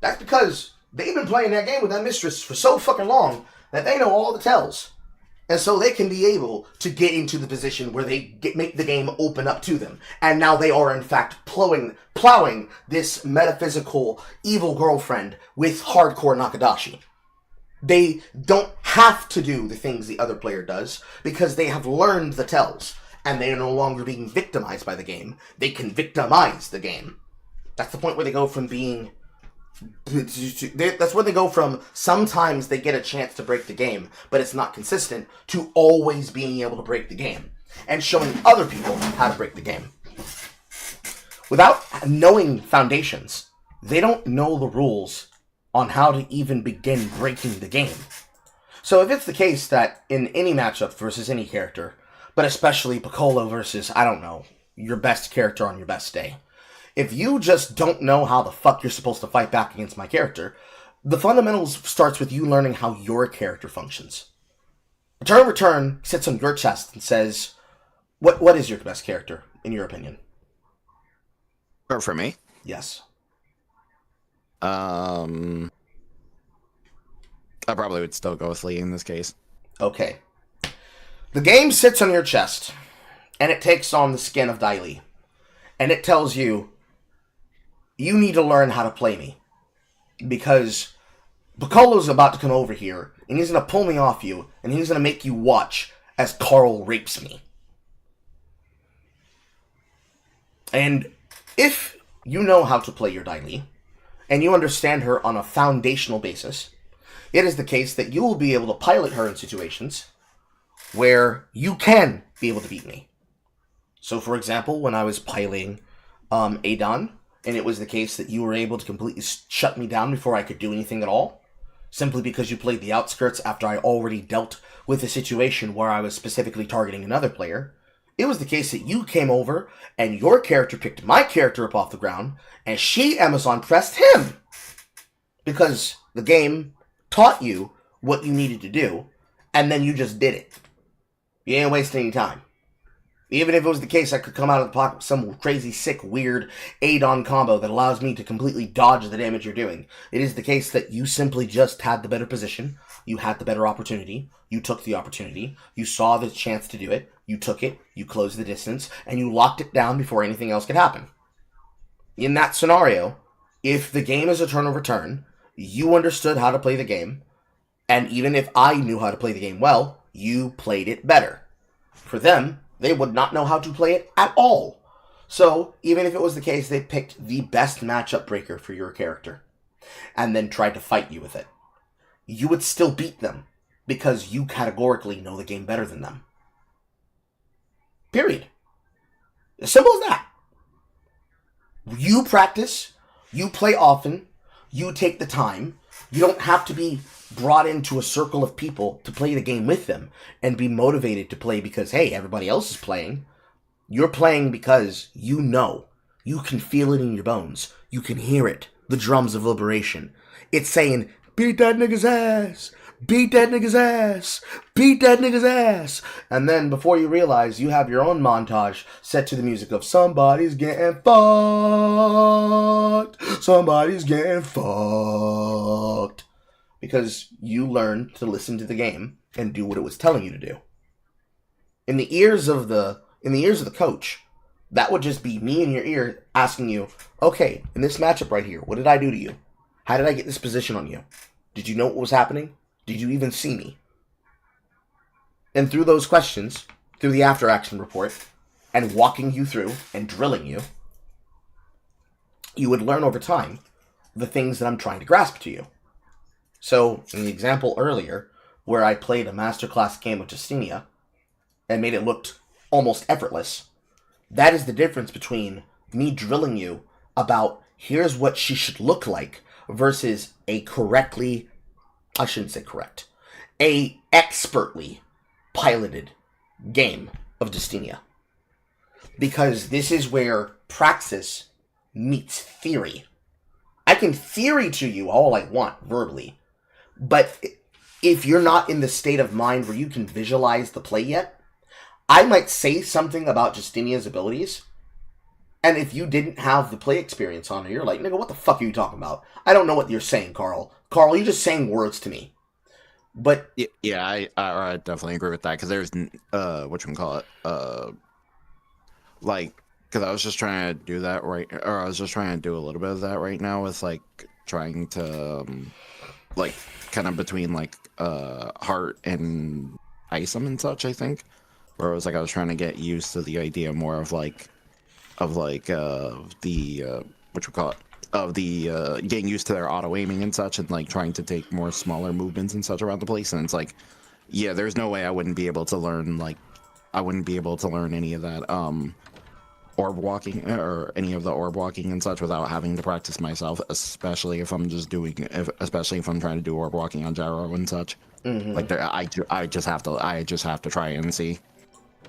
That's because they've been playing that game with that mistress for so fucking long that they know all the tells. And so they can be able to get into the position where they make the game open up to them. And now they are, in fact, plowing this metaphysical evil girlfriend with hardcore Nakadashi. They don't have to do the things the other player does because they have learned the tells. And they are no longer being victimized by the game. They can victimize the game. That's the point where they go from being... That's where they go from sometimes they get a chance to break the game, but it's not consistent, to always being able to break the game and showing other people how to break the game. Without knowing foundations, they don't know the rules on how to even begin breaking the game. So if it's the case that in any matchup versus any character, but especially Piccolo versus, I don't know, your best character on your best day, if you just don't know how the fuck you're supposed to fight back against my character, the fundamentals starts with you learning how your character functions. Return sits on your chest and says, what is your best character, in your opinion? Or for me? Yes. I probably would still go with Lee in this case. Okay. The game sits on your chest, and it takes on the skin of Dai Li. And it tells you, you need to learn how to play me. Because Piccolo's about to come over here, and he's going to pull me off you, and he's going to make you watch as Carl rapes me. And if you know how to play your Dai Li, and you understand her on a foundational basis, it is the case that you will be able to pilot her in situations where you can be able to beat me. So, for example, when I was piloting Adon, and it was the case that you were able to completely shut me down before I could do anything at all, simply because you played the outskirts after I already dealt with a situation where I was specifically targeting another player, it was the case that you came over and your character picked my character up off the ground, and she Amazon pressed him. Because the game taught you what you needed to do, and then you just did it. You ain't wasting any time. Even if it was the case I could come out of the pocket with some crazy, sick, weird Adon combo that allows me to completely dodge the damage you're doing, it is the case that you simply just had the better position, you had the better opportunity, you took the opportunity, you saw the chance to do it, you took it, you closed the distance, and you locked it down before anything else could happen. In that scenario, if the game is a turn over turn, you understood how to play the game, and even if I knew how to play the game well, you played it better. For them, they would not know how to play it at all. So, even if it was the case they picked the best matchup breaker for your character, and then tried to fight you with it, you would still beat them, because you categorically know the game better than them. Period. As simple as that. You practice, you play often, you take the time, you don't have to be brought into a circle of people to play the game with them and be motivated to play because, hey, everybody else is playing. You're playing because you know. You can feel it in your bones. You can hear it. The drums of liberation. It's saying, beat that nigga's ass. Beat that nigga's ass. Beat that nigga's ass. And then before you realize, you have your own montage set to the music of somebody's getting fucked. Somebody's getting fucked. Because you learned to listen to the game and do what it was telling you to do. In the ears of the coach, that would just be me in your ear asking you, okay, in this matchup right here, what did I do to you? How did I get this position on you? Did you know what was happening? Did you even see me? And through those questions, through the after action report, and walking you through and drilling you, you would learn over time the things that I'm trying to grasp to you. So, in the example earlier, where I played a masterclass game of Justinia and made it look almost effortless, that is the difference between me drilling you about here's what she should look like versus a expertly piloted game of Justinia. Because this is where praxis meets theory. I can theory to you all I want verbally, but if you're not in the state of mind where you can visualize the play yet, I might say something about Justinia's abilities, and if you didn't have the play experience on her, you're like, nigga, what the fuck are you talking about? I don't know what you're saying, Carl. Carl, you're just saying words to me. But yeah, I definitely agree with that, because there's because I was just trying to do that I was just trying to do a little bit of that right now with trying to kind of between Heart and Isom and such, I think, where it was I was trying to get used to the idea more of getting used to their auto aiming and such, and trying to take more smaller movements and such around the place. And it's yeah, there's no way I wouldn't be able to learn any of that orb walking or any of the orb walking and such without having to practice myself, especially if I'm trying to do orb walking on gyro and such. Mm-hmm. I just have to try it and see.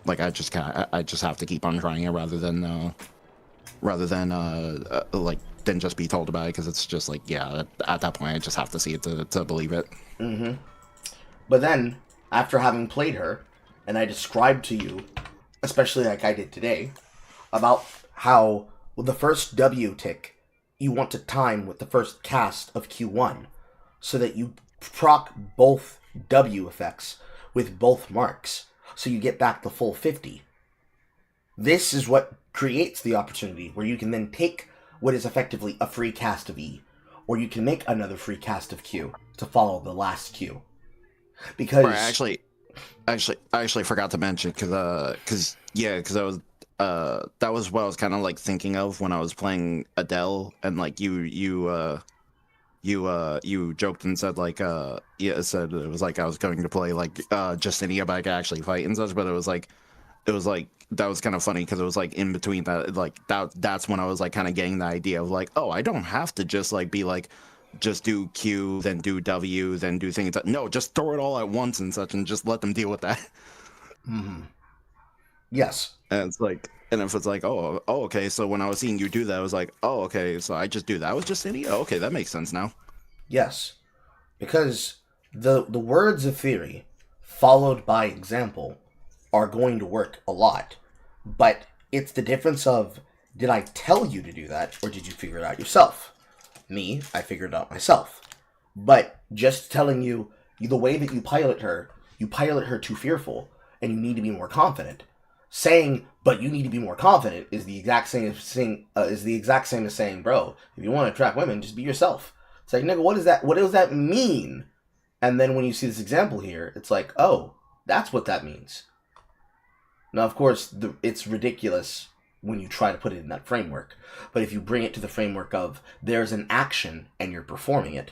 I just have to keep on trying it rather than just be told about it, because it's just at that point I just have to see it to believe it. Mm-hmm. But then, after having played her, and I described to you, especially like I did today, about how with the first W tick, you want to time with the first cast of Q1, so that you proc both W effects with both marks, so you get back the full 50. This is what creates the opportunity where you can then take what is effectively a free cast of E, or you can make another free cast of Q to follow the last Q. Because I actually forgot to mention because that was what I was kind of like thinking of when I was playing Adele, and like you joked and said like yeah, said it was like I was going to play like Justinia, but I could actually fight and such. But it was like that was kind of funny because it was like in between that, like that's when I was like kind of getting the idea of like, oh, I don't have to just like be like just do Q, then do W, then do things. No, just throw it all at once and such, and just let them deal with that. Mm-hmm. Yes. And it's like, and if it's like, oh, okay, so when I was seeing you do that, I was like, oh, okay, so I just do that with Justinia? Oh, okay, that makes sense now. Yes. Because the words of theory followed by example are going to work a lot. But it's the difference of, did I tell you to do that, or did you figure it out yourself? Me, I figured it out myself. But just telling you, the way that you pilot her too fearful, and you need to be more confident. Saying, but you need to be more confident is the exact same as saying, bro, if you want to attract women, just be yourself. It's like, nigga, what does that mean? And then when you see this example here, it's like, oh, that's what that means. Now, of course, it's ridiculous when you try to put it in that framework. But if you bring it to the framework of there's an action and you're performing it,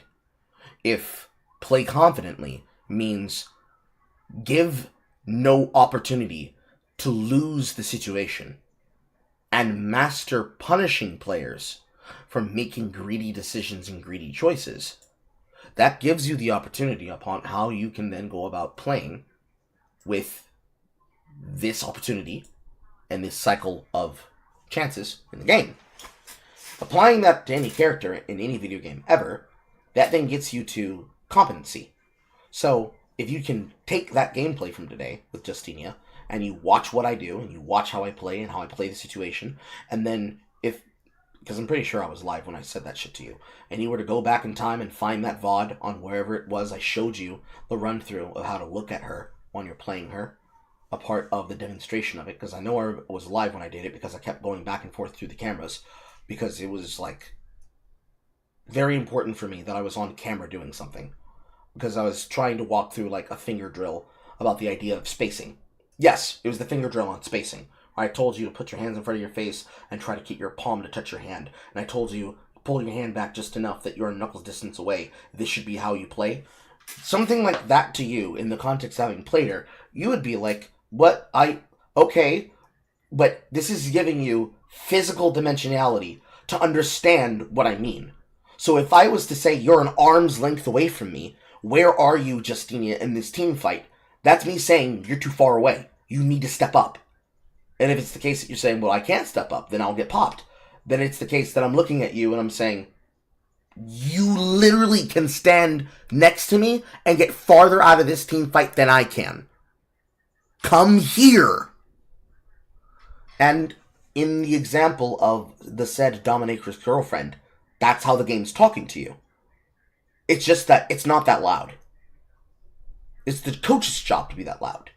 if play confidently means give no opportunity to lose the situation and master punishing players for making greedy decisions and greedy choices, that gives you the opportunity upon how you can then go about playing with this opportunity and this cycle of chances in the game. Applying that to any character in any video game ever, that then gets you to competency. So if you can take that gameplay from today with Justinia, and you watch what I do, and you watch how I play and how I play the situation, and then because I'm pretty sure I was live when I said that shit to you, and you were to go back in time and find that VOD on wherever it was I showed you the run-through of how to look at her when you're playing her, a part of the demonstration of it, because I know I was live when I did it, because I kept going back and forth through the cameras, because it was, like, very important for me that I was on camera doing something, because I was trying to walk through, like, a finger drill about the idea of spacing. Yes, it was the finger drill on spacing. I told you to put your hands in front of your face and try to keep your palm to touch your hand. And I told you, pull your hand back just enough that you're a knuckles distance away. This should be how you play. Something like that to you, in the context of having played her, you would be like, okay, but this is giving you physical dimensionality to understand what I mean. So if I was to say, you're an arm's length away from me, where are you, Justinia, in this team fight? That's me saying, you're too far away. You need to step up. And if it's the case that you're saying, well, I can't step up, then I'll get popped. Then it's the case that I'm looking at you and I'm saying, you literally can stand next to me and get farther out of this team fight than I can. Come here. And in the example of the said dominatrix girlfriend, that's how the game's talking to you. It's just that it's not that loud. It's the coach's job to be that loud.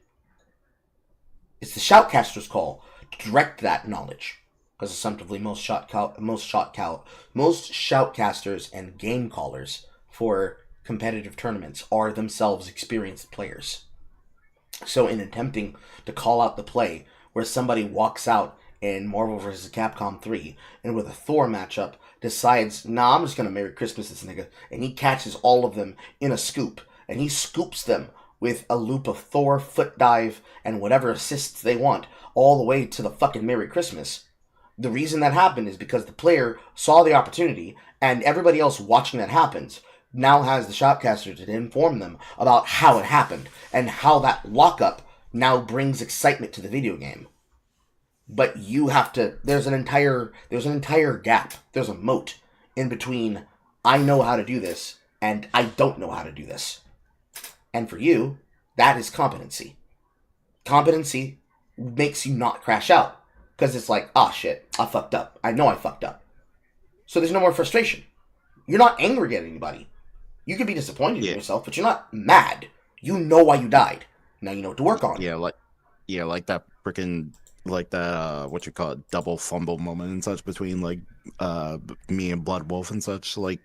It's the shoutcaster's call to direct that knowledge. Because assumptively, most shoutcasters and game callers for competitive tournaments are themselves experienced players. So in attempting to call out the play where somebody walks out in Marvel vs. Capcom 3 and with a Thor matchup decides, nah, I'm just going to Merry Christmas this nigga, and he catches all of them in a scoop, and he scoops them with a loop of Thor, foot dive, and whatever assists they want, all the way to the fucking Merry Christmas. The reason that happened is because the player saw the opportunity, and everybody else watching that happens now has the shoutcaster to inform them about how it happened, and how that lockup now brings excitement to the video game. But you have to, there's an entire gap, there's a moat in between I know how to do this and I don't know how to do this. And for you, that is competency. Competency makes you not crash out. Because it's like, ah, shit, I fucked up. I know I fucked up. So there's no more frustration. You're not angry at anybody. You can be disappointed in yourself, but you're not mad. You know why you died. Now you know what to work on. Yeah, like that freaking, like that, what you call it, double fumble moment and such between, like, me and Blood Wolf and such. Like,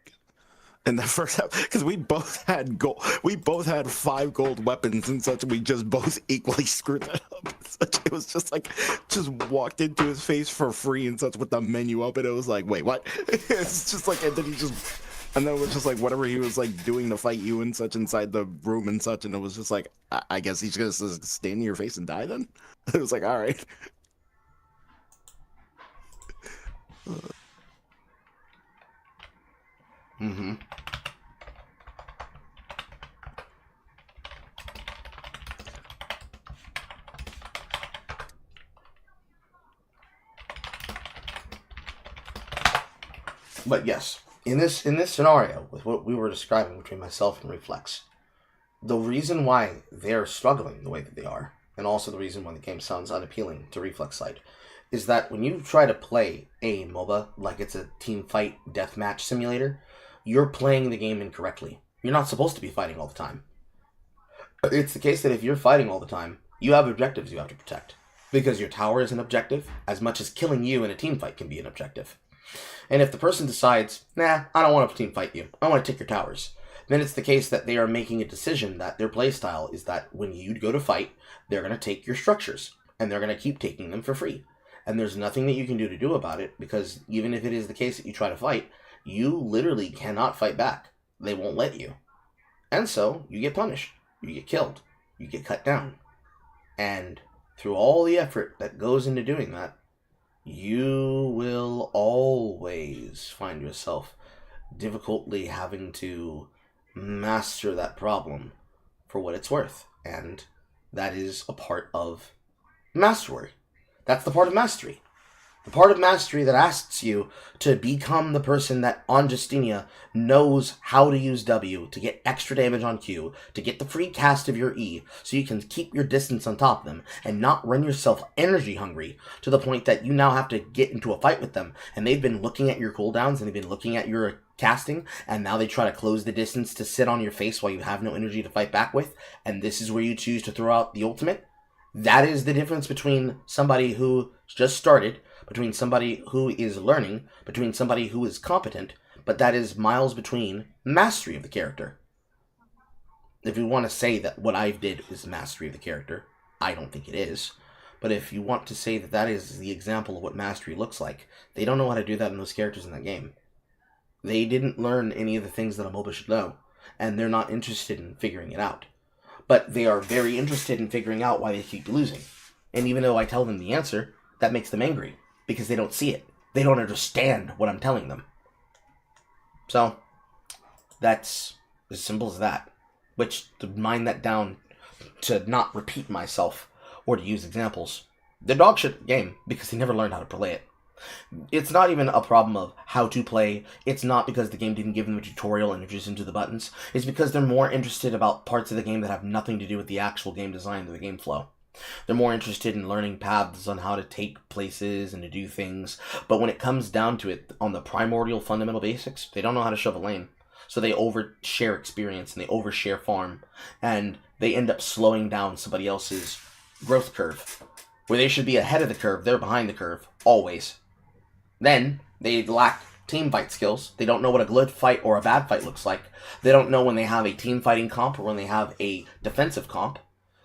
in the first half, because we both had 5 gold weapons and such. We just both equally screwed that up. And such. It was just like, just walked into his face for free and such with the menu up, and it was like, wait, what? It's just like, and then it was just like whatever he was like doing to fight you and such inside the room and such, and it was just like, I guess he's gonna stand in your face and die then. It was like, all right. Mm-hmm. But yes, in this scenario, with what we were describing between myself and Reflex, the reason why they're struggling the way that they are, and also the reason why the game sounds unappealing to Reflex side, is that when you try to play a MOBA like it's a team fight deathmatch simulator, you're playing the game incorrectly. You're not supposed to be fighting all the time. It's the case that if you're fighting all the time, you have objectives you have to protect. Because your tower is an objective, as much as killing you in a team fight can be an objective. And if the person decides, nah, I don't want to team fight you, I want to take your towers, then it's the case that they are making a decision that their playstyle is that when you go to fight, they're going to take your structures, and they're going to keep taking them for free. And there's nothing that you can do about it, because even if it is the case that you try to fight, you literally cannot fight back. They won't let you. And so, you get punished. You get killed. You get cut down. And through all the effort that goes into doing that, you will always find yourself difficultly having to master that problem for what it's worth. And that is a part of mastery. That's the part of mastery. The part of mastery that asks you to become the person that on Justinia knows how to use W to get extra damage on Q, to get the free cast of your E, so you can keep your distance on top of them, and not run yourself energy hungry to the point that you now have to get into a fight with them, and they've been looking at your cooldowns, and they've been looking at your casting, and now they try to close the distance to sit on your face while you have no energy to fight back with, and this is where you choose to throw out the ultimate. That is the difference between somebody who just started, between somebody who is learning, between somebody who is competent, but that is miles between mastery of the character. If you want to say that what I did is mastery of the character, I don't think it is. But if you want to say that that is the example of what mastery looks like, they don't know how to do that in those characters in that game. They didn't learn any of the things that a MOBA should know, and they're not interested in figuring it out. But they are very interested in figuring out why they keep losing. And even though I tell them the answer, that makes them angry, because they don't see it. They don't understand what I'm telling them. So, that's as simple as that. Which, to mind that down, to not repeat myself, or to use examples, they're dog shit game, because they never learned how to play it. It's not even a problem of how to play. It's not because the game didn't give them a tutorial and introduce them to the buttons. It's because they're more interested about parts of the game that have nothing to do with the actual game design or the game flow. They're more interested in learning paths on how to take places and to do things. But when it comes down to it, on the primordial fundamental basics, they don't know how to shove a lane. So they overshare experience and they overshare farm. And they end up slowing down somebody else's growth curve. Where they should be ahead of the curve, they're behind the curve. Always. Then, they lack team fight skills. They don't know what a good fight or a bad fight looks like. They don't know when they have a team fighting comp or when they have a defensive comp.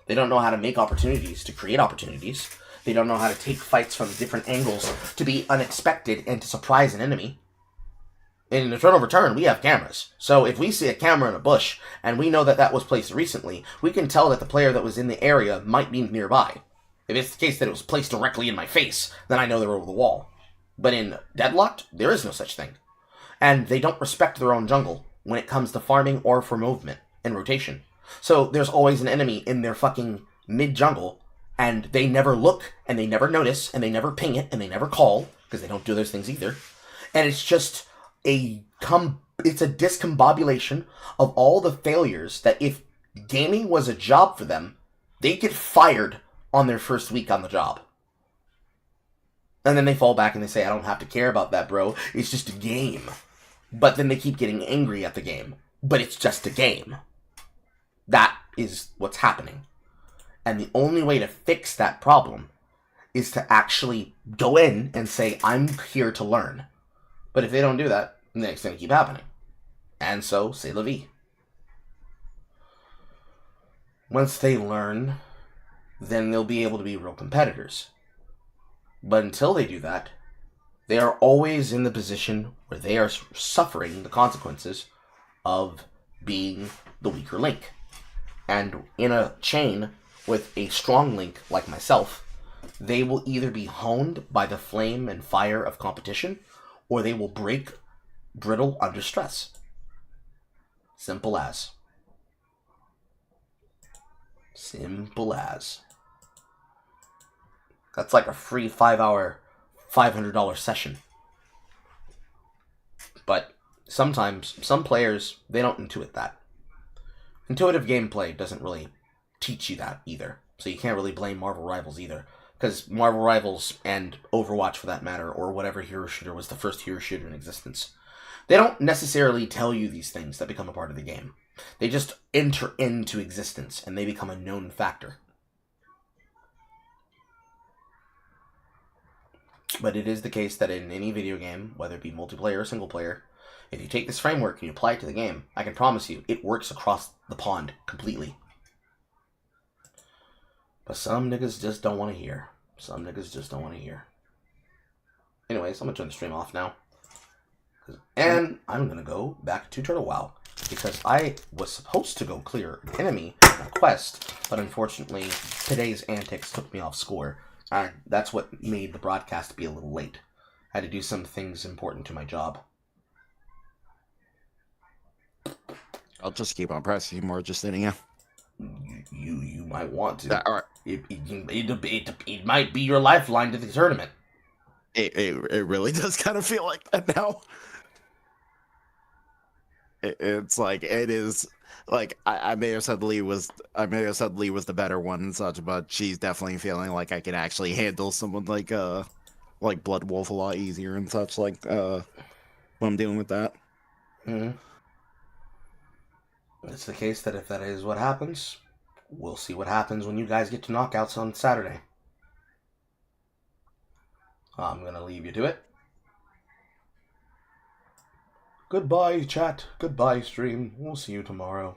They don't know how to make opportunities to create opportunities. They don't know how to take fights from different angles to be unexpected and to surprise an enemy. In the turn over turn, we have cameras. So if we see a camera in a bush and we know that that was placed recently, we can tell that the player that was in the area might be nearby. If it's the case that it was placed directly in my face, then I know they're over the wall. But in Deadlocked, there is no such thing. And they don't respect their own jungle when it comes to farming or for movement and rotation. So there's always an enemy in their fucking mid-jungle, and they never look, and they never notice, and they never ping it, and they never call, because they don't do those things either. And it's just it's a discombobulation of all the failures that if gaming was a job for them, they'd get fired on their first week on the job. And then they fall back and they say, I don't have to care about that, bro. It's just a game. But then they keep getting angry at the game. But it's just a game. That is what's happening. And the only way to fix that problem is to actually go in and say, I'm here to learn. But if they don't do that, then it's going to keep happening. And so, c'est la vie. Once they learn, then they'll be able to be real competitors. But until they do that, they are always in the position where they are suffering the consequences of being the weaker link. And in a chain with a strong link like myself, they will either be honed by the flame and fire of competition, or they will break brittle under stress. Simple as. Simple as. That's like a free 5-hour, $500 session. But sometimes, some players, they don't intuit that. Intuitive gameplay doesn't really teach you that either. So you can't really blame Marvel Rivals either. Because Marvel Rivals, and Overwatch for that matter, or whatever hero shooter was the first hero shooter in existence, they don't necessarily tell you these things that become a part of the game. They just enter into existence, and they become a known factor. But it is the case that in any video game, whether it be multiplayer or single player, if you take this framework and you apply it to the game, I can promise you, it works across the pond completely. But some niggas just don't want to hear. Some niggas just don't want to hear. Anyways, I'm going to turn the stream off now. And I'm going to go back to Turtle WoW. Because I was supposed to go clear an enemy on a quest, but unfortunately, today's antics took me off score. And that's what made the broadcast be a little late. I had to do some things important to my job. I'll just keep on pressing more, just sitting here. You might want to. All right. It might be your lifeline to the tournament. It really does kind of feel like that now. It's like, it is like, I may have said Lee was the better one and such, but she's definitely feeling like I can actually handle someone like Blood Wolf a lot easier and such, like when I'm dealing with that. Mm-hmm. It's the case that if that is what happens, we'll see what happens when you guys get to knockouts on Saturday. I'm gonna leave you to it. Goodbye, chat. Goodbye, stream. We'll see you tomorrow.